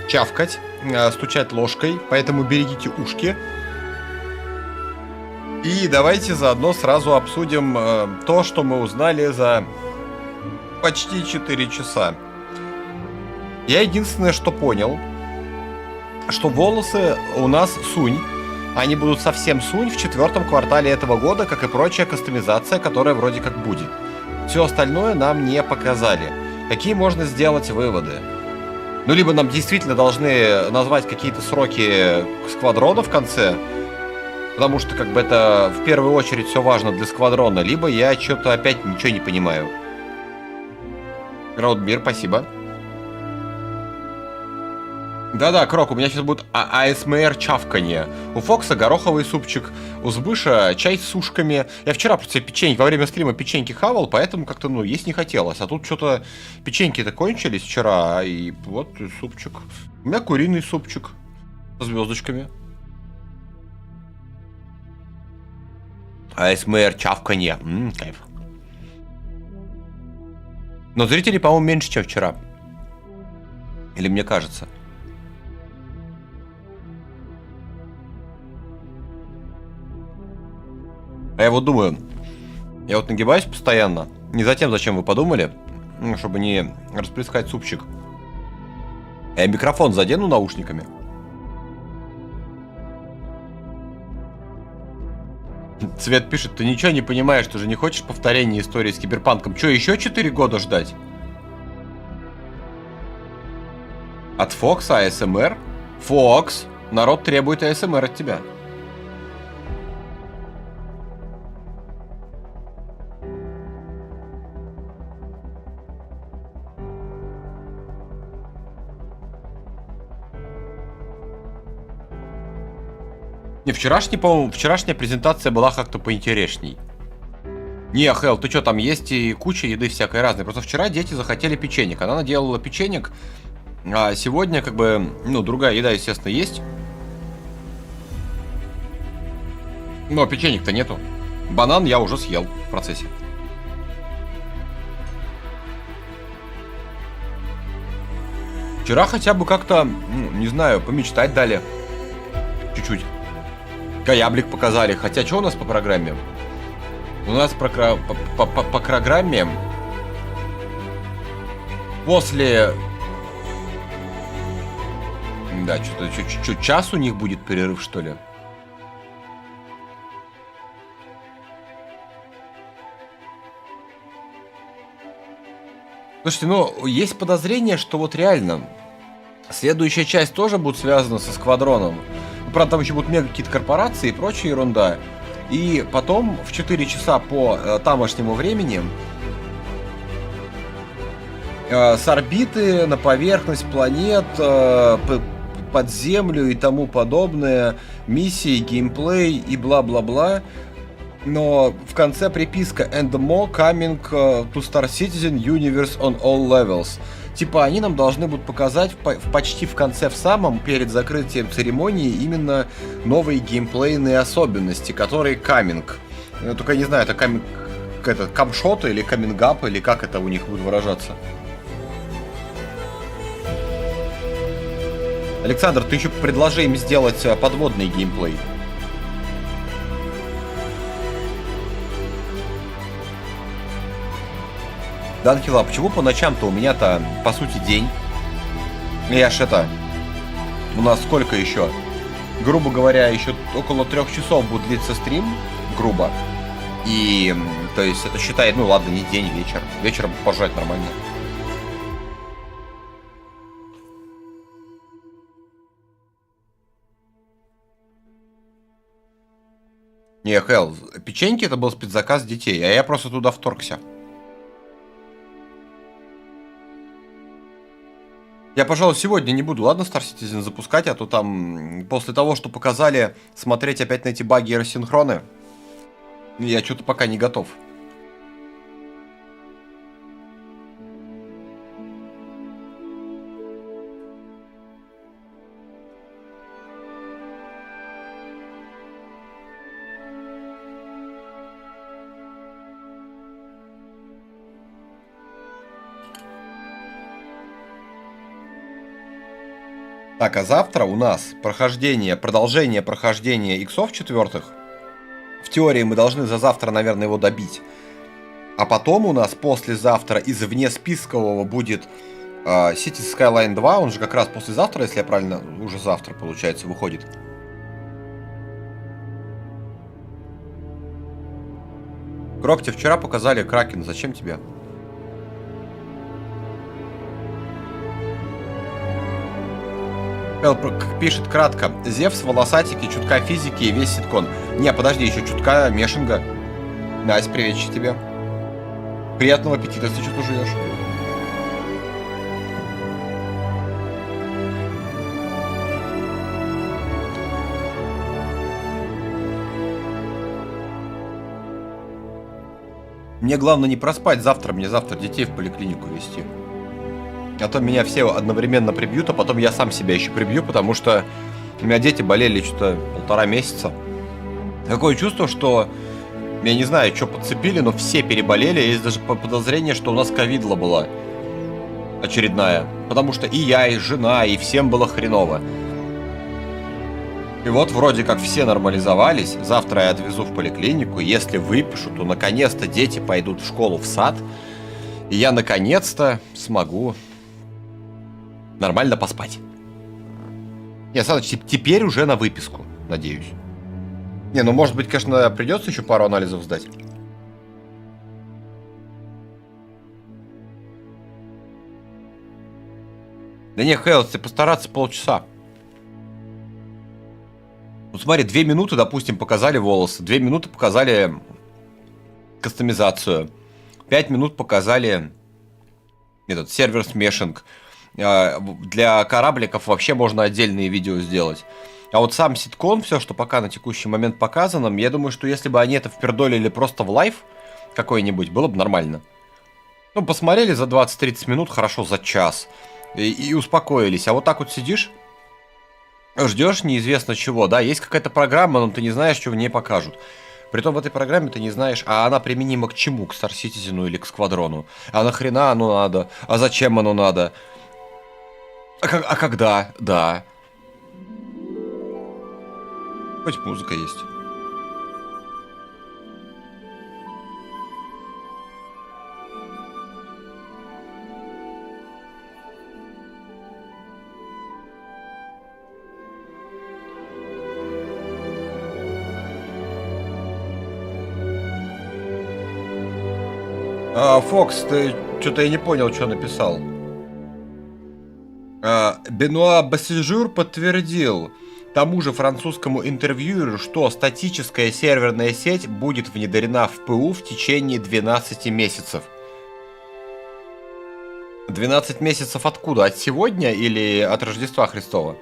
чавкать, стучать ложкой, поэтому берегите ушки. И давайте заодно сразу обсудим то, что мы узнали за почти 4 часа. Я единственное, что понял, что волосы у нас сунь. Они будут совсем сунь в 4-м квартале этого года, как и прочая кастомизация, которая вроде как будет. Все остальное нам не показали. Какие можно сделать выводы? Ну, либо нам действительно должны назвать какие-то сроки сквадрона в конце, потому что как бы это в первую очередь все важно для сквадрона, либо я что-то опять ничего не понимаю. Раудмир, спасибо. Да-да, Крок, у меня сейчас будет АСМР чавканье. У Фокса гороховый супчик, у Збыша чай с сушками. Я вчера просто печеньки, во время стрима печеньки хавал, поэтому как-то, ну, есть не хотелось. А тут что-то печеньки-то кончились вчера, и вот супчик. У меня куриный супчик со звездочками. АСМР чавканье. Кайф. Но зрителей, по-моему, меньше, чем вчера. Или мне кажется. А я вот думаю, я вот нагибаюсь постоянно, не за тем, зачем вы подумали, чтобы не расплескать супчик. Я микрофон задену наушниками. Цвет пишет, ты ничего не понимаешь, ты же не хочешь повторения истории с Киберпанком. Че, еще 4 года ждать? От Фокса АСМР? Фокс, народ требует АСМР от тебя. Не, вчерашняя презентация была как-то поинтересней. Не, Хелл, ты что, там есть и куча еды всякой разной. Просто вчера дети захотели печенек. Она наделала печенек, а сегодня, как бы, ну, другая еда, естественно, есть. Но печенек-то нету. Банан я уже съел в процессе. Вчера хотя бы как-то, ну, не знаю, помечтать дали. Чуть-чуть. Каяблик показали. Хотя, что у нас по программе? У нас по программе после... Да, что-то час у них будет перерыв, что ли? Слушайте, ну, есть подозрение, что вот реально следующая часть тоже будет связана со сквадроном. Правда, там еще будут мега какие-то корпорации и прочая ерунда. И потом в 4 часа по тамошнему времени с орбиты на поверхность планет, под землю и тому подобное, миссии, геймплей и бла-бла-бла. Но в конце приписка «And more coming to Star Citizen Universe on all levels». Типа они нам должны будут показать почти в конце, в самом, перед закрытием церемонии, именно новые геймплейные особенности, которые каминг. Только я не знаю, это каминг, это камшот или камингап, или как это у них будет выражаться. Александр, ты еще предложи им сделать подводный геймплей. Данкила, почему по ночам-то у меня-то, по сути, день? Я ж это... У нас сколько еще? Грубо говоря, еще около 3 часов будет длиться стрим, грубо. И, то есть, это считай, ну ладно, не день, вечер. Вечером пожрать нормально. Не, Хелл, печеньки это был спецзаказ детей, а я просто туда вторгся. Я, пожалуй, сегодня не буду, ладно, Star Citizen запускать, а то там, после того, что показали, смотреть опять на эти баги и рассинхроны, я что-то пока не готов. Так, а завтра у нас продолжение прохождения иксов четвертых. В теории мы должны за завтра, наверное, его добить. А потом у нас послезавтра из внеспискового будет Cities Skyline 2. Он же как раз послезавтра, если я правильно, уже завтра, получается, выходит. Крок, тебе вчера показали Кракен. Зачем тебе? Пишет кратко. Зевс, волосатики, чутка физики и весь ситкон. Не, подожди, еще чутка мешинга. Настя, приветчик тебе. Приятного аппетита, если что-то жуешь. Мне главное не проспать завтра. Мне завтра детей в поликлинику везти. А то меня все одновременно прибьют, а потом я сам себя еще прибью, потому что у меня дети болели что-то 1,5 месяца. Такое чувство, что, я не знаю, что подцепили, но все переболели. Есть даже подозрение, что у нас ковидла была очередная. Потому что и я, и жена, и всем было хреново. И вот вроде как все нормализовались. Завтра я отвезу в поликлинику. Если выпишу, то наконец-то дети пойдут в школу, в сад. И я наконец-то смогу нормально поспать. Я сразу теперь уже на выписку, надеюсь. Не, ну может быть, конечно, придется еще пару анализов сдать. Да не, Хейлс, ты постараться полчаса. Ну смотри, 2 минуты, допустим, показали волосы, 2 минуты показали кастомизацию, 5 минут показали этот сервер смешинг. Для корабликов вообще можно отдельные видео сделать. А вот сам ситкон, все, что пока на текущий момент показано, я думаю, что если бы они это впердолили просто в лайв какой-нибудь, было бы нормально. Ну, посмотрели за 20-30 минут, хорошо, за час. И успокоились. А вот так вот сидишь, ждешь неизвестно чего, да, есть какая-то программа, но ты не знаешь, что в ней покажут. Притом в этой программе ты не знаешь, а она применима к чему, к Star Citizen или к Сквадрону. А нахрена оно надо? А зачем оно надо? А когда? Да. Хоть музыка есть. Фокс, ты что-то я не понял, что написал. Бенуа Бассижур подтвердил тому же французскому интервьюеру, что статическая серверная сеть будет внедрена в ПУ в течение 12 месяцев. 12 месяцев откуда? От сегодня или от Рождества Христова?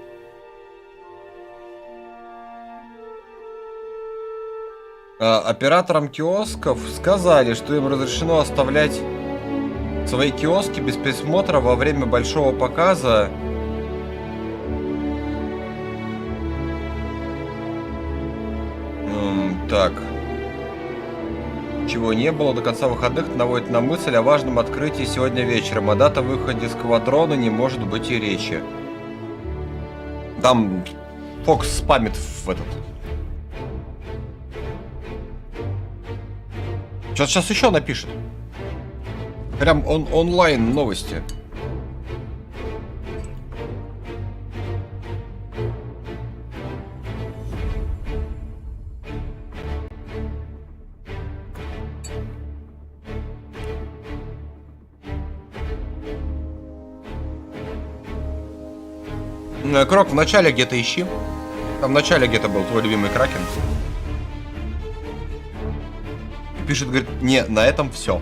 Операторам киосков сказали, что им разрешено оставлять свои киоски без присмотра во время большого показа. Так. Чего не было до конца выходных, наводит на мысль о важном открытии сегодня вечером. О дата выхода Сквадрона не может быть и речи. Там Фокс спамит в этот. Сейчас еще напишет. Прям онлайн новости. Крок, в начале где-то ищи. Там в начале где-то был твой любимый Кракен. Пишет, говорит, не, на этом все.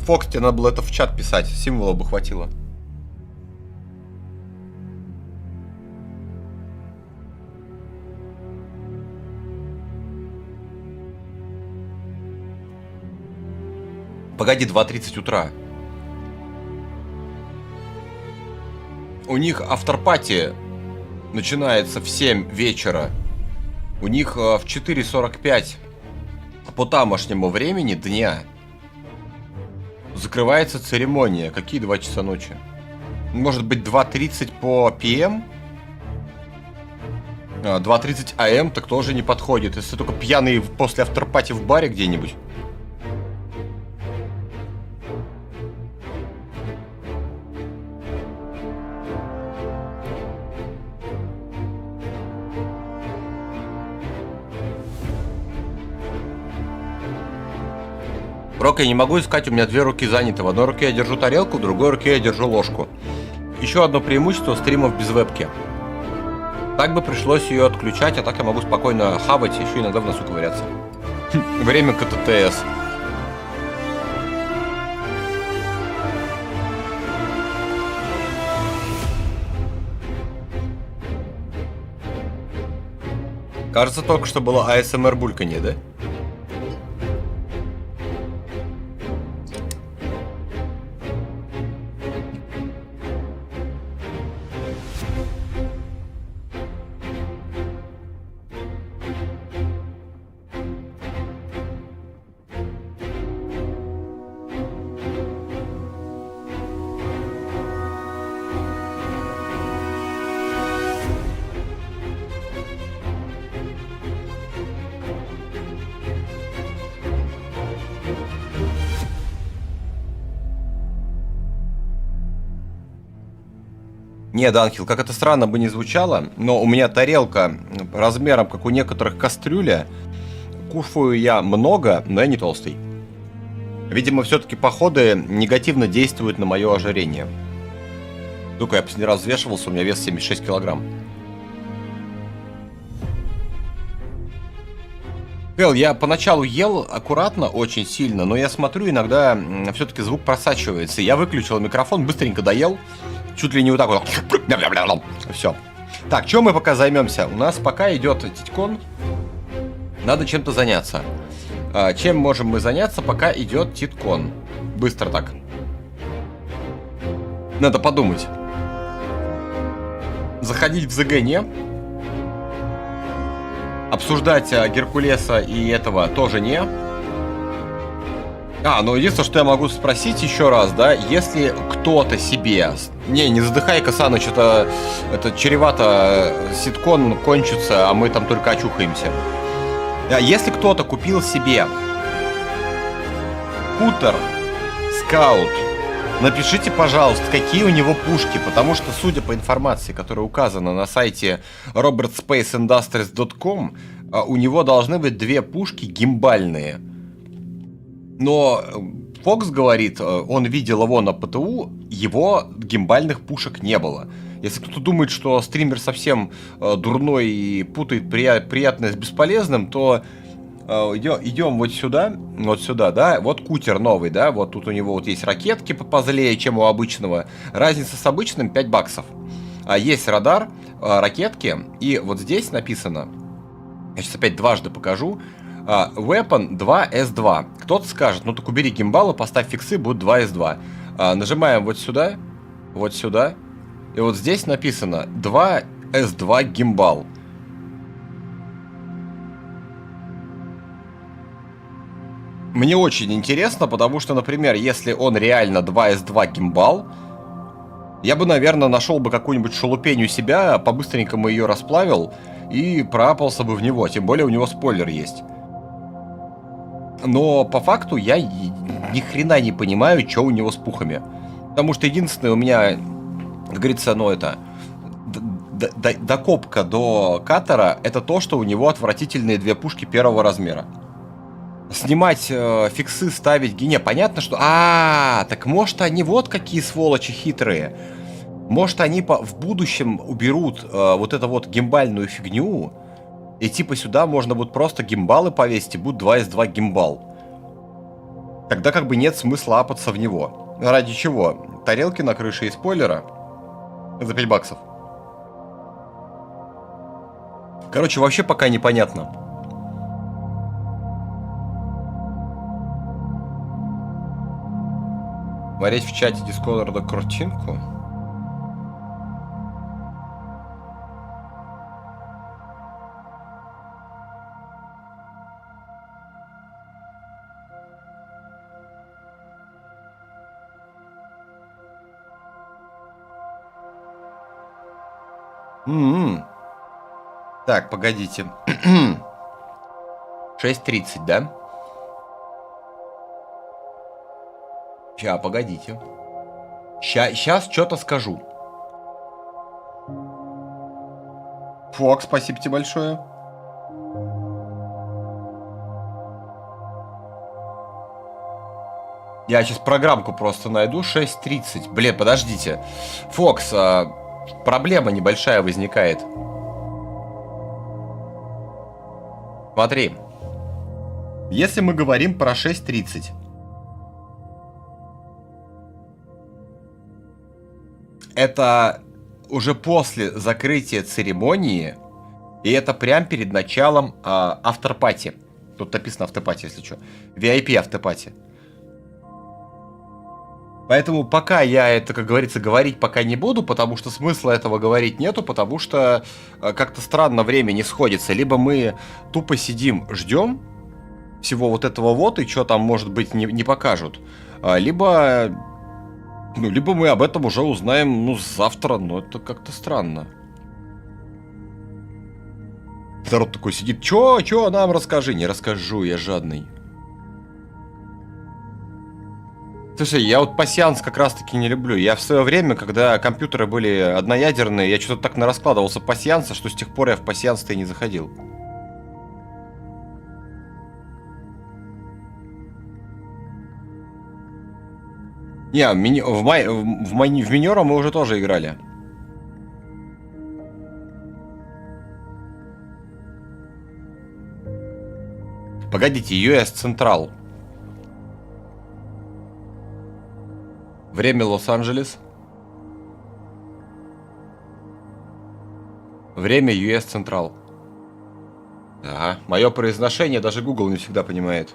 Фокс, тебе надо было это в чат писать, символов бы хватило. Погоди, 2:30 утра. У них авторпати начинается в 7 вечера. У них в 4:45 по тамошнему времени дня Закрывается церемония. Какие 2 часа ночи? Может быть 2:30 по PM? 2:30 АМ так тоже не подходит. Если только пьяный после авторпати в баре где-нибудь. Рок, я не могу искать, у меня 2 руки заняты. В одной руке я держу тарелку, в другой руке я держу ложку. Еще одно преимущество стримов без вебки. Так бы пришлось ее отключать, а так я могу спокойно хавать, еще иногда в носу ковыряться. Время КТТС. Кажется, только что было АСМР бульканье, да? Не, Данхил, как это странно бы не звучало, но у меня тарелка размером, как у некоторых, кастрюля. Кушаю я много, но я не толстый. Видимо, все-таки походы негативно действуют на мое ожирение. Только я последний раз взвешивался, у меня вес 76 килограмм. Эл, я поначалу ел аккуратно, очень сильно, но я смотрю, иногда все-таки звук просачивается. Я выключил микрофон, быстренько доел. Чуть ли не вот так вот. Все. Так, чем мы пока займемся? У нас пока идет титкон. Надо чем-то заняться. Чем можем мы заняться, пока идет титкон? Быстро так. Надо подумать. Заходить в ЗГ не. Обсуждать Геркулеса и этого тоже не. Ну единственное, что я могу спросить еще раз, да, если кто-то себе... Не задыхай-ка, Саныч, это чревато, ситкон кончится, а мы там только очухаемся. Если кто-то купил себе Кутер Скаут, напишите, пожалуйста, какие у него пушки, потому что, судя по информации, которая указана на сайте robertspaceindustries.com, у него должны быть 2 пушки гимбальные. Но Фокс говорит, он видел его на ПТУ, его гимбальных пушек не было. Если кто-то думает, что стример совсем дурной и путает приятное с бесполезным, то идем вот сюда, да, вот кутер новый, да, вот тут у него вот есть ракетки позлее, чем у обычного. Разница с обычным 5 баксов. Есть радар, ракетки, и вот здесь написано, я сейчас опять дважды покажу, Weapon 2S2. Кто-то скажет, ну так убери гимбалы, поставь фиксы, будет 2S2. Нажимаем вот сюда, и вот здесь написано 2S2 гимбал. Мне очень интересно, потому что, например, если он реально 2S2 гимбал, я бы, наверное, нашел бы какую-нибудь шелупень у себя, по-быстренькому ее расплавил и проапался бы в него. Тем более у него спойлер есть. Но по факту я ни хрена не понимаю, что у него с пухами. Потому что единственное у меня, как говорится, докопка до катера, это то, что у него отвратительные 2 пушки первого размера. Снимать фиксы, ставить... Не, понятно, что... Так может они вот какие сволочи хитрые. Может они в будущем уберут вот эту вот гимбальную фигню, и типа сюда можно будет просто гимбалы повесить, и будет 2S2 гимбал. Тогда как бы нет смысла апаться в него. Ради чего? Тарелки на крыше и спойлера за 5 баксов. Короче, вообще пока непонятно. Смотреть в чате Дискорда картинку. Так, погодите. 6:30, да? Ща, погодите. Сейчас что-то скажу. Фокс, спасибо тебе большое. Я сейчас программку просто найду. 6:30. Блин, подождите. Фокс, проблема небольшая возникает. Смотри. Если мы говорим про 6:30, это уже после закрытия церемонии, и это прям перед началом after-party. Тут написано after-party, если что. VIP after-party. Поэтому пока я это, как говорится, говорить пока не буду, потому что смысла этого говорить нету, потому что как-то странно время не сходится. Либо мы тупо сидим, ждем всего вот этого вот, и что там, может быть, не покажут. Либо мы об этом уже узнаем, завтра, но это как-то странно. Народ такой сидит, чё, нам расскажи. Не расскажу, я жадный. Слушай, я вот пасьянс как раз-таки не люблю. Я в свое время, когда компьютеры были одноядерные, я что-то так нараскладывался пасьянса, что с тех пор я в пасьянс-то и не заходил. Не, в минера мы уже тоже играли. Погодите, US Central. Время Лос-Анджелес. Время US Central. Ага, мое произношение даже Google не всегда понимает.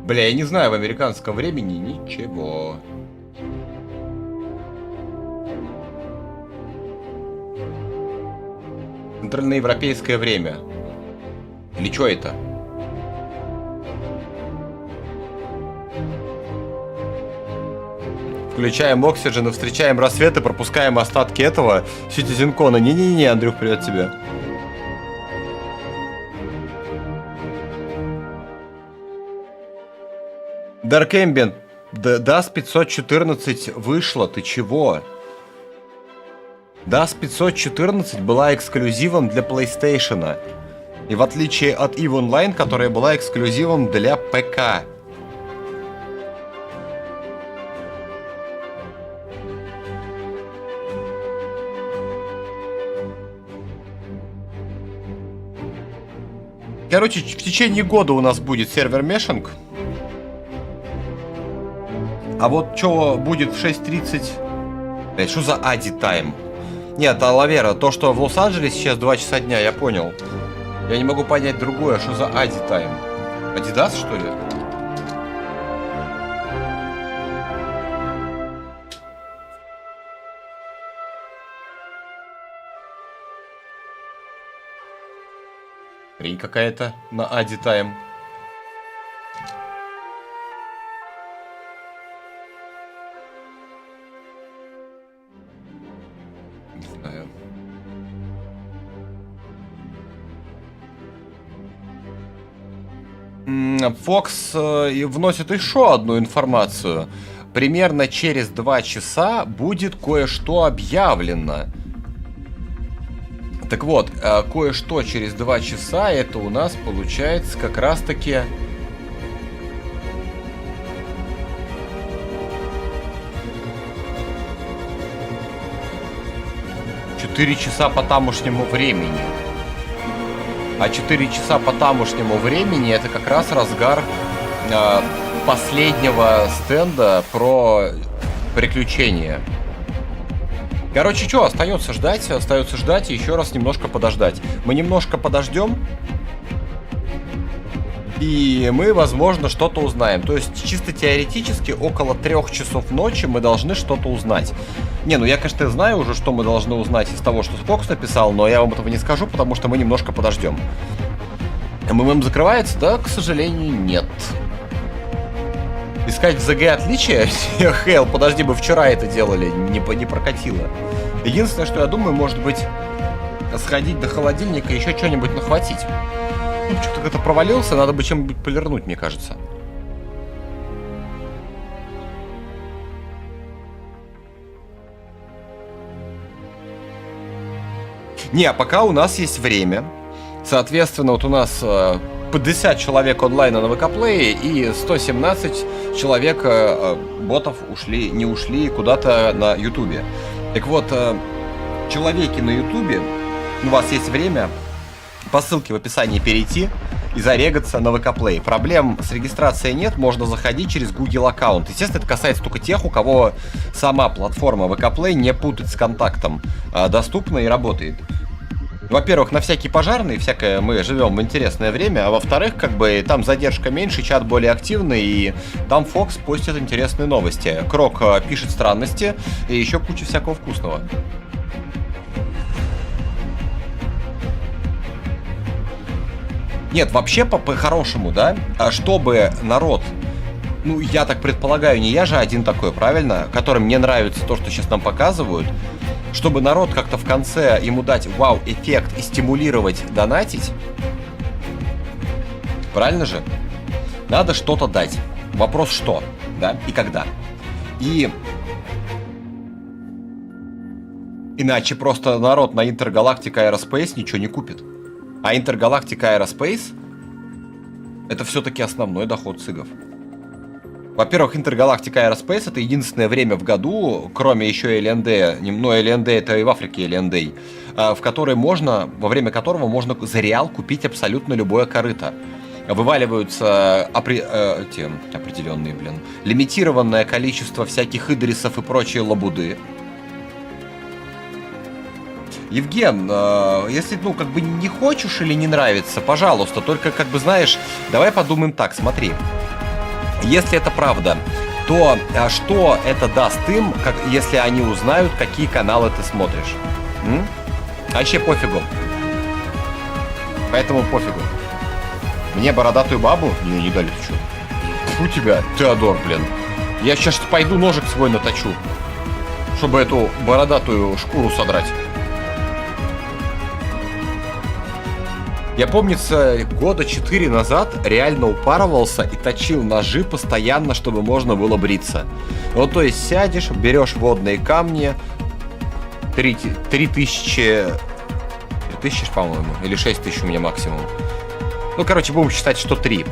Бля, я не знаю в американском времени ничего. Центральноевропейское время. Или что это? Включаем Oxygen и встречаем рассвет и пропускаем остатки этого CitizenCon. Не-не-не, Андрюх, привет тебе. Dark Ambient, DAS 514 вышла, ты чего? DAS 514 была эксклюзивом для PlayStation. И в отличие от EVE Online, которая была эксклюзивом для ПК. Короче, в течение года у нас будет сервер мешинг. А вот что будет в 6:30? Блять, что за Ади тайм? Нет, Лавера, то, что в Лос-Анджелесе сейчас 2 часа дня, я понял. Я не могу понять другое, что за Ади тайм? Адидас, что ли? Хрень какая-то на Ади тайм. Фокс вносит еще одну информацию. Примерно через 2 часа будет кое-что объявлено. Так вот, кое-что через 2 часа, это у нас получается как раз-таки... «4 часа по тамошнему времени». А 4 часа по тамошнему времени это как раз разгар последнего стенда про приключения. Короче, что, остается ждать и еще раз немножко подождать. Мы немножко подождем. И мы, возможно, что-то узнаем. То есть, чисто теоретически, около 3 часов ночи мы должны что-то узнать. Не, ну я, конечно, знаю уже, что мы должны узнать из того, что Фокс написал, но я вам этого не скажу, потому что мы немножко подождем. МММ закрывается? Да, к сожалению, нет. Искать в ЗГ отличия? Хейл, подожди, мы вчера это делали, не прокатило. Единственное, что я думаю, может быть, сходить до холодильника и еще что-нибудь нахватить. Ну, что-то как-то провалился, надо бы чем-нибудь полирнуть, мне кажется. Не, а пока у нас есть время. Соответственно, вот у нас 50 человек онлайна на ВК-плее и 117 человек ботов не ушли куда-то на Ютубе. Так вот, человеки на Ютубе, у вас есть время по ссылке в описании перейти и зарегаться на ВК-плей. Проблем с регистрацией нет, можно заходить через Google аккаунт. Естественно, это касается только тех, у кого сама платформа ВК-плей не путать с контактом, доступна и работает. Во-первых, на всякие пожарные, всякое мы живем в интересное время, а во-вторых, как бы там задержка меньше, чат более активный, и там Фокс постит интересные новости. Крок пишет странности и еще куча всякого вкусного. Нет, вообще по-хорошему, да, чтобы народ, ну я так предполагаю, не я же один такой, правильно, которым не нравится то, что сейчас нам показывают, чтобы народ как-то в конце ему дать вау-эффект и стимулировать донатить, правильно же? Надо что-то дать. Вопрос что, да, и когда. И иначе просто народ на Intergalactic Aerospace ничего не купит. А Intergalactic Aerospace это все-таки основной доход цигов. Во-первых, Intergalactic Aerospace это единственное время в году, кроме еще ЛНД, но ЛНД это и в Африке ЛНД, в которой можно, во время которого можно за реал купить абсолютно любое корыто. Вываливаются определенные, лимитированное количество всяких идрисов и прочие лабуды. Евген, если, ну, как бы не хочешь или не нравится, пожалуйста, только, как бы, знаешь, давай подумаем так, смотри. Если это правда, то что это даст им, если они узнают, какие каналы ты смотришь? Вообще пофигу. Поэтому пофигу. Мне бородатую бабу? Не дали, ты что? Фу тебя, Теодор, блин. Я сейчас пойду ножик свой наточу, чтобы эту бородатую шкуру содрать. Я, помнится, года 4 назад реально упарывался и точил ножи постоянно, чтобы можно было бриться. Вот, то есть сядешь, берешь водные камни, 3000, по-моему, или 6000 у меня максимум. Ну, короче, будем считать, что 3.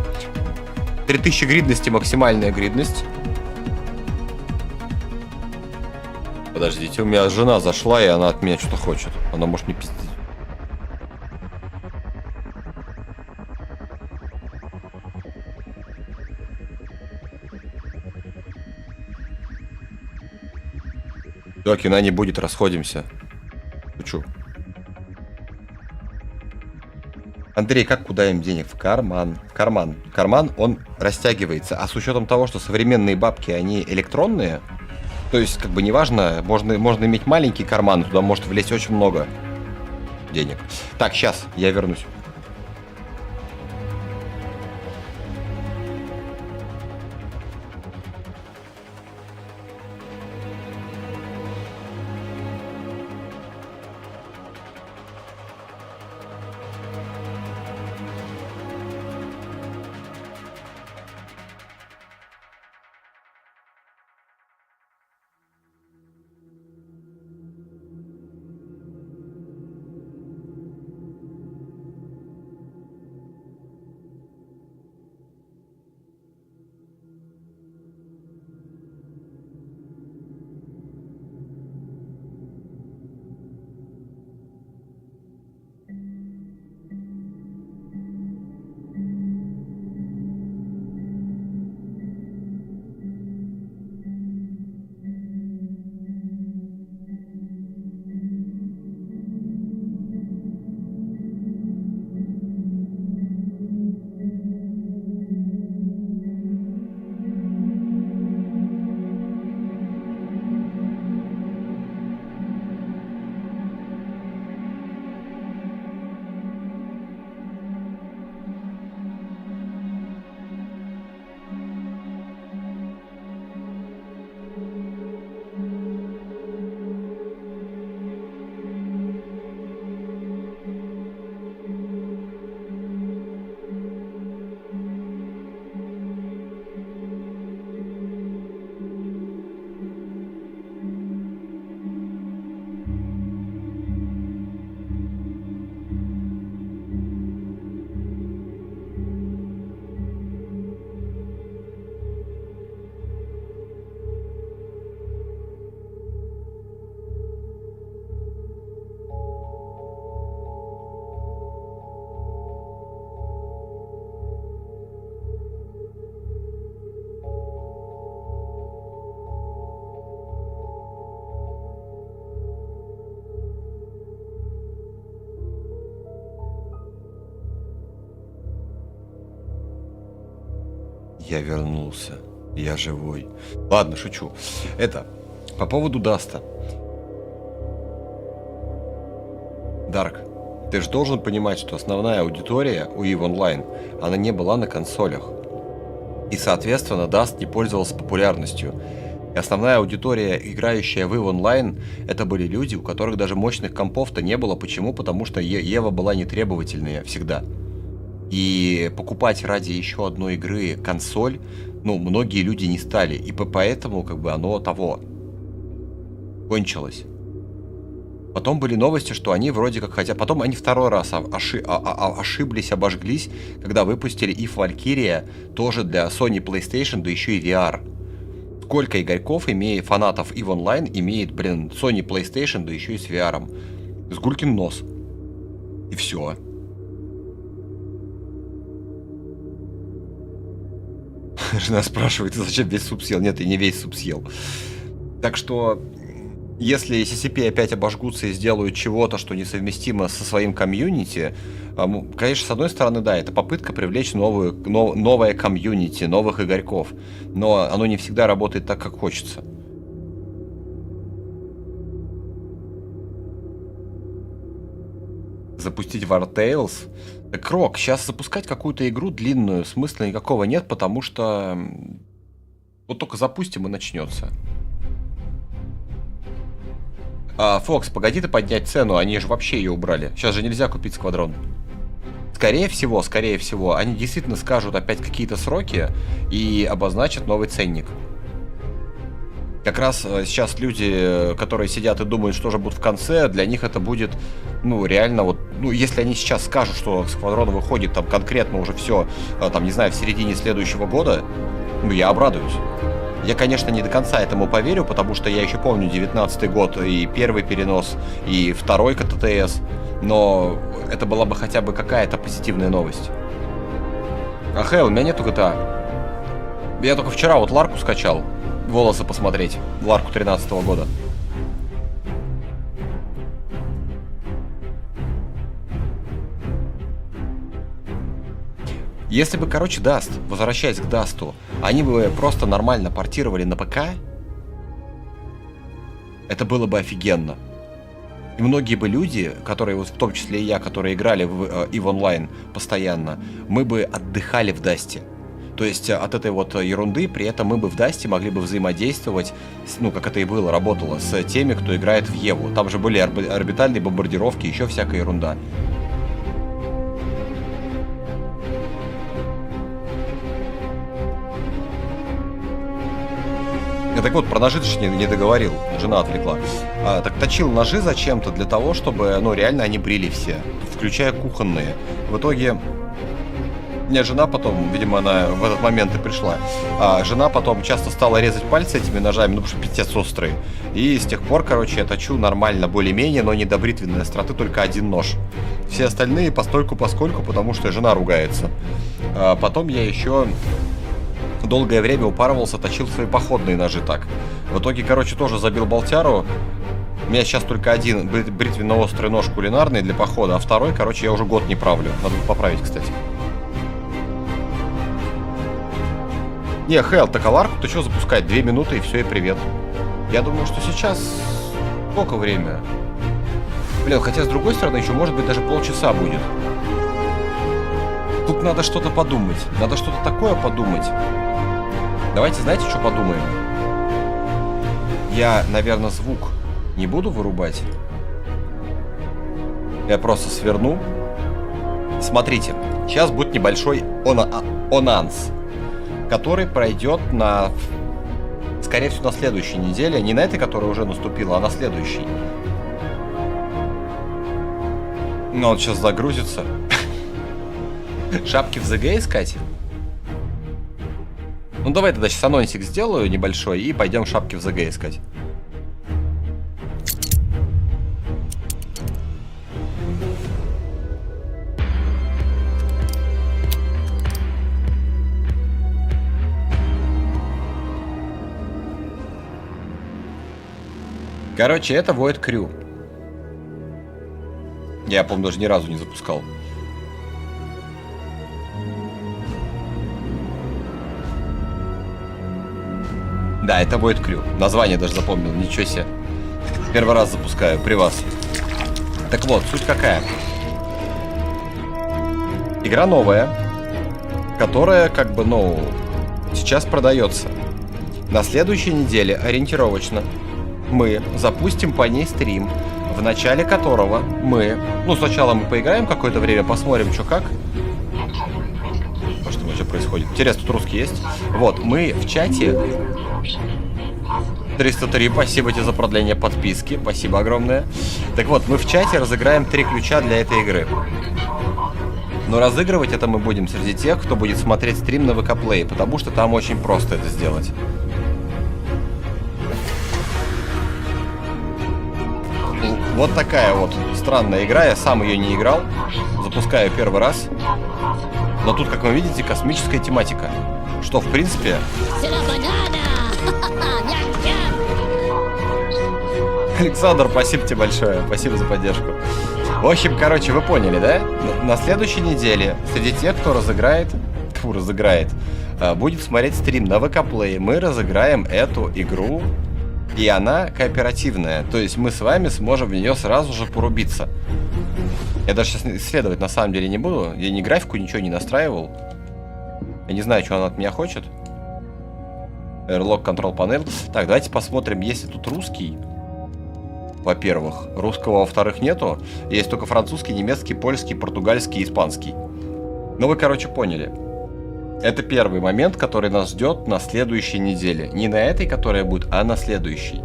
3000 гридности, максимальная гридность. Подождите, у меня жена зашла, и она от меня что-то хочет. Она может мне пиздить. Да, кино не будет, расходимся. Шучу. Андрей, как куда им денег? В карман. Карман, он растягивается. А с учетом того, что современные бабки, они электронные, то есть, как бы, неважно, можно иметь маленький карман, туда может влезть очень много денег. Так, сейчас, я вернусь. Я вернулся. Я живой. Ладно, шучу. Это, по поводу Даста. Дарк, ты же должен понимать, что основная аудитория у EVE Online, она не была на консолях. И, соответственно, Dust не пользовался популярностью. И основная аудитория, играющая в EVE Online, это были люди, у которых даже мощных компов-то не было. Почему? Потому что Ева была нетребовательная всегда. И покупать ради еще одной игры консоль, ну, многие люди не стали. И поэтому, как бы, оно того кончилось. Потом были новости, что они вроде как хотят... Потом они второй раз ошиблись, обожглись, когда выпустили EVE Valkyria тоже для Sony PlayStation, да еще и VR. Сколько игроков, фанатов EVE Online, имеет, блин, Sony PlayStation, да еще и с VR. С гулькин нос. И все. Жена спрашивает, ты зачем весь суп съел? Нет, я не весь суп съел. Так что... Если CCP опять обожгутся и сделают чего-то, что несовместимо со своим комьюнити, конечно, с одной стороны, да, это попытка привлечь новое комьюнити, новых игроков, но оно не всегда работает так, как хочется. Запустить War Tales? Так, Рок, сейчас запускать какую-то игру длинную смысла никакого нет, потому что вот только запустим и начнется. Фокс, погоди ты поднять цену, они же вообще ее убрали. Сейчас же нельзя купить сквадрон. Скорее всего, они действительно скажут опять какие-то сроки и обозначат новый ценник. Как раз сейчас люди, которые сидят и думают, что же будет в конце, для них это будет, ну, реально вот, ну, если они сейчас скажут, что сквадрон выходит там конкретно уже все, там, не знаю, в середине следующего года, ну, я обрадуюсь. Я, конечно, не до конца этому поверю, потому что я еще помню 19-й год и первый перенос, и второй КТТС, но это была бы хотя бы какая-то позитивная новость. У меня нету GTA. Я только вчера вот Ларку скачал, волосы посмотреть, Ларку 13-го года. Если бы, короче, Dust, возвращаясь к Dust'у, они бы просто нормально портировали на ПК, это было бы офигенно. И многие бы люди, которые, вот в том числе и я, которые играли в EVE Online постоянно, мы бы отдыхали в Dust'е. То есть от этой вот ерунды, при этом мы бы в Dust'е могли бы взаимодействовать, ну, как это и было, работало, с теми, кто играет в Еву. Там же были орбитальные бомбардировки, еще всякая ерунда. Так вот, про ножи точнее не договорил, жена отвлекла. Так точил ножи зачем-то для того, чтобы, ну, реально они брили все, включая кухонные. В итоге, мне жена потом, видимо, она в этот момент и пришла, жена потом часто стала резать пальцы этими ножами, ну, потому что пиздец острые. И с тех пор, короче, я точу нормально, более-менее, но не до бритвенной остроты, только один нож. Все остальные постольку-поскольку, потому что жена ругается. Потом я еще... долгое время упарывался, точил свои походные ножи так. В итоге, короче, тоже забил болтяру. У меня сейчас только один бритвенно-острый нож кулинарный для похода, а второй, короче, я уже год не правлю. Надо поправить, кстати. Не, Хэл, так Аларку ты что запускать? 2 минуты и все, и привет. Я думаю, что сейчас... Сколько время? Блин, хотя с другой стороны еще, может быть, даже полчаса будет. Тут надо что-то подумать. Надо что-то такое подумать. Давайте, знаете, что подумаем? Я, наверное, звук не буду вырубать. Я просто сверну. Смотрите, сейчас будет небольшой анонс, который пройдет на, скорее всего, на следующей неделе. Не на этой, которая уже наступила, а на следующей. Но он сейчас загрузится. Шапки в ЗГ искать? Ну давай тогда сейчас анонсик сделаю небольшой и пойдем шапки в ЗГ искать. Короче, это Void Crew. Я, помню, даже ни разу не запускал. Да, это будет крю. Название даже запомнил, ничего себе. Первый раз запускаю при вас. Так вот, суть какая. Игра новая, которая как бы, ну, сейчас продается. На следующей неделе ориентировочно мы запустим по ней стрим, в начале которого мы, ну, сначала мы поиграем какое-то время, посмотрим, что как. Что вообще происходит? Интересно, тут русский есть? Вот, мы в чате... 303, спасибо тебе за продление подписки, спасибо огромное. Так вот, мы в чате разыграем 3 ключа для этой игры. Но разыгрывать это мы будем среди тех, кто будет смотреть стрим на ВК-плей, потому что там очень просто это сделать. Вот такая вот странная игра, я сам ее не играл, запускаю первый раз. Но тут, как вы видите, космическая тематика, что в принципе... Александр, спасибо тебе большое, спасибо за поддержку. В общем, короче, вы поняли, да? На следующей неделе среди тех, кто разыграет, будет смотреть стрим на ВК-плей, мы разыграем эту игру, и она кооперативная. То есть мы с вами сможем в нее сразу же порубиться. Я даже сейчас исследовать на самом деле не буду. Я ни графику, ничего не настраивал. Я не знаю, что она от меня хочет. Airlock Control Panel. Так, давайте посмотрим, есть ли тут русский. Во-первых, русского, во-вторых, нету. Есть только французский, немецкий, польский, португальский и испанский. Ну, вы, короче, поняли. Это первый момент, который нас ждет на следующей неделе. Не на этой, которая будет, а на следующей.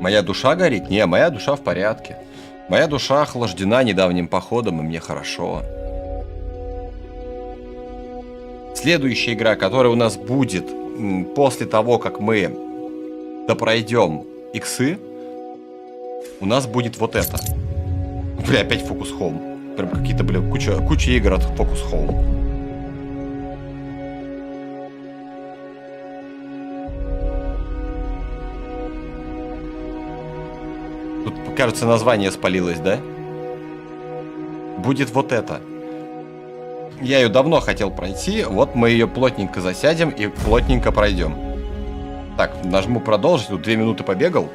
Моя душа горит? Не, моя душа в порядке. Моя душа охлаждена недавним походом, и мне хорошо. Следующая игра, которая у нас будет после того, как мы допройдем иксы, у нас будет вот это. Бля, опять Focus Home. Прям какие-то, бля, куча игр от Focus Home. Тут, кажется, название спалилось, да? Будет вот это. Я ее давно хотел пройти, вот мы ее плотненько засядем и плотненько пройдем. Так, нажму продолжить, тут 2 минуты побегал.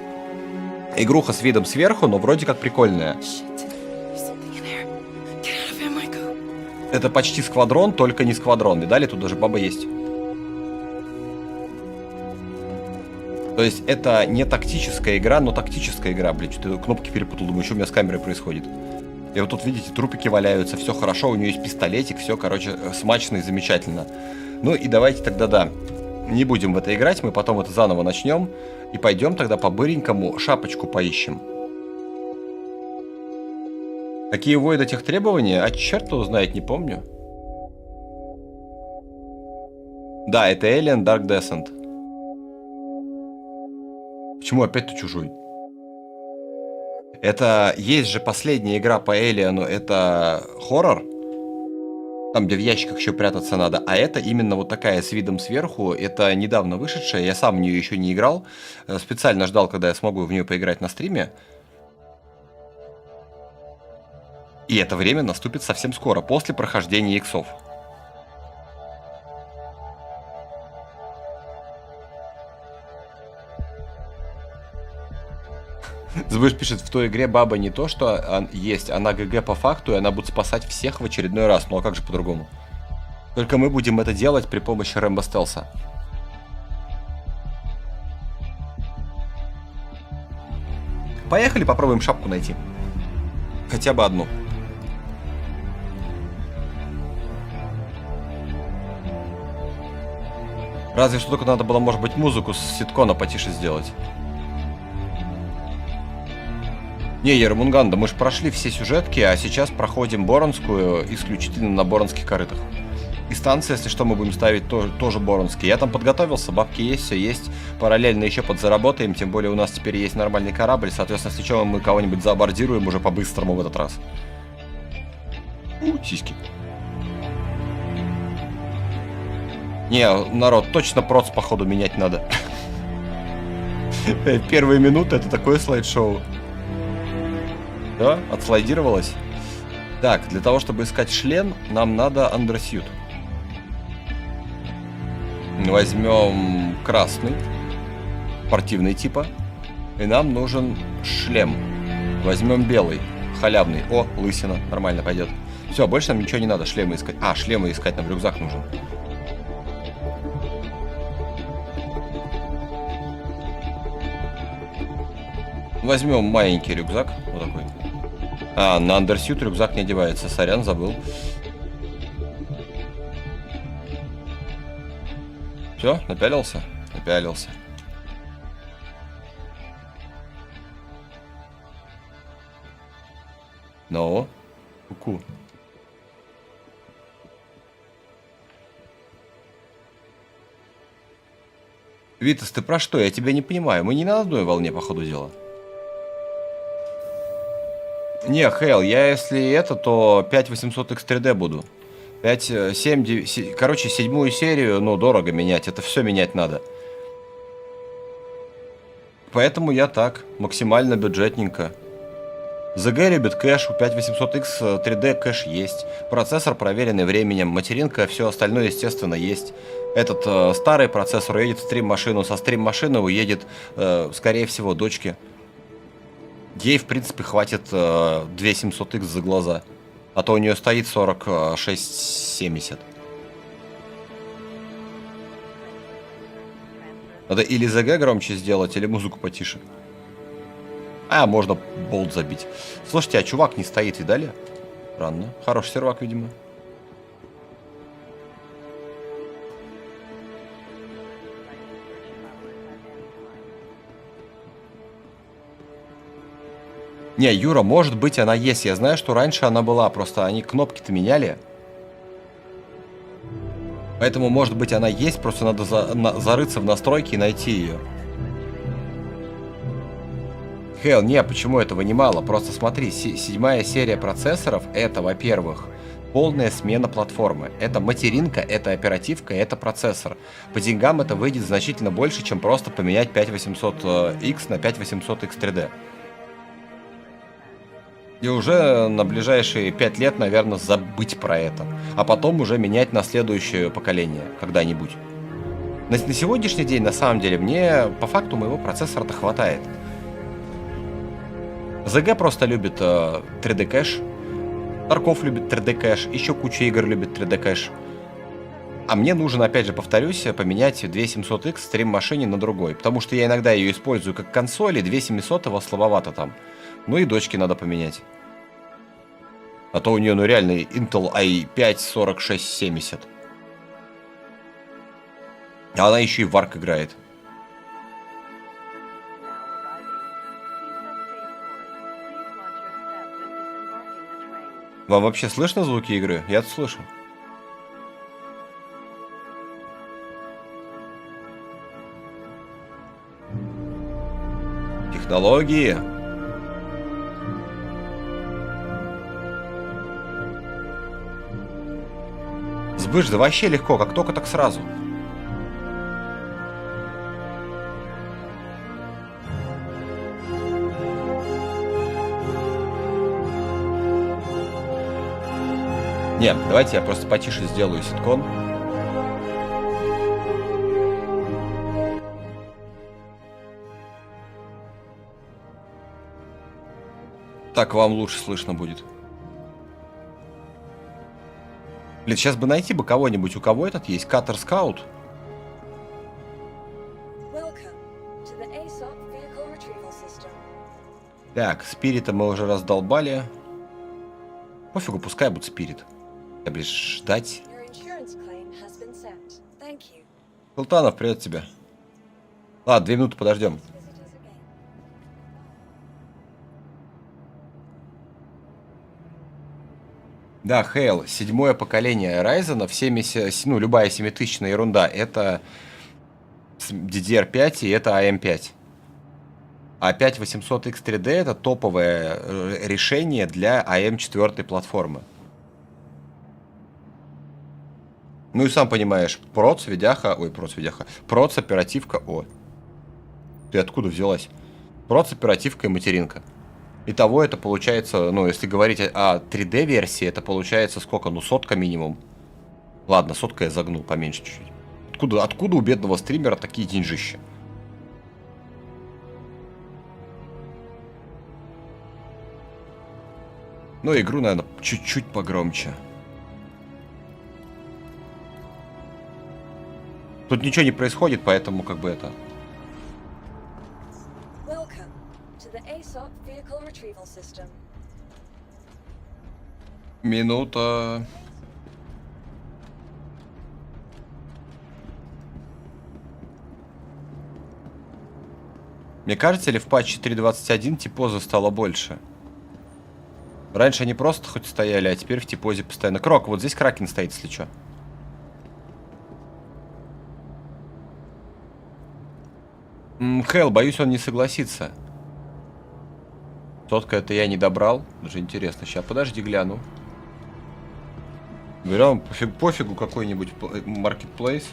Игруха с видом сверху, но вроде как прикольная. Это почти сквадрон, только не сквадрон. Видали, тут даже баба есть. То есть это не тактическая игра, но тактическая игра. Блин, что-то кнопки перепутал, думаю, что у меня с камерой происходит. И вот тут, видите, трупики валяются, все хорошо, у нее есть пистолетик, все, короче, смачно и замечательно. Ну и давайте тогда, да, не будем в это играть, мы потом это заново начнем. И пойдем тогда по-быренькому шапочку поищем. Какие вводят этих требований? А черт его знает, не помню. Да, это Alien Dark Descent. Почему опять-то чужой? Это есть же последняя игра по Alien, это хоррор. Там, где в ящиках еще прятаться надо. А это именно вот такая с видом сверху. Это недавно вышедшая. Я сам в нее еще не играл. Специально ждал, когда я смогу в нее поиграть на стриме. И это время наступит совсем скоро, после прохождения иксов. Збыш пишет, в той игре баба не то, что есть, она ГГ по факту, и она будет спасать всех в очередной раз. Ну а как же по-другому? Только мы будем это делать при помощи Рэмбо Стелса. Поехали, попробуем шапку найти. Хотя бы одну. Разве что только надо было, может быть, музыку с ситкона потише сделать. Не, Ермунганда, мы же прошли все сюжетки, а сейчас проходим Боронскую исключительно на боронских корытах. И станции, если что, мы будем ставить тоже боронские. Я там подготовился, бабки есть, все есть. Параллельно еще подзаработаем, тем более у нас теперь есть нормальный корабль. Соответственно, если что, мы кого-нибудь заабордируем уже по-быстрому в этот раз. Сиськи. Не, народ, точно проц, походу, менять надо. Первые минуты это такое слайд-шоу. Да, отслайдировалось. Так, для того, чтобы искать шлем, нам надо андерсьют. Возьмем красный, спортивный типа. И нам нужен шлем. Возьмем белый, халявный. О, лысина, нормально пойдет. Все, больше нам ничего не надо, шлемы искать. А, шлемы искать нам рюкзак нужен. Возьмем маленький рюкзак, вот такой. А, на андерсьют рюкзак не одевается, сорян, забыл. Все, напялился? Напялился. Ну, ку-ку. Витас, ты про что? Я тебя не понимаю. Мы не на одной волне, по ходу дела. Не, Хейл, я если это, то 5800X 3D буду. 5, 7, 9, короче, 7-ю серию, ну, дорого менять. Это все менять надо. Поэтому я так, максимально бюджетненько. ЗГ любит кэш, у 5800X 3D кэш есть. Процессор проверенный временем, материнка, все остальное, естественно, есть. Этот старый процессор уедет в стрим-машину, со стрим-машины уедет, скорее всего, дочке. Ей, в принципе, хватит 2700X за глаза. А то у нее стоит 4670. Надо или ЗГ громче сделать, или музыку потише. А, можно болт забить. Слушайте, а чувак не стоит, видали? Странно. Хороший сервак, видимо. Не, Юра, может быть она есть. Я знаю, что раньше она была. Просто они кнопки-то меняли. Поэтому, может быть, она есть. Просто надо зарыться в настройки и найти ее. Хейл, не, почему этого немало? Просто смотри, 7-я серия процессоров это, во-первых, полная смена платформы. Это материнка, это оперативка, это процессор. По деньгам это выйдет значительно больше, чем просто поменять 5800X на 5800X 3D. И уже на ближайшие 5 лет, наверное, забыть про это. А потом уже менять на следующее поколение когда-нибудь. На сегодняшний день, на самом деле, мне по факту моего процессора-то хватает. ЗГ просто любит 3D кэш. Тарков любит 3D кэш. Еще куча игр любит 3D кэш. А мне нужно, опять же, повторюсь, поменять 2700X стрим-машине на другой. Потому что я иногда ее использую как консоль, и 2700 его слабовато там. Ну и дочке надо поменять. А то у нее, ну реально, Intel i5 4670. А она еще и в Ark играет. Вам вообще слышно звуки игры? Я-то слышу. Технологии. Сбыш, да вообще легко, как только, так сразу. Не, давайте я просто потише сделаю ситкон. Так вам лучше слышно будет. Блин, сейчас бы найти бы кого-нибудь, у кого этот есть. Cutter Scout. Так, спирита мы уже раздолбали. Пофигу, пускай будет спирит. Я, блин, ждать. Султанов, привет тебе. Ладно, 2 минуты подождем. Да, Хейл, 7-е поколение Ryzen, ну, любая 7000-я ерунда, это DDR5 и это AM5. А 5800X 3D это топовое решение для AM4 платформы. Ну и сам понимаешь, проц, видяха, проц, оперативка, ты откуда взялась? Проц, оперативка и материнка. Итого это получается, ну, если говорить о 3D-версии, это получается сколько? Ну, 100 минимум. Ладно, 100 я загнул, поменьше чуть-чуть. Откуда у бедного стримера такие деньжища? Ну, игру, наверное, чуть-чуть погромче. Тут ничего не происходит, поэтому как бы это... Минута. Мне кажется, ли в патче 3.21 типоза стало больше? Раньше они просто хоть стояли, а теперь в типозе постоянно. Крок, вот здесь кракен стоит, если что. Хелл, боюсь, он не согласится. Сотка это я не добрал. Даже интересно. Сейчас, подожди, гляну. Берем пофигу какой-нибудь маркетплейс.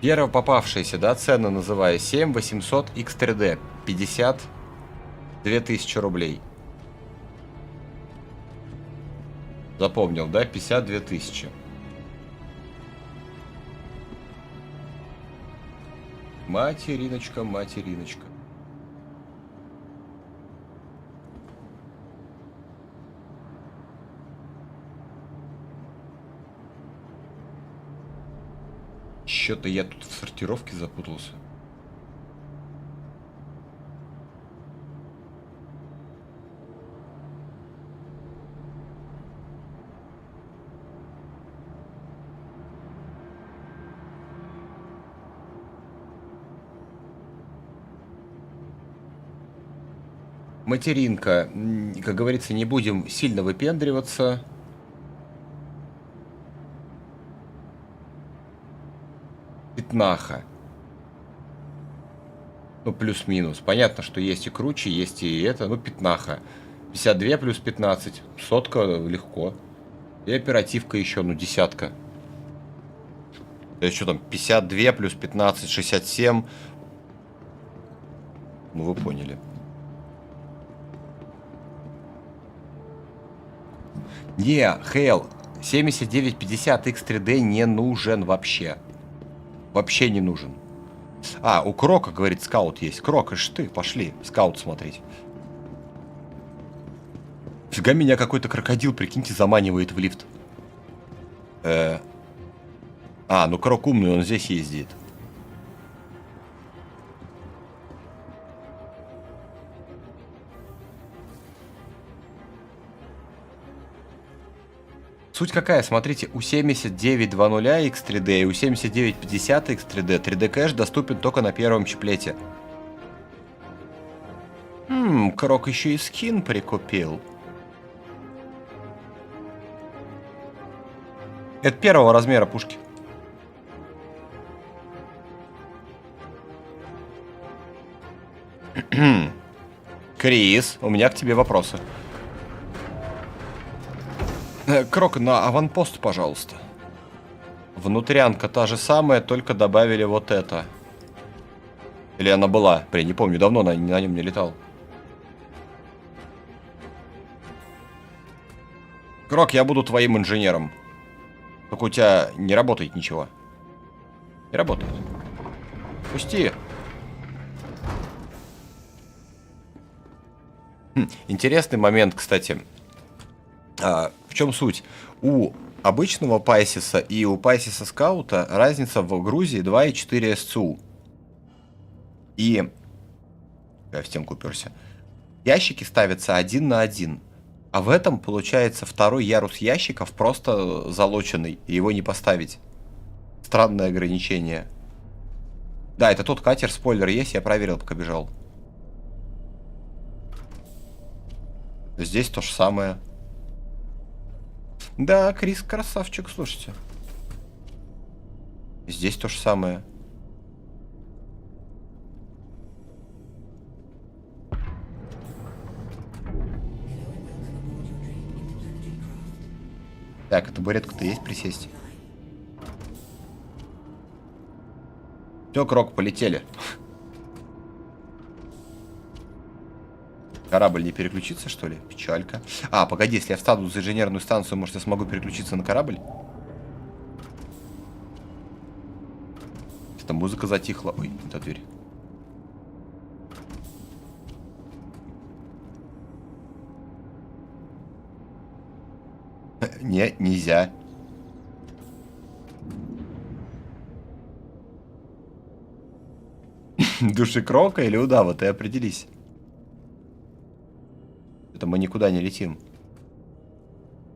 Первое попавшееся, да, цены называю. 7800 X3D. 52 тысячи рублей. Запомнил, да? 52 тысячи. Материночка, материночка. Что-то я тут в сортировке запутался. Материнка, как говорится, не будем сильно выпендриваться. Пятнаха. Ну, плюс-минус. Понятно, что есть и круче, есть и это. Ну, пятнаха. 52 плюс 15. Сотка легко. И оперативка еще, ну, десятка. То есть, что там, 52 плюс 15, 67. Ну, вы поняли. Не, Хейл, 7950 X3D не нужен вообще. Вообще не нужен. А, у Крока, говорит, скаут есть. Крок, ишь ты, пошли, скаут смотреть. Фига меня какой-то крокодил, прикиньте, заманивает в лифт. А, ну Крок умный, он здесь ездит. Суть какая, смотрите, у 7920 X3D и у 7950 X3D 3D кэш доступен только на первом чиплете. Крок еще и скин прикупил. Это первого размера пушки. Крис, у меня к тебе вопросы. Крок, на аванпост, пожалуйста. Внутрянка та же самая, только добавили вот это. Или она была? Я не помню, давно на нем не летал. Крок, я буду твоим инженером. Только у тебя не работает ничего. Не работает. Пусти. Интересный момент, кстати. В чем суть? У обычного Пайсиса и у Пайсиса Скаута разница в Грузии 2,4 СЦУ. И... Я в стенку уперся. Ящики ставятся 1 на 1. А в этом, получается, второй ярус ящиков просто залоченный. И его не поставить. Странное ограничение. Да, это тот катер, спойлер есть, я проверил, пока бежал. Здесь то же самое. Да, Крис красавчик, слушайте. Здесь то же самое. Так, а табуретка-то есть присесть? Все, Крок, полетели. Корабль не переключится, что ли? Печалька. А, погоди, если я встану за инженерную станцию, может, я смогу переключиться на корабль? Что-то музыка затихла. Ой, это дверь. Не, нельзя. Душекрока или удава, ты определись. Это мы никуда не летим.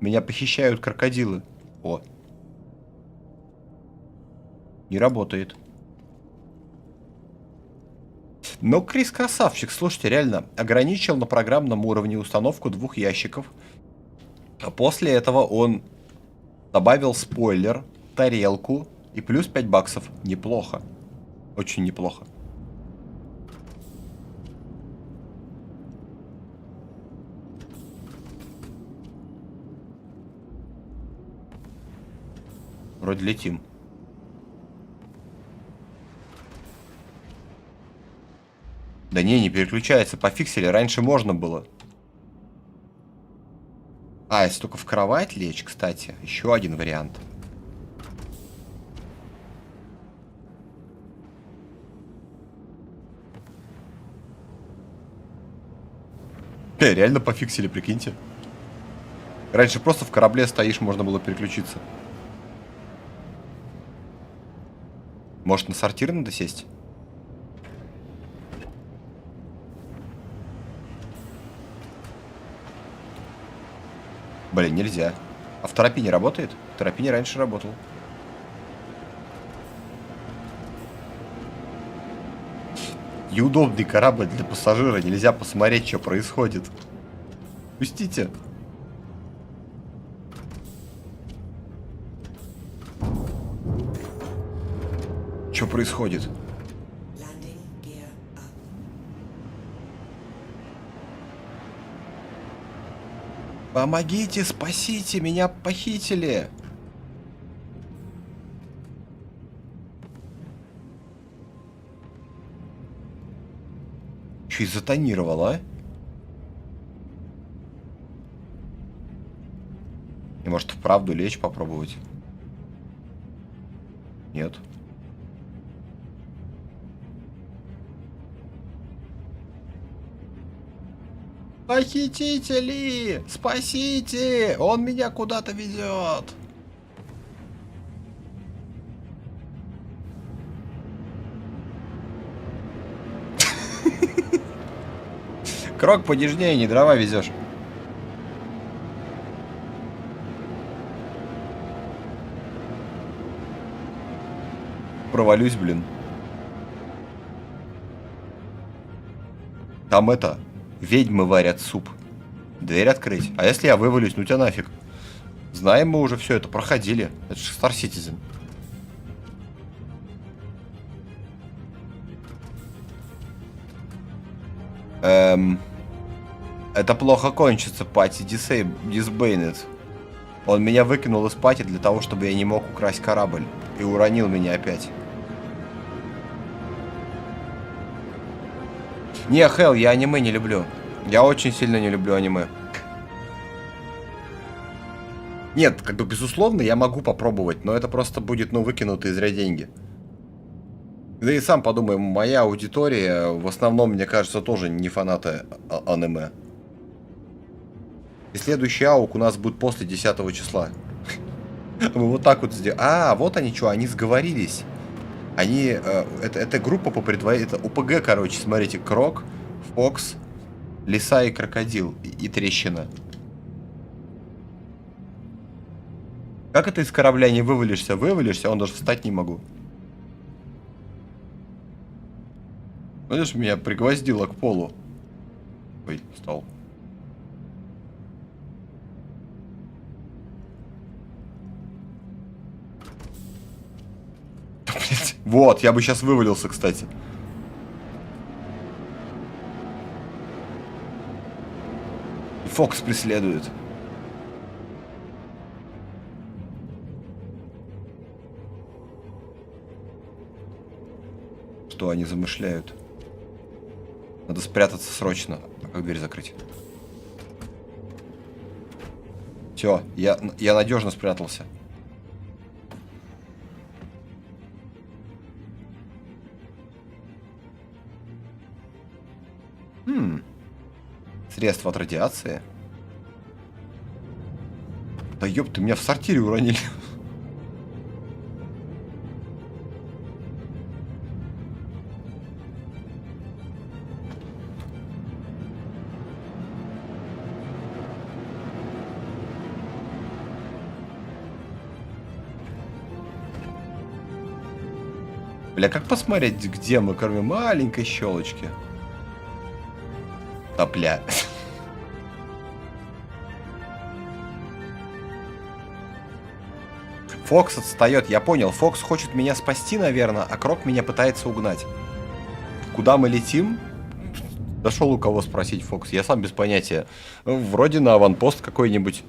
Меня похищают крокодилы. О. Не работает. Но Крис красавчик, слушайте, реально ограничил на программном уровне установку 2 ящиков. А после этого он добавил спойлер, тарелку и плюс 5 баксов. Неплохо. Очень неплохо. Вроде летим. Да не переключается, пофиксили, раньше можно было. А, если только в кровать лечь, кстати, еще один вариант. Реально пофиксили, прикиньте. Раньше просто в корабле стоишь, можно было переключиться. Может, на сортир надо сесть? Блин, нельзя. А в Торопине работает? В Торопине раньше работал. Неудобный корабль для пассажира. Нельзя посмотреть, что происходит. Пустите. Что происходит? Помогите, спасите, меня похитили. Че и затонировал, а? И может вправду лечь попробовать? Нет. Похитители! Спасите! Он меня куда-то ведет! Крок понежнее, не дрова везешь. Провалюсь, блин. Там это... Ведьмы варят суп. Дверь открыть. А если я вывалюсь, ну тебя нафиг. Знаем мы уже все это, проходили. Это же Star Citizen. Это плохо кончится, пати. Disbanded. Он меня выкинул из пати для того, чтобы я не мог украсть корабль. И уронил меня опять. Не, Хелл, я аниме не люблю. Я очень сильно не люблю аниме. Нет, как бы, безусловно, я могу попробовать, но это просто будет, ну, выкинутые зря деньги. Да и сам подумай, моя аудитория, в основном, мне кажется, тоже не фанаты аниме. И следующий аук у нас будет после 10 числа. Мы вот так вот сделаем. А, вот они что, они сговорились. Они, это группа по предварительному, это УПГ, короче, смотрите, Крок, Фокс, Лиса и Крокодил, и Трещина. Как это из корабля не вывалишься? Вывалишься, он даже встать не могу. Видишь, меня пригвоздило к полу. Ой, встал. Вот, я бы сейчас вывалился, кстати. И Фокс преследует. Что они замышляют? Надо спрятаться срочно. А как дверь закрыть? Все, я надежно спрятался. Средства от радиации. Да ёпты, меня в сортире уронили. Бля, как посмотреть, где мы, кроме маленькой щелочки? Топля. Фокс отстает, я понял. Фокс хочет меня спасти, наверное, а Крок меня пытается угнать. Куда мы летим? Дошел у кого спросить, Фокс. Я сам без понятия. Вроде на аванпост какой-нибудь.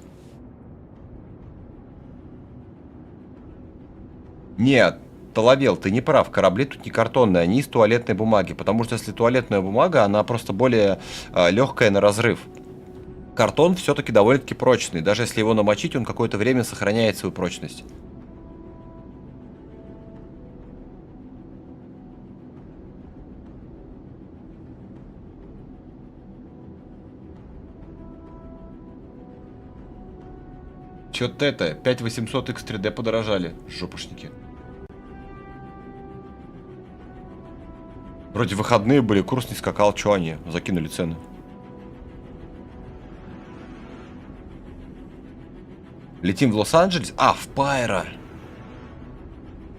Нет, Толовел, ты не прав. Корабли тут не картонные, они из туалетной бумаги. Потому что если туалетная бумага, она просто более легкая на разрыв. Картон все-таки довольно-таки прочный. Даже если его намочить, он какое-то время сохраняет свою прочность. Чё-то это, 5800 X3D подорожали, жопушники. Вроде выходные были, курс не скакал, чё они, закинули цены. Летим в Лос-Анджелес? А, в Пайро.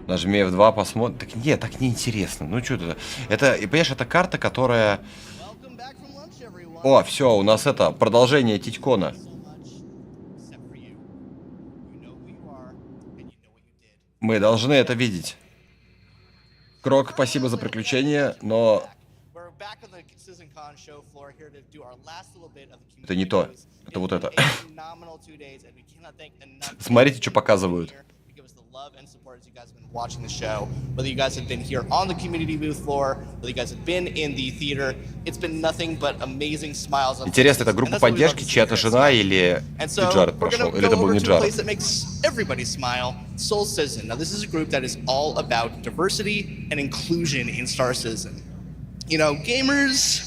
Нажми F2, посмотрим. Так нет, так неинтересно. Ну что это, понимаешь, это карта, которая... О, все, у нас это, продолжение Титькона. Мы должны это видеть. Крок, спасибо за приключение, но... Это не то. Это вот это. Смотрите, что показывают. Watching the show, whether you guys have been here on the community booth floor, whether you guys have been in the theater, it's been nothing but amazing smiles. Интересно, это группа поддержки, чья-то жена или Джаред прошел, или это был не Джаред? Everybody smile. Soul Citizen. Now this is a group that is all about diversity and inclusion in Star Citizen. You know, gamers.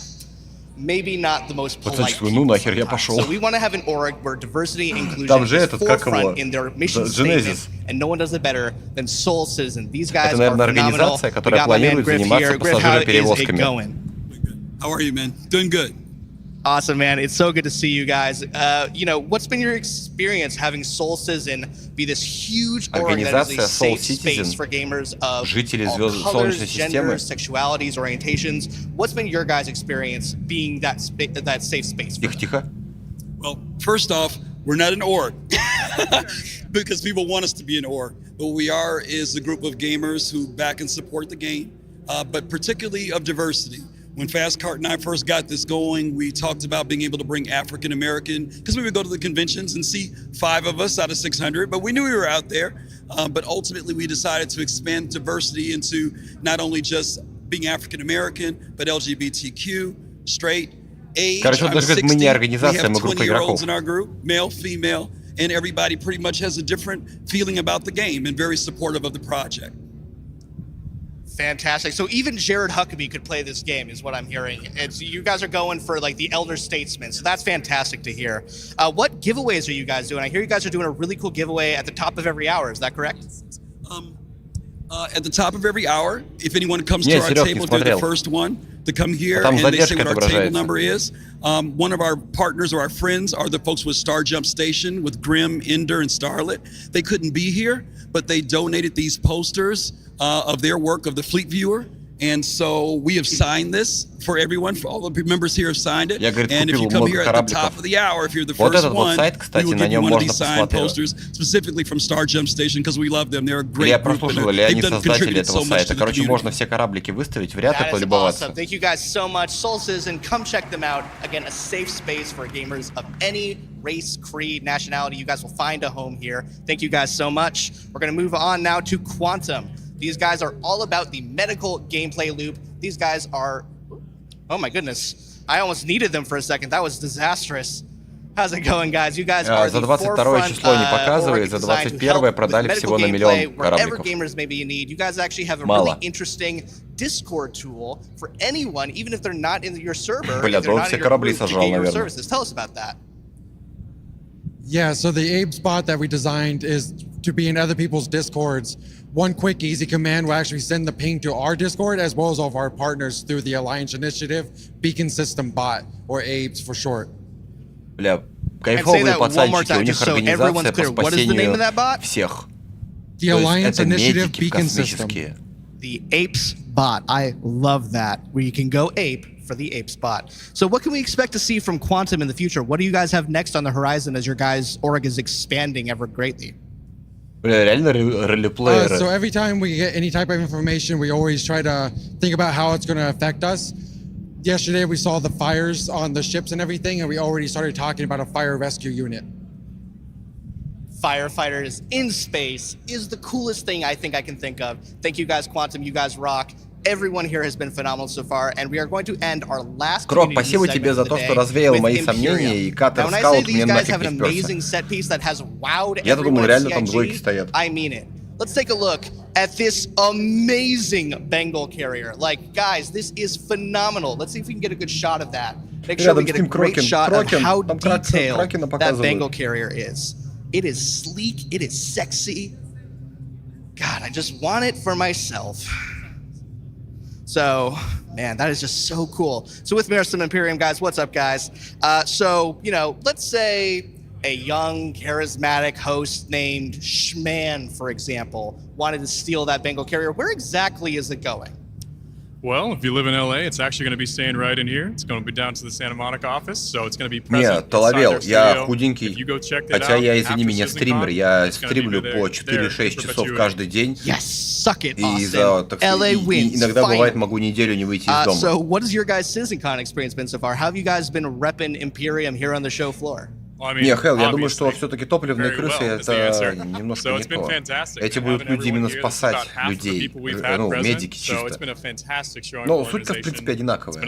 Maybe not the most polite ну нахер, я пошел. So we want to have an org where diversity and inclusion is forefront in their mission statement, and no one does it better than Soul Citizen. These guys are phenomenal. We got my man Griff here. Griff, how is it going? How are you, man? Doing good. Awesome, man. It's so good to see you guys. You know, what's been your experience having Soul Citizen be this huge org that is a safe space for gamers of all colors, genders, sexualities, orientations? What's been your guys' experience being that safe space? Well, first off, we're not an org because people want us to be an org. But what we are is a group of gamers who back and support the game, but particularly of diversity. When Fast Cart and I first got this going, we talked about being able to bring African American, because we would go to the conventions and see 5 of us out of 600, but we knew we were out there. But ultimately, we decided to expand diversity into not only just being African American, but LGBTQ, straight, age. I'm 60. We have 20-year-olds in our group, male, female, and everybody pretty much has a different feeling about the game and very supportive of the project. Fantastic. So even Jared Huckabee could play this game, is what I'm hearing. It's, you guys are going for like the elder statesman, so that's fantastic to hear. What giveaways are you guys doing? I hear you guys are doing a really cool giveaway at the top of every hour. Is that correct? At the top of every hour, if anyone comes to our table, they're the first one to come here and they say what our table number is. One of our partners or our friends are the folks with Star Jump Station, with Grim, Ender, and Starlet. They couldn't be here, but they donated these posters of their work of the Fleet Viewer. And so we have signed this for everyone. For all the members here have signed it. And if you come here at the top of the hour, if you're the first one, we will give you one of these signed posters specifically from Star Jump Station because we love them. They're a great group. They've done contributed so much to the community. Можно все кораблики выставить в ряд и полюбоваться. Awesome. Thank you guys so much. Soul Citizen, come check them out. Again, a safe space for gamers of any race, creed, nationality. You guys will find a home here. Thank you guys so much. We're going to move on now to Quantum. These guys are all about the medical gameplay loop. These guys are Oh my goodness. I almost needed them for a second. That was disastrous. How's it going, guys? You guys are За the 22 число не показывает, за forefront 21 продали всего на миллион wherever корабликов. gamers maybe you need. You guys actually have a Мало. really interesting Discord tool for anyone, even if they're not in your server. Бля, if да they're он not все in your корабли group to сожрал, get your наверное. services. Tell us about that. Yeah, so the Abe spot that we designed is to be in other people's Discords. One quick, easy command will actually send the ping to our Discord as well as all of our partners through the Alliance Initiative Beacon System Bot, or ABES for short. Бля, кайфовые пацанчики, у них организация по What is the name of that спасению bot? всех. The Alliance Это Initiative медики Beacon System. космические. The APES bot. I love that, where you can go ape for the APES bot. So what can we expect to see from Quantum in the future? What do you guys have next on the horizon as your guys' org is expanding ever greatly? Бля, реально ролеплееры. So every time we get any type of information, we always try to think about how it's going to affect us. Yesterday, we saw the fires on the ships and everything, and we already started talking about a fire rescue unit. Firefighters in space is the coolest thing I think I can think of. Thank you guys, Quantum. You guys rock. Everyone here has been phenomenal so far, and we are going to end our last Крок, спасибо тебе за то, что развеял мои сомнения, и Катер Скаут мне нафиг не вперся. Я-то думаю, реально там двойки стоят. I mean it. Let's take a look at this amazing Bengal carrier. Like, guys, this is phenomenal. Let's see if we can get a good shot of that. Make sure we get a great shot of how detailed that Bengal carrier is. It is sleek. It is sexy. God, I just want it for myself. So, man, that is just so cool. So with me are some Imperium guys. What's up, guys? So, you know, let's say a young, charismatic host named Schman, for example, wanted to steal that Bengal carrier. Where exactly is it going? Well, if you live in LA, it's actually going to be staying right in here. It's going to be down to the Santa Monica office, so it's going to be present. Нет, Толовел, я худенький, хотя я, извини меня, стример, я стримлю по 4-6 часов каждый день. И за, так сказать, иногда бывает, могу неделю не выйти из дома. So what has your guys' CitizenCon experience been so far? How have you guys been repping Imperium here on the show floor? Не, Хелл, я думаю, что все-таки топливные крысы это немножко не то. Эти будут люди именно спасать людей, ну, медики чисто. Но суть-то, в принципе, одинаковая.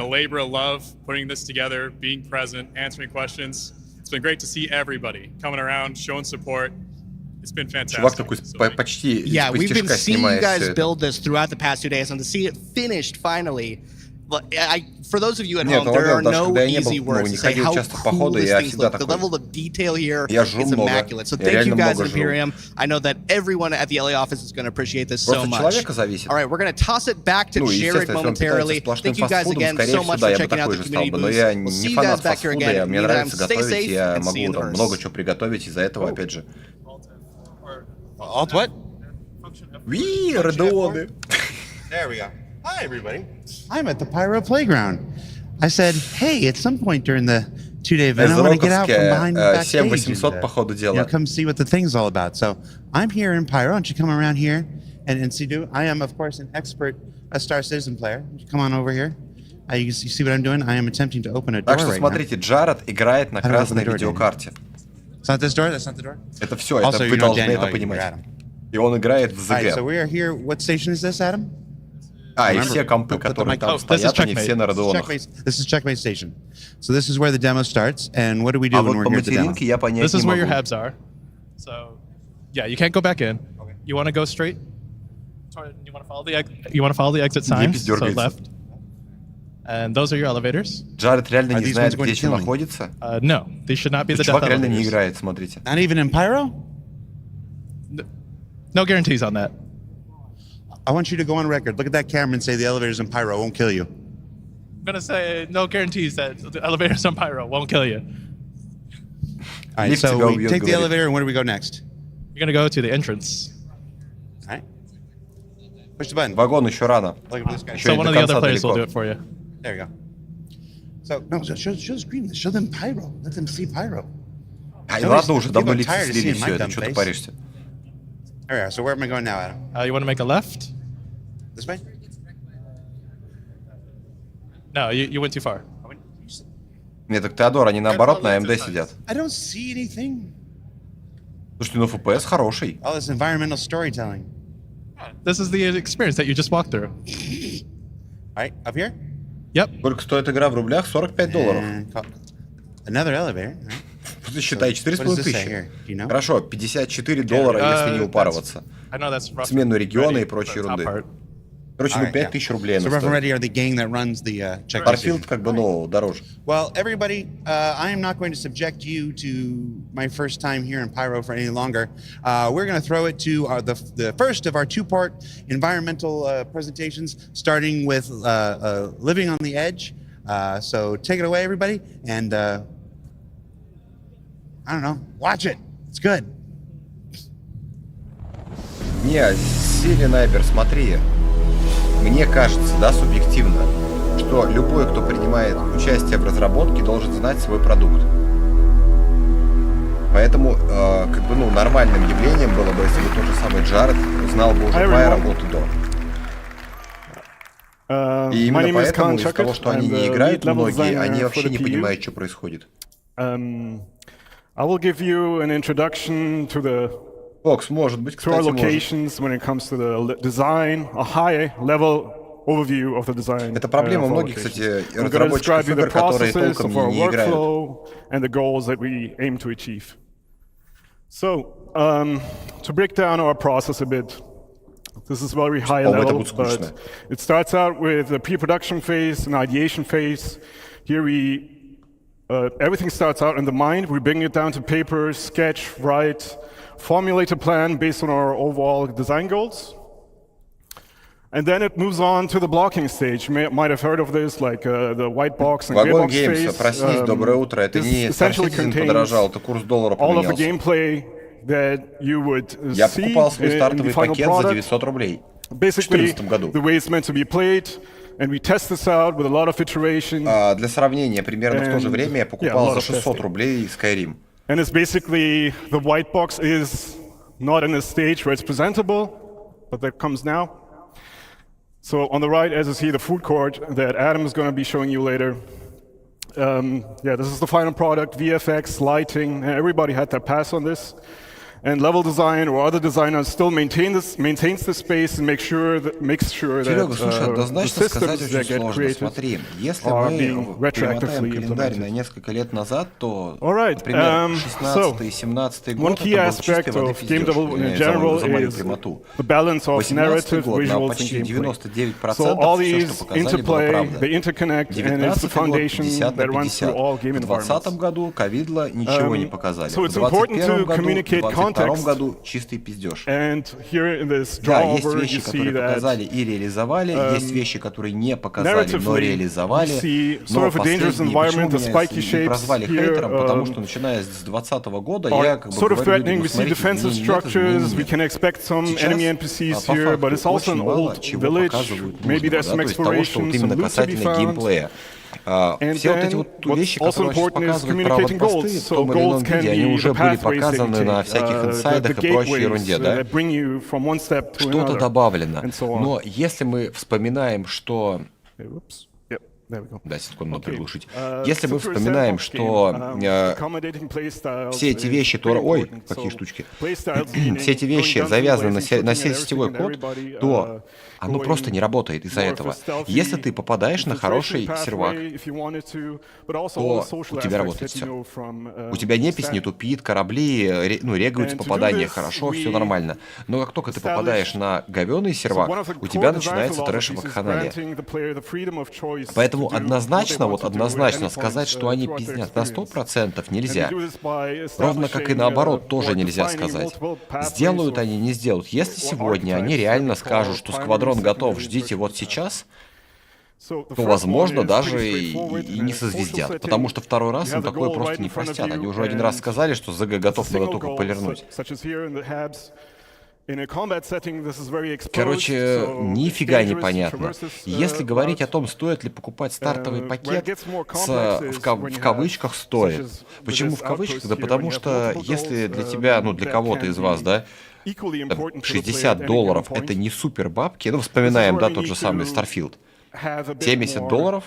Чувак такой почти из-под тишка снимает все это. Build this throughout the past 2 days, and to see it finished finally. For those of you at home, there are no easy words to say how cool this thing looks. The level of detail here is immaculate. So thank you guys, Imperium. I know that everyone at the LA office is going to appreciate this so much. All right, we're going to toss it back to Jared momentarily. Thank you guys again so much for checking out the community booth. We'll see you guys back here again. Мне нравится Stay готовить, safe я and see you in могу the там verse. много чего приготовить из-за этого, опять же. Alt what? Wii, Radeon. There we go. Hi, everybody. I'm at the Pyro Playground. I said, hey, at some point during the 2-day event, I want to get out from behind the backstage and come see what the thing's all about. So I'm here in Pyro. Why don't you come around here and see? I am, of course, an expert, a Star Citizen player. Come on over here. You see what I'm doing? I am attempting to open a door Так что right смотрите, Джаред играет на красной видеокарте. It's not this door? That's not the door? Это все, это вы должны это понимать. И он играет в ЗГ. So we are here. What station is this, Adam? И все компы, которые там стоят, они все на Radeon'ах. This is Checkmate Station. So this is where the demo starts, and what do we do when we're here at the demo? This is where your habs are. So, yeah, you can't go back in. Okay. You want to go straight. You want to follow the exit signs. So left. And those are your elevators. Джаред реально не знает, где что находится. No, they should not be the death Чувак реально elevators. не играет, смотрите. Not even in Pyro? No guarantees on that. I want you to go on record. Look at that camera and say the elevators in Pyro won't kill you. I'm going to say no guarantees that the elevators on Pyro won't kill you. All right, so we take the elevator, and where do we go next? You're going to go to the entrance. All right. Push the button. Вагон еще рано. So one of the other players will do it for you. There we go. So, no, show the screen. Show them Pyro. Let them see Pyro. Ладно уже, давно лица слили все это, что ты паришься? All right, so where am I going now, Adam? You want to make a left? This way? No, you went too far. Нет, так Теодор, они наоборот на AMD сидят. I don't see anything. Слушайте, ну FPS хороший. All this environmental storytelling. This is the experience that you just walked through. All right, up here? Yep. Сколько стоит игра в рублях? $45. Another elevator. Считай, 4500. Хорошо, $54, если не упарываться. Смену региона и прочие ерунды. Короче, ну 5000 рублей она стоит. Starfield как бы, ну, дороже. Well, everybody, I am not going to subject you to my first time here in Pyro for any longer. We're going to throw it to the first of our two-part environmental presentations, starting with Living on the Edge. So take it away, everybody, and I don't know, watch it. It's good. Не, Сири Найпер, смотри. Мне кажется, да, субъективно, что любой, кто принимает участие в разработке, должен знать свой продукт. Поэтому, как бы, ну, нормальным явлением было бы, если бы тот же самый Джаред знал бы уже по работу до. И именно поэтому из-за того, что они не играют многие, они вообще не понимают, что происходит. I will give you an introduction to the может быть, to our locations when it comes to the design, a high-level overview of the design. Это проблема многих, кстати, разработчиков игр, которые толком не играют. And the goals that we aim to achieve. So, to break down our process a bit, this is very high level, but it starts out with a pre-production phase, an ideation phase. Here everything starts out in the mind. We bring it down to paper, sketch, write, formulate a plan based on our overall design goals. And then it moves on to the blocking stage. You might have heard of this, like the white box and gearbox phase. Проснись, доброе утро. Это не STAR-DSJL подорожал, это курс доллара all of the поменялся. gameplay that you would Я see покупал свой in the стартовый final пакет за product. 900 рублей в Basically, 2014 году. the way it's meant to be played, and we test this out with a lot of iteration. Для сравнения, примерно в то же время я покупал за 600 рублей Skyrim. And it's basically, the white box is not in a stage where it's presentable, but that comes now. So on the right, as you see, the food court that Adam is going to be showing you later. Yeah, this is the final product, VFX, lighting, everybody had their pass on this. And level design or other designers still maintains the space and makes sure that Серега, слушай, однозначно сказать очень сложно. Смотри, если мы перемотаем календарь на несколько лет назад, то, например, 16 и 17 год это был чистой воды пиздеж, за мою прямоту. 18 год нам почти 99% все, что показали, было правда. 19 год 50 на 50. В 20 году ковидло ничего не показали. В 21 году, в 22 году чистый пиздеж. Да, есть вещи, которые показали и реализовали, есть вещи, которые не показали, но реализовали. Но последние, почему меня прозвали хейтером, потому что начиная с 2020 года я как бы говорю людям, смотрите, сейчас по факту очень мало чего показывают нужного, да, то есть того, что вот именно касательно геймплея. Все вот эти вот вещи, которые сейчас показывают про аванпосты в том или ином виде, они уже были показаны на всяких инсайдах и прочей ерунде, да? Что-то добавлено. Но если мы вспоминаем, что... Да, секунду, надо приглушить. Если мы вспоминаем, что все эти вещи, ой, какие штучки, все эти вещи завязаны на сетевой код, то оно просто не работает из-за этого. Если ты попадаешь на хороший сервак, то у тебя работает все. У тебя непись не тупит, корабли, ну, регаются попадания хорошо, все нормально. Но как только ты попадаешь на говёный сервак, у тебя начинается трэш-вакханалия. Поэтому однозначно сказать, что они пиздят на 100% нельзя. Ровно как и наоборот тоже нельзя сказать. Сделают они, не сделают. Если сегодня они реально скажут, что сквадрон готов, ждите вот сейчас, то, возможно, даже и не созвездят. Потому что второй раз им такое просто не простят. Они уже один раз сказали, что ЗГ готов, надо только полирнуть. Короче, нифига не понятно. Если говорить о том, стоит ли покупать стартовый пакет, в кавычках стоит. Почему в кавычках? Да потому что если для тебя, ну для кого-то из вас, да, $60 это не супер бабки, ну вспоминаем, да, тот же самый Starfield. $70,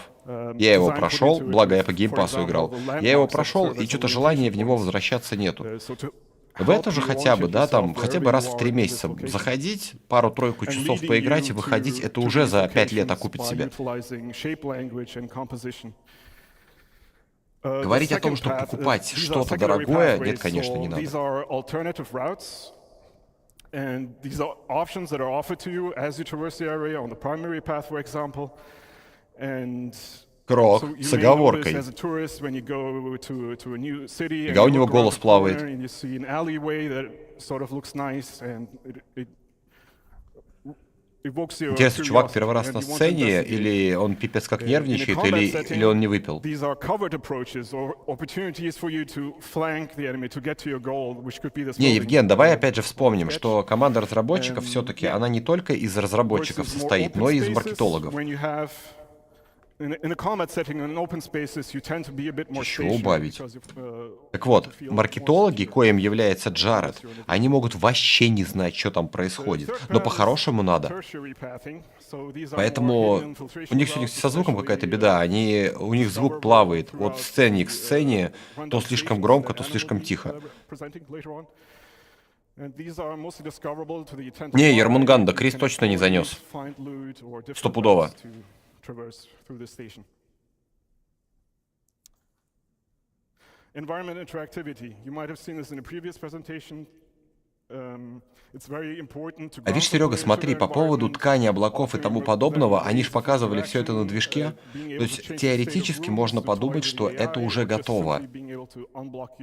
я его прошел, благо я по геймпасу играл, я его прошел, и что-то желания в него возвращаться нету. В это же хотя бы, да, там, хотя бы раз в 3 месяца заходить, пару-тройку часов поиграть и выходить, это уже за 5 лет окупит себя. Говорить о том, что покупать что-то дорогое, нет, конечно, не надо. And these are options that are offered to you as you traverse the area on the primary path, for example. And Крок с оговоркой. Фига у него голос плавает. Интересно, чувак первый раз на сцене, или он пипец как нервничает, или он не выпил? Не, Евген, давай опять же вспомним, что команда разработчиков все-таки, она не только из разработчиков состоит, но и из маркетологов. Еще убавить. Так вот, маркетологи, коим является Джаред, они могут вообще не знать, что там происходит. Но по-хорошему надо. Поэтому у них сегодня со звуком какая-то беда. У них звук плавает от сцены к сцене, то слишком громко, то слишком тихо. Не, Ермунганда, Крис точно не занес. Стопудово. Traverse through the station. Environment interactivity. You might have seen this in a previous presentation. А видишь, Серега, смотри, по поводу ткани, облаков и тому подобного, они же показывали все это на движке. То есть теоретически можно подумать, что это уже готово.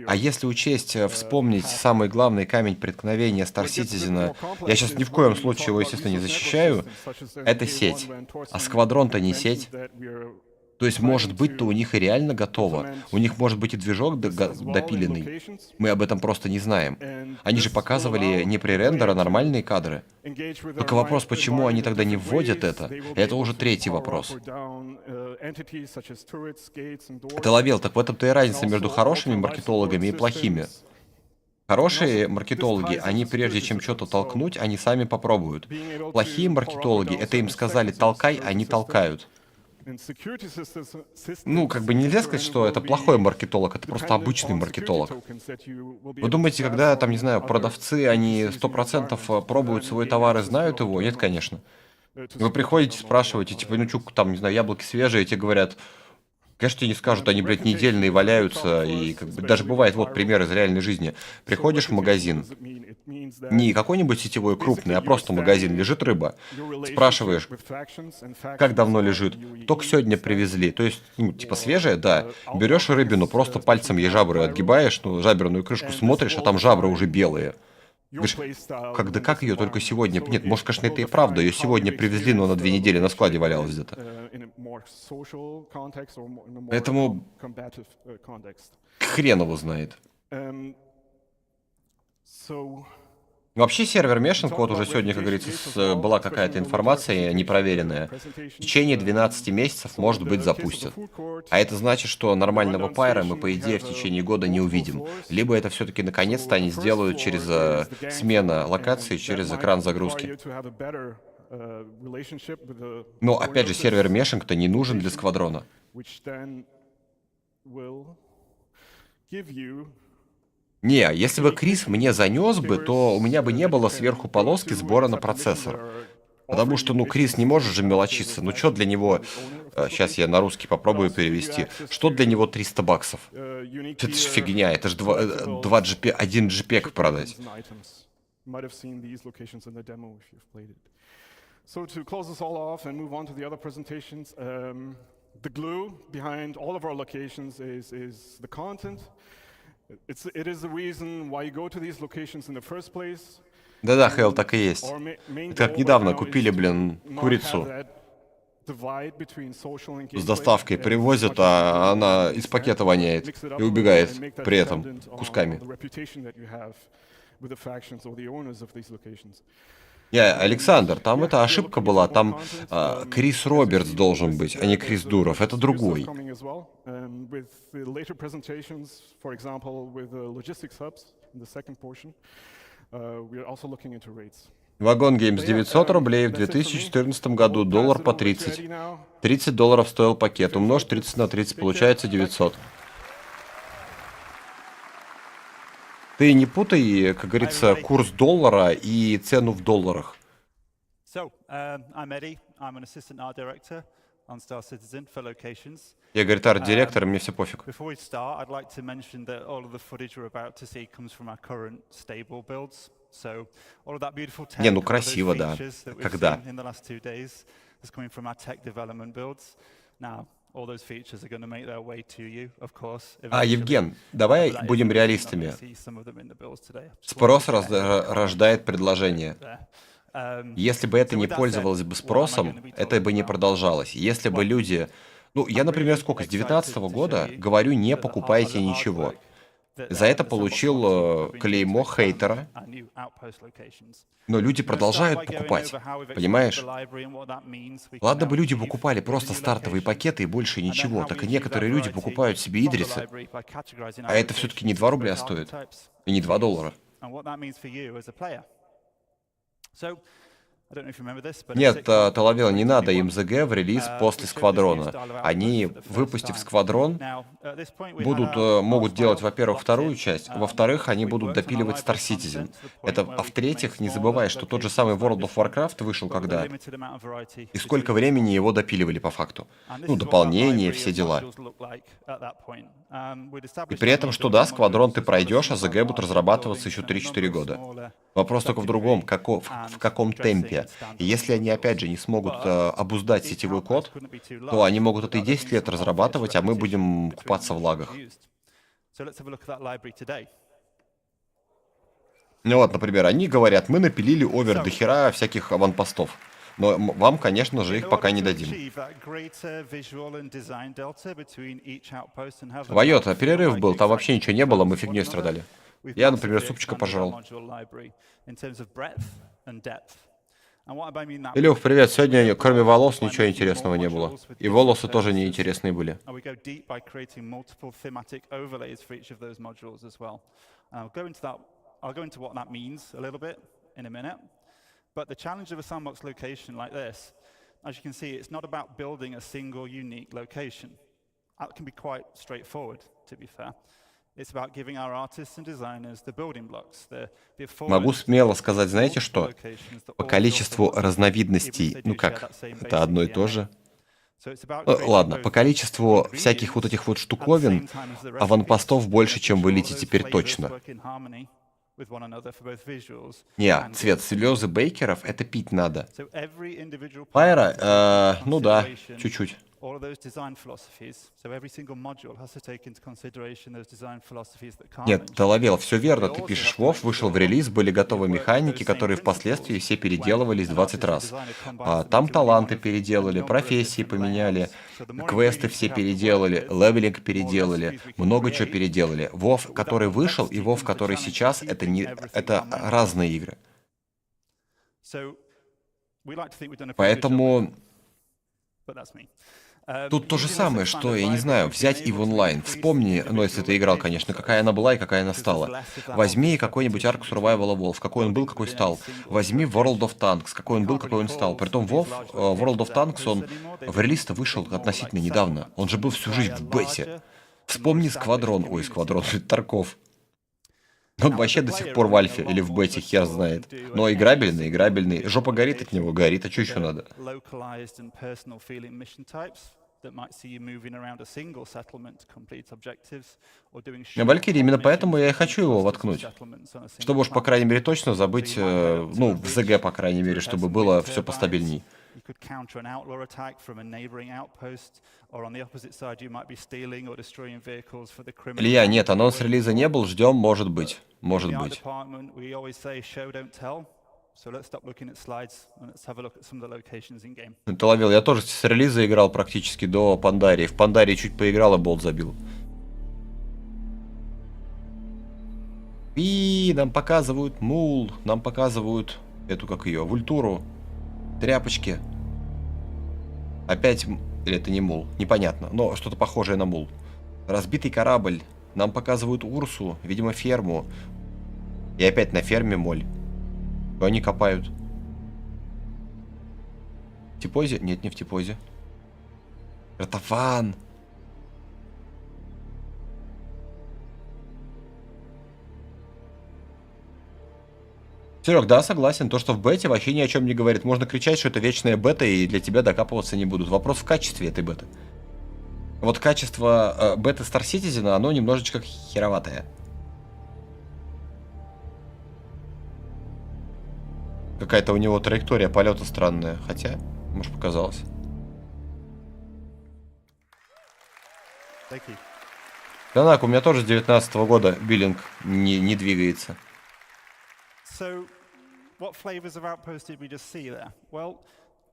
А если учесть, вспомнить самый главный камень преткновения Star Citizen, я сейчас ни в коем случае его, естественно, не защищаю, это сеть. А сквадрон-то не сеть. То есть, может быть-то у них и реально готово. У них может быть и движок допиленный. Мы об этом просто не знаем. Они же показывали не при рендере, а нормальные кадры. Только вопрос, почему они тогда не вводят это? Это уже третий вопрос. Ты ловил, так в этом-то и разница между хорошими маркетологами и плохими. Хорошие маркетологи, они прежде чем что-то толкнуть, они сами попробуют. Плохие маркетологи, это им сказали «толкай», они толкают. Ну, как бы нельзя сказать, что это плохой маркетолог, это просто обычный маркетолог. Вы думаете, когда, там, не знаю, продавцы, они 100% пробуют свой товар и знают его? Нет, конечно. Вы приходите, спрашиваете, типа, ну, чук, там, не знаю, яблоки свежие, тебе говорят... Конечно, тебе не скажут, они, блядь, недельные валяются, и как бы даже бывает, вот пример из реальной жизни. Приходишь в магазин, не какой-нибудь сетевой крупный, а просто магазин, лежит рыба. Спрашиваешь, как давно лежит? Только сегодня привезли. То есть, ну, типа свежая, да. Берешь рыбину, просто пальцем ей жабры отгибаешь, ну, жаберную крышку смотришь, а там жабры уже белые. Говоришь, как ее только сегодня... Нет, может, конечно, это и правда. Ее сегодня привезли, но на 2 недели на складе валялась где-то. Поэтому хрен его знает. Вообще сервер Meshing, вот уже сегодня, как говорится, была какая-то информация непроверенная. В течение 12 месяцев, может быть, запустят. А это значит, что нормального пайра мы, по идее, в течение года не увидим. Либо это все-таки наконец-то они сделают через смена локации, через экран загрузки. Но, опять же, сервер Meshing-то не нужен для сквадрона. Не, если бы Крис мне занес бы, то у меня бы не было сверху полоски сбора на процессор. Потому что, ну, Крис не может же мелочиться. Ну, что для него... Сейчас я на русский попробую перевести. Что для него 300 баксов? Это же фигня, это же 1 JPEG продать. Да-да, Хейл, так и есть. Это как недавно купили, блин, курицу с доставкой, привозят, а она из пакета воняет и убегает при этом кусками. Александр, там эта ошибка была, там Крис Робертс должен быть, а не Крис Дуров, это другой. Вагон Геймс 900 рублей в 2014 году, доллар по 30. $30 стоил пакет, умножь 30 на 30, получается 900. Ты не путай, как говорится, курс доллара и цену в долларах. Я, говорит, арт-директор, мне все пофиг. Не, ну красиво, да. Когда? Евген, давай будем реалистами. Спрос рождает предложение. Если бы это не пользовалось бы спросом, это бы не продолжалось. Если бы люди... Ну, я, например, сколько, с 2019 года говорю, не покупайте ничего. За это получил клеймо хейтера. Но люди продолжают покупать, понимаешь? Ладно бы люди покупали просто стартовые пакеты и больше ничего, так и некоторые люди покупают себе идрисы. А это все-таки не 2 рубля стоит, и не $2. Нет, Талавел, не надо МЗГ в релиз после Сквадрона. Они, выпустив Сквадрон, могут делать, во-первых, вторую часть, во-вторых, они будут допиливать Star Citizen. А в-третьих, не забывай, что тот же самый World of Warcraft вышел когда? И сколько времени его допиливали по факту? Ну, дополнения, все дела. И при этом, что да, Сквадрон ты пройдешь, а ЗГ будут разрабатываться еще 3-4 года. Вопрос только в другом, в каком темпе. И если они, опять же, не смогут обуздать сетевой код, то они могут это и 10 лет разрабатывать, а мы будем купаться в лагах. Ну вот, например, они говорят, мы напилили овер до хера всяких аванпостов. Но вам, конечно же, их пока не дадим. Вайот, а перерыв был, там вообще ничего не было, мы фигней страдали. Я, например, супчика пожрал. Илюх, привет. Сегодня, кроме волос, ничего интересного не было. И волосы тоже неинтересные были. But the challenge of a sandbox location like this, as you can see, it's not about building a single unique location. That can be quite straightforward, to be fair. It's about giving our artists and designers the building blocks. Могу смело сказать, знаете что? По количеству разновидностей, ну как, это одно и то же. Ладно, по количеству всяких вот этих вот штуковин, аванпостов больше, чем в элите теперь точно. Не, цвет слезы бейкеров это пить надо. Пайра, ну да, чуть-чуть. Нет, Талавел, все верно, ты пишешь Вов, вышел в релиз, были готовы механики, которые впоследствии все переделывались 20 раз. Там таланты переделали, профессии поменяли, квесты все переделали, левелинг переделали, много чего переделали. Вов, который вышел, и Вов, который сейчас, это разные игры. Поэтому... Тут то же самое, что, я не знаю, взять EVE Online. Вспомни, ну если ты играл, конечно, какая она была и какая она стала. Возьми какой-нибудь Ark Survival Evolved, какой он был, какой стал. Возьми World of Tanks, какой он был, какой он стал. Притом WoW, World of Tanks, он в релиз-то вышел относительно недавно. Он же был всю жизнь в бете. Вспомни Сквадрон, Тарков. Он вообще до сих пор в альфе или в бете, хер знает. Но играбельный. Жопа горит от него, горит. А что еще надо? Валькирия, именно поэтому я и хочу его воткнуть. Чтобы уж, по крайней мере, точно забыть, ну, в ЗГ, по крайней мере, чтобы было все постабильней. Илья, нет, анонс релиза не был, ждем, может быть. Может быть. Талавил, я тоже с релиза играл практически до Пандарии. В Пандарии чуть поиграл, и болт забил. И нам показывают мул, нам показывают эту, как ее, вультуру, тряпочки. Опять, или это не мул, непонятно, но что-то похожее на мул. Разбитый корабль, нам показывают Урсу, видимо, ферму. И опять на ферме моль. Что они копают? В Типозе? Нет, не в Типозе. Картофан. Серег, да, согласен. То, что в бете, вообще ни о чем не говорит. Можно кричать, что это вечная бета, и для тебя докапываться не будут. Вопрос в качестве этой беты. Вот качество беты Star Citizen, оно немножечко хероватое. Какая-то у него траектория полета странная. Хотя, может, показалось. Танак, у меня тоже с 2019 года биллинг не двигается. So, what flavors of outpost did we just see there? Well,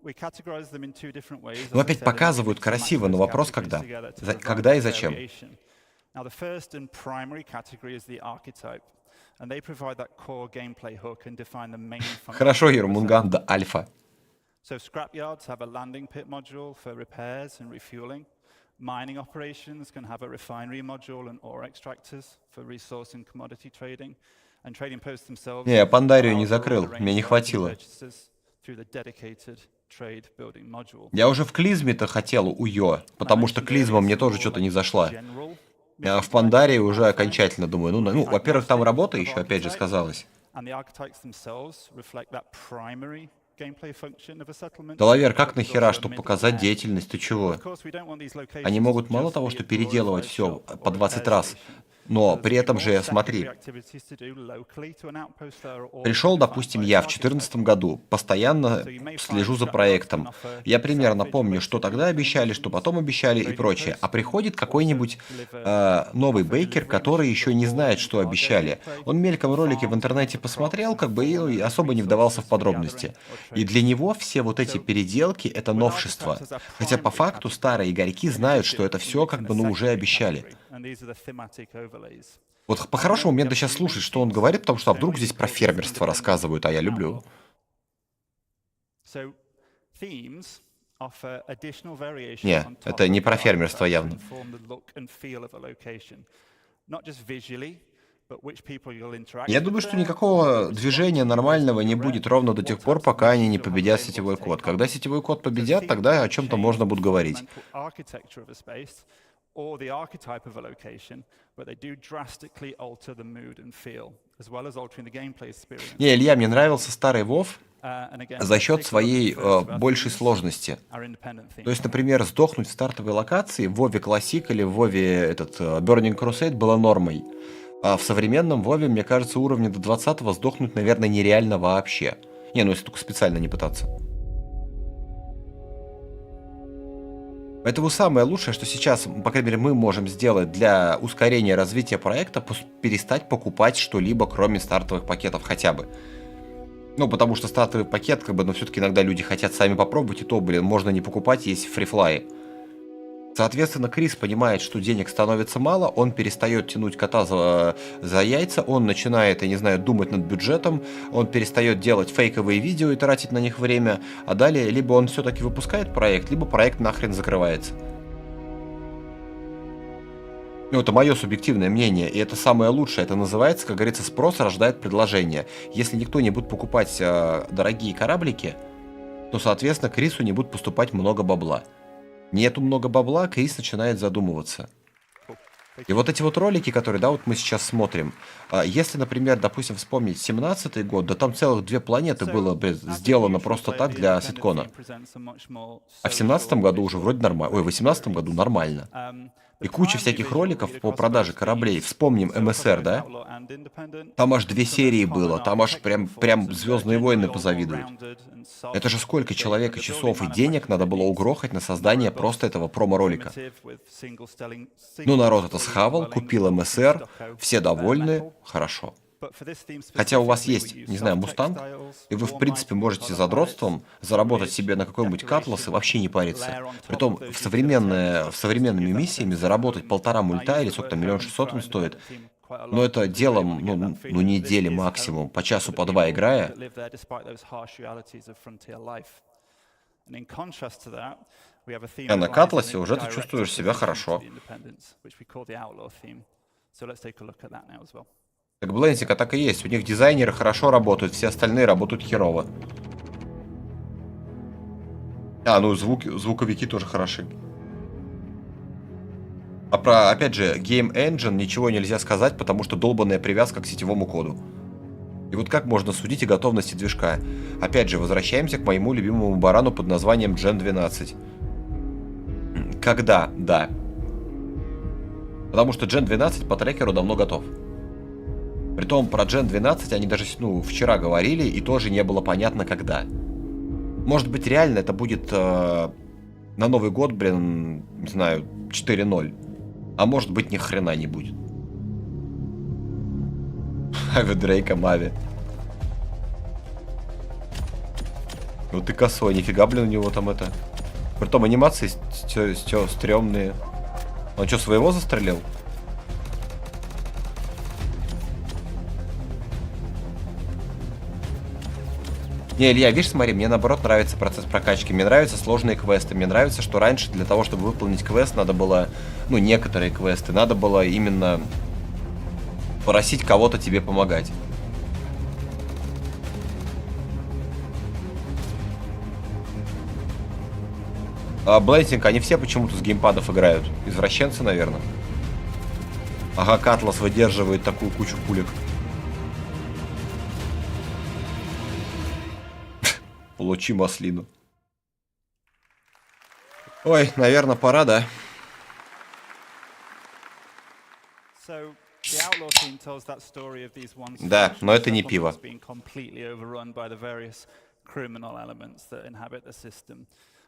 we categorized them in two different ways. Ну, опять показывают красиво, но вопрос когда? Когда и зачем? Now, the first and primary category is the archetype, and they provide that core gameplay hook and define the main function. Хорошо, Ермунган, да, альфа. So, scrapyards have a landing pit module for repairs and refueling. Mining operations can have a refinery module and ore extractors for resource and commodity trading. Не, я Пандарию не закрыл, мне не хватило. Я уже в клизме-то хотел уё, потому что клизма мне тоже что-то не зашла. А в Пандарии уже окончательно думаю, ну, во-первых, там работа еще, опять же, сказалось. Доловер, как нахера, чтобы показать деятельность, ты чего? Они могут мало того, что переделывать все по 20 раз, но при этом же, смотри, пришел, допустим, я в 2014 году, постоянно слежу за проектом. Я примерно помню, что тогда обещали, что потом обещали и прочее. А приходит какой-нибудь новый бейкер, который еще не знает, что обещали. Он мельком ролики в интернете посмотрел, как бы и особо не вдавался в подробности. И для него все вот эти переделки — это новшество. Хотя по факту старые игроки знают, что это все как бы уже обещали. Вот по-хорошему мне надо сейчас слушать, что он говорит, потому что вдруг здесь про фермерство рассказывают, а я люблю. Не, это не про фермерство явно. Я думаю, что никакого движения нормального не будет ровно до тех пор, пока они не победят сетевой код. Когда сетевой код победят, тогда о чем-то можно будет говорить. Or the archetype of a location, but they do drastically alter the mood and feel, as well as altering the gameplay experience. Не, Илья, мне нравился старый WoW за счет своей большей сложности. То есть, например, сдохнуть в стартовой локации в WoW Classic или в WoW Burning Crusade было нормой. А в современном WoW, мне кажется, уровня до 20-го сдохнуть, наверное, нереально вообще. Не, ну если только специально не пытаться. Поэтому самое лучшее, что сейчас, по крайней мере, мы можем сделать для ускорения развития проекта, перестать покупать что-либо, кроме стартовых пакетов хотя бы. Ну, потому что стартовый пакет, как бы, но все-таки иногда люди хотят сами попробовать, и то, блин, можно не покупать, есть фрифлай. Соответственно, Крис понимает, что денег становится мало, он перестает тянуть кота за яйца, он начинает, я не знаю, думать над бюджетом, он перестает делать фейковые видео и тратить на них время, а далее либо он все-таки выпускает проект, либо проект нахрен закрывается. Ну, это мое субъективное мнение, и это самое лучшее. Это называется, как говорится, спрос рождает предложение. Если никто не будет покупать дорогие кораблики, то, соответственно, Крису не будет поступать много бабла. Нету много бабла, Крис начинает задумываться. И вот эти вот ролики, которые, да, вот мы сейчас смотрим, если, например, допустим, вспомнить 17-й год, да там целых 2 планеты было сделано просто так для ситкона. А в 17-м году уже вроде нормально, ой, в 18-м году нормально. И куча всяких роликов по продаже кораблей. Вспомним МСР, да? Там аж 2 серии было, там аж прям «Звездные войны» позавидуют. Это же сколько человек и часов и денег надо было угрохать на создание просто этого промо-ролика. Ну, народ это схавал, купил МСР, все довольны, хорошо. Хотя у вас есть, не знаю, мустанг, и вы, в принципе, можете задротством заработать себе на какой-нибудь катлас и вообще не париться. Притом, современными миссиями заработать 1,5 мульта, или сколько там, 1 600 000 он стоит, но это делом, ну недели максимум, по часу, по 2 играя. А на катласе уже ты чувствуешь себя хорошо. Как Блэнсика, так и есть. У них дизайнеры хорошо работают, все остальные работают херово. А, ну звуковики тоже хороши. А про, опять же, Game Engine ничего нельзя сказать, потому что долбанная привязка к сетевому коду. И вот как можно судить о готовности движка? Опять же, возвращаемся к моему любимому барану под названием Gen 12. Когда? Да. Потому что Gen 12 по трекеру давно готов. Притом про Gen 12 они даже вчера говорили, и тоже не было понятно когда. Может быть, реально это будет на Новый год, блин, не знаю, 4.0. А может быть, ни хрена не будет. Ави Дрейка, Мави. Ну ты косой, нифига, блин, у него там это. Притом анимации стрёмные. Он что, своего застрелил? Не, Илья, видишь, смотри, мне наоборот нравится процесс прокачки. Мне нравятся сложные квесты. Мне нравится, что раньше для того, чтобы выполнить квест, надо было, ну, некоторые квесты, надо было именно просить кого-то тебе помогать. А Блейсинг, они все почему-то с геймпадов играют. Извращенцы, наверное. Ага, Катлас выдерживает такую кучу пулек. Получи маслину. Ой, наверное, пора, да? Да, но это не пиво.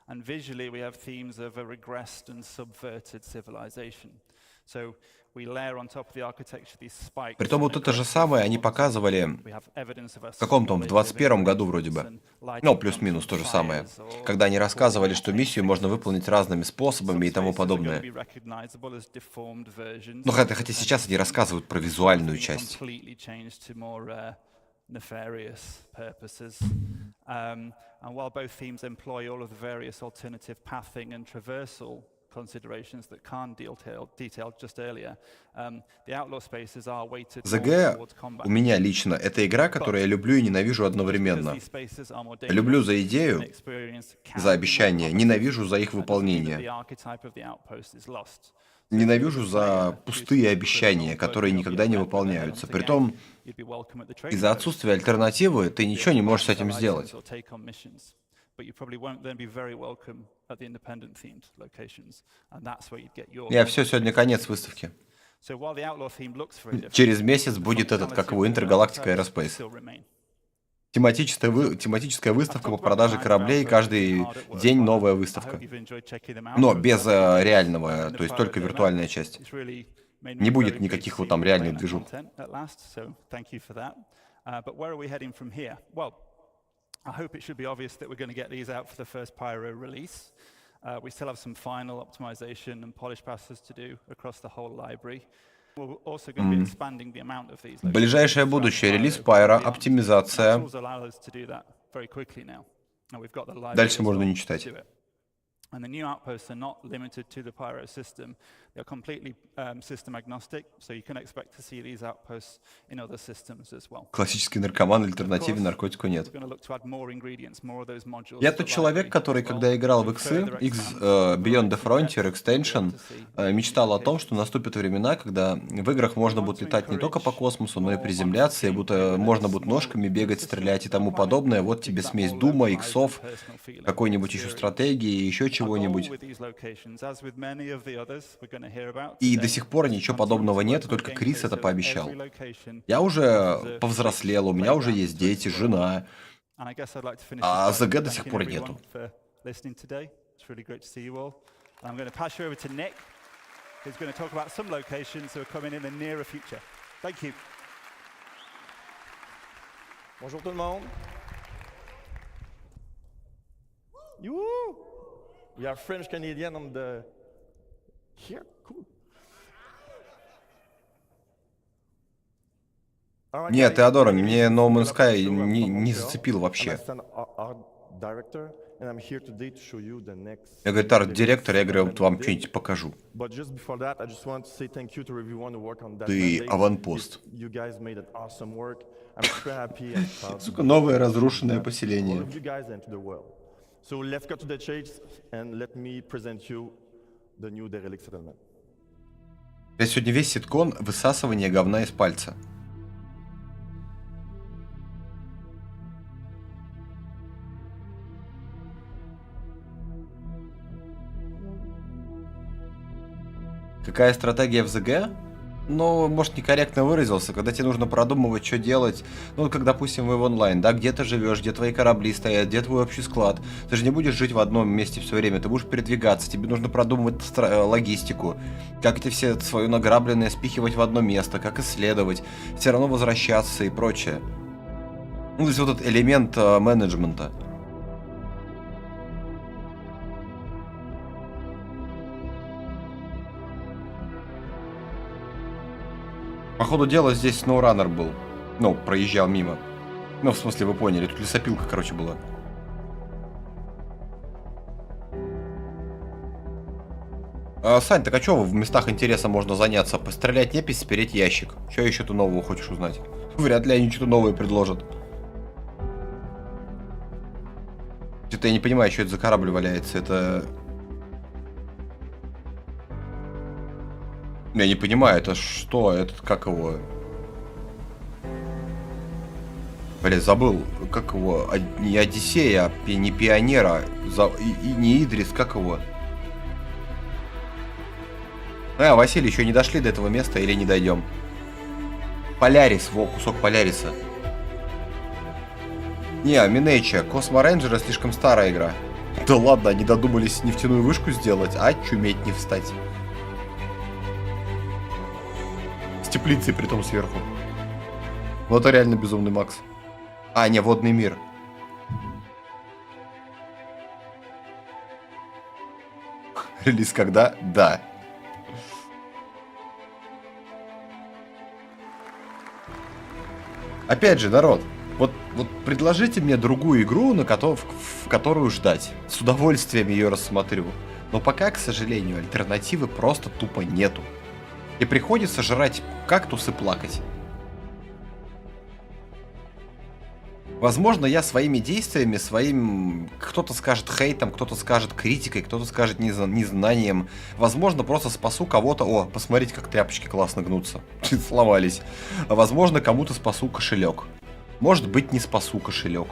And visually, we have themes of a regressed and subverted civilization. So we layer on top of the architecture these spikes. Притом вот это же самое они показывали в каком-то, в 21-м году вроде бы. Ну, плюс-минус то же самое. Когда они рассказывали, что миссию можно выполнить разными способами и тому подобное. Ну, хотя сейчас они рассказывают про визуальную часть. Nefarious purposes. And while both themes employ all of the various alternative pathing and traversal considerations that Khan detailed just earlier, the outlaw spaces are weighted towards combat. У меня лично это игра, которую я люблю и ненавижу одновременно. Люблю за идею, за обещания, ненавижу за их выполнение. Ненавижу за пустые обещания, которые никогда не выполняются. Притом, из-за отсутствия альтернативы ты ничего не можешь с этим сделать. Я все, сегодня конец выставки. Через месяц будет этот, как его, Интергалактика Aerospace. Тематическая выставка по продаже кораблей, каждый день новая выставка. Но без реального, то есть только виртуальная часть. Не будет никаких вот там реальных движух. Ближайшее будущее. Релиз Пайра, оптимизация. Дальше можно не читать. And the new outposts are not limited to the Pyro system. They're completely system agnostic, so you can expect to see these outposts in other systems as well. Классический наркоман, альтернативе наркотику нет. Я тот человек, который, когда играл в X Beyond the Frontier, Extension, мечтал о том, что наступят времена, когда в играх можно будет летать не только по космосу, но и приземляться, и можно будет ножками бегать, стрелять и тому подобное. Вот тебе смесь Дума, иксов, какой-нибудь еще стратегии, еще чего-нибудь. И до сих пор ничего подобного нет, и только Крис это пообещал. Я уже повзрослел, у меня уже есть дети, жена, а ЗГ до сих пор нету. Bonjour tout le monde. We are French Canadian on the here. Cool. Нет, Теодора, мне No Man's Sky не зацепил вообще. Я, говорит, арт-директор, я говорю, вот вам что-нибудь покажу. Ты аванпост. Сука, новое разрушенное поселение. So let's go to the chase and let me present you the new derelict settlement. Я сегодня весь ситкон высасывание говна из пальца. Какая стратегия в ЗГ? Ну, может, некорректно выразился, когда тебе нужно продумывать, что делать. Ну, как, допустим, вы в онлайн, да, где ты живешь, где твои корабли стоят, где твой общий склад. Ты же не будешь жить в одном месте все время, ты будешь передвигаться, тебе нужно продумывать логистику, как эти все свое награбленное спихивать в одно место, как исследовать, все равно возвращаться и прочее. Ну, то есть вот этот элемент менеджмента. По ходу дела здесь SnowRunner был. Ну, проезжал мимо. Ну, в смысле, вы поняли, тут лесопилка, короче, была. Сань, так а что в местах интереса можно заняться? Пострелять непись, спереть ящик. Что еще ты нового хочешь узнать? Вряд ли они что-то новое предложат. Что-то я не понимаю, что это за корабль валяется. Это... Я не понимаю, это что? Это как его? Блин, забыл. Как его? Не Одиссея, не Пионера. И не Идрис, как его? Василий, еще не дошли до этого места или не дойдем? Полярис, во, кусок Поляриса. Не, Минеча, Космо Рейнджера слишком старая игра. Да ладно, они додумались нефтяную вышку сделать, а чуметь не встать. С теплицей притом сверху. Вот это реально безумный Макс. А, не, водный мир. Релиз когда? Да. Опять же, народ, вот предложите мне другую игру, в которую ждать. С удовольствием ее рассмотрю. Но пока, к сожалению, альтернативы просто тупо нету. И приходится жрать кактус и плакать. Возможно, я своими действиями, кто-то скажет хейтом, кто-то скажет критикой, кто-то скажет незнанием. Возможно, просто спасу кого-то. О, посмотрите, как тряпочки классно гнутся. Сломались. Возможно, кому-то спасу кошелек. Может быть, не спасу кошелек.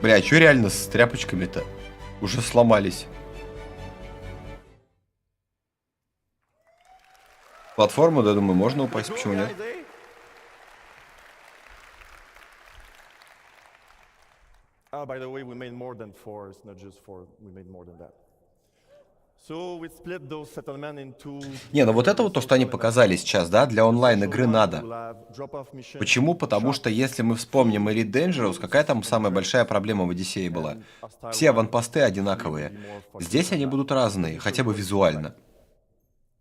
Бля, а что реально с тряпочками-то? Уже сломались. Платформу, да, думаю, можно упасть, почему нет? By the way, we made more than 4. It's not just 4. We made more than that. So we split those settlements into... Не, ну вот это вот то, что они показали сейчас, да, для онлайн-игры надо. Почему? Потому что если мы вспомним Elite Dangerous, какая там самая большая проблема в Одиссее была? Все аванпосты одинаковые. Здесь они будут разные, хотя бы визуально.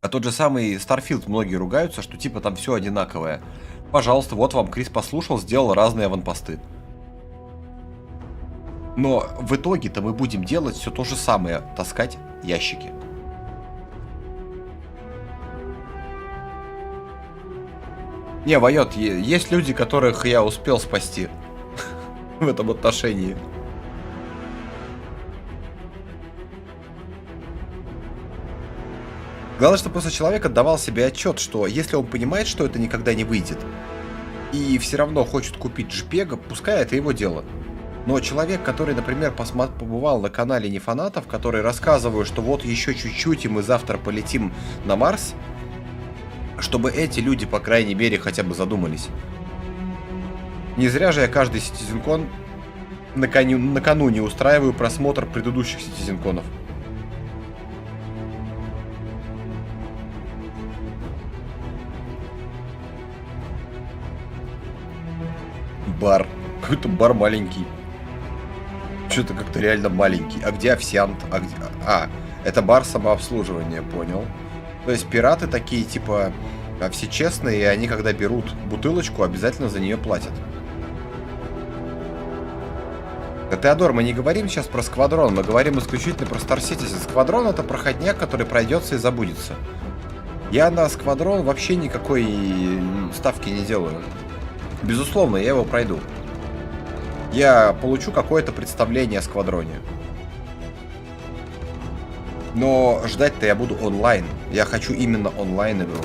А тот же самый Starfield многие ругаются, что типа там все одинаковое. Пожалуйста, вот вам Крис послушал, сделал разные аванпосты. Но в итоге-то мы будем делать все то же самое, таскать ящики. Не, Вайот, есть люди, которых я успел спасти в этом отношении. Главное, чтобы просто человек отдавал себе отчет, что если он понимает, что это никогда не выйдет, и все равно хочет купить JPEG, пускай это его дело. Но человек, который, например, побывал на канале Нефанатов, который рассказывает, что вот еще чуть-чуть, и мы завтра полетим на Марс, чтобы эти люди, по крайней мере, хотя бы задумались. Не зря же я каждый CitizenCon накануне устраиваю просмотр предыдущих CitizenCon'ов. Бар. Какой-то бар маленький. Что-то как-то реально маленький. А где официант? Это бар самообслуживания, понял. То есть пираты такие, типа, все честные, и они, когда берут бутылочку, обязательно за нее платят. Да, Теодор, мы не говорим сейчас про Сквадрон, мы говорим исключительно про Star Citizen. Сквадрон — это проходняк, который пройдется и забудется. Я на Сквадрон вообще никакой ставки не делаю. Безусловно, я его пройду. Я получу какое-то представление о Сквадроне. Но ждать-то я буду онлайн. Я хочу именно онлайн игру.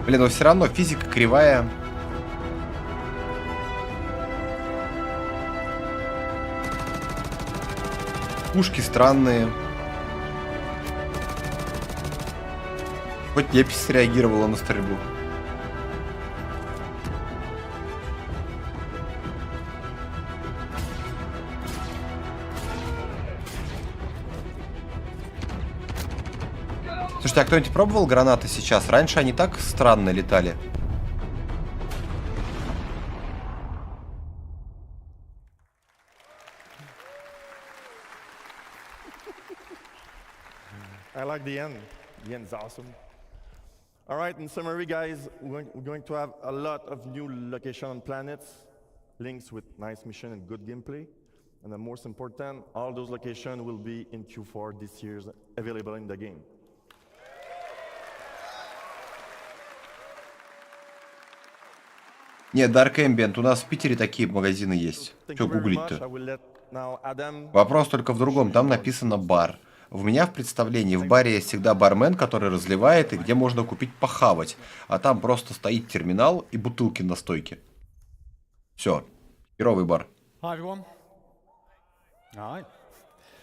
Блин, но все равно физика кривая. Пушки странные. Хоть непись среагировала на стрельбу. Слушайте, а кто-нибудь пробовал гранаты сейчас? Раньше они так странно летали. I like the end. The end's awesome. All right, in summary, guys, we're going to have a lot of new location on planets, links with nice mission and good gameplay. And the most important, all those locations will be in Q4 this year, available in the game. Нет, Dark Ambient, у нас в Питере такие магазины есть. Что гуглить-то? Вопрос только в другом, там написано бар. У меня в представлении в баре есть всегда бармен, который разливает и где можно купить похавать. А там просто стоит терминал и бутылки на стойке. Все. Херовый бар.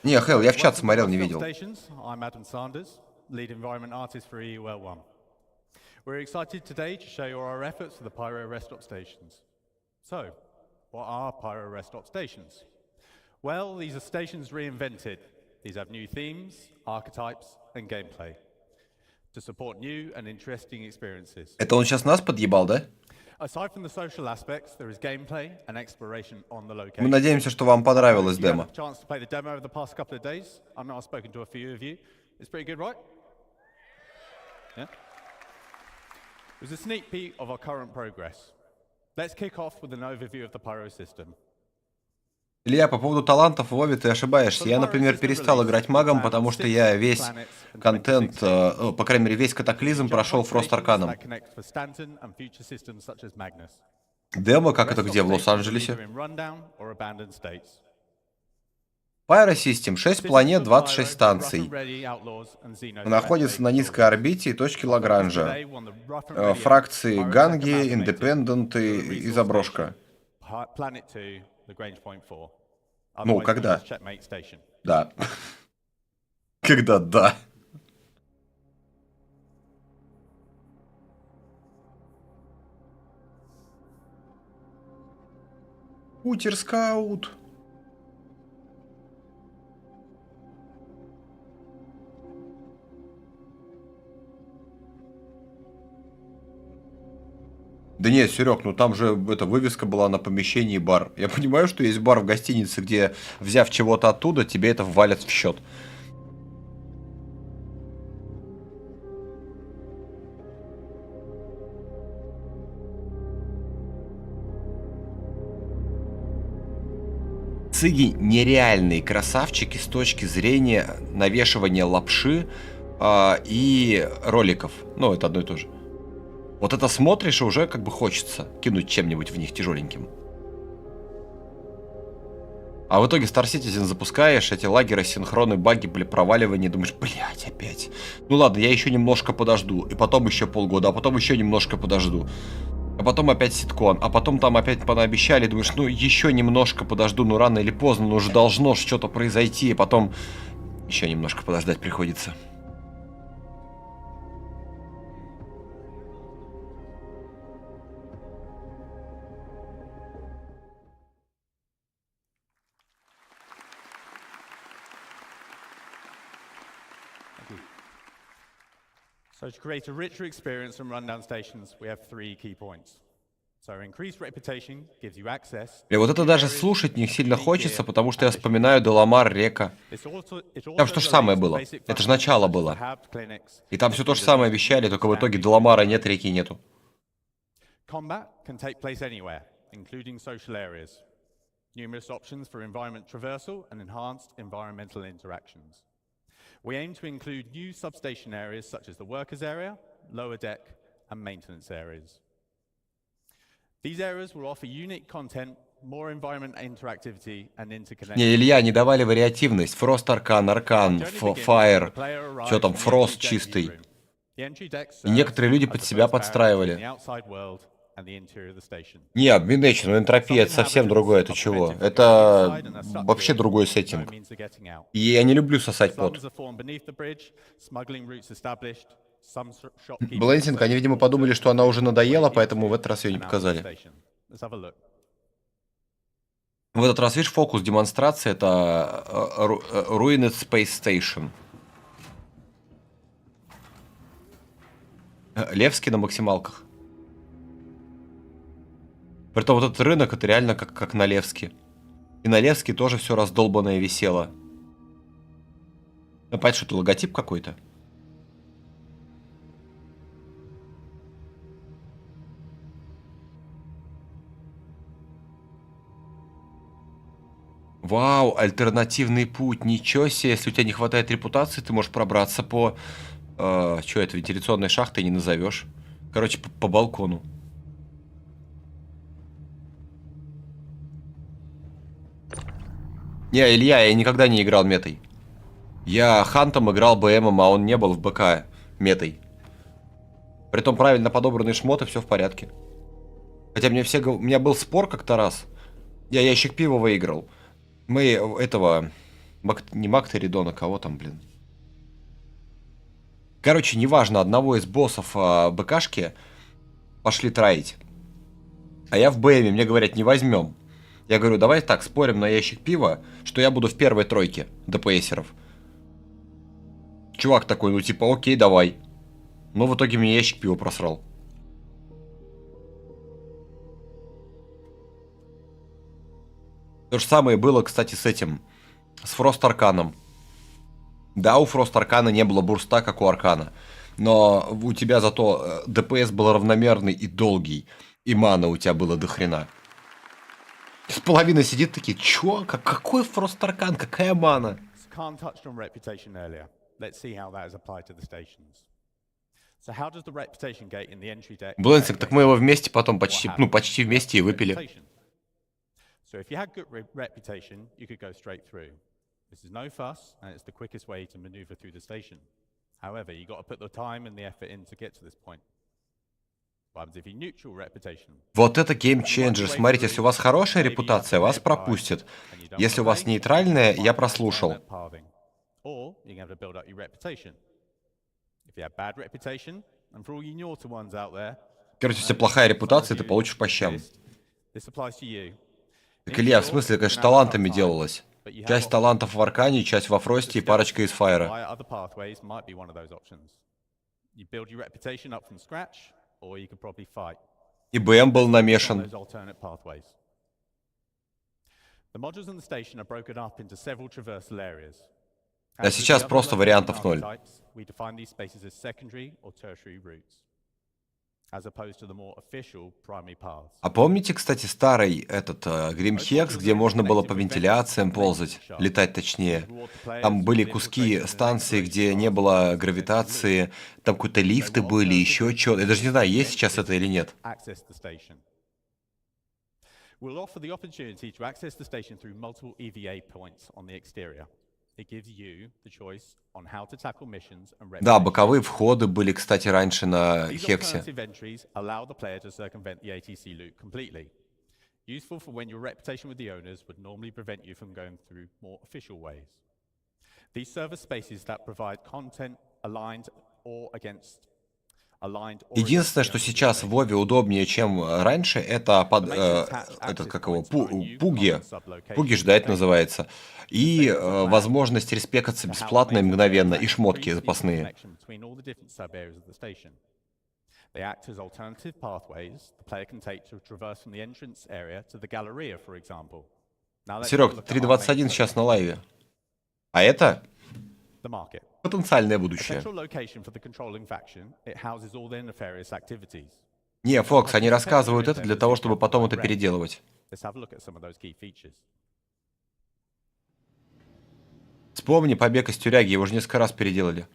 Не, Хелл, я в чат смотрел, не видел. We're excited today to show you our efforts for the Pyro rest stop stations. So, what are Pyro rest stop stations? Well, these are stations reinvented. These have new themes, archetypes, and gameplay to support new and interesting experiences. Это он сейчас нас подъебал, да? Aside from the social aspects, there is gameplay and exploration on the location. Мы надеемся, что вам понравилось демо. Chance to play the demo over the past couple of days. I know I've spoken to a few of you. It's pretty good, right? Yeah. It was a sneak peek of our current progress. Let's kick off with an overview of the Pyro system. Илья, по поводу талантов в Вове ты ошибаешься. Я, например, перестал играть магом, потому что я весь контент, по крайней мере, весь катаклизм прошел Фрост Арканом. Демо, как это где, в Лос-Анджелесе? Pyro System, 6 планет, 26 станций. Находится на низкой орбите и точке Лагранжа. Фракции Ганги, Индепенденты и Заброшка. Ну, когда? Да. Когда да. Утер-скаут. Да нет, Серег, ну там же эта вывеска была на помещении бар. Я понимаю, что есть бар в гостинице, где, взяв чего-то оттуда, тебе это ввалят в счет. Цыги нереальные красавчики с точки зрения навешивания лапши и роликов. Ну, это одно и то же. Вот это смотришь, и уже как бы хочется кинуть чем-нибудь в них тяжеленьким. А в итоге Star Citizen запускаешь, эти лагеры, синхроны, баги, проваливания, думаешь, блять, опять. Ну ладно, я еще немножко подожду, и потом еще полгода, а потом еще немножко подожду. А потом опять ситкон, а потом там опять понаобещали, думаешь, ну еще немножко подожду, ну рано или поздно, ну уже должно что-то произойти, и потом еще немножко подождать приходится. So to create a richer experience from rundown stations, we have 3 key points. So increased reputation gives you access. И вот это даже слушать не сильно хочется, потому что я вспоминаю Деламар, Река. Там же то же самое было. Это же начало было. И там все то же самое обещали, только в итоге Деламара нет, Реки нету. Combat can take place anywhere, including social areas. Numerous options for environment traversal and enhanced environmental interactions. We aim to include new substation areas such as the workers area, lower deck, and maintenance areas. These areas will offer unique content, more environment interactivity, and interconnection. Не, Илья, не давали вариативность. Фрост Аркан, Аркан, Фаер, что там, Фрост чистый. И некоторые люди под себя подстраивали. Не, обминечи, но энтропия — это совсем другое, это чего? Это вообще другой сеттинг. И я не люблю сосать пот. Блендинг, они, видимо, подумали, что она уже надоела, поэтому в этот раз ее не показали. В этот раз, видишь, фокус демонстрации — это Ruined Space Station. Левский на максималках. Притом вот этот рынок, это реально как на Левске. И на Левске тоже все раздолбанное висело. Ну, понятно, что это логотип какой-то. Вау, альтернативный путь. Ничего себе, если у тебя не хватает репутации, ты можешь пробраться по... что это, вентиляционной шахтой не назовешь. Короче, по балкону. Не, Илья, я никогда не играл метой. Я хантом играл БМом, а он не был в БК метой. Притом правильно подобранный шмот, и все в порядке. Хотя у меня был спор как-то раз. Я ящик пива выиграл. Мы этого... Не AMD Radeon, кого там, блин? Короче, неважно, одного из боссов БКшки пошли траить. А я в БМе, мне говорят, не возьмем. Я говорю, давай так, спорим на ящик пива, что я буду в первой тройке ДПСеров. Чувак такой, ну типа, окей, давай. Но в итоге мне ящик пива просрал. То же самое было, кстати, с этим. С Фрост Арканом. Да, у Фрост Аркана не было бурста, как у Аркана. Но у тебя зато ДПС был равномерный и долгий. И мана у тебя было до хрена. С половиной сидит такие, чё? Какой Фрост Аркан? Какая мана? Блендинг, так мы его вместе потом почти вместе и выпили. So if you had good reputation, you could go straight through. This is no fuss, and it's the quickest way to maneuver through the station. However, you got to put the time and the effort in to get to this point. What happens if you neutral reputation? Вот это геймченджер. Смотрите, если у вас хорошая репутация, вас пропустят. Если у вас нейтральная, я прослушал. Or you can have to build up your reputation. If you have bad reputation, and for all you naughty ones out there, короче, если плохая репутация, ты получишь по щам. This applies to you. Так, Илья, в смысле, конечно, талантами делалось. Часть талантов в Аркане, часть во Фросте и парочка из Файра. И БМ был намешан. А сейчас просто вариантов 0. А помните, кстати, старый этот Гримхекс, где можно было по вентиляциям ползать, летать точнее? Там были куски станции, где не было гравитации, там какие-то лифты были, еще что-то. Я даже не знаю, есть сейчас это или нет. Да, боковые входы были, кстати, раньше на Хексе. Единственное, что сейчас в Вове удобнее, чем раньше, это этот, как его, пуги. Пуги ждать называется. И возможность респекаться бесплатно и мгновенно, и шмотки запасные. Серег, 3.21 сейчас на лайве. А это потенциальное будущее. Не, Фокс, они рассказывают это для того, чтобы потом это переделывать. Вспомни побег из тюряги, его уже несколько раз переделали.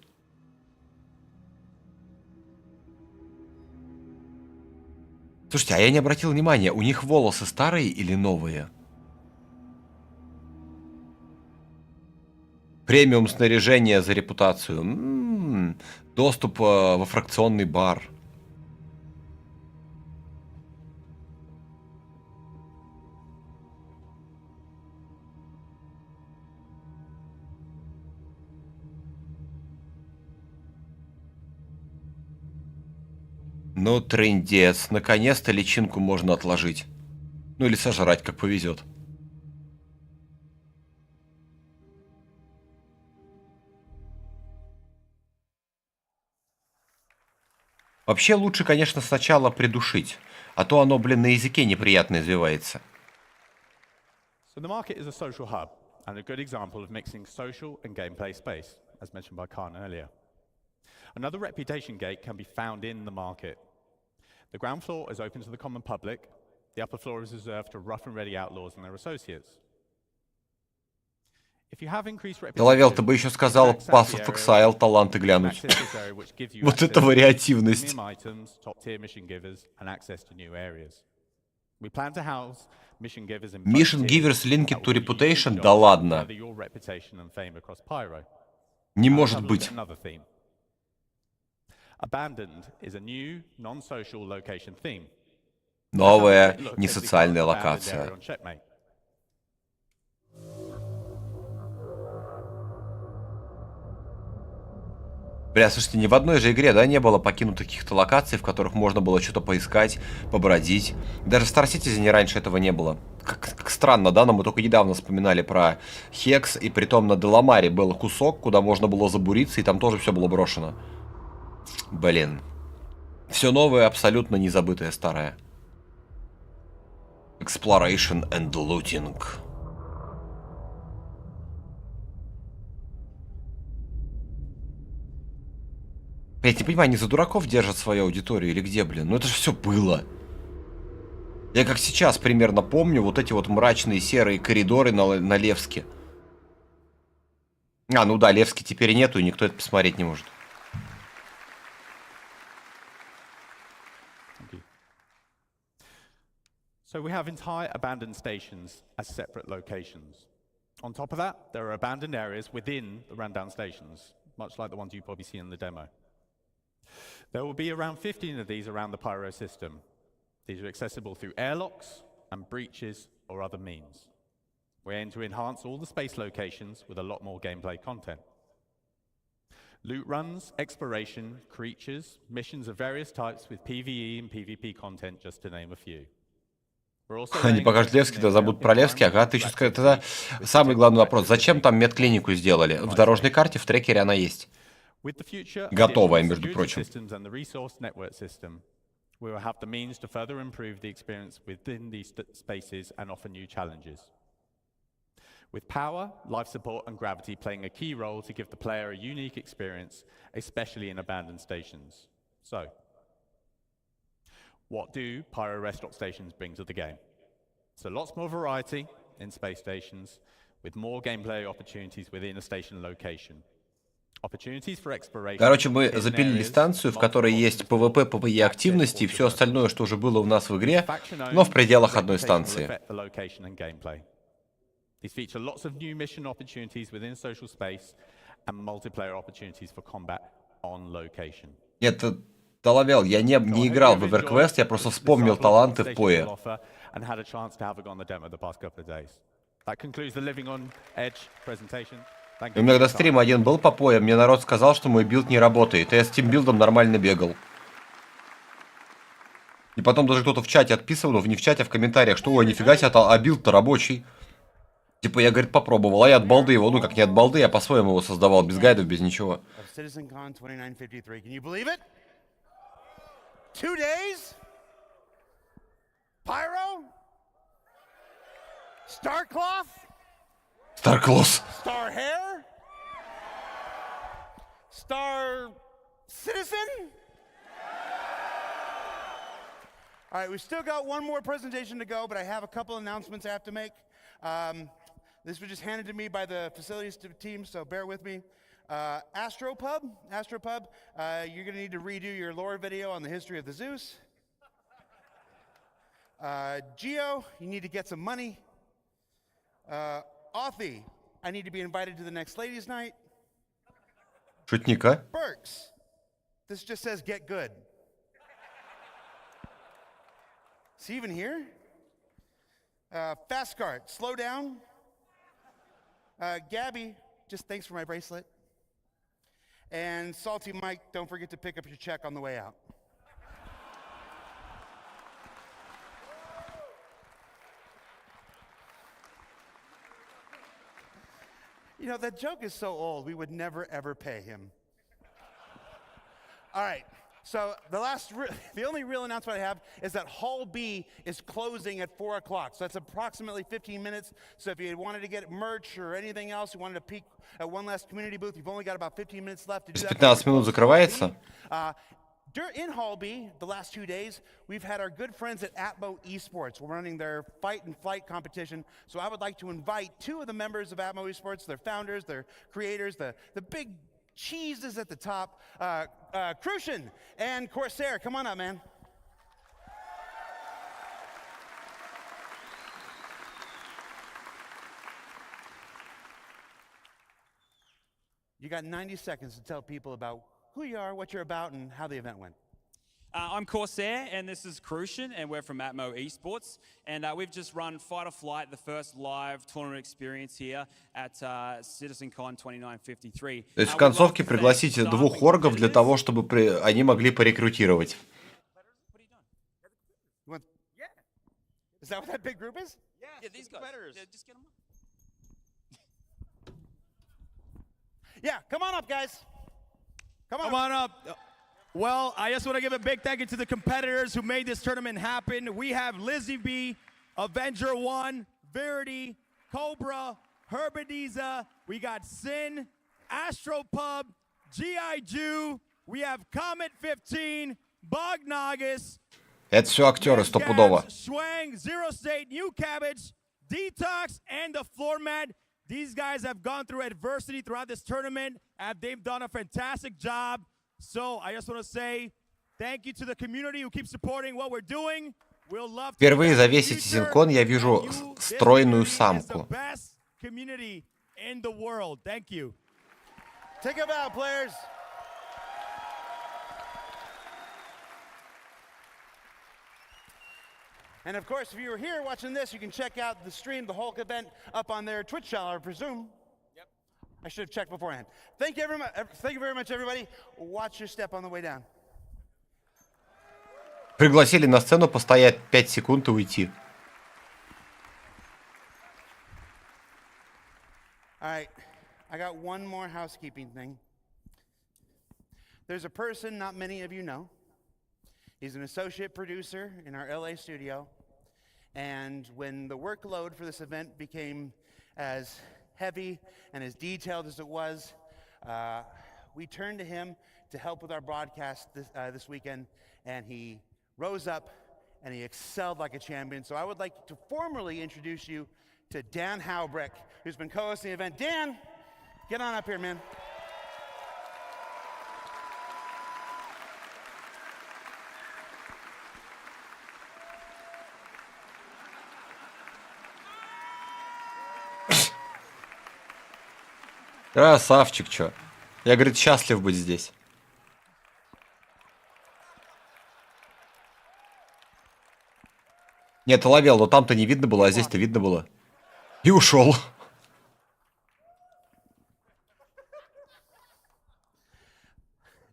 Слушайте, а я не обратил внимания, у них волосы старые или новые? Премиум снаряжение за репутацию. Доступ во фракционный бар. Ну, трындец. Наконец-то личинку можно отложить. Ну или сожрать, как повезет. Вообще лучше, конечно, сначала придушить. А то оно, блин, на языке неприятно извивается. So the market is a social hub and a good example of mixing social and gameplay space, as mentioned by Khan earlier. Another reputation gate can be found in the market. The ground floor is open to the common public. The upper floor is reserved to rough and ready outlaws and their associates. Лавел, ты бы еще сказал Pass of Exile, таланты глянуть. Вот это вариативность. Mission Givers Linked to Reputation? Да ладно. Не может быть. Новая, несоциальная локация. Бля, слушайте, ни в одной же игре, да, не было покинутых каких-то локаций, в которых можно было что-то поискать, побродить. Даже в Star Citizen раньше этого не было. Как странно, да, но мы только недавно вспоминали про Хекс, и притом на Деламаре был кусок, куда можно было забуриться, и там тоже все было брошено. Блин. Все новое, абсолютно незабытое старое. Exploration and looting. Я не понимаю, они за дураков держат свою аудиторию или где, блин? Ну это же все было. Я как сейчас примерно помню вот эти вот мрачные серые коридоры на Левске. А, ну да, Левски теперь нету, и никто это посмотреть не может. So we have entire abandoned stations as separate locations. On top of that, there are abandoned areas within the rundown stations, much like the ones you probably see in the demo. There will be around 15 of these around the Pyro system. These are accessible through airlocks and breaches or other means. We aim to enhance all the space locations with a lot more gameplay content. Loot runs, exploration, creatures, missions of various types with PvE and PvP content, just to name a few. Они покажут Левский, да забудут про Левский. Ага, ты еще скажешь, это самый главный вопрос. Зачем там медклинику сделали? В дорожной карте, в трекере она есть. Готовая, между прочим. We will have the means to further improve the experience within these spaces and offer new challenges. With power, life support, and gravity playing a key role to give the player a unique experience, especially in abandoned stations. So, what do Pyro rest stop stations bring to the game? So lots more variety in space stations, with more gameplay opportunities within a station location. Короче, мы запилили станцию, в которой есть PvP, PvE активности и все остальное, что уже было у нас в игре, но в пределах одной станции. Это Доловел, я не играл в EverQuest, я просто вспомнил таланты в PoE. У меня когда стрим один был по PoE, мне народ сказал, что мой билд не работает, а я с тем билдом нормально бегал. И потом даже кто-то в чате отписывал, ну не в чате, а в комментариях, что ой, нифига себе, а билд-то рабочий. Типа я, говорит, попробовал, а я от балды его, ну как не от балды, я по-своему его создавал, без гайдов, без ничего. CitizenCon 2953. Can you believe it? 2 days? Pyro? Starcloth? Starcloth. Star Hair? Star Citizen? All right, we've still got one more presentation to go, but I have a couple announcements I have to make. This was just handed to me by the facilities team, so bear with me. Astropub, you're going to need to redo your lore video on the history of the Zeus. Geo, you need to get some money. Authy, I need to be invited to the next ladies' night. Шутника. Burks, This just says get good. Is he even here? Fast cart, slow down. Gabby, just thanks for my bracelet. And Salty Mike, don't forget to pick up your check on the way out. You know, that joke is so old, we would never, ever pay him. All right, so the only real announcement I have is that Hall B is closing at 4 o'clock. So that's approximately 15 minutes. So if you wanted to get merch or anything else, you wanted to peek at one last community booth, you've only got about 15 minutes left to do that. 15 минут закрывается. In Hall B, the last 2 days, we've had our good friends at Atmo Esports. We're running their fight and flight competition. So I would like to invite 2 of the members of Atmo Esports, their founders, their creators, the big cheeses at the top, Crucian and Corsair. Come on up, man. You got 90 seconds to tell people about who you are, what you're about, and how the event went. I'm Corsair, and this is Crucian, and we're from Atmo Esports. And we've just run Fight or Flight, the first live tournament experience here at CitizenCon 2953. То есть в концовке пригласите 2 оргов для того, чтобы они могли порекрутировать. Is that what that big group is? Yeah, these guys. Yeah, just get them up. Yeah, come on up, guys. Come on up. Well, I just want to give a big thank you to the competitors who made this tournament happen. We have Lizzie B, Avenger 1, Verity, Cobra, Herbadiza. We got Sin, Astropub, G.I. Jew. We have Comet 15, Bognagus. Это все актеры, стопудово. Schwang, Zero State, New Cabbage, Detox, and the Floor Mat. These guys have gone through adversity throughout this tournament, and they've done a fantastic job. So I just want to say thank you to the community who keeps supporting what we're doing. We'll love to Впервые за весь CitizenCon я вижу стройную самку. Community in the world. Thank you. Take a bow, players. And of course, if you were here watching this, you can check out the stream, the whole event, up on their Twitch channel, I presume. Yep. I should have checked beforehand. Thank you very much, everybody. Watch your step on the way down. Пригласили на сцену постоять 5 секунд и уйти. All right, I got one more housekeeping thing. There's a person not many of you know. He's an associate producer in our LA studio. And when the workload for this event became as heavy and as detailed as it was, we turned to him to help with our broadcast this weekend. And he rose up and he excelled like a champion. So I would like to formally introduce you to Dan Howbreck, who's been co-hosting the event. Dan, get on up here, man. Красавчик, чё. Я, говорит, счастлив быть здесь. Нет, ловел, но там-то не видно было, а здесь-то видно было. И ушел.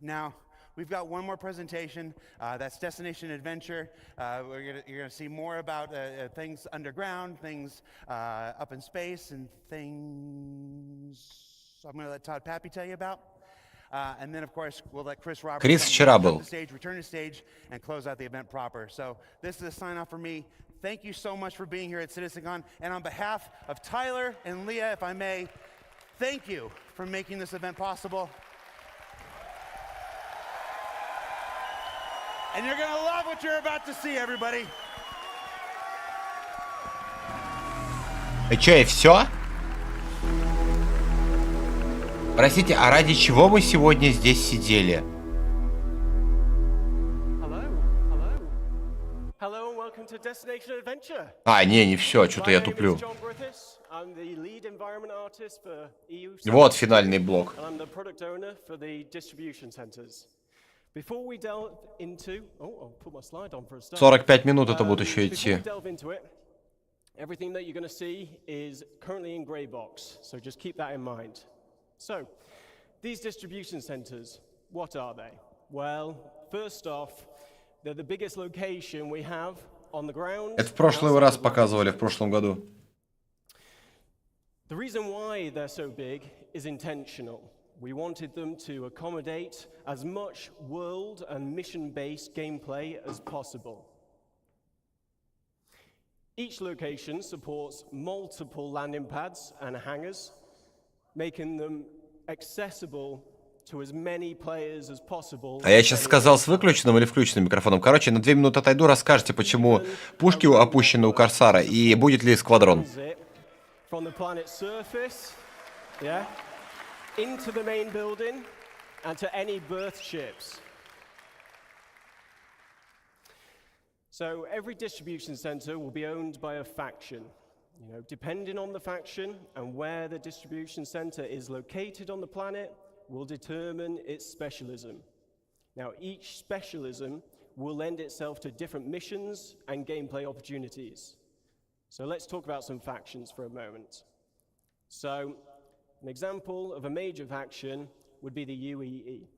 Now, we've got one more presentation. That's Destination Adventure. You're going to see more about things underground, things up in space, and things I'm going to let Todd Pappy tell you about. And then, of course, we'll let Chris Roberts return to stage and close out the event proper. So this is a sign-off for me. Thank you so much for being here at CitizenCon. And on behalf of Tyler and Leah, if I may, thank you for making this event possible. And you're going to love what you're about to see, everybody. И чё, и все? Простите, а ради чего мы сегодня здесь сидели? А, не все, что-то я туплю. Вот финальный блок. 45 минут это будет еще идти. Everything that you're going to see is currently in gray box, so just keep that in mind. So, these distribution centers, what are they? Well, first off, they're the biggest location we have on the ground. Это в прошлый раз показывали, в прошлом году. The reason why they're so big is intentional. We wanted them to accommodate as much world and mission-based gameplay as possible. Each location supports multiple landing pads and hangars, making them accessible to as many players as possible. А я сейчас сказал с выключенным или включенным микрофоном. Короче, на 2 минуты отойду, расскажете, почему пушки опущены у Корсара и будет ли эсквадрон. From the planet's surface, yeah, into the main building and to any berth ships. So every distribution center will be owned by a faction. You know, depending on the faction and where the distribution center is located on the planet will determine its specialism. Now, each specialism will lend itself to different missions and gameplay opportunities. So let's talk about some factions for a moment. So an example of a major faction would be the UEE.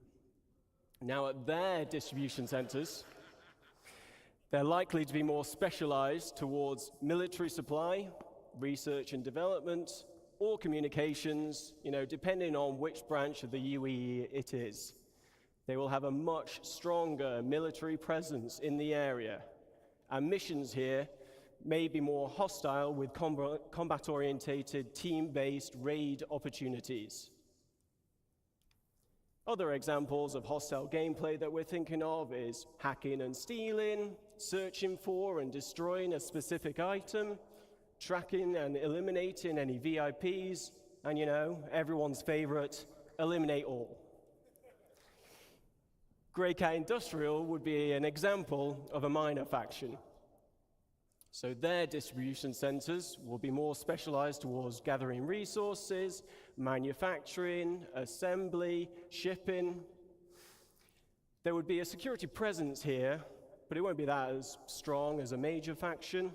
Now, at their distribution centers, they're likely to be more specialized towards military supply, research and development, or communications, you know, depending on which branch of the UEE it is. They will have a much stronger military presence in the area, and missions here may be more hostile with combat-orientated, team-based raid opportunities. Other examples of hostile gameplay that we're thinking of is hacking and stealing, searching for and destroying a specific item, tracking and eliminating any VIPs, and, you know, everyone's favorite, eliminate all. Grey Cat Industrial would be an example of a minor faction. So their distribution centers will be more specialized towards gathering resources, manufacturing, assembly, shipping. There would be a security presence here, but it won't be that as strong as a major faction.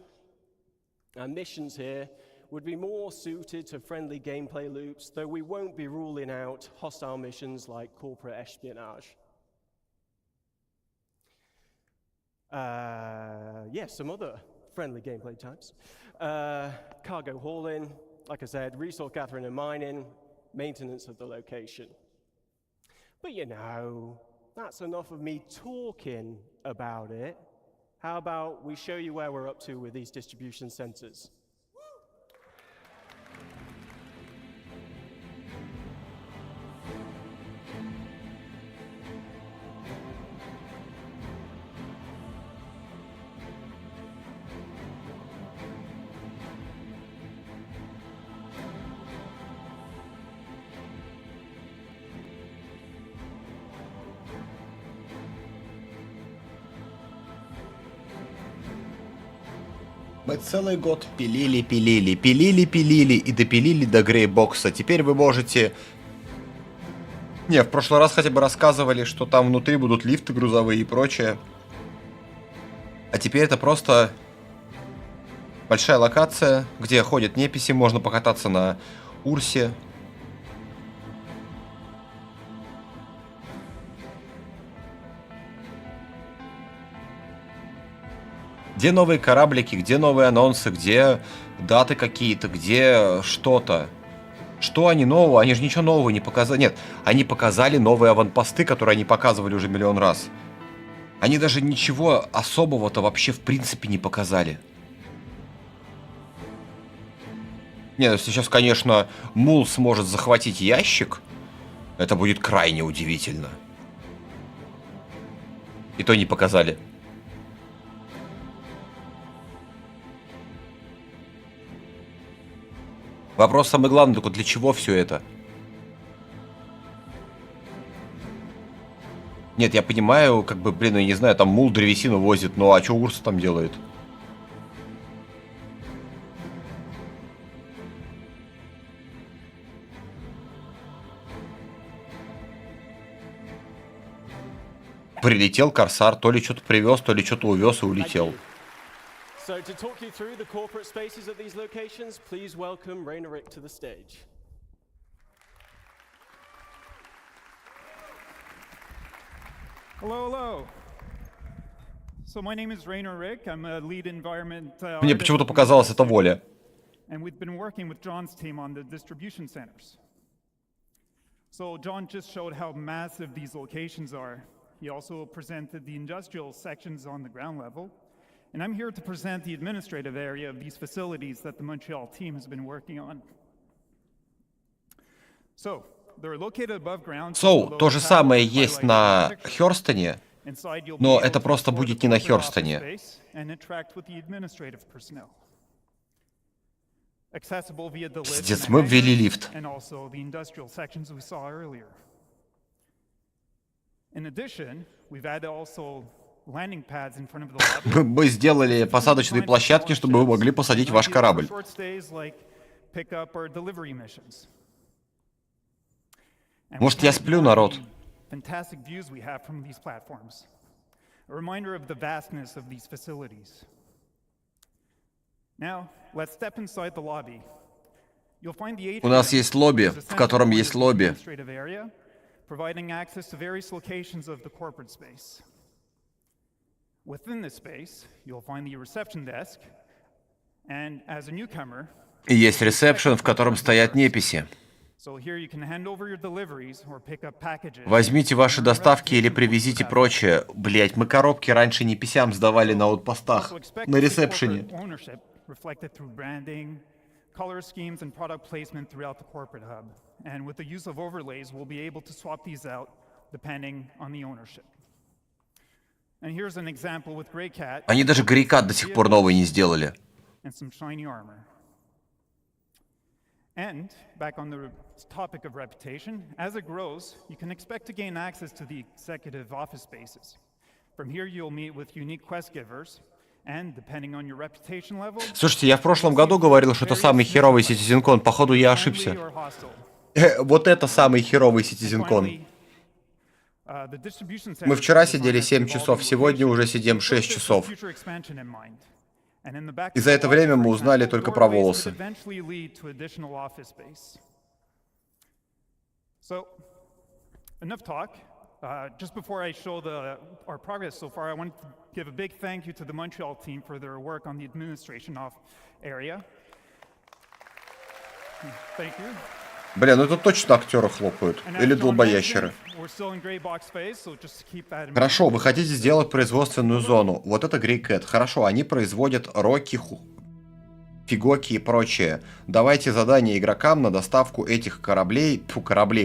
And missions here would be more suited to friendly gameplay loops, though we won't be ruling out hostile missions like corporate espionage. Some other friendly gameplay types. Cargo hauling, like I said, resource gathering and mining, maintenance of the location. But you know, that's enough of me talking about it. How about we show you where we're up to with these distribution centers? Мы целый год пилили и допилили до грейбокса. Теперь вы можете... Не, в прошлый раз хотя бы рассказывали, что там внутри будут лифты грузовые и прочее. А теперь это просто большая локация, где ходят неписи, можно покататься на Урсе. Где новые кораблики, где новые анонсы, где даты какие-то, где что-то. Что они нового? Они же ничего нового не показали. Нет, они показали новые аванпосты, которые они показывали уже миллион раз. Они даже ничего особого-то вообще в принципе не показали. Нет, если сейчас, конечно, Мул сможет захватить ящик, это будет крайне удивительно. И то не показали. Вопрос самый главный, только для чего все это? Нет, я понимаю, как бы, блин, я не знаю, там Мул древесину возит, но а что Урс там делает? Прилетел корсар, то ли что-то привез, то ли что-то увез и улетел. So to talk you through the corporate spaces at these locations, please welcome Rainer Rick to the stage. Hello, hello. So my name is Rainer Rick. I'm a lead environment. Мне почему-то показалось, это Воля. And we've been working with John's team on the distribution centers. So John just showed how massive these locations are. He also presented the industrial sections on the ground level. And I'm here to present the administrative area of these facilities that the Montreal team has been working on. So, they're located above ground. То же самое есть на Хёрстоне, но это просто будет не на Хёрстоне. Пиздец, мы ввели лифт. Мы сделали посадочные площадки, чтобы вы могли посадить ваш корабль. Может, я сплю, народ? У нас есть лобби, в котором есть лобби. И есть ресепшн, в котором стоят неписи. Возьмите ваши доставки или привезите прочее. Блять, мы коробки раньше неписям сдавали на аутпостах, на ресепшене. Они даже грейкат до сих пор новый не сделали. And back on the topic of reputation, as it grows, you can expect to gain access to the executive office spaces. From here, you'll meet with unique quest givers, and depending on your reputation level. Слушайте, я в прошлом году говорил, что это самый херовый CitizenCon. Походу, я ошибся. Вот это самый херовый CitizenCon. Мы вчера сидели 7 часов, сегодня уже сидим 6 часов. И за это время мы узнали только про волосы. Just before I show our progress so far, I want to give a big thank you to the Montreal team for their work on the administration area. Thank you. Бля, ну это точно актеры хлопают. Или долбоящеры. Хорошо, вы хотите сделать производственную зону. Вот это Грейкэт. Хорошо, они производят роки, фигоки и прочее. Давайте задание игрокам на доставку этих кораблей,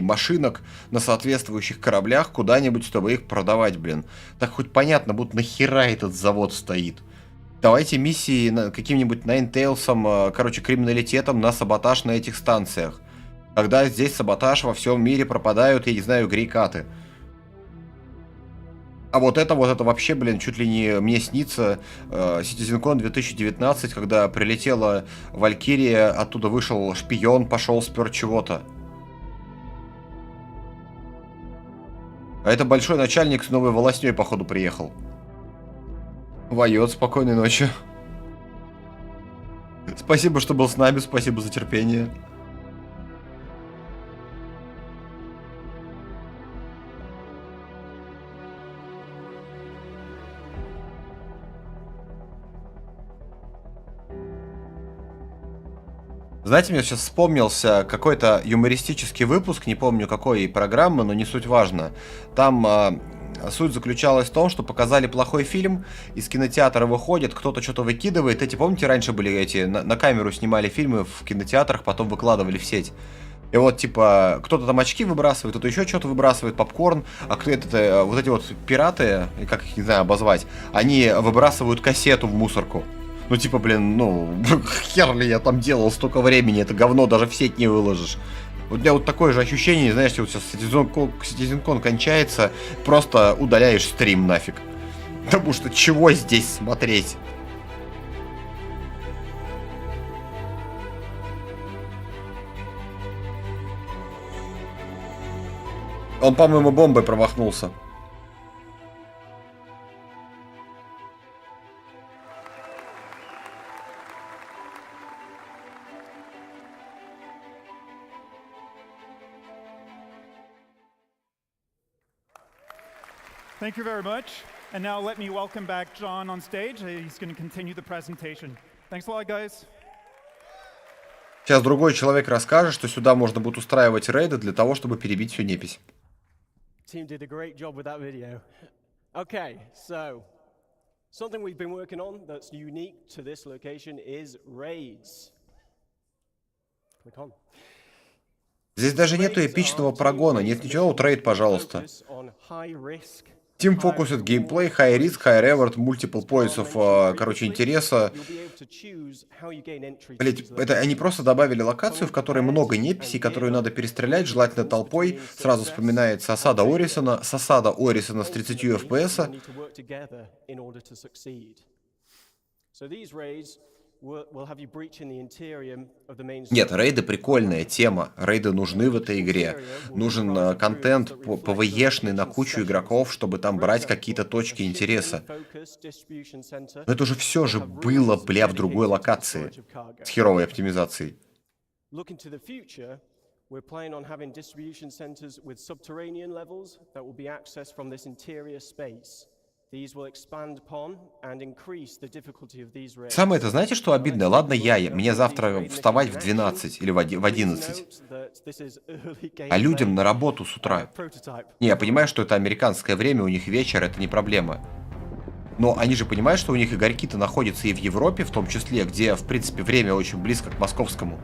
машинок на соответствующих кораблях куда-нибудь, чтобы их продавать, блин. Так хоть понятно, будто нахера этот завод стоит. Давайте миссии каким-нибудь Ninetales, короче, криминалитетом на саботаж на этих станциях. Когда здесь саботаж, во всем мире пропадают, я не знаю, грейкаты. А вот это вообще, блин, чуть ли не мне снится CitizenCon 2019, когда прилетела Валькирия, оттуда вышел шпион, пошел спер чего-то. А это большой начальник с новой волосней, походу, приехал. Войет, спокойной ночи. Спасибо, что был с нами, спасибо за терпение. Знаете, мне сейчас вспомнился какой-то юмористический выпуск, не помню какой программы, но не суть важно. Там суть заключалась в том, что показали плохой фильм, из кинотеатра выходит, кто-то что-то выкидывает. Эти, помните, раньше были эти, на камеру снимали фильмы в кинотеатрах, потом выкладывали в сеть. И вот, типа, кто-то там очки выбрасывает, кто-то еще что-то выбрасывает, попкорн, а кто-то, вот эти вот пираты, как их, не знаю, обозвать, они выбрасывают кассету в мусорку. Ну, типа, блин, ну, хер ли я там делал столько времени, это говно даже в сеть не выложишь. Вот у меня вот такое же ощущение, знаешь, вот сейчас CitizenCon кончается, просто удаляешь стрим нафиг. Потому что чего здесь смотреть? Он, по-моему, бомбой промахнулся. Thank you very much. And now let me welcome back John on stage. He's going to continue the presentation. Thanks a lot, guys. Сейчас другой человек расскажет, что сюда можно будет устраивать рейды для того, чтобы перебить всю непись. Team did a great job with that video. Okay, so something we've been working on that's unique to this location is raids. Click on. Здесь даже нету эпичного прогона, нет ничего, трейд, пожалуйста. Team focused gameplay, high risk, high reward, multiple points of, короче, интереса. Блять, это они просто добавили локацию, в которой много неписей, которую надо перестрелять, желательно толпой. Сразу вспоминается осада Орисона с 30 FPS. Нет, рейды прикольная тема. Рейды нужны в этой игре. Нужен контент ПВЕшный на кучу игроков, чтобы там брать какие-то точки интереса. Но это уже все же было, бля, в другой локации. С херовой оптимизацией. We're planning on having distribution centers with subterranean levels that will be accessed from this interior space. These will expand upon and increase the difficulty of these raids. Самое это, знаете, что обидно? Ладно, мне завтра вставать в 12 или в 11. А людям на работу с утра. Не, я понимаю, что это американское время, у них вечер, это не проблема. Но они же понимают, что у них игорьки-то находятся и в Европе, в том числе, где, в принципе, время очень близко к московскому.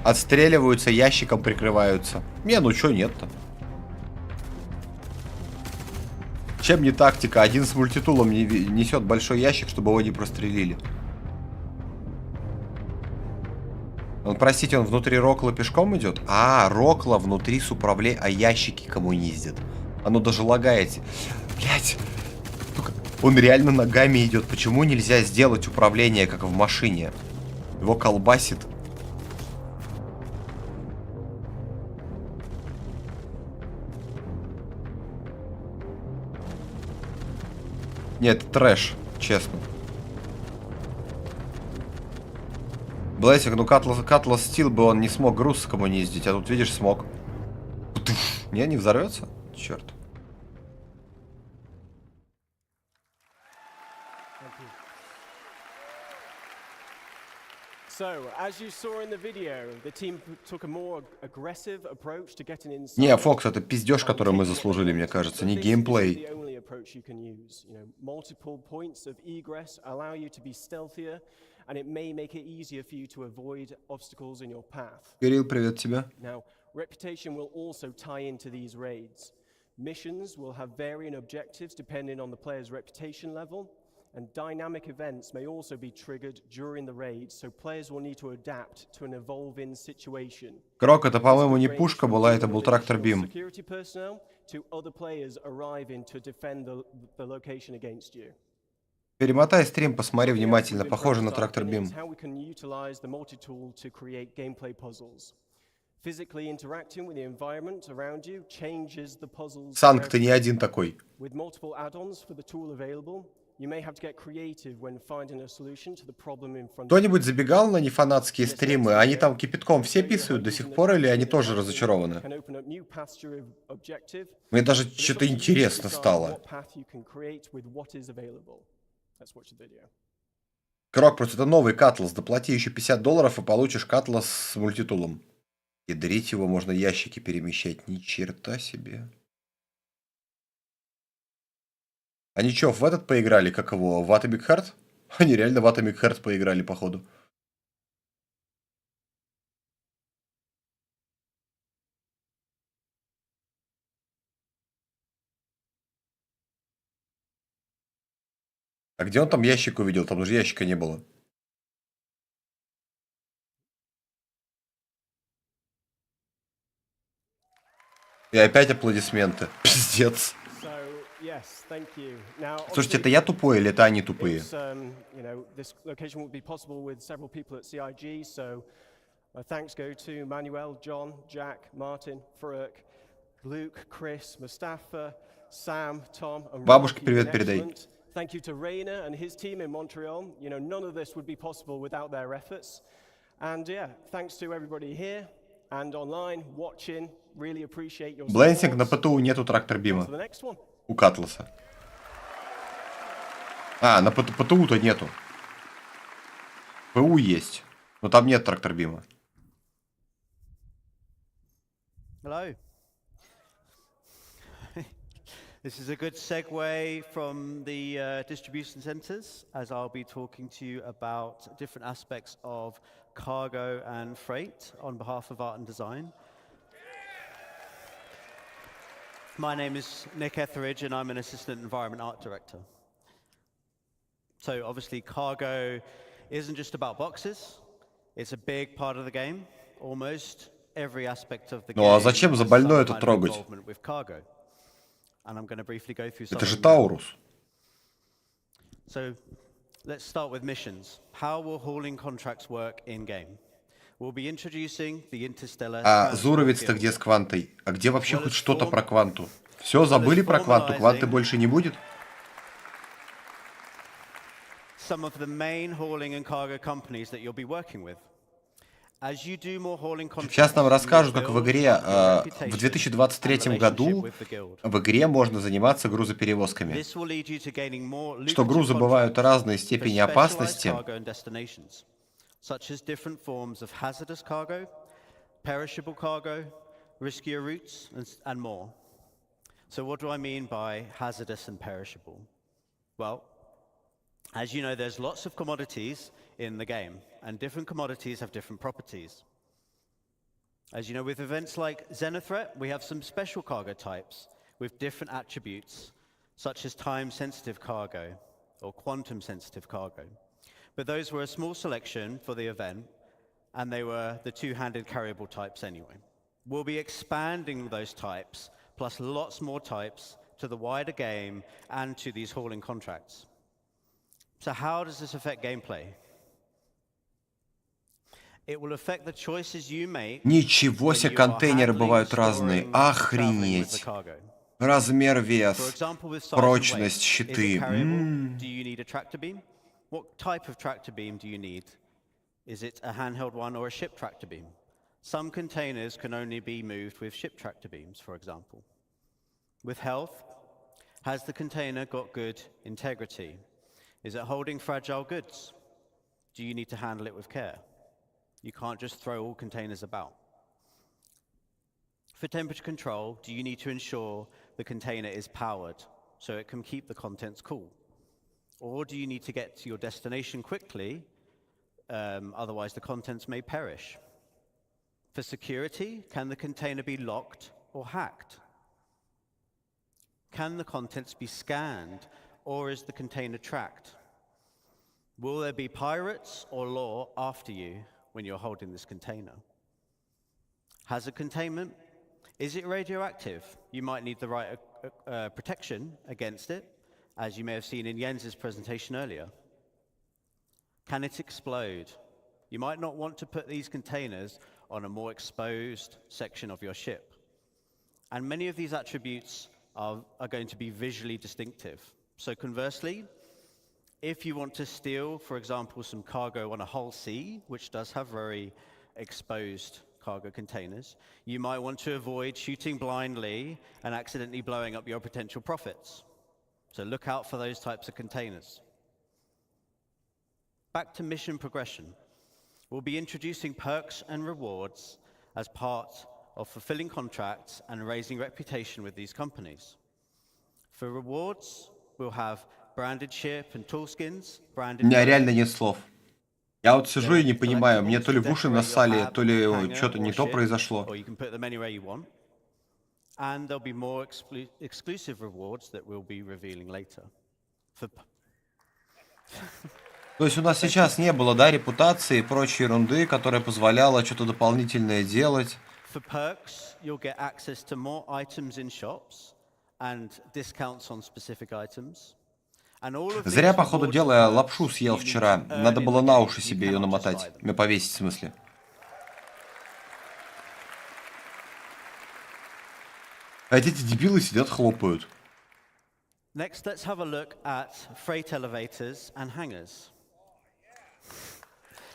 Отстреливаются, ящиком прикрываются. Не, ну чё нет-то? Чем не тактика? Один с мультитулом несет большой ящик, чтобы его не прострелили. Простите, он внутри Рокла пешком идет? А, Рокла внутри с управлением, а ящики кому не ездят. Оно даже лагает. Блять. Он реально ногами идет. Почему нельзя сделать управление, как в машине? Его колбасит. Нет, трэш, честно. Блэсик, ну Катлас Стил бы он не смог груз кому не ездить, а тут, видишь, смог. Не, не взорвется? Черт. Не, Фокс, это пиздеж, который мы заслужили, мне кажется, не геймплей. Кирилл, привет тебе. Reputation will also tie into these raids. Missions will have varying objectives depending on the player's reputation level. And dynamic events may also be triggered during the raid, so players will need to adapt to an evolving situation. Крок, это, по-моему, не пушка была, это был трактор-бим. Security personnel to other players arriving to defend the location against you. Перемотай стрим, посмотри внимательно, похоже на трактор-бим. How we can utilize the multi-tool to create gameplay puzzles. Physically interacting with the environment around you changes the puzzles. Санк, ты не один такой. With multiple add-ons for the tool available. Кто-нибудь забегал на нефанатские стримы? Они там кипятком все писают до сих пор, или они тоже разочарованы? Мне даже что-то интересно стало. Крок, просто это новый Катлас. Доплати еще $50 и получишь Катлас с мультитулом. Ядрить его, можно ящики перемещать. Ни черта себе. Они что, в этот поиграли, как его, в Atomic Heart? Они реально в Atomic Heart поиграли, походу. А где он там ящик увидел? Там уже ящика не было. И опять аплодисменты. Пиздец. Слушайте, это я тупой или это они тупые? Thanks go to Manuel, John, Jack, Martin, Farouk, Luke, Chris, Mustafa, Sam, Tom, and Бабушке привет передай. Thank you to Rainer and his team in Montreal. You know, none of this would be possible without their efforts. And yeah, thanks to everybody here and online watching. Really appreciate your support. Блэнсинг, на ПТУ нету трактор-бима. У Катласа. А, на ПТУ-то нету. ПУ есть, но там нет трактор-бима. Hello. This is a good segue from the distribution centers, as I'll be talking to you about different aspects of cargo and freight on behalf of Art and Design. My name is Nick Etheridge, and I'm an Assistant Environment Art Director. So obviously cargo isn't just about boxes. It's a big part of the game. Almost every aspect of the game. Ну а зачем за больное это трогать? Это же Таурус. So let's start with missions. How will hauling contracts work in game? We'll be introducing the interstellar. А Зуровец-то где с квантой? А где вообще хоть что-то про кванту? Все, забыли про кванту? Кванты больше не будет? Some of the main hauling and cargo companies that you'll be working with. Сейчас нам расскажут, как в игре в 2023 году в игре можно заниматься грузоперевозками. Что грузы бывают разной степени опасности. As you know, there's lots of commodities in the game, and different commodities have different properties. As you know, with events like Xenothreat, we have some special cargo types with different attributes, such as time-sensitive cargo or quantum-sensitive cargo. But those were a small selection for the event, and they were the two-handed carryable types anyway. We'll be expanding those types, plus lots more types, to the wider game and to these hauling contracts. So how does this affect gameplay? It will affect the choices you make. Ничего себе, контейнеры бывают разные. Охренеть. Размер, вес, прочность, щиты. Do you need a tractor beam? What type of tractor beam do you need? Is it a handheld one or a ship tractor beam? Some containers can only be moved with ship tractor beams, for example. With health, has the container got good integrity? Is it holding fragile goods? Do you need to handle it with care? You can't just throw all containers about. For temperature control, do you need to ensure the container is powered so it can keep the contents cool? Or do you need to get to your destination quickly, otherwise the contents may perish? For security, can the container be locked or hacked? Can the contents be scanned, or is the container tracked? Will there be pirates or law after you when you're holding this container? Hazard containment, is it radioactive? You might need the right protection against it, as you may have seen in Jens's presentation earlier. Can it explode? You might not want to put these containers on a more exposed section of your ship. And many of these attributes are going to be visually distinctive. So conversely, if you want to steal, for example, some cargo on a hull sea, which does have very exposed cargo containers, you might want to avoid shooting blindly and accidentally blowing up your potential profits. So look out for those types of containers. Back to mission progression. We'll be introducing perks and rewards as part of fulfilling contracts and raising reputation with these companies. For rewards, we'll have branded ship and tool skins, branded. У меня реально нет слов. Я вот сижу и не понимаю, мне то ли в уши нассали, то ли что-то не то произошло. And there'll be more exclusive rewards that we'll be revealing later. То есть у нас сейчас не было, да, репутации и прочей ерунды, которая позволяла что-то дополнительное делать. For perks, you'll get access to more items in shops and discounts on specific items. Зря, по ходу дела, я лапшу съел вчера. Надо было на уши себе ее намотать. Повесить, в смысле. А эти дебилы сидят, хлопают. Next, let's have a look at freight elevators and hangars.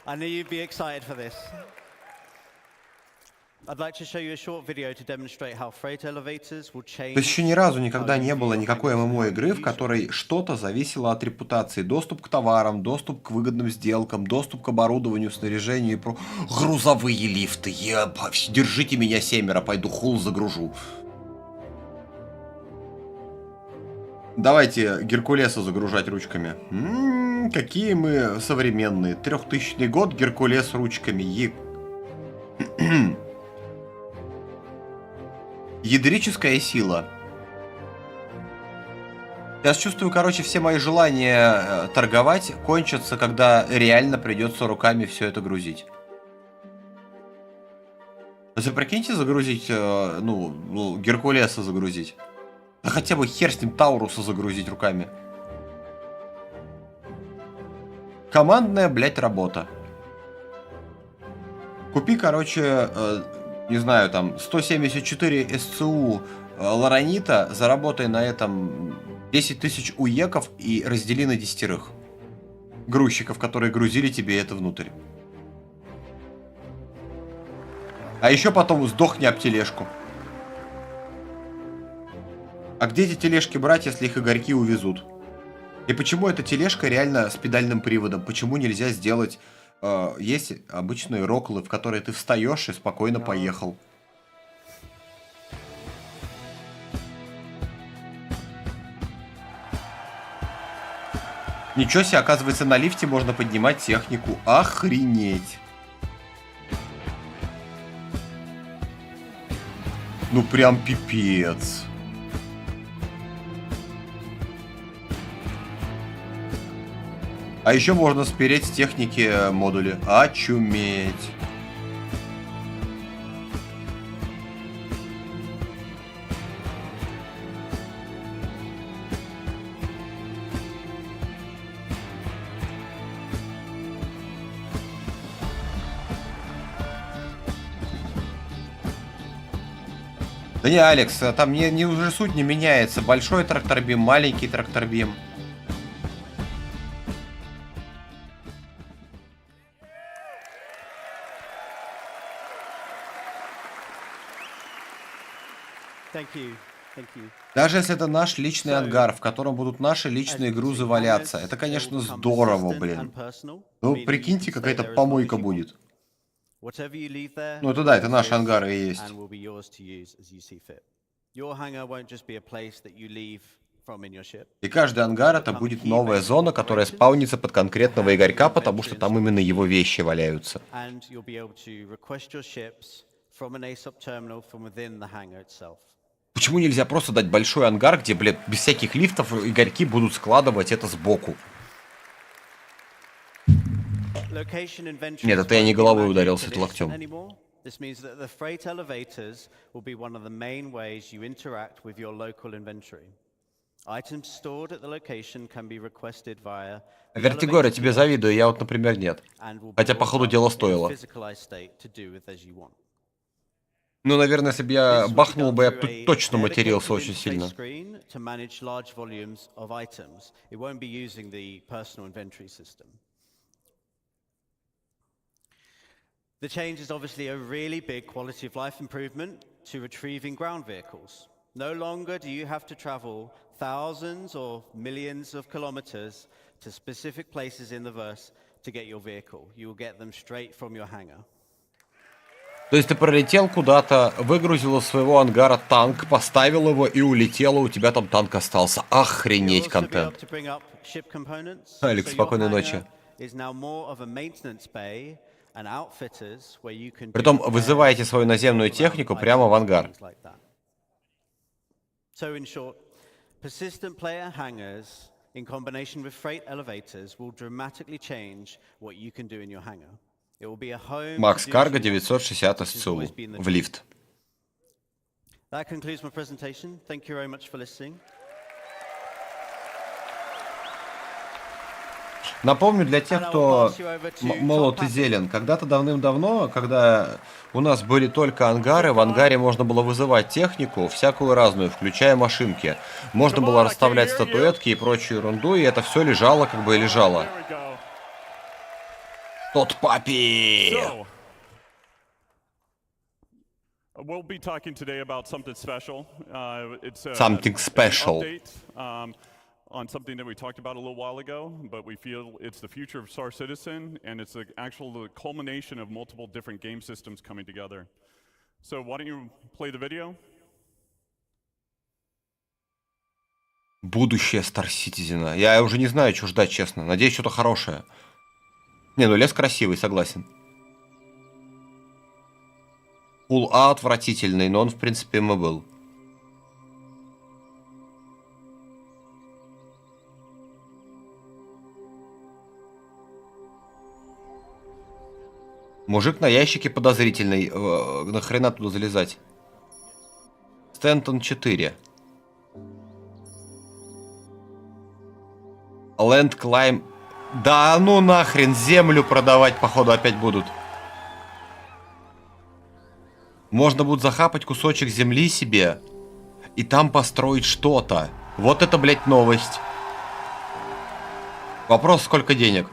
I knew you'd be excited for this. I'd like to show you a short video to demonstrate how freight elevators will change. То есть еще ни разу никогда не было никакой ММО-игры, в которой что-то зависело от репутации. Доступ к товарам, доступ к выгодным сделкам, доступ к оборудованию, снаряжению и про... Грузовые лифты. Держите меня 7, пойду хул загружу. Давайте Геркулеса загружать ручками. Какие мы современные. 3000 год, Геркулес ручками. Ядрическая сила. Я чувствую, короче, все мои желания торговать кончатся, когда реально придется руками все это грузить. Вы прикиньте загрузить, Геркулеса загрузить. Да хотя бы хер с ним Тауруса загрузить руками. Командная, блядь, работа. Купи, короче, не знаю, там, 174 СЦУ лоранита, заработай на этом 10 тысяч уеков и раздели на 10 грузчиков, которые грузили тебе это внутрь. А еще потом сдохни об тележку. А где эти тележки брать, если их игорьки увезут? И почему эта тележка реально с педальным приводом? Почему нельзя сделать... есть обычные роклы, в которые ты встаешь и спокойно поехал. Ничего себе, оказывается, на лифте можно поднимать технику. Охренеть! Ну прям пипец. А еще можно спереть с техники модули. Очуметь. Да не, Алекс, там уже суть не меняется. Большой тракторбим, маленький тракторбим. Даже если это наш личный ангар, в котором будут наши личные грузы валяться, это, конечно, здорово, блин. Ну, прикиньте, какая-то помойка будет. Ну, это да, это наш ангар и есть. И каждый ангар это будет новая зона, которая спаунится под конкретного игорька, потому что там именно его вещи валяются. Почему нельзя просто дать большой ангар, где, блядь, без всяких лифтов игорьки будут складывать это сбоку? Нет, это я не головой ударился, это локтем. Вертигоре, тебе завидую, я вот, например, нет. Хотя, по ходу дела, стоило. Ну, наверное, если бы я бахнул бы, я тут точно матерился очень сильно. The change is obviously a really big quality of life improvement to retrieving ground vehicles. No longer do you have to travel thousands or millions of kilometers to specific places in the verse to get your vehicle. You will get them straight from your hangar. То есть ты пролетел куда-то, выгрузил из своего ангара танк, поставил его и улетел, у тебя там танк остался. Охренеть контент. Алекс, спокойной ночи. Притом вызываете свою наземную технику прямо в ангар. In combination with freight elevators will dramatically change what you can do in your hangar. Макс Карго 960 СЦУ. В лифт. That concludes my presentation. Thank you very much for listening. Напомню для тех, кто молод и зелен, когда-то давным-давно, когда у нас были только ангары, в ангаре можно было вызывать технику, всякую разную, включая машинки. Можно было расставлять статуэтки и прочую ерунду, и это все лежало, как бы и лежало. Тот папи! We'll be talking today about something special. It's Something special. On something that we talked about a little while ago, but we feel it's the future of Star Citizen, and it's the actual culmination of multiple different game systems coming together. So why don't you play the video? Будущее Star Citizen. Я уже не знаю, что ждать, честно. Надеюсь, что-то хорошее. Не, ну лес красивый, согласен. Пул А отвратительный, но он, в принципе, им и был. Мужик на ящике подозрительный. Нахрена туда залезать? Стентон 4. Land Climb. Да ну нахрен, землю продавать, походу, опять будут. Можно будет захапать кусочек земли себе и там построить что-то. Вот это, блядь, новость. Вопрос, сколько денег?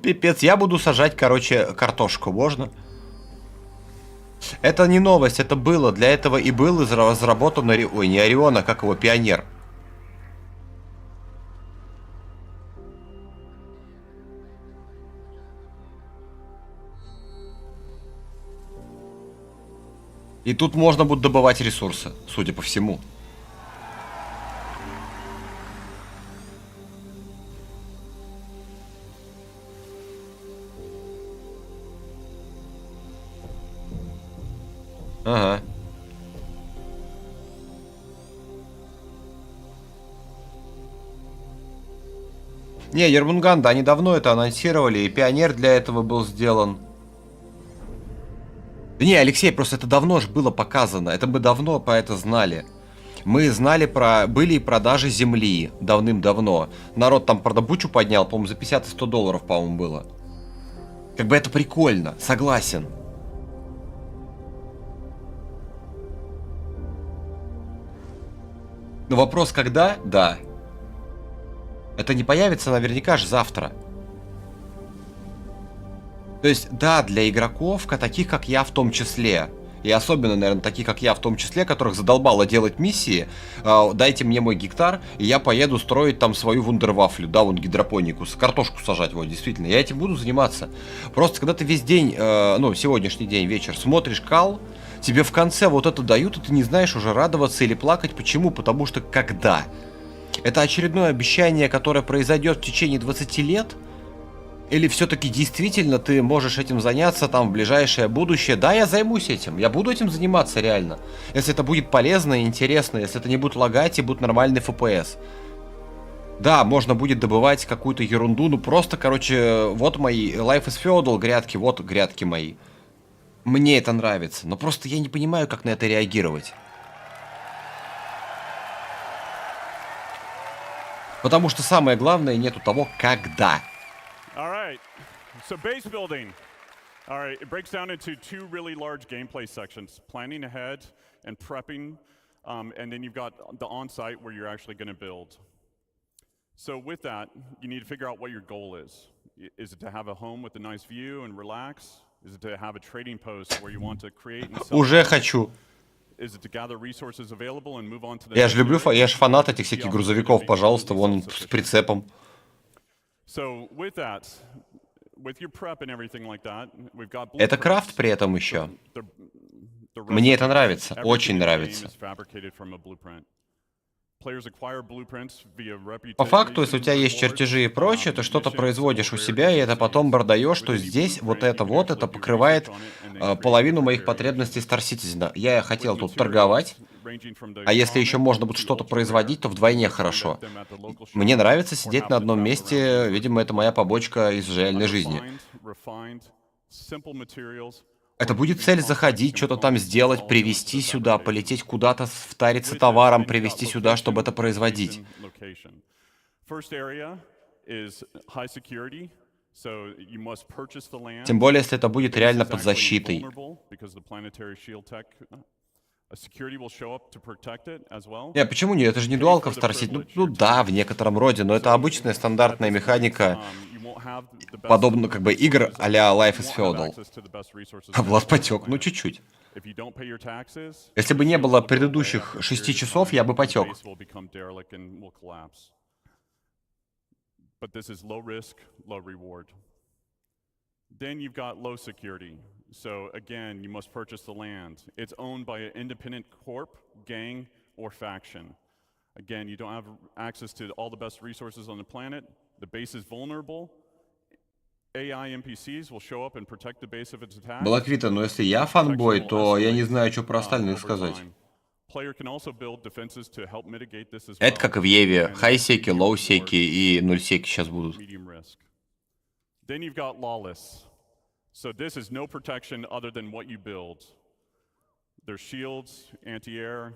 Пипец, я буду сажать, короче, картошку, можно? Это не новость, это было. Для этого и был разработан, ой, не Орион, а как его, Пионер. И тут можно будет добывать ресурсы, судя по всему. Ага. Не, Ермунган, да, они давно это анонсировали, и Пионер для этого был сделан. Не, Алексей, просто это давно же было показано. Это мы давно про это знали. Мы знали про... Были и продажи земли давным-давно. Народ там продобычу поднял, по-моему, за 50 и 100 долларов, по-моему, было. Как бы это прикольно, согласен. Но вопрос, когда? Да. Это не появится наверняка же завтра. То есть, да, для игроков, таких как я в том числе, и особенно, наверное, таких как я в том числе, которых задолбало делать миссии, дайте мне мой гектар, и я поеду строить там свою вундервафлю, да, вон гидропонику, картошку сажать, вот, действительно, я этим буду заниматься. Просто, когда ты весь день, ну, сегодняшний день, вечер, смотришь кал, тебе в конце вот это дают, и ты не знаешь уже радоваться или плакать. Почему? Потому что когда? Это очередное обещание, которое произойдет в течение 20 лет? Или все-таки действительно ты можешь этим заняться там в ближайшее будущее? Да, я займусь этим, я буду этим заниматься реально. Если это будет полезно и интересно, если это не будет лагать и будет нормальный FPS. Да, можно будет добывать какую-то ерунду, ну просто, короче, вот мои Life is Feudal грядки, вот грядки мои. Мне это нравится, но просто я не понимаю, как на это реагировать. Потому что самое главное, нету того, когда. All right, so base building. All right, it breaks down into two really large gameplay sections, planning ahead and prepping, and then you've got the on-site where you're actually going to build. So with that, you need to figure out what your goal is. Is it to have a home with a nice view and relax? Is it to have a trading post where you want to create and sell? Уже хочу. Is it to gather resources available and move on to the Я же люблю, я же фанат этих всяких грузовиков, пожалуйста, вон с прицепом. Это крафт при этом еще. Мне это нравится, очень нравится. По факту, если у тебя есть чертежи и прочее, ты что-то производишь у себя, и это потом продаешь, что здесь вот это покрывает половину моих потребностей Star Citizen. Я хотел тут торговать, А если еще можно будет что-то производить, то вдвойне хорошо. Мне нравится сидеть на одном месте, видимо, это моя побочка из реальной жизни. Это будет цель заходить, что-то там сделать, привезти сюда, полететь куда-то, втариться товаром, привезти сюда, чтобы это производить. Тем более, если это будет реально под защитой. Не, почему нет? Это же не дуалка в STAR-City. Ну да, в некотором роде, но это обычная стандартная механика, подобно как бы игр а-ля Life is Feudal. А Влад потек, ну чуть-чуть. Если бы не было предыдущих 6 часов, я бы потек. Then you've got low security. So again, you must purchase the land. It's owned by an independent corp, gang, or faction. Again, you don't have access to all the best resources on the planet. The base is vulnerable. AI NPCs will show up and protect the base of its attack. Блаквита, но если я фанбой, то я не знаю, что про остальных сказать. Это как в Еве. Хай-секи, лоу-секи и нуль-секи сейчас будут. Then you've got lawless. So this is no protection other than what you build. There's shields, anti-air.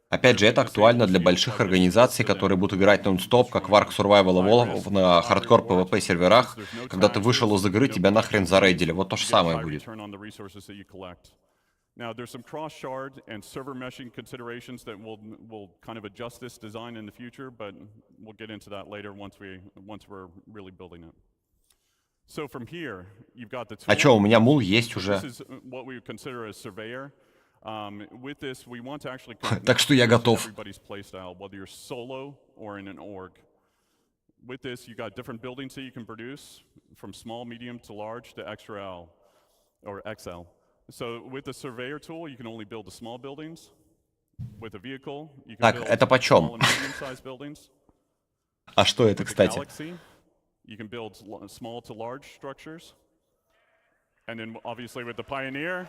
Опять же, это актуально для больших организаций, которые будут играть нон-стоп, как в Ark Survival Evolved на хардкор PvP серверах. Когда ты вышел из игры, тебя нахрен зарейдили. Вот то же самое будет. Now, there's some cross-shard and server meshing considerations that will kind of adjust this design in the future, but we'll get into that later once we're really building it. So from here, you've got the tool. А чё, у меня мул есть уже. This is what we would consider a surveyor. With this, we want to actually Так что я готов. everybody's playstyle, whether you're solo or in an org. With this, you got different buildings that you can produce, from small, medium to large to XL or XL. So with the surveyor tool, you can only build the small buildings. With a vehicle, you can Так, build это small почем? and medium-sized buildings. А что это, With the кстати? Galaxy, you can build small to large structures. And then obviously with the Pioneer,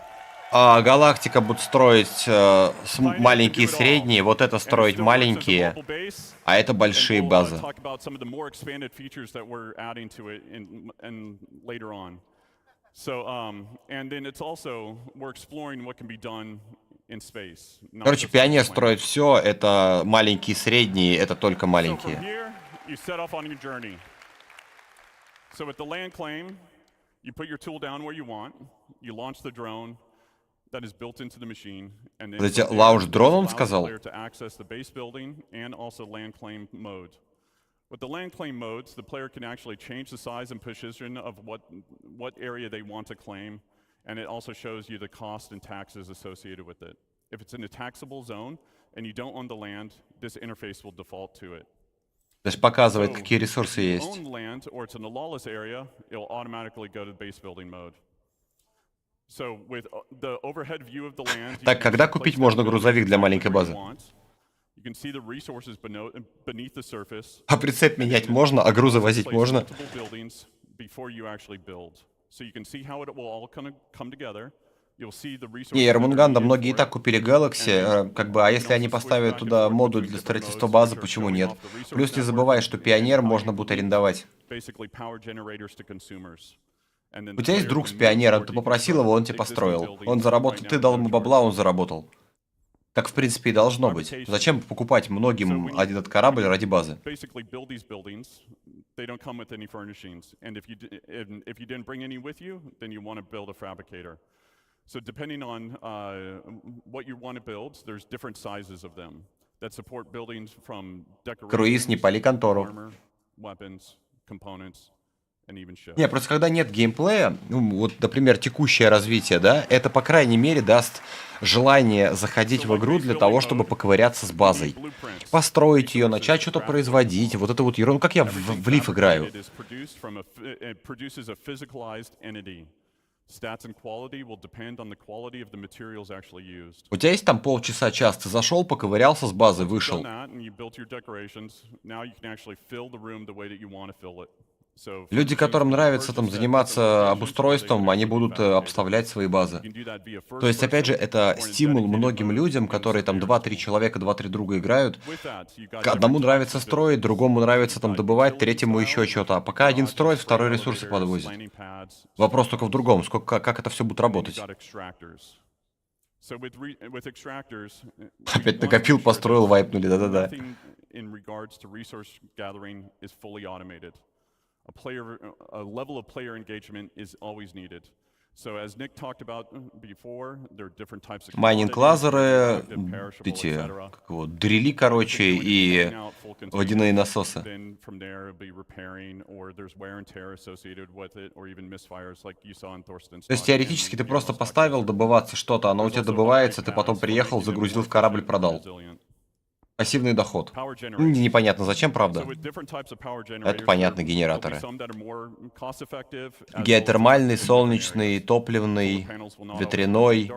Галактика будет строить маленькие и средние, вот это строить маленькие, а это большие базы. talk about some of the more expanded features that we're adding to it in later on. So, and then it's also, we're exploring what can be done in space. Короче, Пионер строит все, это маленькие и средние, это только So from маленькие. here, you set off on your journey. So with the land claim, you put your tool down where you want, you launch the drone that is built into the machine, and then Подождите, from there, лаунж-дрон он allows the сказал? player to access the base building and also land claim mode. With the land claim modes, the player can actually change the size and position of what area they want to claim, and it also shows you the cost and taxes associated with it. If it's in a taxable zone and you don't own the land, this interface will default to it. То есть показывает, какие ресурсы If you есть. own land or it's in a lawless area, it'll automatically go to base building mode. So with the overhead view of the land, you Так, can когда place купить that можно building грузовик для exactly маленькой where you базы? want. You can see the resources beneath the surface. А прицеп менять можно, а грузы возить Place можно? multiple buildings before you actually build. So you can see how it will all come together. You'll see the resources. Не, that are Ермунганда needed многие и for так it. купили Galaxy, как бы, а если они поставят туда модуль для строительства базы, почему нет? Плюс не забывай, что Пионер можно будет арендовать. Basically power generators to consumers. And then У the тебя есть player друг can с move Пионером, or ты попросил его, он тебе decommission построил. buildings. Он заработал, Right ты now, дал it's ему going бабла, through он заработал. Так, в принципе, и должно быть. Зачем покупать многим один этот корабль ради базы? basically build these buildings. They don't come with any furnishings. And if you didn't bring any with you, then you want to build a fabricator. So depending on what you want to build, there's different sizes of them that support buildings from Круиз, не пали контору. armor, weapons, components, and even ships. Не, просто когда нет геймплея, ну, вот, например, текущее развитие, да, это, по крайней мере, даст желание заходить в игру для того, чтобы поковыряться с базой. Построить ее, начать что-то производить, вот это вот ерунда. Ну, как я в Лиф играю. It is produced from it produces a physicalized entity. Stats and quality will depend on the quality of the materials actually used. У тебя есть там полчаса-час, ты зашел, поковырялся с базы, Once you've вышел. done that and you built your decorations, now you can actually fill the room the way that you want to fill it. Люди, которым нравится там заниматься обустройством, они будут обставлять свои базы. То есть, опять же, это стимул многим людям, которые там 2-3 человека, 2-3 друга играют. Одному нравится строить, другому нравится там добывать, третьему еще что-то. А пока один строит, второй ресурсы подвозит. Вопрос только в другом, как это все будет работать. Опять накопил, построил, вайпнули, да-да-да. A level of player engagement is always needed. So as Nick talked about before, there are different types of майнинг-лазеры, эти, как его, дрели, короче, и водяные насосы. Then from there it'll be repairing, or there's wear and tear associated with it, or even misfires like you saw in Thorsten's. То есть теоретически ты просто поставил добываться что-то, оно у тебя добывается, ты потом приехал, загрузил в корабль, продал. Пассивный доход. Непонятно зачем, правда. Это понятно, генераторы. Геотермальный, солнечный, топливный, ветряной,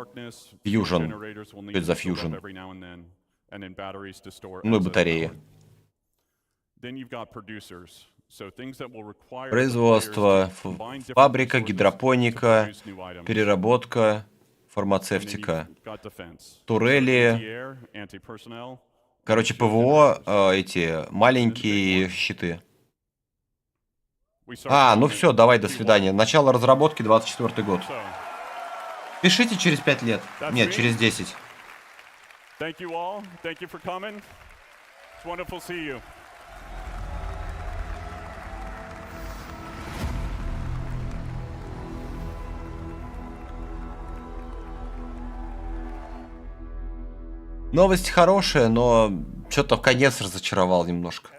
фьюжн. Что это за фьюжн? Ну и батареи. Производство, фабрика, гидропоника, переработка, фармацевтика, турели. Короче, ПВО, эти маленькие щиты. Ну все, давай, до свидания. Начало разработки, 24 год. Пишите через 5 лет. Нет, через 10. Новость хорошая, но что-то в конец разочаровал немножко.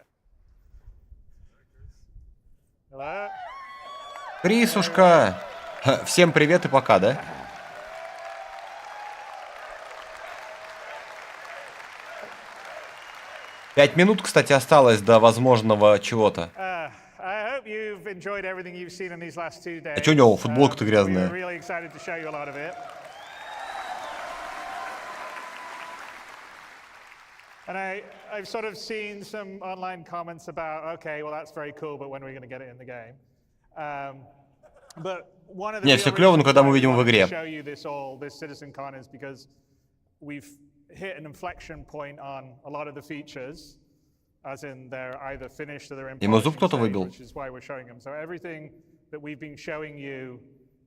Крисушка! Всем привет и пока, да? Пять минут, кстати, осталось до возможного чего-то. А что у него футболка-то грязная? And I've sort of seen some online comments about, okay, well, that's very cool, but when are we going to get it in the game? But one of the Не, все клево, но когда мы увидим в игре. show you this CitizenCon is because we've hit an inflection point on a lot of the features, as in they're either finished or they're in Ему зуб кто-то выбил. which is why we're showing them. So everything that we've been showing you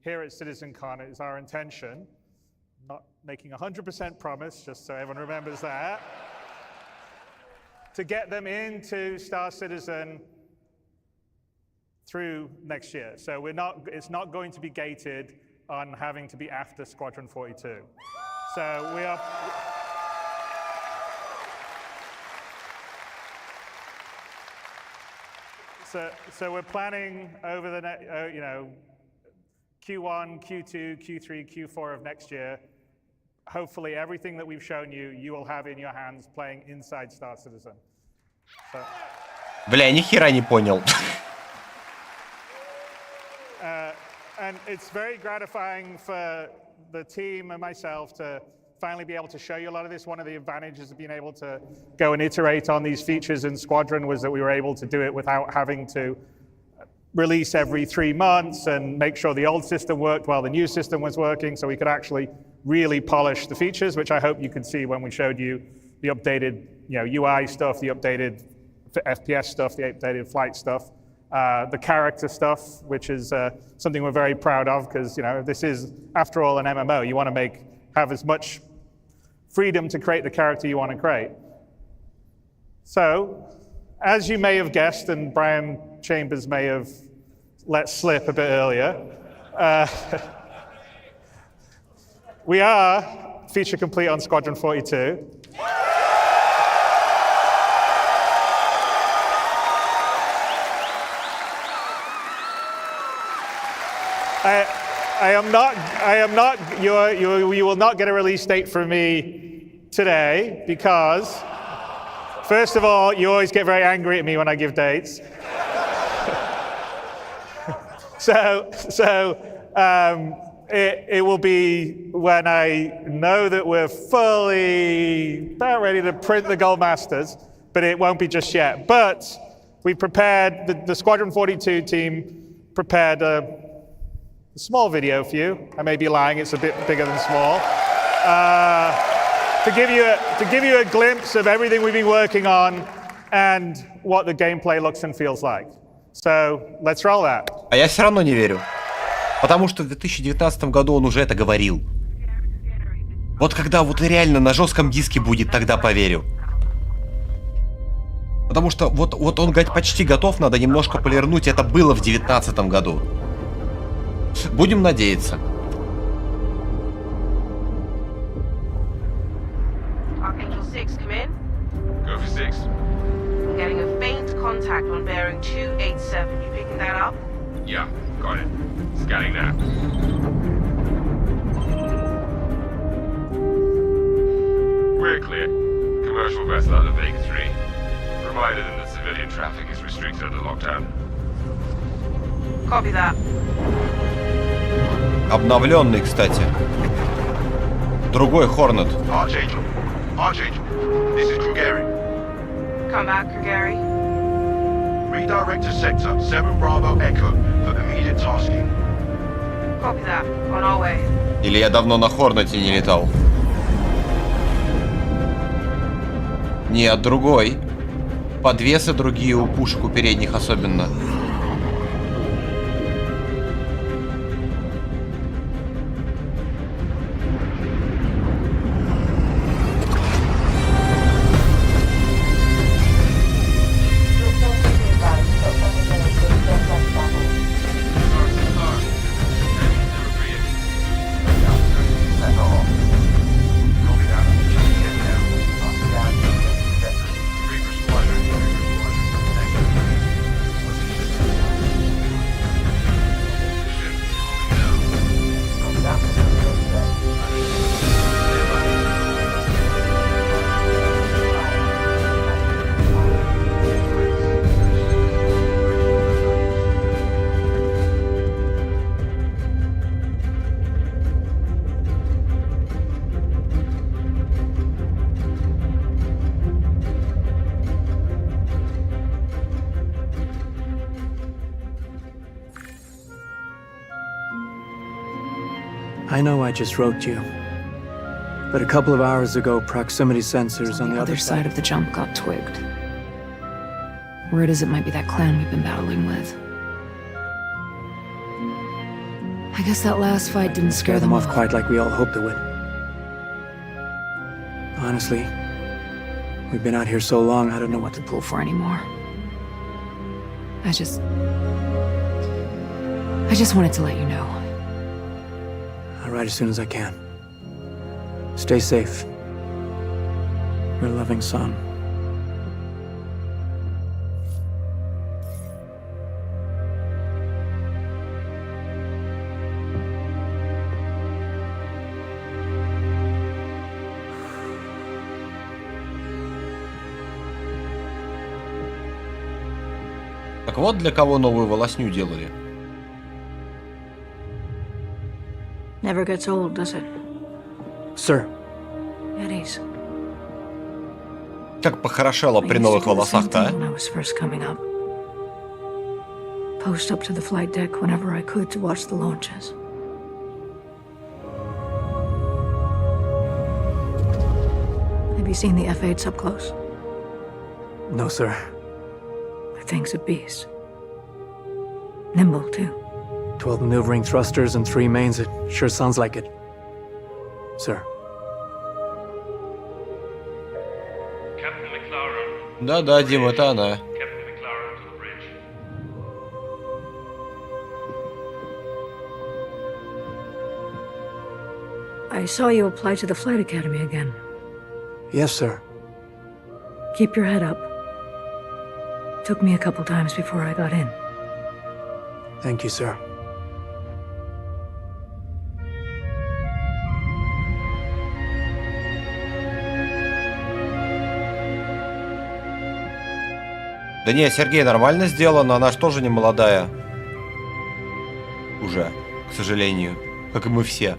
here at CitizenCon is our intention, not making 100% promise, just so everyone remembers that. To get them into Star Citizen through next year. So it's not going to be gated on having to be after Squadron 42. So we are... So we're planning over the Q1, Q2, Q3, Q4 of next year. Hopefully everything that we've shown you, you will have in your hands playing inside Star Citizen. Бля, я ни хера не понял. And it's very gratifying for the team and myself to finally be able to show you a lot of this. One of the advantages of being able to go and iterate on these features in Squadron was that we were able to do it without having to release every 3 months and make sure the old system worked while the new system was working, so we could actually really polish the features, which I hope you could see when we showed you the updated UI stuff, the updated FPS stuff, the updated flight stuff, the character stuff, which is something we're very proud of because this is, after all, an MMO. You want to have as much freedom to create the character you want to create. So, as you may have guessed, and Brian Chambers may have let slip a bit earlier, we are feature complete on Squadron 42. You will not get a release date from me today because, first of all, you always get very angry at me when I give dates. It will be when I know that we're fully about ready to print the Gold Masters, but it won't be just yet. But we prepared, the Squadron 42 team prepared a small video for you. I may be lying, it's a bit bigger than small. To give you a glimpse of everything we've been working on and what the gameplay looks and feels like. So, let's roll that. А я все равно не верю. Потому что в 2019 году он уже это говорил. Вот когда вот реально на жестком диске будет, тогда поверю. Потому что вот он почти готов, надо немножко полирнуть. Это было в 2019 году. Будем надеяться. Archangel 6, come in. Go for 6. I'm getting a faint contact on bearing 287. You picking that up? Yeah, got it. Scanning that. We're clear. Commercial vessel out of Vega 3. Provided that the civilian traffic is restricted under lockdown. Copy that. Обновленный, кстати. Другой Хорнет. Archangel, this is Krugeri. Come back, Krugeri. Redirect to sector 7 Bravo Echo for immediate tasking. Copy that. On our way. Или я давно на Хорнете не летал? Нет, другой. Подвесы другие у пушек, у передних особенно. I know I just wrote you, but a couple of hours ago, proximity sensors on the other side of the jump got twigged. Word is it might be that clan we've been battling with. I guess that last fight didn't scare them off quite like we all hoped it would. Honestly, we've been out here so long, I don't know what to pull for anymore. I just wanted to let you know. I'll write as soon as I can. Stay safe. Your loving son. Так вот для кого новую волосню делали. Never gets old, does it? Sir. Eddie's. Как похорошело при новых волосах-то, а? When I was first coming up. Post up to the flight deck whenever I could to watch the launches. Have you seen the F-8s up close? No, sir. The thing's a beast. Nimble, too. 12 maneuvering thrusters and 3 mains. It sure sounds like it. Sir. Да-да, Дим, это она. I saw you apply to the flight academy again. Yes, sir. Keep your head up. Took me a couple times before I got in. Thank you, sir. Да не, Сергей, нормально сделано, она ж тоже не молодая. Уже, к сожалению. Как и мы все.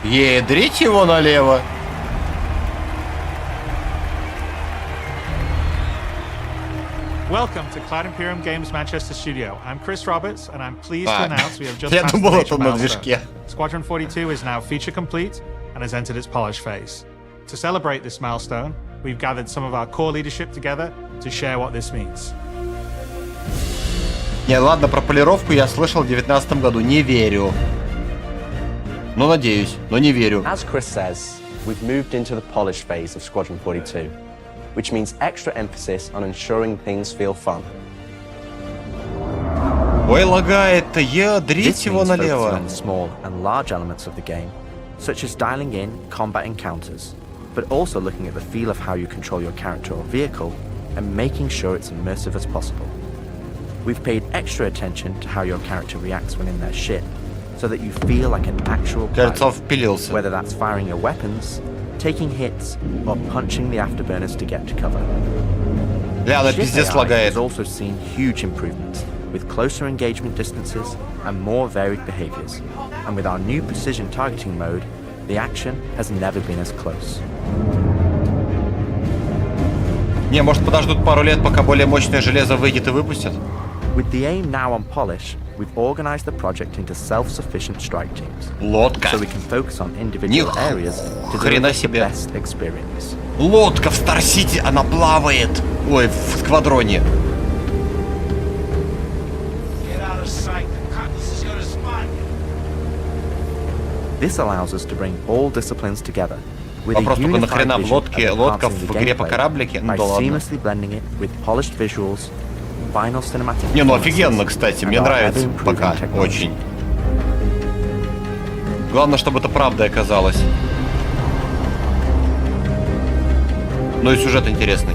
Ядрить его налево. welcome to Cloud Imperium Games Manchester Studio. I'm Chris Roberts, and I'm pleased to announce we have just passed the major milestone. Squadron 42 is now feature complete and has entered its polish phase. To celebrate this milestone, we've gathered some of our core leadership together to share what this means. Не, ладно, про полировку я слышал в 2019 году. Не верю. Но надеюсь, но не верю. As Chris says, we've moved into the polish phase of Squadron 42, which means extra emphasis on ensuring things feel fun. Ой, лагает-то, ядрить его налево. On the small and large elements of the game, such as dialing in combat encounters, but also looking at the feel of how you control your character or vehicle and making sure it's immersive as possible. We've paid extra attention to how your character reacts when in their ship, so that you feel like an actual pilot, whether that's firing your weapons, taking hits, or punching the afterburners to get to cover. Ship AI has also seen huge improvements, with closer engagement distances and more varied behaviors. And with our new precision targeting mode, the action has never been as close. Не, может подождут пару лет, пока более мощное железо выйдет и выпустят? With the aim now on polish, we've organized the project into self-sufficient strike teams. Лодка. So we can focus on individual areas to deliver the best experience. Лодка в Star-City, она плавает. Ой, в сквадроне. This allows us to bring all disciplines together. Вопрос только нахрена в лодке, лодка в игре по кораблике? Ну да ладно. Не, ну офигенно, кстати, мне нравится пока, очень. Главное, чтобы это правдой оказалось. Ну и сюжет интересный.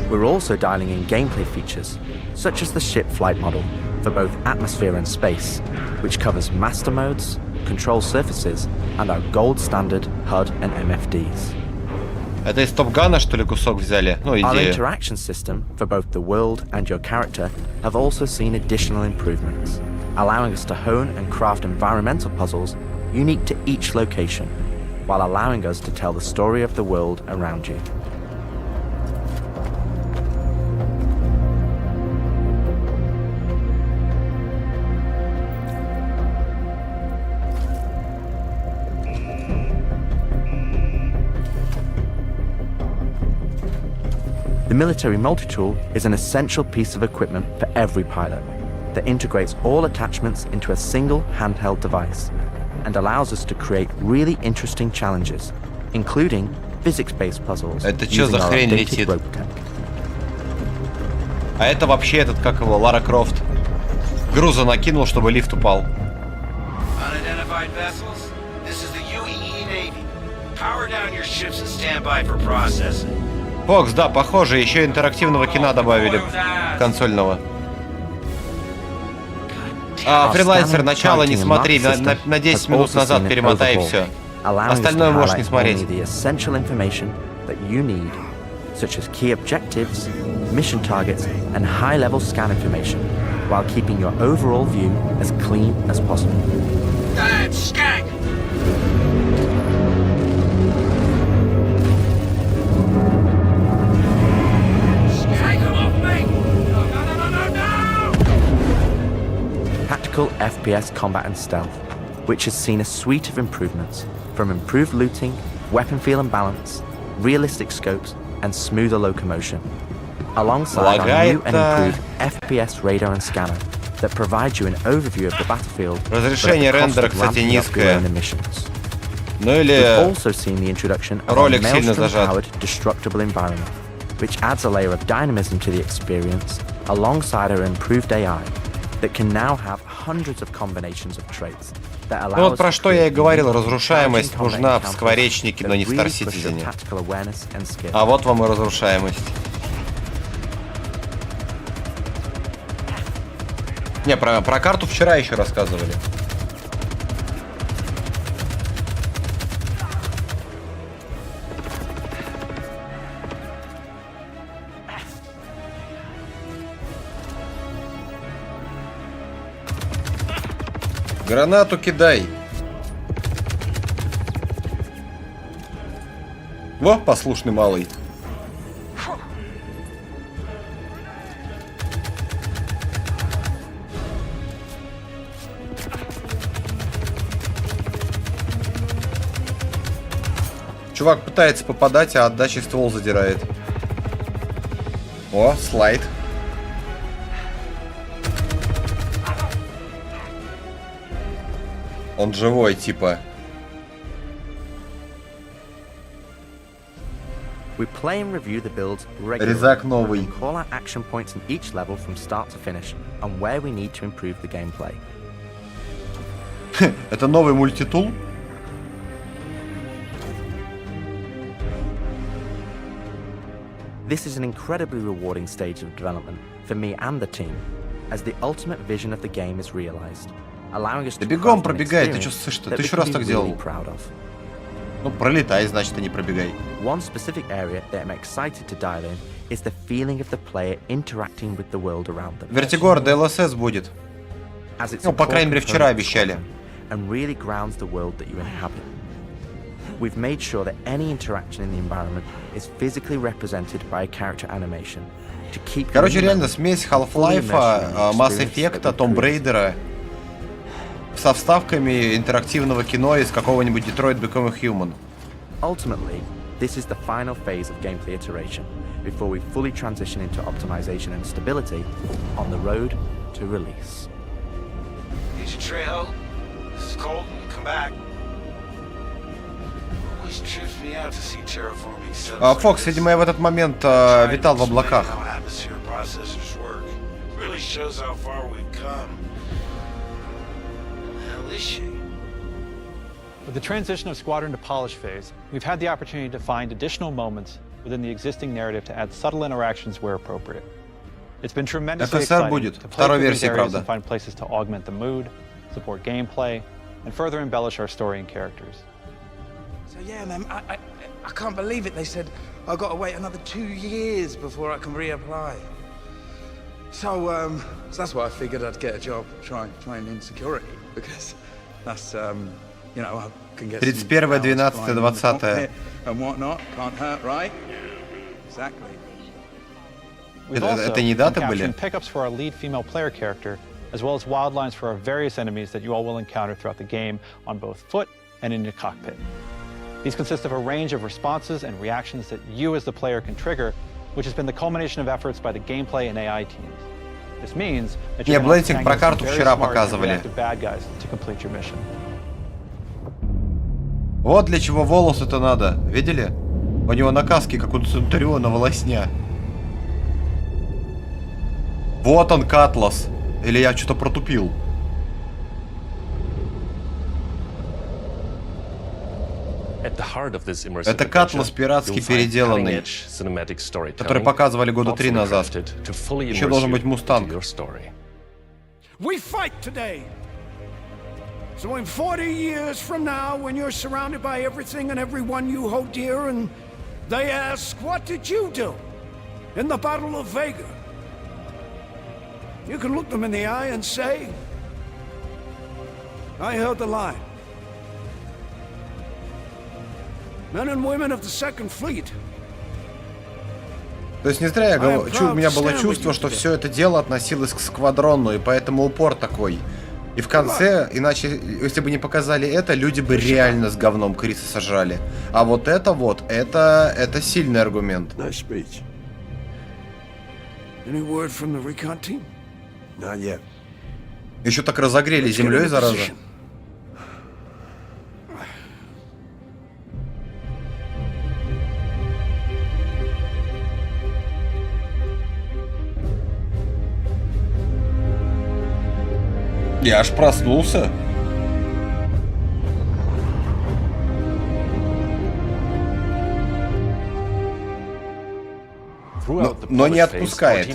We're also dialing in gameplay features, such as the ship flight model for both atmosphere and space, which covers master modes, control surfaces, and our gold standard HUD and MFDs. Это из Топ-Гана, что ли, кусок взяли? Ну, идея. Our interaction system for both the world and your character have also seen additional improvements, allowing us to hone and craft environmental puzzles unique to each location, while allowing us to tell the story of the world around you. The military multi-tool is an essential piece of equipment for every pilot that integrates all attachments into a single handheld device and allows us to create really interesting challenges, including physics-based puzzles. Это что за хрень летит? А это вообще этот, как его, Лара Крофт. Груза накинул, чтобы лифт упал. Unidentified vessels. This is the UEE Navy. Power down your ships and stand by for processing. Фокс, да, похоже, еще интерактивного кино добавили, консольного. Фрилансер, начало не смотри, на 10 минут назад перемотай и все. Остальное можешь не смотреть. Such as key objectives, mission targets, and high-level scan information, while keeping your overall view as clean as possible. Damn skank! Tactical FPS combat and stealth, which has seen a suite of improvements, from improved looting, weapon feel and balance, realistic scopes, and smoother locomotion, alongside our new and improved FPS radar and scanner that provides you an overview of the battlefield. Разрешение рендера, кстати, низкое. Ну или also seen the introduction of a maelstrom-powered destructible environment, which adds a layer of dynamism to the experience, alongside our improved AI that can now have hundreds of combinations of traits. Ну вот про что я и говорил, разрушаемость нужна в скворечнике, но не в Star-Citizen. А вот вам и разрушаемость. Не, про карту вчера еще рассказывали. Гранату кидай. Во, послушный малый. Чувак пытается попадать, а отдачей ствол задирает. О, слайд. Он живой, типа. We play and review the builds Резак regularly, новый. and call out action points in each level from start to finish, and where we need to improve the gameplay. Это новый мультитул? This is an incredibly rewarding stage of development for me and the team, as the ultimate vision of the game is realized, allowing us to бегом craft an пробегай, ты experience что, слышишь, that ты we еще can раз be так really делал. proud of. Ну, пролетай, значит, а не пробегай. One specific area that I'm excited to dial in is the feeling of the player interacting with the world around them. Вертигор DLSS будет. As it's Ну, a по core крайней мере, вчера component of обещали. and really grounds the world that you inhabit. We've made sure that any interaction in the environment is physically represented by a character animation to keep. Короче, реально смесь Half-Life, Mass Effect, Tomb Raider со вставками интерактивного кино из какого-нибудь Detroit Become Human. Ultimately, this is the final phase of gameplay iteration before we fully transition into optimization and stability on the road to release. Agent Trejo, this is Colton. Come back. Always trips me out to see terraforming subs. Фокс, видимо, я в этот момент витал в облаках. How atmosphere processors work. Really shows how far we've come. Hell is she? With the transition of Squadron to Polish phase, we've had the opportunity to find additional moments within the existing narrative to add subtle interactions where appropriate. It's been tremendously exciting будет. to play Второй through these версии, areas правда. and find places to augment the mood, support gameplay, and further embellish our story and characters. So yeah, man, I can't believe it. They said I've got to wait another 2 years before I can reapply. So that's why I figured I'd get a job trying in security, because that's you know, I can get 31-12-20. and whatnot. Can't hurt, right? Exactly. Это не даты были? Pickups for our lead female player character, as well as wild lines for our various enemies that you all will encounter throughout the game on both foot and in your cockpit. These consist of a range of responses and reactions that you as the player can trigger, which has been the culmination of efforts by the gameplay and AI teams. This means that you're going to про карту вчера показывали. bad guys to complete your mission. Вот для чего волосы-то надо. Видели? У него на каске, как у Центуриона, волосня. Вот он, Катлас. Или я что-то протупил? Это Катлас пиратский переделанный, который показывали года 3 назад. Еще должен быть Мустанг. We fight today. So in 40 years from now, when you're surrounded by everything and everyone you hold dear, and they ask, what did you do in the Battle of Vega? You can look them in the eye and say, I held the line. Men and women of the Second Fleet. То есть не зря я говорю, у меня было чувство, что все это дело относилось к сквадрону, и поэтому упор такой. И в конце, иначе, если бы не показали это, люди бы реально с говном Криса сожрали. А вот, это сильный аргумент. Nice speech. Any word from the recon team? Not yet. Еще так разогрели землей, зараза. Я аж проснулся. Но не отпускает.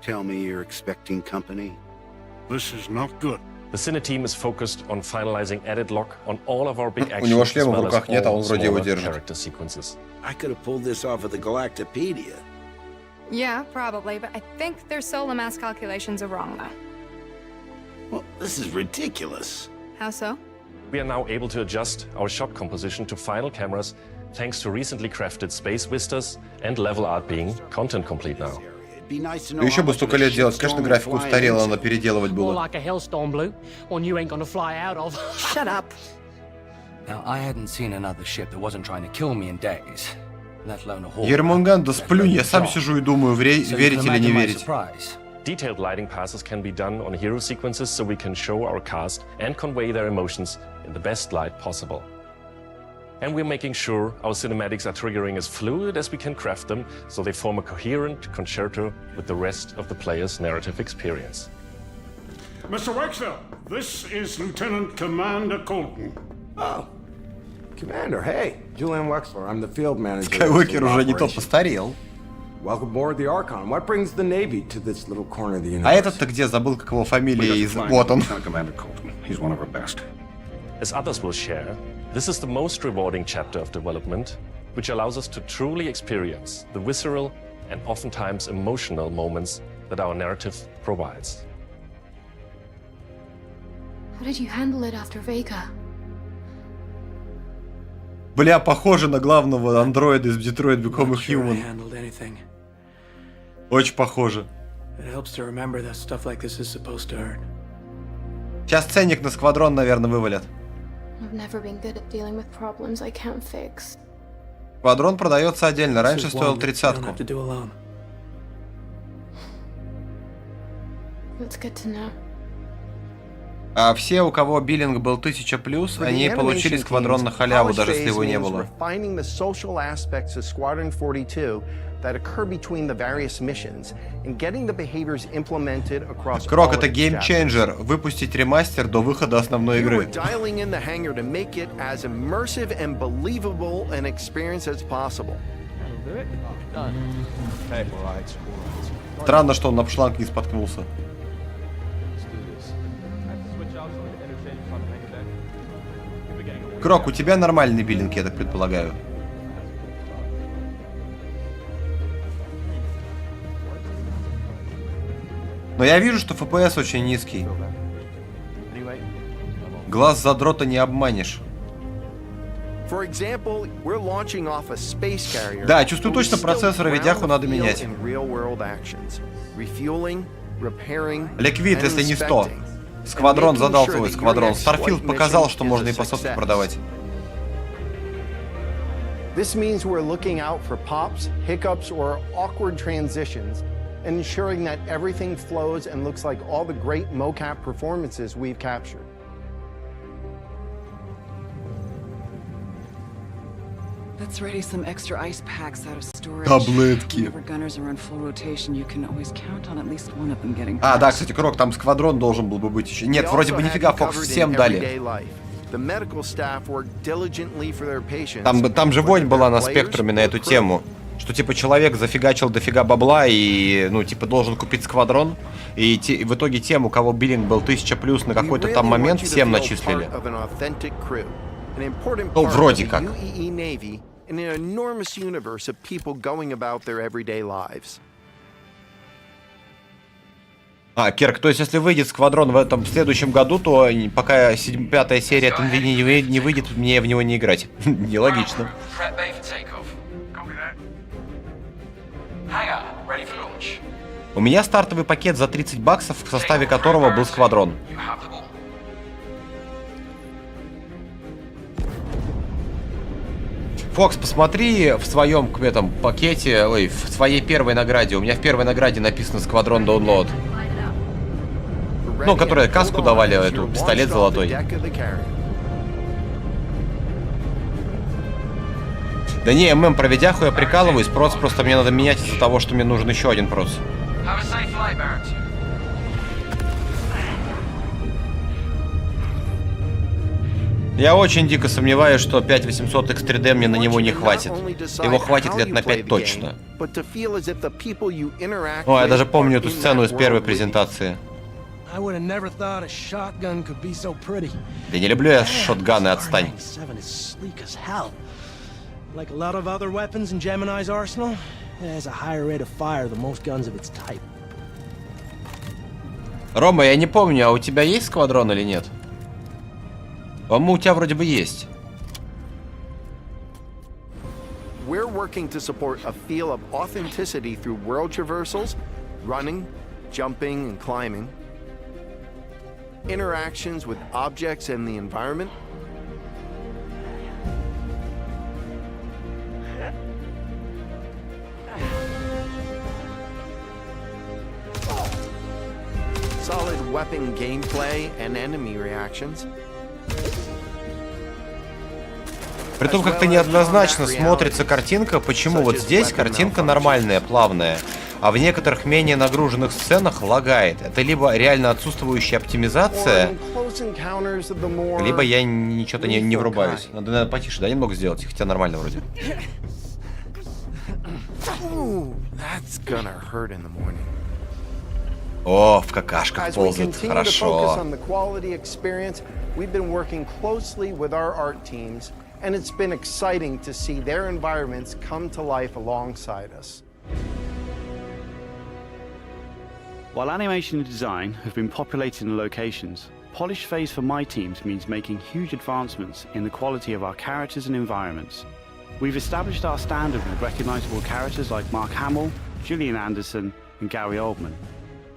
Tell me you're expecting company. This is not good. У него шлема в руках нет, а он вроде его держит. I could have pulled this off at the Galactopedia. Yeah, probably, but I think their solar mass calculations are wrong, though. Well, this is ridiculous. How so? We are now able to adjust our shot composition to final cameras thanks to recently crafted space vistas and level art being content complete now. Еще бы столько лет делать. Конечно, графика устарела, надо переделывать было. Shut up. Now, I hadn't seen another ship that wasn't trying to kill me in days, let alone a whole. Ермунган, да сплюнь, я сам сижу и думаю, верить или не верить. Detailed lighting passes can be done on hero sequences so we can show our cast and convey their emotions in the best light possible. And we're making sure our cinematics are triggering as fluid as we can craft them so they form a coherent concerto with the rest of the player's narrative experience. Mr. Wexler, this is Lieutenant Commander Colton. Oh. Commander, hey. Julian Wexler, I'm the field manager. Skywalker уже не тот постарел. Welcome aboard the Archon. What brings the Navy to this little corner of the universe? А этот-то где? Забыл, как его фамилия из... Вот он. Commander Colton. He's one of our best. As others will share, this is the most rewarding chapter of development, which allows us to truly experience the visceral and oftentimes emotional moments that our narrative provides. How did you handle it after Vega? Бля, похоже на главного андроида из Detroit Become Human. Очень похоже. Сейчас ценник на сквадрон, наверное, вывалят. Сквадрон продается отдельно, раньше стоил 30-ку. А все, у кого биллинг был 1000+, они получили сквадрон на халяву, даже если его не было. Крок — это геймченджер. Выпустить ремастер до выхода основной игры. Странно, что он на шланг не споткнулся. Крок, у тебя нормальный биллинг, я так предполагаю. Но я вижу, что FPS очень низкий. Глаз задрота не обманешь. Да, чувствую точно, процессор и видяху надо менять. Ликвид, если не 100. Сквадрон задал свой сквадрон. Starfield показал, что можно и по сотке продавать. This means we're looking out for pops, hiccups, or awkward transitions, and ensuring that everything flows and looks like all the great mocap performances we've captured. Let's ready some extra ice packs out of storage. Таблетки. Whenever gunners are on full rotation, you can always count on at least one of them getting А, да, кстати, Крок, там сквадрон должен был бы быть еще. Нет, вроде бы нифига, Фокс всем дали. Там же вонь была на спектруме на эту тему. Что, типа, человек зафигачил дофига бабла и, ну, типа, должен купить сквадрон. И в итоге тем, у кого биллинг был 1000+ на какой-то там момент, всем начислили. Ну, вроде как. In an enormous universe of people going about their everyday lives. А, Кирк, то есть если выйдет сквадрон в этом следующем году, то пока 5-я серия от NVMe не выйдет, мне в него не играть. Нелогично. У меня стартовый пакет за $30, в составе которого был сквадрон. Фокс, посмотри в своем этом пакете, ой, в своей первой награде. У меня в первой награде написано «Сквадрон Download». Ну, которая каску давали, эту, пистолет золотой. Да не, ММ, про видяху я прикалываюсь, просто мне надо менять из-за того, что мне нужен еще один проц. Я очень дико сомневаюсь, что 5800 X3D мне на него не хватит. Его хватит лет на 5 точно. О, я даже помню эту сцену из первой презентации. Да не люблю я шотганы, отстань. Like a lot of other weapons in Gemini's arsenal, it has a higher rate of fire than most guns of its type. Рома, я не помню, а у тебя есть сквадрон или нет? По-моему, у тебя вроде бы есть. We're working to support a feel of authenticity through world traversals, running, jumping, and climbing, interactions with objects and the environment, solid weapon gameplay and enemy reactions. Притом как-то неоднозначно смотрится картинка, почему вот здесь картинка нормальная, плавная, а в некоторых менее нагруженных сценах лагает. Это либо реально отсутствующая оптимизация, либо я ничего-то не врубаюсь. Надо, наверное, потише, да, немного сделать, хотя нормально вроде. О, в какашках ползает, хорошо. And it's been exciting to see their environments come to life alongside us. While animation and design have been populating the locations, polish phase for my teams means making huge advancements in the quality of our characters and environments. We've established our standard with recognizable characters like Mark Hamill, Gillian Anderson, and Gary Oldman,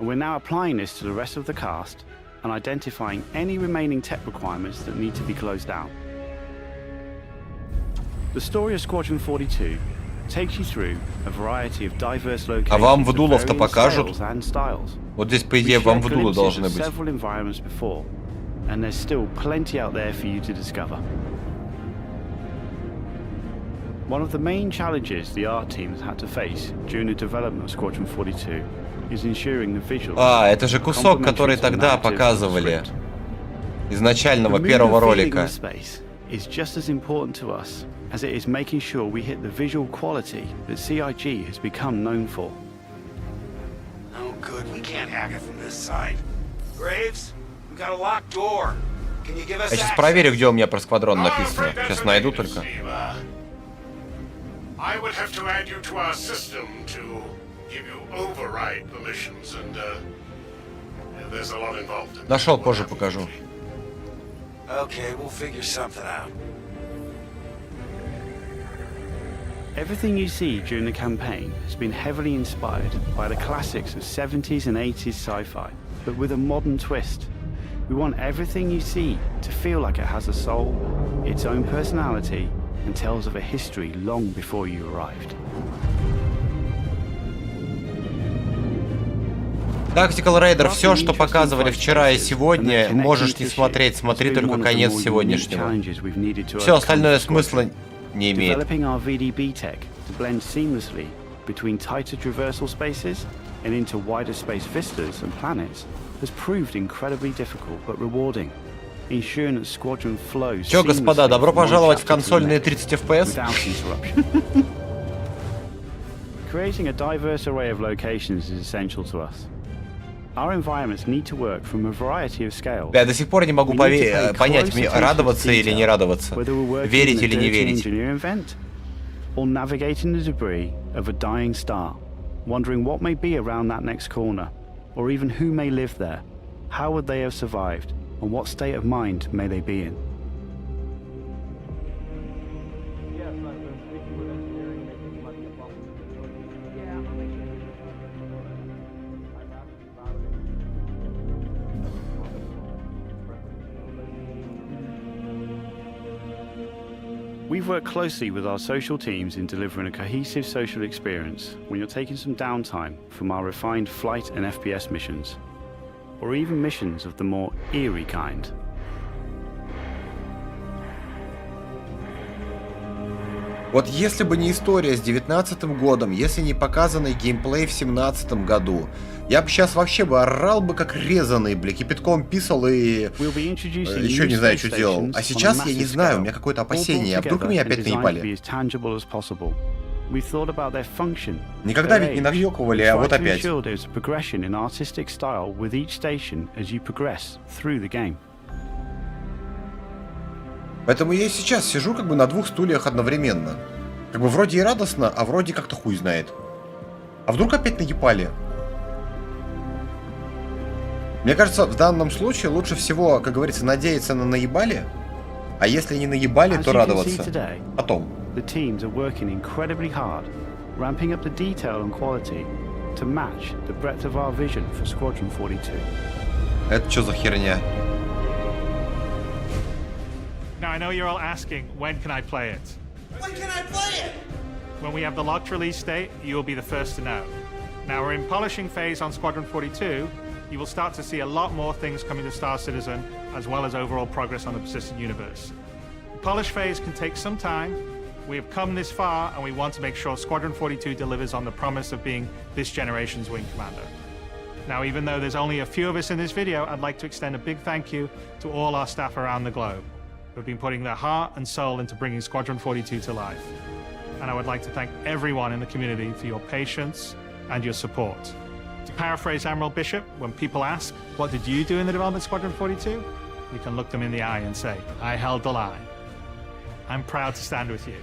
and we're now applying this to the rest of the cast and identifying any remaining tech requirements that need to be closed down. The story of Squadron 42 takes you through a variety of diverse locations. А вам вдулов-то покажут? And styles. Вот здесь, по идее, вам вдулы должны быть. Several environments before, and there's still plenty out there for you to discover. One of the main challenges the art teams had to face during the development of Squadron 42 is ensuring the visuals. А, это же кусок, который тогда показывали изначального первого ролика. Is just as important to us as it is making sure we hit the visual quality that CIG has become known for. No good, we can't hack it from this side. Graves, we got a locked door. Can you give us Я сейчас проверю, где у меня про сквадрон написано. Сейчас найду только. I would have to add you to our system to give you override permissions, and there's a lot involved. Нашел, позже покажу. Okay, we'll figure something out. Everything you see during the campaign has been heavily inspired by the classics of 70s and 80s sci-fi, but with a modern twist. We want everything you see to feel like it has a soul, its own personality, and tells of a history long before you arrived. Tactical Raider, все, что показывали вчера и сегодня, можешь не смотреть, смотри только конец сегодняшнего. Все остальное смысла не имеет. Developing our VDB tech to blend seamlessly between tighter traversal spaces and into wider space vistas and planets has proved incredibly difficult but rewarding. Ensuring that Squadron flows. Чё, господа, добро пожаловать в консольные 30 FPS. Creating a diverse array of locations is essential to us. Our environments need to work from a variety of scales. Я до сих пор не могу понять, мне радоваться или не радоваться, верить или не верить. Or navigating the debris of a dying star, wondering what may be around that next corner, or even who may live there, how would they have survived, and what state of mind may they be in. We've worked closely with our social teams in delivering a cohesive social experience when you're taking some downtime from our refined flight and FPS missions, or even missions of the more eerie kind. Вот если бы не история с 19-м годом, если не показанный геймплей в 17-м году, я бы сейчас вообще бы орал бы как резаный, бля, кипятком писал и еще не знаю, что делал. А сейчас я не знаю, у меня какое-то опасение, а вдруг меня опять наебали. Никогда ведь не навьёкывали, а вот опять. Поэтому я и сейчас сижу как бы на двух стульях одновременно. Как бы вроде и радостно, а вроде как-то хуй знает. А вдруг опять наебали? Мне кажется, в данном случае лучше всего, как говорится, надеяться на наебали, а если не наебали, то радоваться потом. The teams are working incredibly hard, ramping up the detail and quality to match the breadth of our vision for Squadron 42. Это что за херня? Now, I know you're all asking, when can I play it? When can I play it? When we have the locked release date, you will be the first to know. Now, we're in polishing phase on Squadron 42. You will start to see a lot more things coming to Star Citizen, as well as overall progress on the persistent universe. The polish phase can take some time. We have come this far, and we want to make sure Squadron 42 delivers on the promise of being this generation's wing commander. Now, even though there's only a few of us in this video, I'd like to extend a big thank you to all our staff around the globe who've been putting their heart and soul into bringing Squadron 42 to life. And I would like to thank everyone in the community for your patience and your support. To paraphrase Admiral Bishop, when people ask, what did you do in the development of Squadron 42? We can look them in the eye and say, I held the line. I'm proud to stand with you.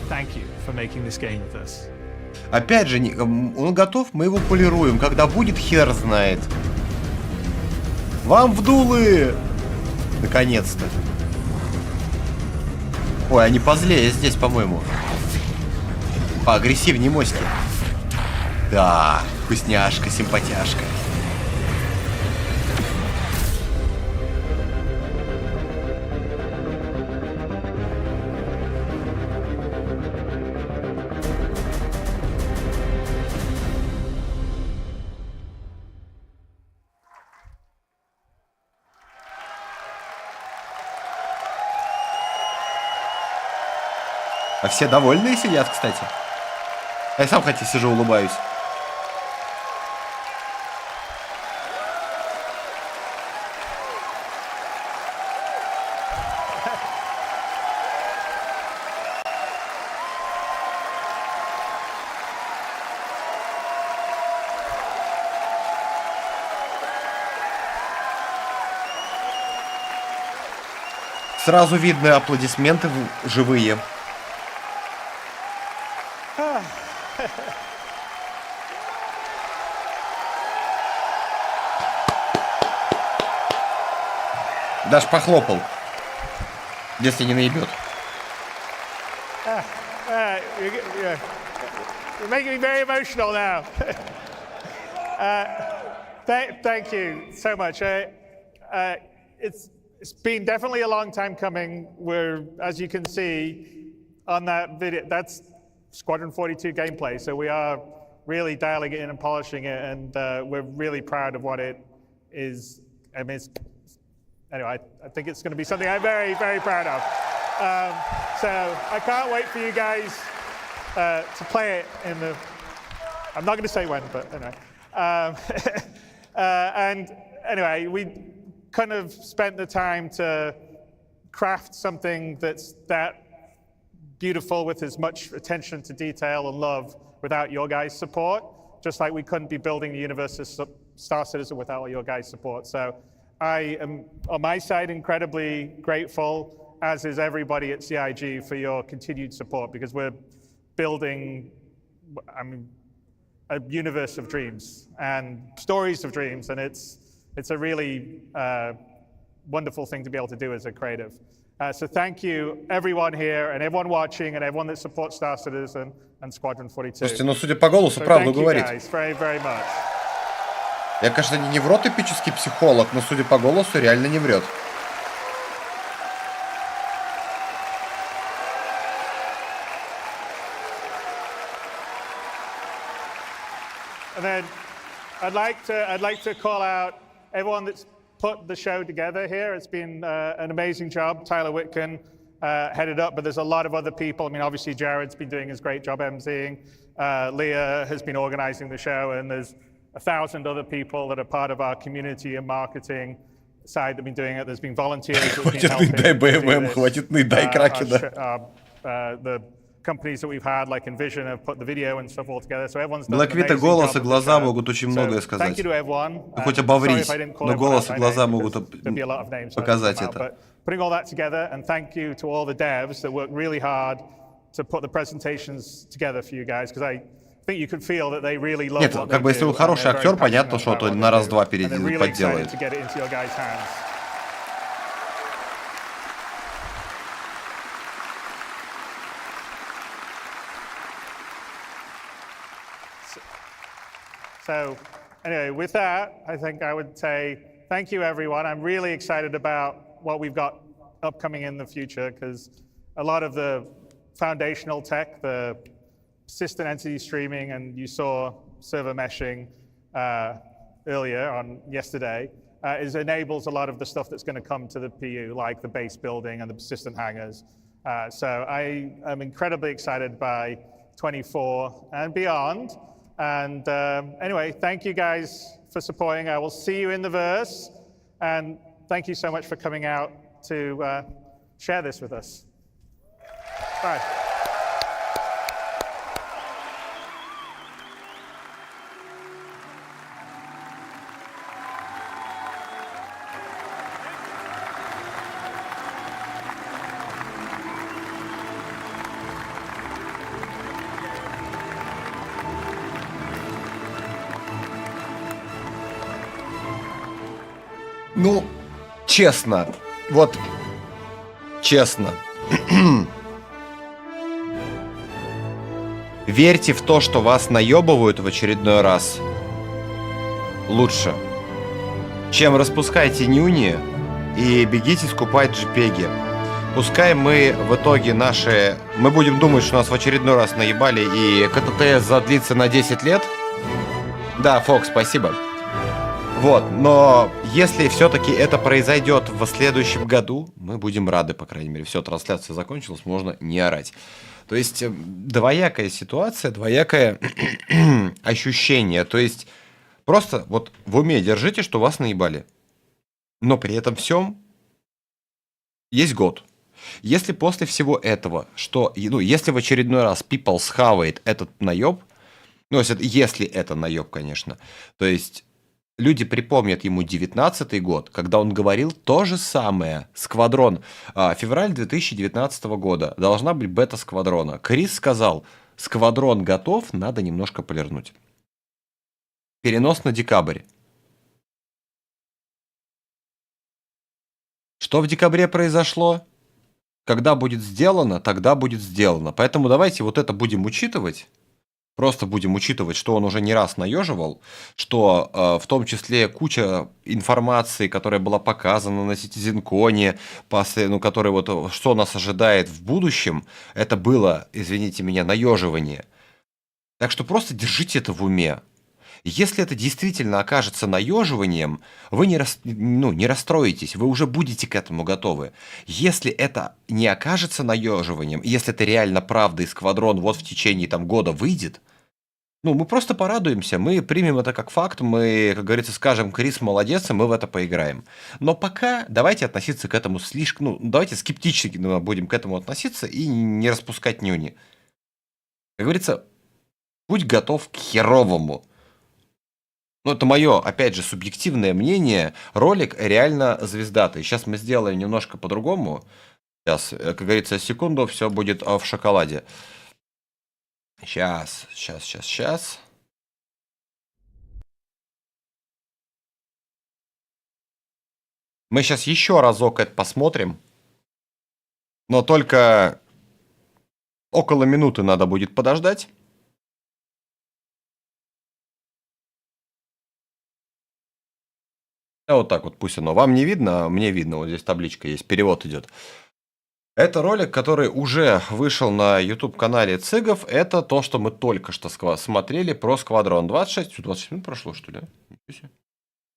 Thank you for making this game with us. Опять же, он готов, мы его полируем. Когда будет, хер знает. Вам в дулы! Наконец-то. Ой, они позлее здесь, по-моему. Поагрессивнее моськи. Да, вкусняшка, симпатяшка. А все довольные сидят, кстати. Я сам, хотя сижу, улыбаюсь. Сразу видны аплодисменты живые. Даже похлопал, если не наебет. You're making me very emotional now. Thank you so much. It's been definitely a long time coming. We're, as you can see on that video, that's Squadron 42 gameplay. So we are really dialing it in and polishing it, and we're really proud of what it is. I mean, anyway, I think it's going to be something I'm very, very proud of. So I can't wait for you guys to play it in the... I'm not going to say when, but anyway. And anyway, we kind of spent the time to craft something that's that beautiful with as much attention to detail and love without your guys' support, just like we couldn't be building the universe of Star Citizen without your guys' support. So I am, on my side, incredibly grateful, as is everybody at CIG, for your continued support, because we're building, I mean, a universe of dreams and stories of dreams, and it's a really wonderful thing to be able to do as a creative. So thank you, everyone here, and everyone watching, and everyone that supports Star Citizen and Squadron 42. Слушайте, ну, судя по голосу, правду говорит. Thank you guys very, very much. Я, конечно, не невротипический психолог, но, судя по голосу, реально не врет. And then I'd like to call out everyone that's put the show together here. It's been an amazing job. Tyler Whitkin headed up, but there's a lot of other people. I mean, obviously Jared's been doing his great job emceeing. Leah has been organizing the show, and there's 1,000 other people that are part of our community and marketing side that have been doing it. There's been volunteers that have been helping. The companies that we've had, like Envision, have put the video and stuff all together. So everyone's done an amazing голос и job глаза могут очень многое so, сказать. thank you to everyone. Хоть обоврись, но голос и глаза могут показать But это. putting all that together, and thank you to all the devs that worked really hard to put the presentations together for you guys, because think you could feel that they really love Нет, what как they бы если do, он хороший and they're very актер, понятно, passionate что about он what на they раз-два do, and they're перед really подделает. excited to get it into your guys' hands. So, anyway, with that, I think I would say thank you, everyone. I'm really excited about what we've got upcoming in the future, because a lot of the foundational tech, the persistent entity streaming, and you saw server meshing earlier on yesterday, enables a lot of the stuff that's going to come to the PU, like the base building and the persistent hangars. So I am incredibly excited by 24 and beyond. And anyway, thank you guys for supporting. I will see you in the verse. And thank you so much for coming out to share this with us. Bye. Ну, честно, вот, честно. Верьте в то, что вас наебывают в очередной раз. Лучше. Чем распускайте нюни и бегите скупать JPEG. Пускай мы в итоге мы будем думать, что нас в очередной раз наебали и КТТС задлится на 10 лет. Да, Фокс, спасибо. Вот, но если все-таки это произойдет в следующем году, мы будем рады, по крайней мере. Все, трансляция закончилась, можно не орать. То есть двоякая ситуация, двоякое ощущение. То есть просто вот в уме держите, что вас наебали. Но при этом всем есть год. Если после всего этого, если в очередной раз people схавает этот наеб, если это наеб, конечно, то есть люди припомнят ему 19-й год, когда он говорил то же самое. Сквадрон. Февраль 2019 года. Должна быть бета Сквадрона. Крис сказал, Сквадрон готов, надо немножко полирнуть. Перенос на декабрь. Что в декабре произошло? Когда будет сделано, тогда будет сделано. Поэтому давайте вот это будем учитывать. Просто будем учитывать, что он уже не раз наеживал, что в том числе куча информации, которая была показана на CitizenCon, что нас ожидает в будущем, это было, извините меня, наеживание. Так что просто держите это в уме. Если это действительно окажется наеживанием, вы не расстроитесь, вы уже будете к этому готовы. Если это не окажется наеживанием, если это реально правда и Сквадрон вот в течение года выйдет, мы просто порадуемся, мы примем это как факт, мы, как говорится, скажем, Крис молодец, и мы в это поиграем. Но пока давайте относиться к этому давайте скептически будем к этому относиться и не распускать нюни. Как говорится, будь готов к херовому. Это мое, опять же, субъективное мнение. Ролик реально звездатый. Сейчас мы сделаем немножко по-другому. Сейчас, как говорится, секунду, все будет в шоколаде. Сейчас. Мы сейчас еще разок это посмотрим. Но только около минуты надо будет подождать. Вот так вот, пусть оно вам не видно, а мне видно. Вот здесь табличка есть, перевод идет. Это ролик, который уже вышел на YouTube-канале Цыгов. Это то, что мы только что смотрели про Сквадрон. 26 минут прошло, что ли?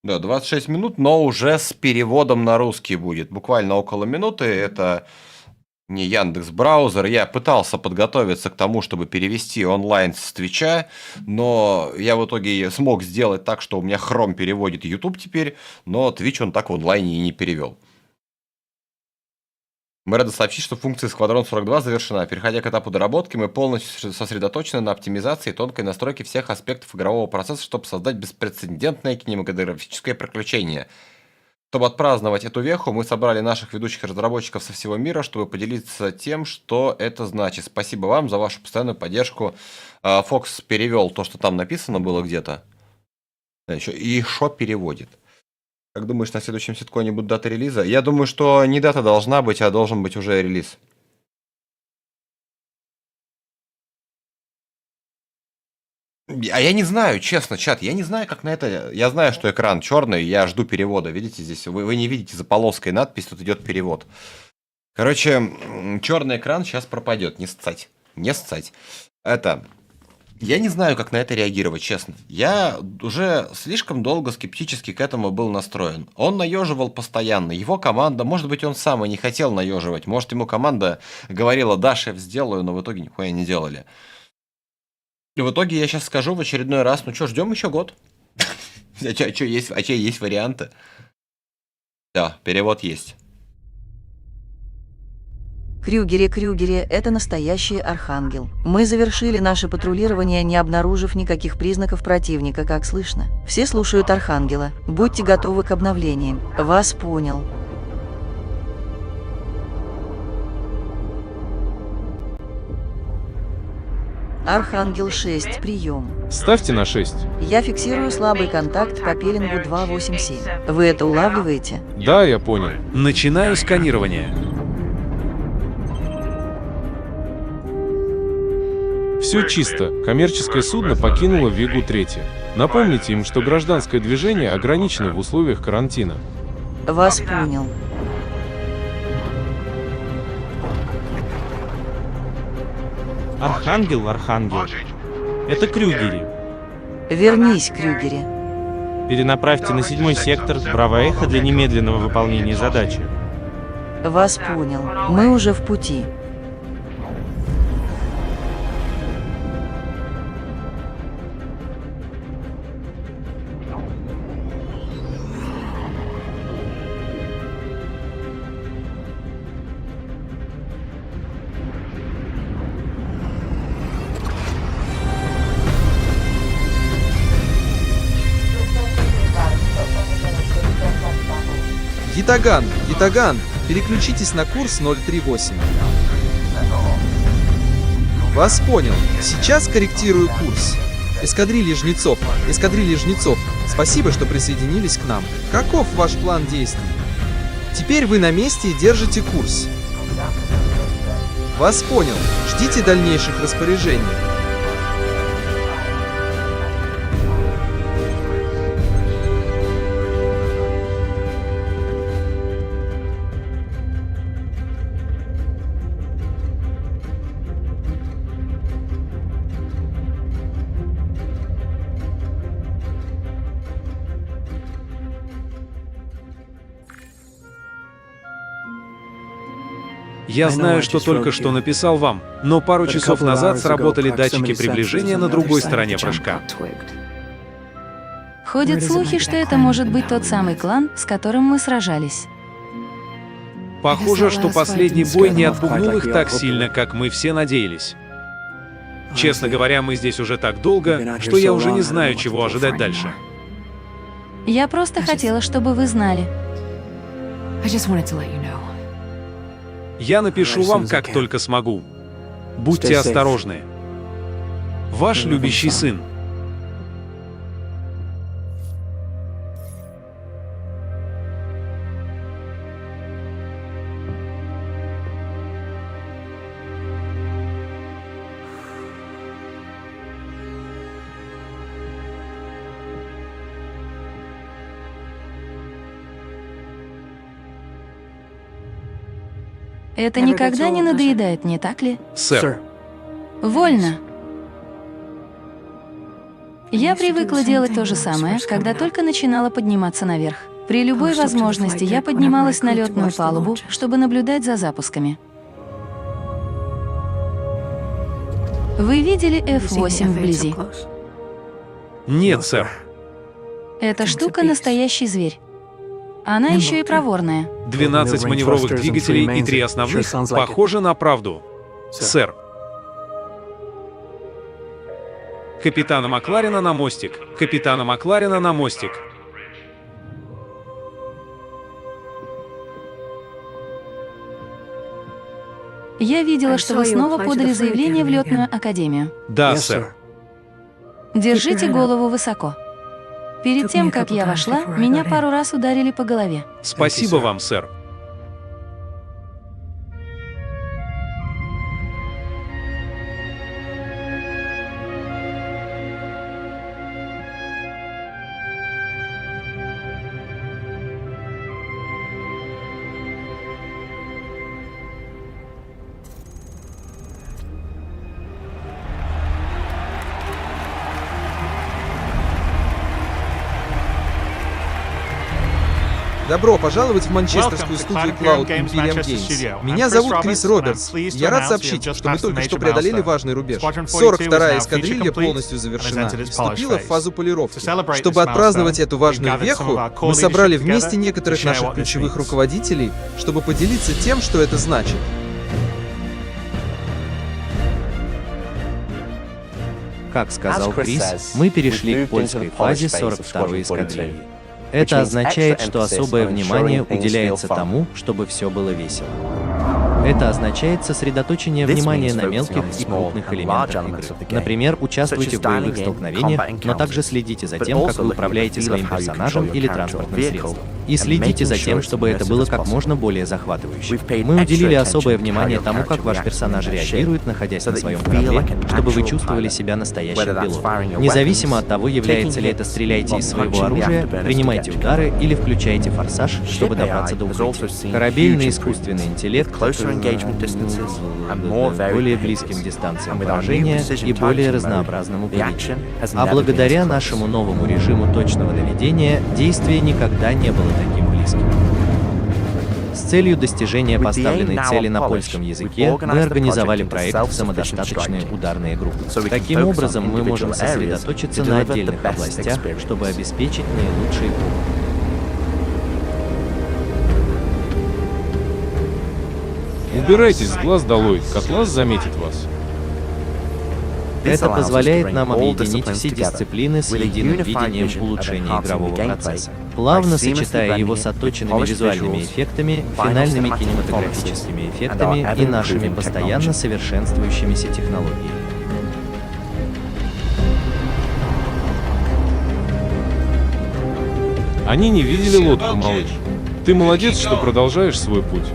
Да, 26 минут, но уже с переводом на русский будет. Буквально около минуты. Это не Яндекс.Браузер. Я пытался подготовиться к тому, чтобы перевести онлайн с Твича, но я в итоге смог сделать так, что у меня Chrome переводит YouTube теперь, но Twitch он так в онлайне и не перевел. Мы рады сообщить, что функция Squadron 42 завершена. Переходя к этапу доработки, мы полностью сосредоточены на оптимизации и тонкой настройке всех аспектов игрового процесса, чтобы создать беспрецедентное кинематографическое приключение. Чтобы отпраздновать эту веху, мы собрали наших ведущих разработчиков со всего мира, чтобы поделиться тем, что это значит. Спасибо вам за вашу постоянную поддержку. Фокс перевел то, что там написано было где-то. Еще переводит. Как думаешь, на следующем ситконе будет дата релиза? Я думаю, что не дата должна быть, а должен быть уже релиз. А я не знаю, честно, чат, я не знаю, как на это... Я знаю, что экран черный, я жду перевода. Видите, здесь вы не видите за полоской надпись, тут идет перевод. Короче, черный экран сейчас пропадет, не ссать. Не ссать. Я не знаю, как на это реагировать, честно. Я уже слишком долго скептически к этому был настроен. Он наеживал постоянно. Его команда, может быть, он сам и не хотел наеживать. Может, ему команда говорила: да, шеф, сделаю, но в итоге нихуя не делали. И в итоге я сейчас скажу в очередной раз: ну что, ждем еще год. А что, есть варианты? Да, перевод есть. Крюгере, это настоящий архангел. Мы завершили наше патрулирование, не обнаружив никаких признаков противника, как слышно. Все слушают архангела. Будьте готовы к обновлениям. Вас понял. Архангел 6, прием. Ставьте на 6. Я фиксирую слабый контакт по пеленгу 287. Вы это улавливаете? Да, я понял. Начинаю сканирование. Все чисто. Коммерческое судно покинуло Вегу-3. Напомните им, что гражданское движение ограничено в условиях карантина. Вас понял. Архангел. Это Крюгери. Вернись, Крюгери. Перенаправьте на 7-й сектор Браво Эхо для немедленного выполнения задачи. Вас понял. Мы уже в пути. Ятаган, переключитесь на курс 038. Вас понял. Сейчас корректирую курс. Эскадрилья жнецов, спасибо, что присоединились к нам. Каков ваш план действий? Теперь вы на месте и держите курс. Вас понял. Ждите дальнейших распоряжений. Я знаю, что только что написал вам, но пару часов назад сработали датчики приближения на другой стороне прыжка. Ходят слухи, что это может быть тот самый клан, с которым мы сражались. Похоже, что последний бой не отпугнул их так сильно, как мы все надеялись. Честно говоря, мы здесь уже так долго, что я уже не знаю, чего ожидать дальше. Я просто хотела, чтобы вы знали. Я напишу вам, как только смогу. Будьте осторожны. Ваш любящий сын. Это никогда не надоедает, не так ли? Сэр. Вольно. Я привыкла делать то же самое, когда только начинала подниматься наверх. При любой возможности я поднималась на летную палубу, чтобы наблюдать за запусками. Вы видели F-8 вблизи? Нет, сэр. Эта штука — настоящий зверь. Она еще и проворная. 12 маневровых двигателей и 3 основных. Похоже на правду. Сэр. Капитана Макларена на мостик. Капитана Макларена на мостик. Я видела, что вы снова подали заявление в летную академию. Да, сэр. Держите голову высоко. Перед тем, как я вошла, меня пару раз ударили по голове. Спасибо вам, сэр. Добро пожаловать в манчестерскую студию Cloud Imperium Games. Меня зовут Крис Робертс. Я рад сообщить, что мы только что преодолели важный рубеж. 42-я эскадрилья полностью завершена и вступила в фазу полировки. Чтобы отпраздновать эту важную веху, мы собрали вместе некоторых наших ключевых руководителей, чтобы поделиться тем, что это значит. Как сказал Крис, мы перешли к польской фазе 42-й эскадрильи. Это означает, что особое внимание уделяется тому, чтобы все было весело. Это означает сосредоточение внимания на мелких и крупных элементах игры. Например, участвуйте в боевых столкновениях, но также следите за тем, как вы управляете своим персонажем или транспортным средством. И следите за тем, чтобы это было как можно более захватывающе. Мы уделили особое внимание тому, как ваш персонаж реагирует, находясь на своем корабле, чтобы вы чувствовали себя настоящим пилотом. Независимо от того, является ли это «стреляйте из своего оружия», «принимайте удары» или «включайте форсаж», чтобы добраться до укрытия. Корабельный искусственный интеллект более близким дистанциям поражения и более разнообразному поведению. А благодаря нашему новому режиму точного наведения, действие никогда не было таким близким. С целью достижения поставленной цели на польском языке мы организовали проект «Самодостаточные ударные группы». Таким образом, мы можем сосредоточиться на отдельных областях, чтобы обеспечить наилучший опыт. Убирайтесь с глаз долой, Котлас заметит вас. Это позволяет нам объединить все дисциплины с единым видением улучшения игрового процесса, плавно сочетая его с отточенными визуальными эффектами, финальными кинематографическими эффектами и нашими постоянно совершенствующимися технологиями. Они не видели лодку, малыш. Ты молодец, что продолжаешь свой путь.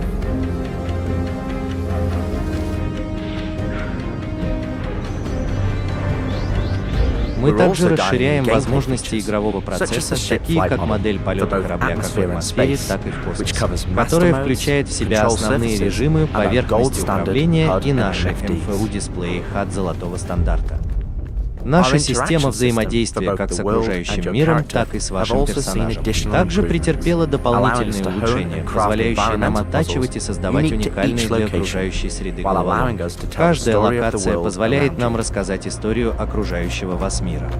Мы также расширяем возможности игрового процесса, такие как модель полета корабля как в атмосфере, так и в космосе, которая включает в себя основные режимы поверхности управления и наши МФУ-дисплеи HUD золотого стандарта. Наша система взаимодействия как с окружающим миром, так и с вашим персонажем также претерпела дополнительные улучшения, позволяющие нам оттачивать и создавать уникальные для окружающей среды головоломки. Каждая локация позволяет нам рассказать историю окружающего вас мира.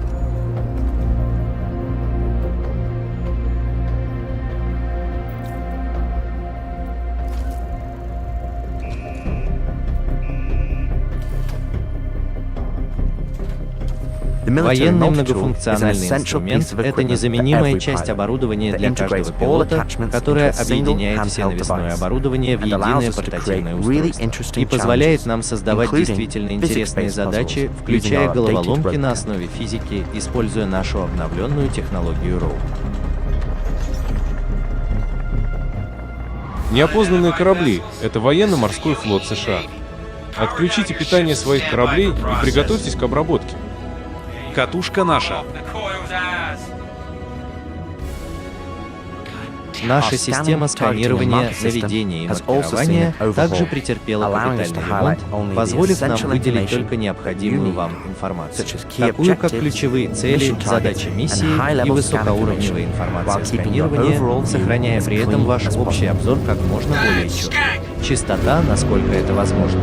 Военный многофункциональный инструмент — это незаменимая часть оборудования для каждого пилота, которая объединяет все навесное оборудование в единое портативное устройство и позволяет нам создавать действительно интересные задачи, включая головоломки на основе физики, используя нашу обновленную технологию ROW. Неопознанные корабли — это военно-морской флот США. Отключите питание своих кораблей и приготовьтесь к обработке. Катушка наша. Наша система сканирования, наведения и маркирования также претерпела капитальный ремонт, позволив нам выделить только необходимую вам информацию, такую как ключевые цели, задачи миссии и высокоуровневая информация сканирования, сохраняя при этом ваш общий обзор как можно более четкий. Чистота, насколько это возможно.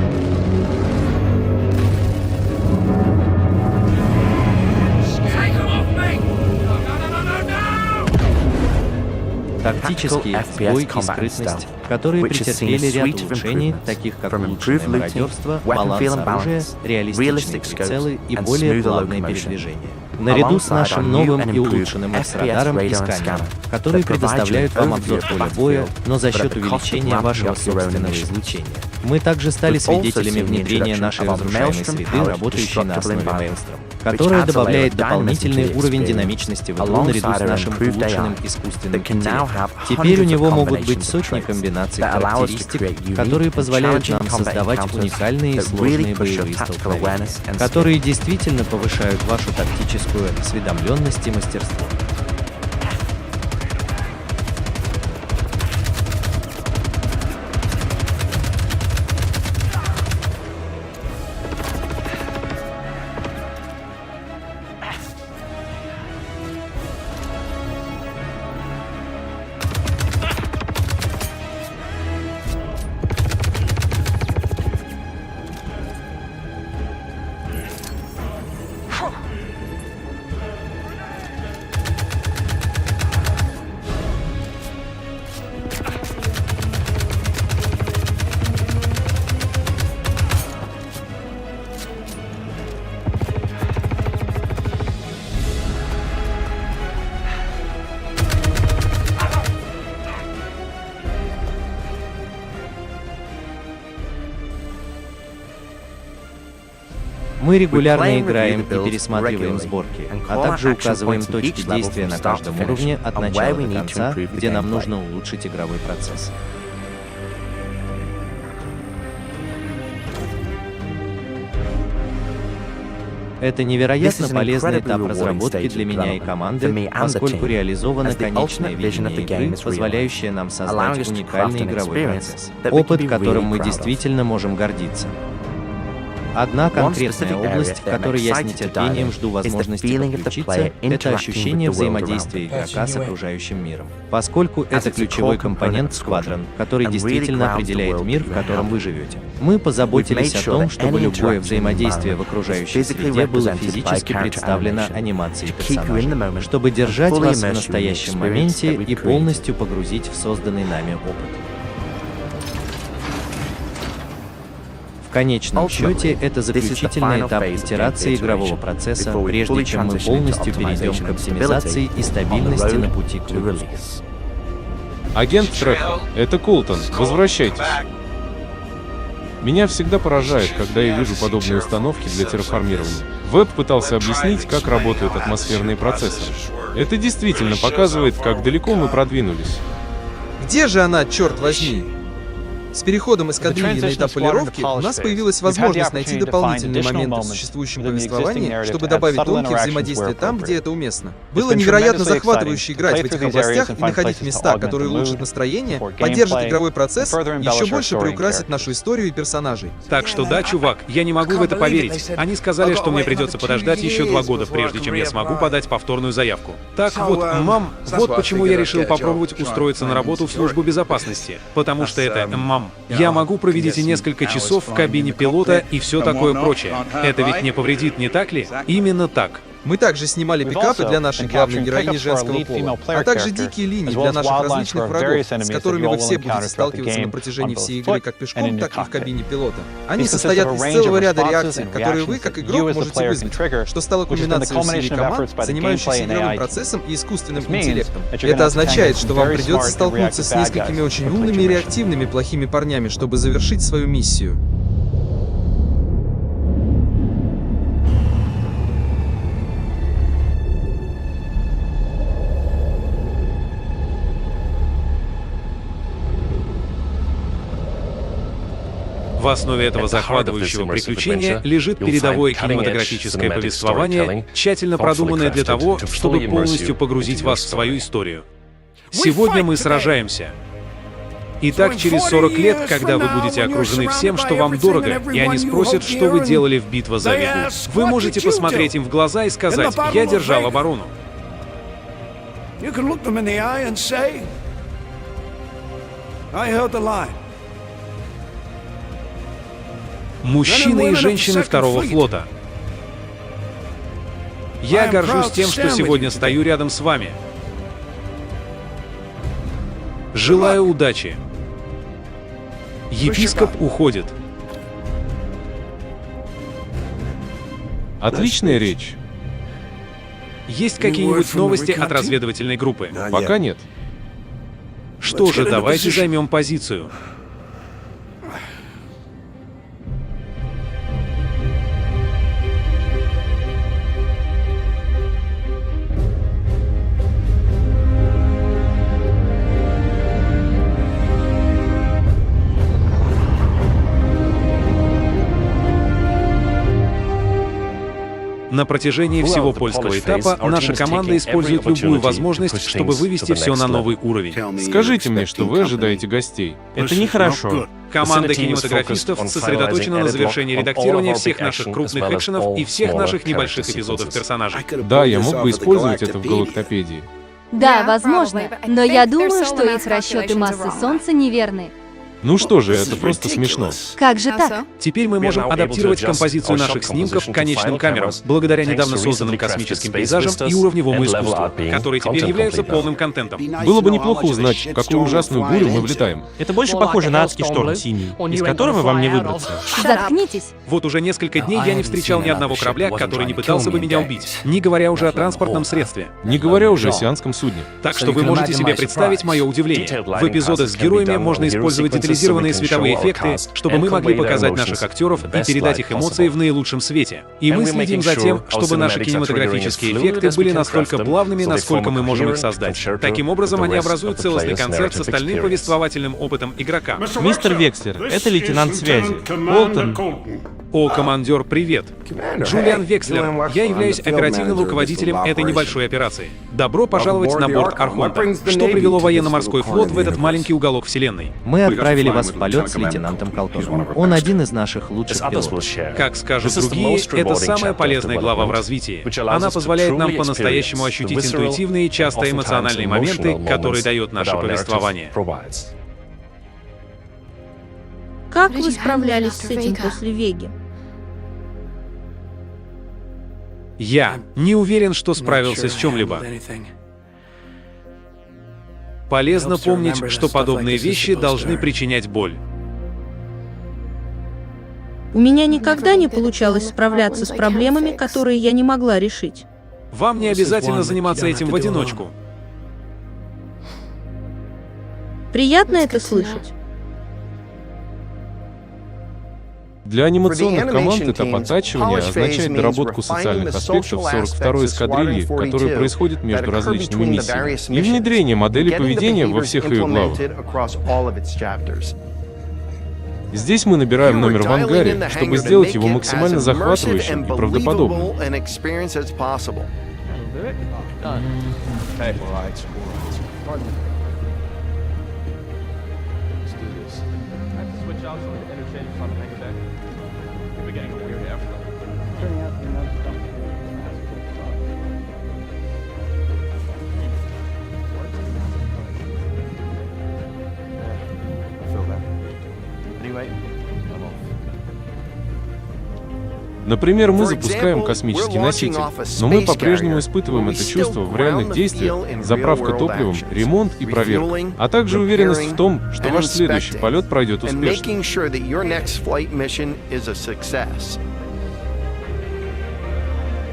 Тактические сбой и скрытность, которые претерпели ряд улучшений, таких как улучшенное мародерство, баланс оружия, реалистичные прицелы и более плавное передвижение. Наряду с нашим новым и улучшенным X-радаром и сканером, которые предоставляют вам обзор поля боя, но за счет увеличения вашего собственного излучения. Мы также стали свидетелями внедрения нашей разрушаемой среды, работающей на основе Maelstrom, которая добавляет дополнительный уровень динамичности в игру наряду с нашим улучшенным искусственным интеллектом. Теперь у него могут быть сотни комбинаций характеристик, которые позволяют нам создавать уникальные и сложные боевые столкновения, которые действительно повышают вашу тактическую осведомленность и мастерство. Мы регулярно играем и пересматриваем сборки, а также указываем точки действия на каждом уровне от начала до конца, где нам нужно улучшить игровой процесс. Это невероятно полезный этап разработки для меня и команды, поскольку реализовано конечное видение игры, позволяющее нам создать уникальный игровой процесс, опыт, которым мы действительно можем гордиться. Одна конкретная область, в которой я с нетерпением жду возможности подключиться, это ощущение взаимодействия игрока с окружающим миром, поскольку это ключевой компонент Squadron, который действительно определяет мир, в котором вы живете. Мы позаботились о том, чтобы любое взаимодействие в окружающей среде было физически представлено анимацией персонажа, чтобы держать вас в настоящем моменте и полностью погрузить в созданный нами опыт. В конечном счете, это заключительный этап итерации игрового процесса, прежде чем мы полностью перейдем к оптимизации и стабильности на пути к выпуску. Агент Трехо, это Колтон, возвращайтесь. Меня всегда поражает, когда я вижу подобные установки для терраформирования. Веб пытался объяснить, как работают атмосферные процессоры. Это действительно показывает, как далеко мы продвинулись. Где же она, черт возьми? С переходом эскадрильи на этап полировки у нас появилась возможность найти дополнительные моменты в существующем повествовании, чтобы добавить тонкие взаимодействия там, где это уместно. Было невероятно захватывающе играть в этих областях и находить места, которые улучшат настроение, поддержат игровой процесс и еще больше приукрасят нашу историю и персонажей. Так что да, чувак, я не могу в это поверить. Они сказали, что мне придется подождать еще 2 года, прежде чем я смогу подать повторную заявку. Так вот, мам, вот почему я решил попробовать устроиться на работу в службу безопасности. Потому что это, мам, я могу проведите несколько часов в кабине пилота и все такое прочее. Это ведь не повредит, не так ли? Именно так. Мы также снимали пикапы для нашей главной героини женского пола, а также дикие линии для наших различных врагов, с которыми вы все будете сталкиваться на протяжении всей игры как пешком, так и в кабине пилота. Они состоят из целого ряда реакций, которые вы, как игрок, можете вызвать, что стало кульминацией усилий команд, занимающихся игровым процессом и искусственным интеллектом. Это означает, что вам придется столкнуться с несколькими очень умными и реактивными плохими парнями, чтобы завершить свою миссию. В основе этого захватывающего приключения лежит передовое кинематографическое повествование, тщательно продуманное для того, чтобы полностью погрузить вас в свою историю. Сегодня мы сражаемся. Итак, через 40 лет, когда вы будете окружены всем, что вам дорого, и они спросят, что вы делали в «Битва за Вегу», вы можете посмотреть им в глаза и сказать: «Я держал оборону». Мужчины и женщины второго флота, я горжусь тем, что сегодня стою рядом с вами. Желаю удачи. Епископ уходит. Отличная речь. Есть какие-нибудь новости от разведывательной группы? Пока нет. Что же, давайте займем позицию. На протяжении всего польского этапа наша команда использует любую возможность, чтобы вывести все на новый уровень. Скажите мне, что вы ожидаете гостей. Это нехорошо. Команда кинематографистов сосредоточена на завершении редактирования всех наших крупных экшенов и всех наших небольших эпизодов персонажей. Да, я мог бы использовать это в галактопедии. Да, возможно, но я думаю, что их расчеты массы Солнца неверны. Ну что же, это просто смешно. Как же так? Теперь мы можем адаптировать композицию наших снимков к конечным камерам, благодаря недавно созданным космическим пейзажам и уровневому искусству, которые теперь являются полным контентом. Было бы неплохо узнать, в какую ужасную бурю мы влетаем. Это больше похоже на адский шторм синий, из которого вам не выбраться. Заткнитесь. Вот уже несколько дней я не встречал ни одного корабля, который не пытался бы меня убить, не говоря уже о транспортном средстве. Не говоря уже о сианском судне. Так что вы можете себе представить мое удивление. В эпизодах с героями можно использовать детализированные световые эффекты, чтобы мы могли показать наших актеров и передать их эмоции в наилучшем свете. И мы следим за тем, чтобы наши кинематографические эффекты были настолько плавными, насколько мы можем их создать. Таким образом, они образуют целостный концерт с остальным повествовательным опытом игрока. Мистер Векслер, это лейтенант связи. Уолтон. О, командир, привет. Джулиан Векслер. Я являюсь оперативным руководителем этой небольшой операции. Добро пожаловать на борт Архонта. Что привело военно-морской флот в этот маленький уголок вселенной? Мы отправили вас в полет с лейтенантом Колтоном. Он один из наших лучших пилотов. Как скажут другие, это самая полезная глава в развитии. Она позволяет нам по-настоящему ощутить интуитивные и часто эмоциональные моменты, которые дает наше повествование. Как вы справлялись с этим после Веги? Я не уверен, что справился с чем-либо. Полезно помнить, что подобные вещи должны причинять боль. У меня никогда не получалось справляться с проблемами, которые я не могла решить. Вам не обязательно заниматься этим в одиночку. Приятно это слышать. Для анимационных команд этап оттачивания означает доработку социальных аспектов 42-й эскадрильи, которая происходит между различными миссиями, и внедрение модели поведения во всех ее главах. Здесь мы набираем номер в ангаре, чтобы сделать его максимально захватывающим и правдоподобным. Например, мы запускаем космический носитель, но мы по-прежнему испытываем это чувство в реальных действиях, заправка топливом, ремонт и проверка, а также уверенность в том, что ваш следующий полет пройдет успешно.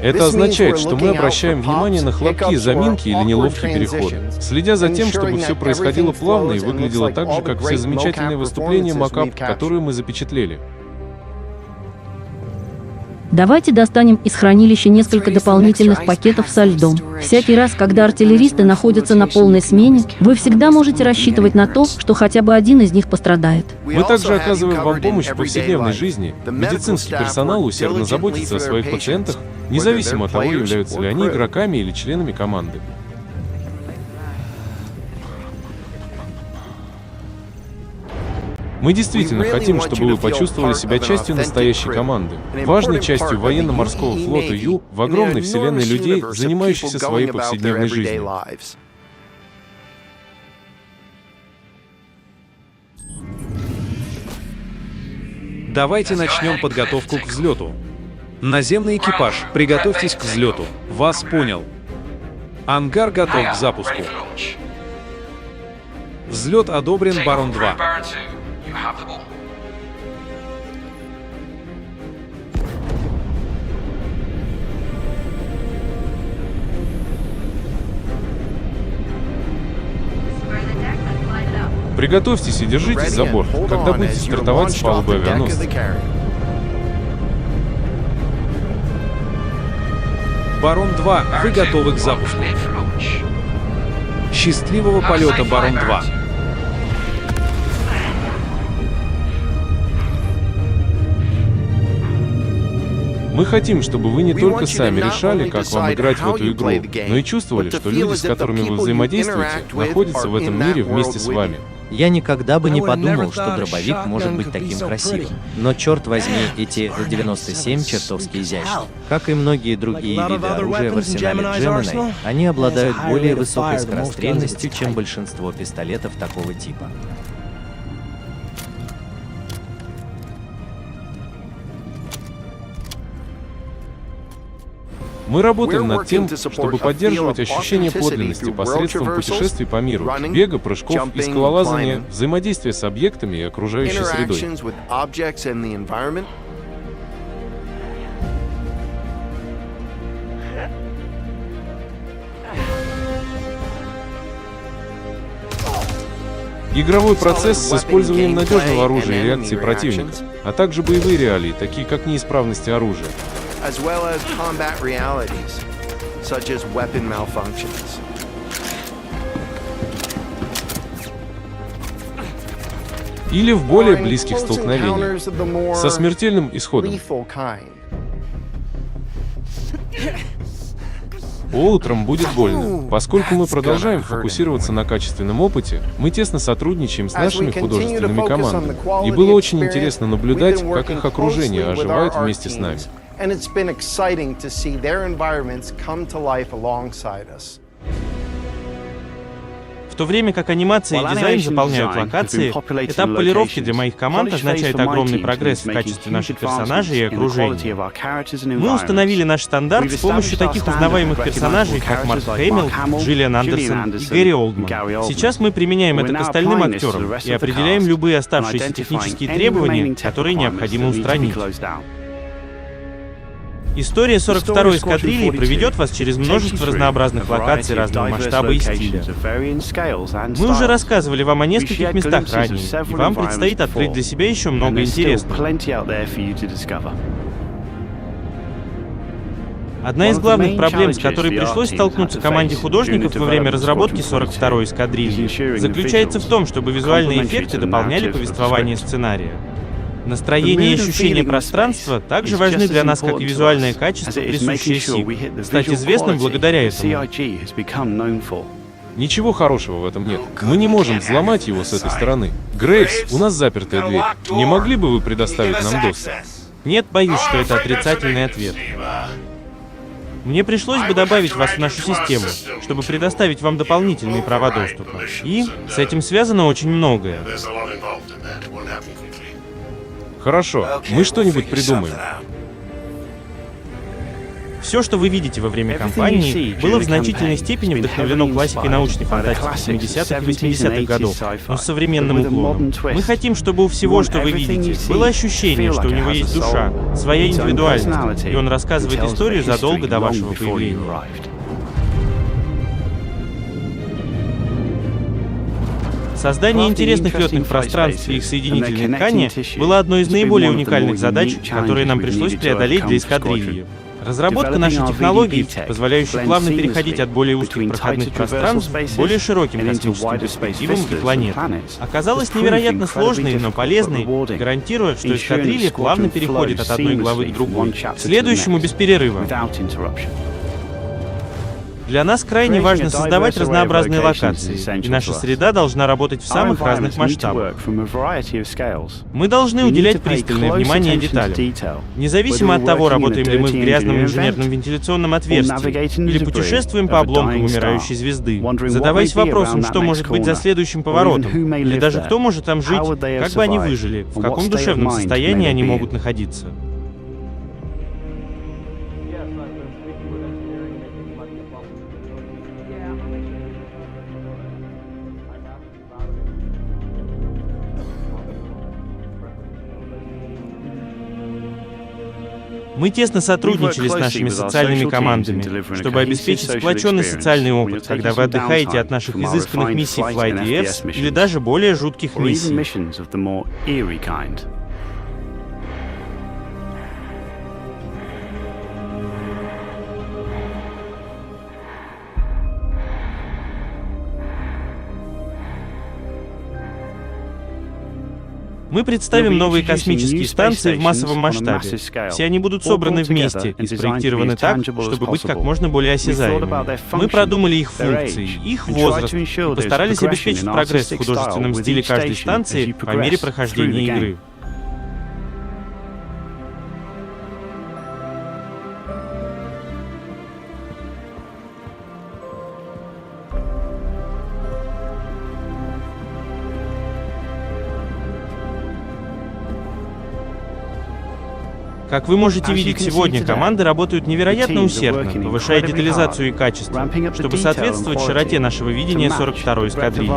Это означает, что мы обращаем внимание на хлопки, заминки или неловкие переходы, следя за тем, чтобы все происходило плавно и выглядело так же, как все замечательные выступления макап, которые мы запечатлели. Давайте достанем из хранилища несколько дополнительных пакетов со льдом. Всякий раз, когда артиллеристы находятся на полной смене, вы всегда можете рассчитывать на то, что хотя бы один из них пострадает. Мы также оказываем вам помощь в повседневной жизни. Медицинский персонал усердно заботится о своих пациентах, независимо от того, являются ли они игроками или членами команды. Мы действительно хотим, чтобы вы почувствовали себя частью настоящей команды, важной частью военно-морского флота Ю в огромной вселенной людей, занимающихся своей повседневной жизнью. Давайте начнем подготовку к взлету. Наземный экипаж, приготовьтесь к взлету. Вас понял. Ангар готов к запуску. Взлет одобрен, Барон 2. Приготовьтесь и держитесь за борт, когда будете стартовать с палубы авианосца. Барон 2, вы готовы к запуску. Счастливого полета, Барон 2. Мы хотим, чтобы вы не только сами решали, как вам играть в эту игру, но и чувствовали, что люди, с которыми вы взаимодействуете, находятся в этом мире вместе с вами. Я никогда бы не подумал, что дробовик может быть таким красивым. Но черт возьми, эти 97 чертовски изящны. Как и многие другие виды оружия в арсенале Gemini, они обладают более высокой скорострельностью, чем большинство пистолетов такого типа. Мы работаем над тем, чтобы поддерживать ощущение подлинности посредством путешествий по миру, бега, прыжков и скалолазания, взаимодействия с объектами и окружающей средой. Игровой процесс с использованием надежного оружия и реакции противника, а также боевые реалии, такие как неисправности оружия. As well as combat realities, such as weapon malfunctions. Или в более близких столкновениях, со смертельным исходом. Утром будет больно. Поскольку мы продолжаем фокусироваться на качественном опыте, мы тесно сотрудничаем с нашими художественными командами. И было очень интересно наблюдать, как их окружение оживает вместе с нами. And it's been exciting to see their environments come to life alongside us. В то время как анимация и дизайн заполняют локации, этап полировки для моих команд означает огромный прогресс в качестве наших персонажей и окружения. Мы установили наш стандарт с помощью таких узнаваемых персонажей, как Марк Хэмилл, Джиллиан Андерсон и Гэри Олдман. Сейчас мы применяем это к остальным актерам и определяем любые оставшиеся технические требования, которые необходимо устранить. История 42-й эскадрильи проведет вас через множество разнообразных локаций разного масштаба и стиля. Мы уже рассказывали вам о нескольких местах ранее, и вам предстоит открыть для себя еще много интересного. Одна из главных проблем, с которой пришлось столкнуться команде художников во время разработки 42-й эскадрильи, заключается в том, чтобы визуальные эффекты дополняли повествование сценария. Настроение и ощущение пространства также важны для нас, как и визуальное качество, присущее Си, стать известным благодаря этому. Ничего хорошего в этом нет. Мы не можем взломать его с этой стороны. Грейвс, у нас запертая дверь. Не могли бы вы предоставить нам доступ? Нет, боюсь, что это отрицательный ответ. Мне пришлось бы добавить вас в нашу систему, чтобы предоставить вам дополнительные права доступа. И с этим связано очень многое. Хорошо, мы что-нибудь придумаем. Все, что вы видите во время кампании, было в значительной степени вдохновлено классикой научной фантастики 70-х и 80-х годов, но с современным уклоном. Мы хотим, чтобы у всего, что вы видите, было ощущение, что у него есть душа, своя индивидуальность, и он рассказывает историю задолго до вашего появления. Создание интересных летных пространств и их соединительной ткани было одной из наиболее уникальных задач, которые нам пришлось преодолеть для эскадрильи. Разработка нашей технологии, позволяющей плавно переходить от более узких проходных пространств к более широким космическим перспективам и планетам, оказалась невероятно сложной, но полезной, гарантируя, что эскадрилья плавно переходит от одной главы к другой, к следующему без перерыва. Для нас крайне важно создавать разнообразные локации, и наша среда должна работать в самых разных масштабах. Мы должны уделять пристальное внимание деталям. Независимо от того, работаем ли мы в грязном инженерном вентиляционном отверстии или путешествуем по обломкам умирающей звезды, задаваясь вопросом, что может быть за следующим поворотом, или даже кто может там жить, как бы они выжили, в каком душевном состоянии они могут находиться. Мы тесно сотрудничали с нашими социальными командами, чтобы обеспечить сплоченный социальный опыт, когда вы отдыхаете от наших изысканных миссий Flight DFs или даже более жутких миссий. Мы представим новые космические станции в массовом масштабе. Все они будут собраны вместе и спроектированы так, чтобы быть как можно более осязаемыми. Мы продумали их функции, их возраст и постарались обеспечить прогресс в художественном стиле каждой станции по мере прохождения игры. Как вы можете видеть сегодня, команды работают невероятно усердно, повышая детализацию и качество, чтобы соответствовать широте нашего видения 42-й эскадрильи.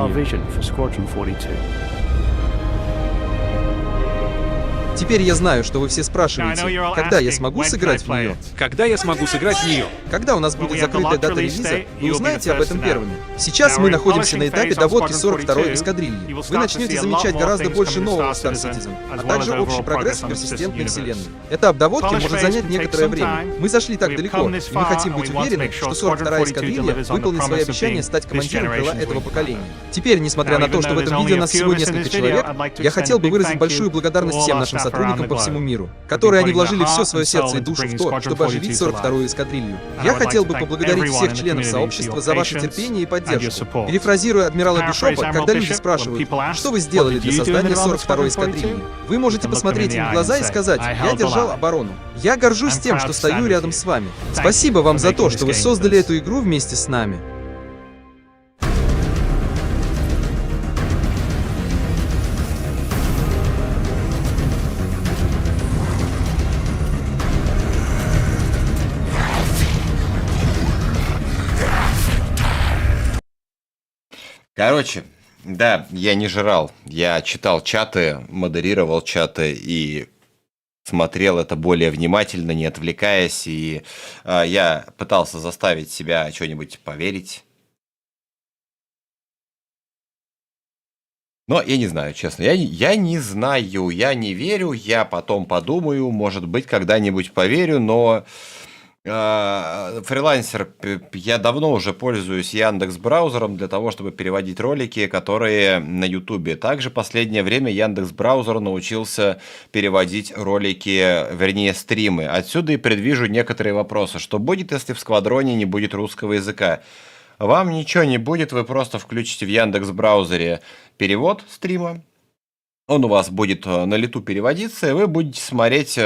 Теперь я знаю, что вы все спрашиваете, когда я смогу сыграть в нее? Когда я смогу сыграть в нее? Когда у нас будет закрытая дата релиза, вы узнаете об этом первыми. Сейчас мы находимся на этапе доводки 42-й эскадрильи. Вы начнете замечать гораздо больше нового Star Citizen, а также общий прогресс в персистентной вселенной. Этап доводки может занять некоторое время. Мы зашли так далеко, и мы хотим быть уверены, что 42-я эскадрилья выполнит свои обещания стать командиром крыла этого поколения. Теперь, несмотря на то, что в этом видео нас всего несколько человек, я хотел бы выразить большую благодарность всем нашим сотрудникам по всему миру, которые они вложили все свое сердце и душу в то, чтобы оживить 42-ю эскадрилью. Я хотел бы поблагодарить всех членов сообщества за ваше терпение и поддержку. Перефразируя адмирала Бишопа, когда люди спрашивают, что вы сделали для создания 42-й эскадрильи, вы можете посмотреть им в глаза и сказать: я держал оборону. Я горжусь тем, что стою рядом с вами. Спасибо вам за то, что вы создали эту игру вместе с нами. Короче, да, я не жрал. Я читал чаты, модерировал чаты и смотрел это более внимательно, не отвлекаясь. И я пытался заставить себя что-нибудь поверить. Но я не знаю, честно. Я не знаю, я не верю, я потом подумаю, может быть, когда-нибудь поверю, но... фрилансер, я давно уже пользуюсь Яндекс.Браузером для того, чтобы переводить ролики, которые на Ютубе. Также последнее время Яндекс.Браузер научился переводить ролики, вернее стримы. Отсюда и предвижу некоторые вопросы. Что будет, если в Сквадроне не будет русского языка? Вам ничего не будет, вы просто включите в Яндекс.Браузере перевод стрима. Он у вас будет на лету переводиться, и вы будете смотреть...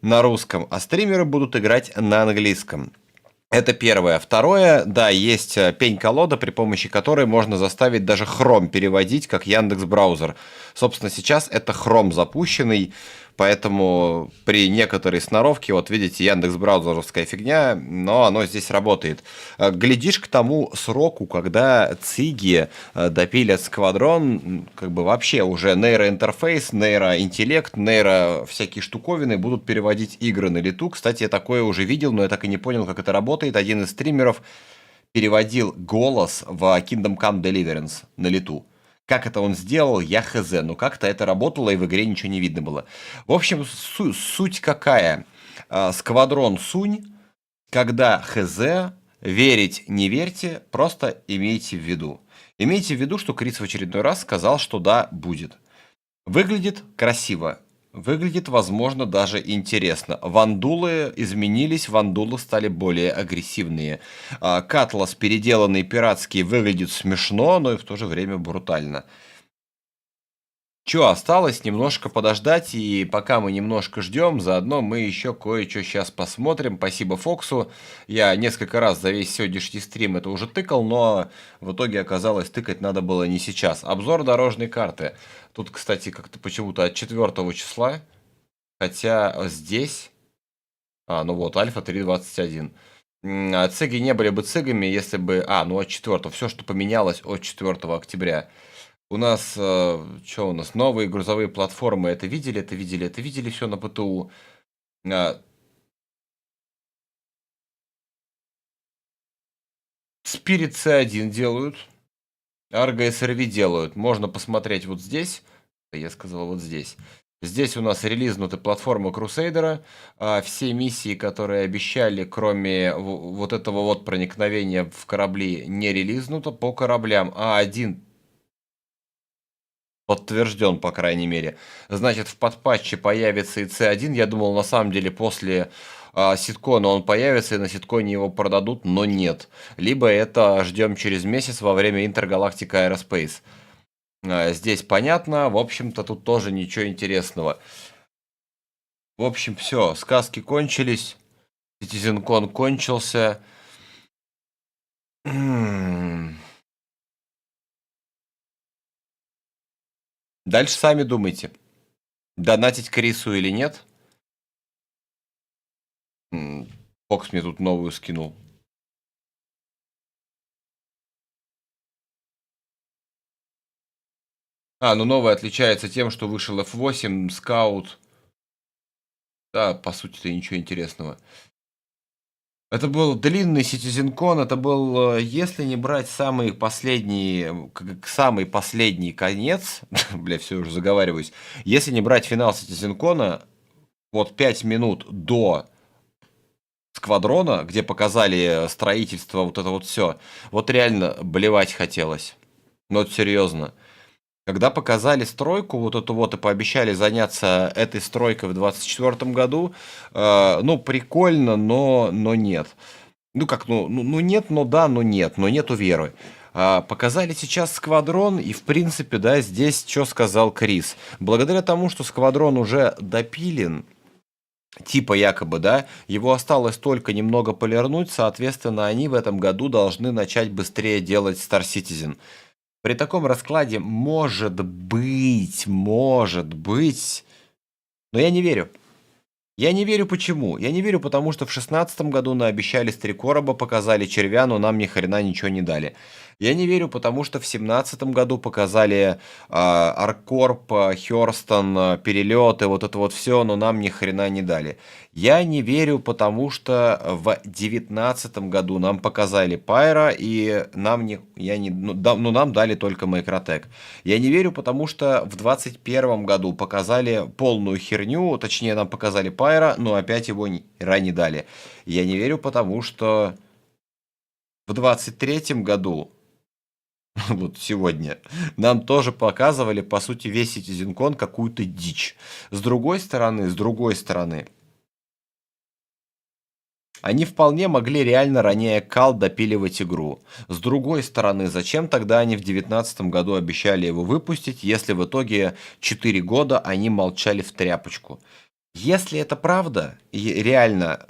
на русском, а стримеры будут играть на английском. Это первое. Второе, да, есть пень-колода, при помощи которой можно заставить даже Chrome переводить, как Яндекс.Браузер. Собственно, сейчас это Chrome запущенный, поэтому при некоторой сноровке, вот видите, Яндекс.Браузеровская фигня, но оно здесь работает. Глядишь к тому сроку, когда циги допилят Сквадрон, как бы вообще уже нейроинтерфейс, нейроинтеллект, нейро всякие штуковины будут переводить игры на лету. Кстати, я такое уже видел, но я так и не понял, как это работает. Один из стримеров переводил голос в Kingdom Come Deliverance на лету. Как это он сделал, я хз, но как-то это работало, и в игре ничего не видно было. В общем, суть какая? Сквадрон сунь, когда хз, верить не верьте, просто имейте в виду. Имейте в виду, что Крис в очередной раз сказал, что да, будет. Выглядит красиво. Выглядит, возможно, даже интересно. Вандулы изменились, вандулы стали более агрессивные. Катлас, переделанный пиратский, выглядит смешно, но и в то же время брутально. Чё, осталось немножко подождать, и пока мы немножко ждем, заодно мы еще кое-что сейчас посмотрим. Спасибо Фоксу. Я несколько раз за весь сегодняшний стрим это уже тыкал, но в итоге оказалось, тыкать надо было не сейчас. Обзор дорожной карты. Тут, кстати, как-то почему-то от 4 числа, хотя здесь... ну вот, альфа 3.21. Циги не были бы цигами, если бы... ну от 4. Все, что поменялось от 4 октября. У нас, что у нас, новые грузовые платформы, это видели, все на ПТУ. Spirit C1 делают. Argo SRV делают. Можно посмотреть вот здесь. Я сказал вот здесь. Здесь у нас релизнуты платформы Крусейдера. Все миссии, которые обещали, кроме вот этого вот проникновения в корабли, не релизнуто по кораблям. А1 подтвержден, по крайней мере. Значит, в подпатче появится и C1. Я думал, на самом деле, после ситкона он появится, и на ситконе его продадут, но нет. Либо это ждем через месяц во время Intergalactic Aerospace. Здесь понятно. В общем-то, тут тоже ничего интересного. В общем, все. Сказки кончились. CitizenCon кончился. Дальше сами думайте. Донатить Крису или нет. Фокс мне тут новую скинул. Ну новое отличается тем, что вышел F8, скаут. Да, по сути-то ничего интересного. Это был длинный CitizenCon, это был, если не брать самый последний конец, бля, все уже заговариваюсь, если не брать финал CitizenCon, вот 5 минут до сквадрона, где показали строительство, вот это вот все, вот реально блевать хотелось. Ну, вот серьезно. Когда показали стройку, вот эту вот, и пообещали заняться этой стройкой в 2024 году, ну, прикольно, но нет. Ну, как, ну нет, но да, но нет, но нету веры. Показали сейчас сквадрон, и, в принципе, да, здесь что сказал Крис. Благодаря тому, что сквадрон уже допилен, типа якобы, да, его осталось только немного полирнуть, соответственно, они в этом году должны начать быстрее делать Star Citizen. При таком раскладе может быть, но я не верю. Я не верю почему? Я не верю, потому что в 2016 году наобещали 3 короба, показали червя, но нам ни хрена ничего не дали. Я не верю, потому что в 2017 году показали Аркорп, Хёрстон, перелеты, вот это вот все, но нам ни хрена не дали. Я не верю, потому что в 2019 году нам показали Пайра, и нам нам дали только Мейкротек. Я не верю, потому что в 2021 году показали полную херню, точнее нам показали Пайра, но опять его не дали. Я не верю, потому что в 2023 году, вот сегодня, нам тоже показывали, по сути, весь CitizenCon какую-то дичь. С другой стороны, они вполне могли реально ранее кал допиливать игру. С другой стороны, зачем тогда они в 2019 году обещали его выпустить, если в итоге 4 года они молчали в тряпочку? Если это правда, и реально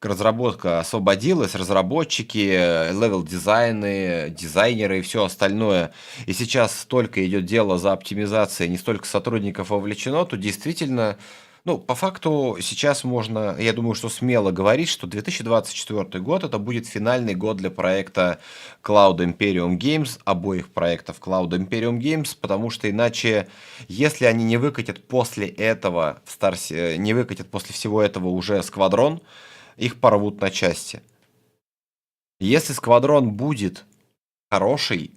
разработка освободилась, разработчики, левел-дизайны, дизайнеры и все остальное, и сейчас столько идет дело за оптимизацией, не столько сотрудников вовлечено, то действительно, ну, по факту сейчас можно, я думаю, что смело говорить, что 2024 год это будет финальный год для проекта Cloud Imperium Games, обоих проектов Cloud Imperium Games, потому что иначе, если они не выкатят после этого, не выкатят после всего этого уже Сквадрон, их порвут на части. Если Сквадрон будет хороший,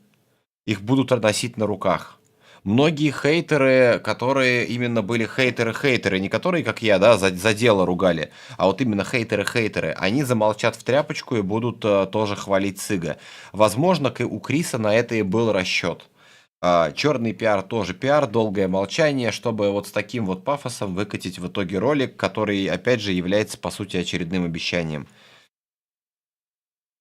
их будут носить на руках. Многие хейтеры, которые именно были хейтеры, не которые, как я, да, за дело ругали, а вот именно хейтеры, они замолчат в тряпочку и будут тоже хвалить Сыга. Возможно, у Криса на это и был расчет. Черный пиар тоже пиар, долгое молчание, чтобы вот с таким вот пафосом выкатить в итоге ролик, который, опять же, является, по сути, очередным обещанием.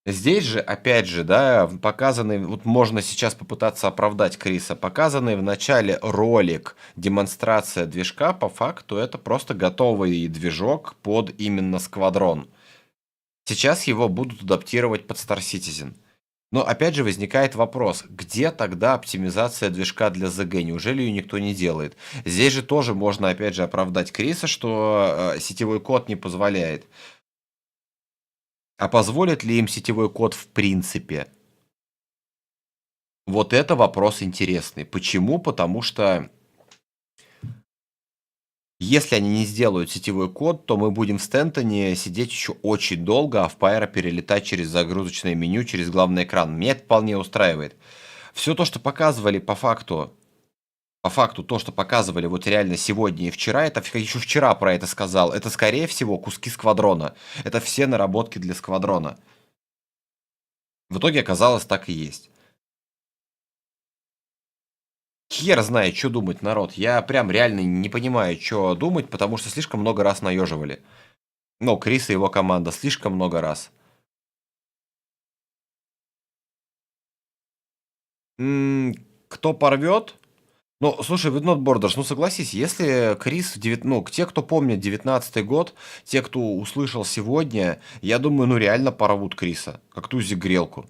Здесь же, опять же, да, показанный, вот можно сейчас попытаться оправдать Криса, показанный в начале ролик, демонстрация движка, по факту это просто готовый движок под именно Сквадрон. Сейчас его будут адаптировать под Star Citizen. Но опять же возникает вопрос, где тогда оптимизация движка для ZG? Неужели ее никто не делает? Здесь же тоже можно опять же оправдать Криса, что сетевой код не позволяет. А позволит ли им сетевой код в принципе? Вот это вопрос интересный. Почему? Потому что Если они не сделают сетевой код, то мы будем в Стентоне сидеть еще очень долго, а в Пайро перелетать через загрузочное меню, через главный экран. Меня это вполне устраивает. Все то, что показывали по факту то, что показывали вот реально сегодня и вчера, это еще вчера про это сказал, это скорее всего куски сквадрона. Это все наработки для сквадрона. В итоге оказалось так и есть. Хер знает, что думать, народ. Я прям реально не понимаю, что думать, потому что слишком много раз наеживали. Ну, Крис и его команда слишком много раз. Кто порвет? Ну, слушай, with not borders, ну согласись, если Крис, те, кто помнит 19-й год, те, кто услышал сегодня, я думаю, ну реально порвут Криса, как тузик грелку.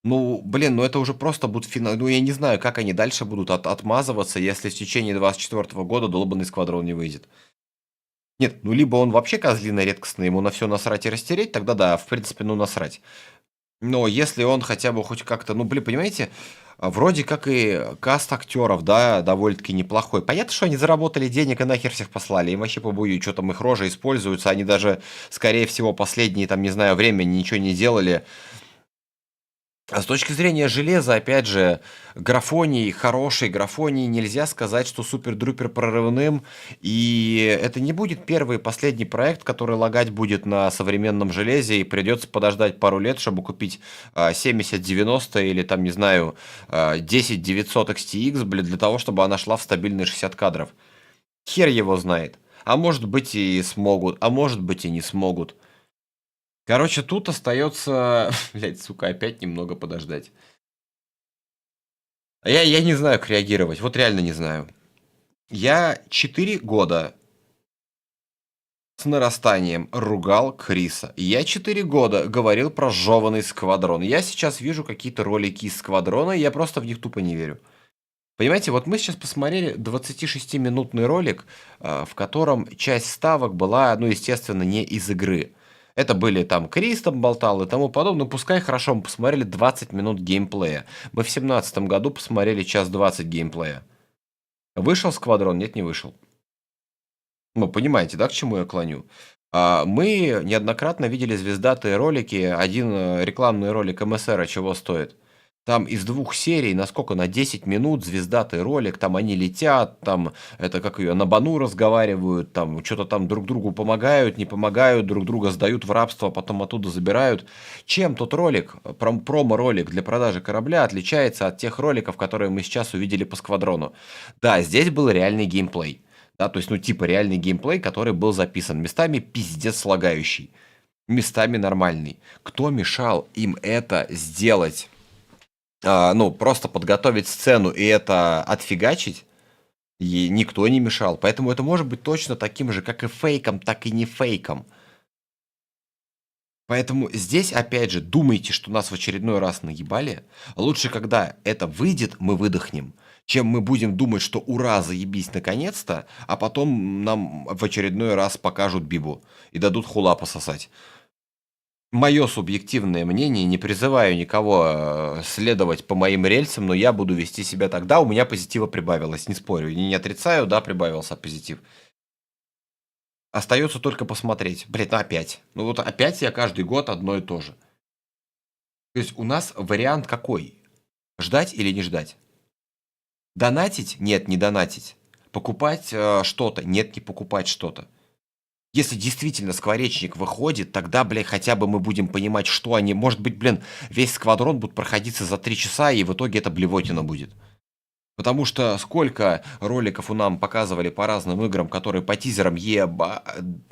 Ну, блин, ну это уже просто будет финал. Ну, я не знаю, как они дальше будут отмазываться, если в течение 24-го года долбанный сквадрон не выйдет. Нет, ну либо он вообще козлина редкостный, ему на все насрать и растереть, тогда да, в принципе, ну насрать. Но если он хотя бы хоть как-то, ну, блин, понимаете, вроде как и каст актеров, да, довольно-таки неплохой. Понятно, что они заработали денег и нахер всех послали. Им вообще побою, что там их рожи используются. Они даже, скорее всего, последние, там, не знаю, время ничего не делали. А с точки зрения железа, опять же, графоний, хорошей графонии, нельзя сказать, что супер-друпер прорывным. И это не будет первый и последний проект, который лагать будет на современном железе. И придется подождать пару лет, чтобы купить 7090 или там, не знаю, 10900 XTX, блин, для того, чтобы она шла в стабильные 60 кадров. Хер его знает. А может быть и смогут, а может быть и не смогут. Короче, тут остается, блядь, сука, опять немного подождать. Я не знаю, как реагировать. Вот реально не знаю. Я 4 года с нарастанием ругал Криса. Я 4 года говорил про жеванный сквадрон. Я сейчас вижу какие-то ролики из сквадрона, и я просто в них тупо не верю. Понимаете, вот мы сейчас посмотрели 26-минутный ролик, в котором часть ставок была, ну, естественно, не из игры. Это были там Крис там болтал и тому подобное. Ну, пускай хорошо, мы посмотрели 20 минут геймплея. Мы в 2017 году посмотрели час 20 геймплея. Вышел сквадрон? Нет, не вышел. Ну, понимаете, да, к чему я клоню? Мы неоднократно видели звездатые ролики. Один рекламный ролик МСР чего стоит? Там из 2 серий, насколько, на 10 минут звездатый ролик, там они летят, там, это как ее, на бану разговаривают, там, что-то там друг другу помогают, не помогают, друг друга сдают в рабство, потом оттуда забирают. Чем тот ролик, промо-ролик для продажи корабля отличается от тех роликов, которые мы сейчас увидели по сквадрону? Да, здесь был реальный геймплей, да, то есть, ну, типа реальный геймплей, который был записан, местами пиздец лагающий, местами нормальный. Кто мешал им это сделать? Ну, просто подготовить сцену и это отфигачить, и никто не мешал. Поэтому это может быть точно таким же, как и фейком, так и не фейком. Поэтому здесь, опять же, думайте, что нас в очередной раз наебали. Лучше, когда это выйдет, мы выдохнем, чем мы будем думать, что ура, заебись наконец-то, а потом нам в очередной раз покажут бибу и дадут хула пососать. Мое субъективное мнение, не призываю никого следовать по моим рельсам, но я буду вести себя так. Да, у меня позитива прибавилось, не спорю, не отрицаю, да, прибавился позитив. Остается только посмотреть. Блин, ну опять. Ну вот опять я каждый год одно и то же. То есть у нас вариант какой? Ждать или не ждать? Донатить? Нет, не донатить. Покупать что-то? Нет, не покупать что-то. Если действительно скворечник выходит, тогда, бля, хотя бы мы будем понимать, что они... Может быть, блин, весь сквадрон будет проходиться за 3 часа, и в итоге это блевотина будет. Потому что сколько роликов у нам показывали по разным играм, которые по тизерам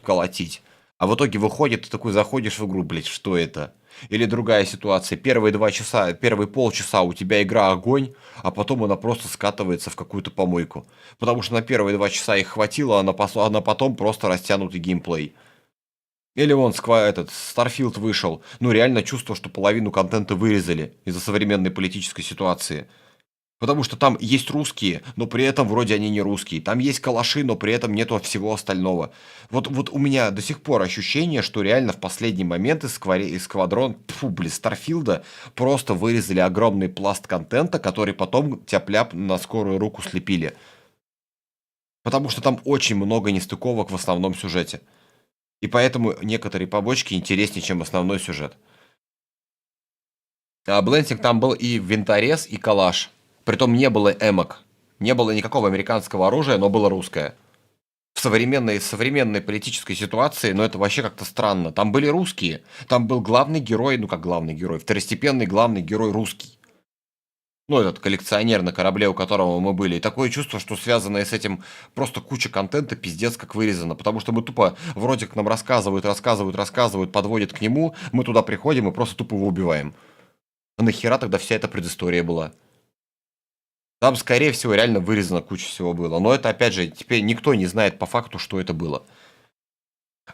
колотить. А в итоге выходит, ты такой заходишь в игру, блядь, что это? Или другая ситуация, первые 2 часа, первые полчаса у тебя игра огонь, а потом она просто скатывается в какую-то помойку. Потому что на первые 2 часа их хватило, а на потом просто растянутый геймплей. Или вон этот Starfield вышел, ну реально чувство, что половину контента вырезали из-за современной политической ситуации. Потому что там есть русские, но при этом вроде они не русские. Там есть калаши, но при этом нету всего остального. Вот у меня до сих пор ощущение, что реально в последний момент из Старфилда просто вырезали огромный пласт контента, который потом тяп-ляп на скорую руку слепили. Потому что там очень много нестыковок в основном сюжете. И поэтому некоторые побочки интереснее, чем основной сюжет. А Блэнсинг там был и винторез, и калаш. Притом не было эмок. Не было никакого американского оружия, но было русское. В современной политической ситуации, но это вообще как-то странно. Там были русские. Там был главный герой, ну как главный герой, второстепенный главный герой русский. Ну, этот коллекционер на корабле, у которого мы были. И такое чувство, что связанное с этим просто куча контента пиздец как вырезано. Потому что мы тупо, вроде как нам рассказывают, подводят к нему. Мы туда приходим и просто тупо его убиваем. А нахера тогда вся эта предыстория была? Там, скорее всего, реально вырезано куча всего было. Но это, опять же, теперь никто не знает по факту, что это было.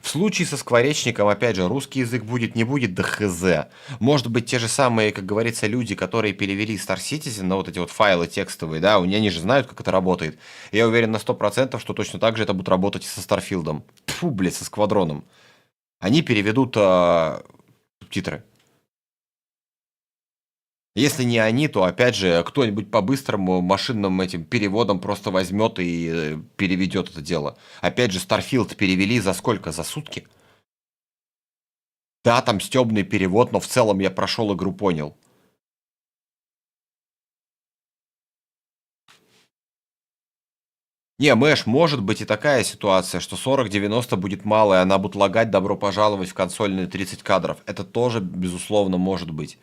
В случае со скворечником, опять же, русский язык будет, не будет, да хз. Может быть, те же самые, как говорится, люди, которые перевели Star Citizen на вот эти вот файлы текстовые, да, они же знают, как это работает. Я уверен на 100%, что точно так же это будет работать и со Старфилдом. Тьфу, блядь, со Сквадроном. Они переведут субтитры. Если не они, то, опять же, кто-нибудь по-быстрому машинным этим переводом просто возьмет и переведет это дело. Опять же, Starfield перевели за сколько? За сутки? Да, там стёбный перевод, но в целом я прошел игру, понял. Не, Мэш, может быть и такая ситуация, что 40-90 будет мало, и она будет лагать, добро пожаловать в консольные 30 кадров. Это тоже, безусловно, может быть.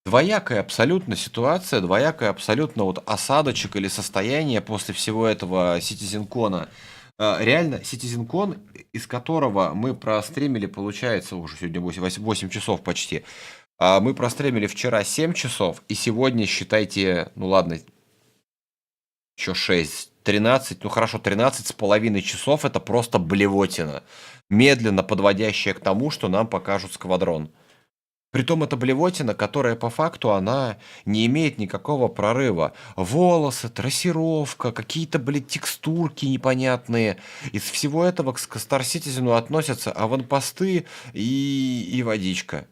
Двоякая абсолютно ситуация, двоякая абсолютно вот осадочек или состояние после всего этого CitizenCon. Реально, CitizenCon, из которого мы простримили, получается, уже сегодня 8 часов почти. Мы простримили вчера 7 часов, и сегодня, считайте, ну ладно, еще 6, 13, ну хорошо, 13,5 часов, это просто блевотина. Медленно подводящая к тому, что нам покажут Сквадрон. Притом это блевотина, которая по факту она не имеет никакого прорыва. Волосы, трассировка, какие-то, блядь, текстурки непонятные. Из всего этого к Star Citizen относятся аванпосты и водичка.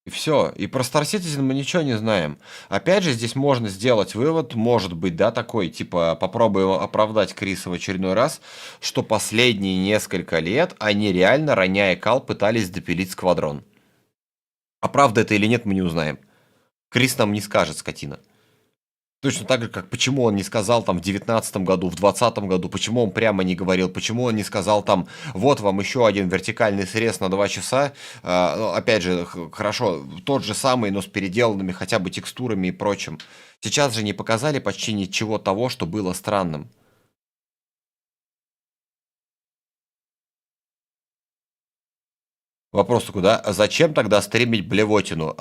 И все. И про Star Citizen мы ничего не знаем. Опять же, здесь можно сделать вывод, может быть, да, такой, типа, попробуем оправдать Криса в очередной раз, что последние несколько лет они реально, роняя кал, пытались допилить Сквадрон. А правда это или нет, мы не узнаем. Крис нам не скажет, скотина. Точно так же, как почему он не сказал там в 19-м году, в 20-м году, почему он прямо не говорил, почему он не сказал там, вот вам еще один вертикальный срез на 2 часа, ну, опять же, хорошо, тот же самый, но с переделанными хотя бы текстурами и прочим. Сейчас же не показали почти ничего того, что было странным. Вопрос куда? Зачем тогда стримить блевотину?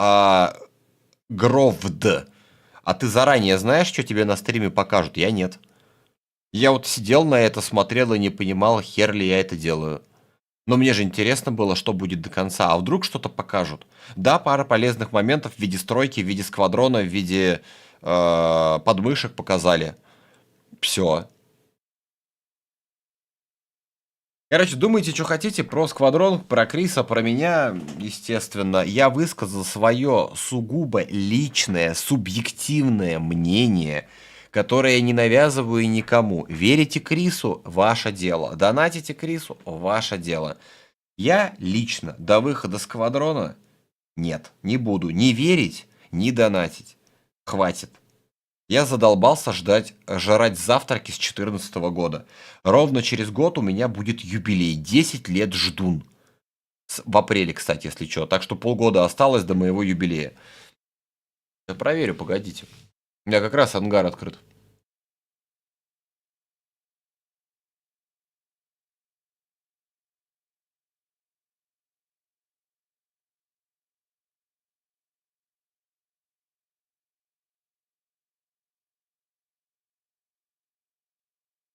Гровд. А ты заранее знаешь, что тебе на стриме покажут? Я нет. Я вот сидел на это, смотрел и не понимал, хер ли я это делаю. Но мне же интересно было, что будет до конца. А вдруг что-то покажут? Да, пара полезных моментов в виде стройки, в виде сквадрона, в виде подмышек показали. Все. Короче, думайте, что хотите про Сквадрон, про Криса, про меня, естественно. Я высказал свое сугубо личное, субъективное мнение, которое не навязываю никому. Верите Крису – ваше дело. Донатите Крису – ваше дело. Я лично до выхода Сквадрона нет, не буду ни верить, ни донатить. Хватит. Я задолбался жрать завтраки с 2014 года. Ровно через год у меня будет юбилей. 10 лет ждун. В апреле, кстати, если что. Так что полгода осталось до моего юбилея. Я проверю, погодите. У меня как раз ангар открыт.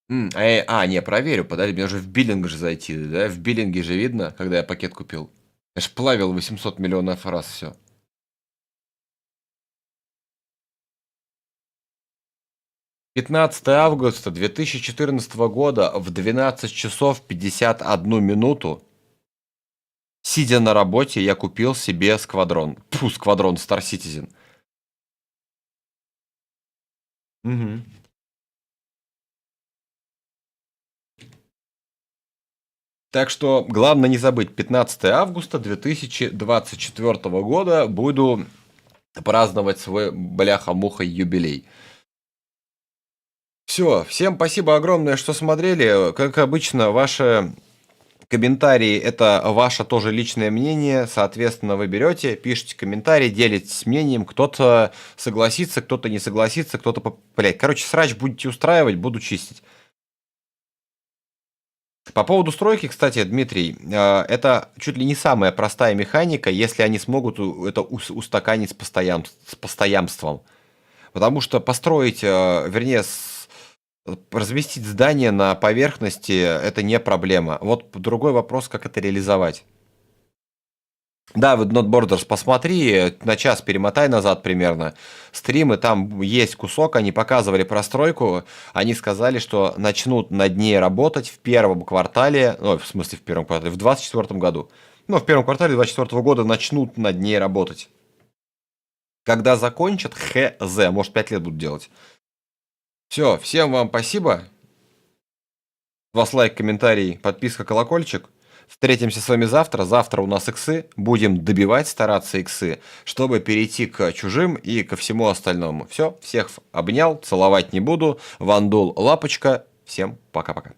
Не, проверю, подожди, мне уже в биллинг же зайти, да? В биллинге же видно, когда я пакет купил. Я ж плавил 800 миллионов раз, все. «15 августа 2014 года в 12 часов 51 минуту Сидя на работе, я купил себе сквадрон. Сквадрон Star Citizen. Угу. Так что главное не забыть, 15 августа 2024 года буду праздновать свой бляха-муха юбилей. Все, всем спасибо огромное, что смотрели. Как обычно, ваши комментарии — это ваше тоже личное мнение. Соответственно, вы берете, пишите комментарии, делитесь мнением. Кто-то согласится, кто-то не согласится, кто-то... Блядь, короче, срач будете устраивать, буду чистить. По поводу стройки, кстати, Дмитрий, это чуть ли не самая простая механика, если они смогут это устаканить с постоянством. Потому что построить, вернее, разместить здание на поверхности — это не проблема. Вот другой вопрос, как это реализовать. Да, в Not Borders посмотри, на час перемотай назад примерно. Стримы, там есть кусок, они показывали простройку. Они сказали, что начнут над ней работать в первом квартале, ну, в смысле в первом квартале, в 2024 году. Ну, в первом квартале 2024 года начнут над ней работать. Когда закончат, хз, может 5 лет будут делать. Все, всем вам спасибо. С вас лайк, комментарий, подписка, колокольчик. Встретимся с вами завтра. Завтра у нас иксы. Будем добивать, стараться иксы, чтобы перейти к чужим и ко всему остальному. Все, всех обнял, целовать не буду. Вандул, лапочка. Всем пока-пока.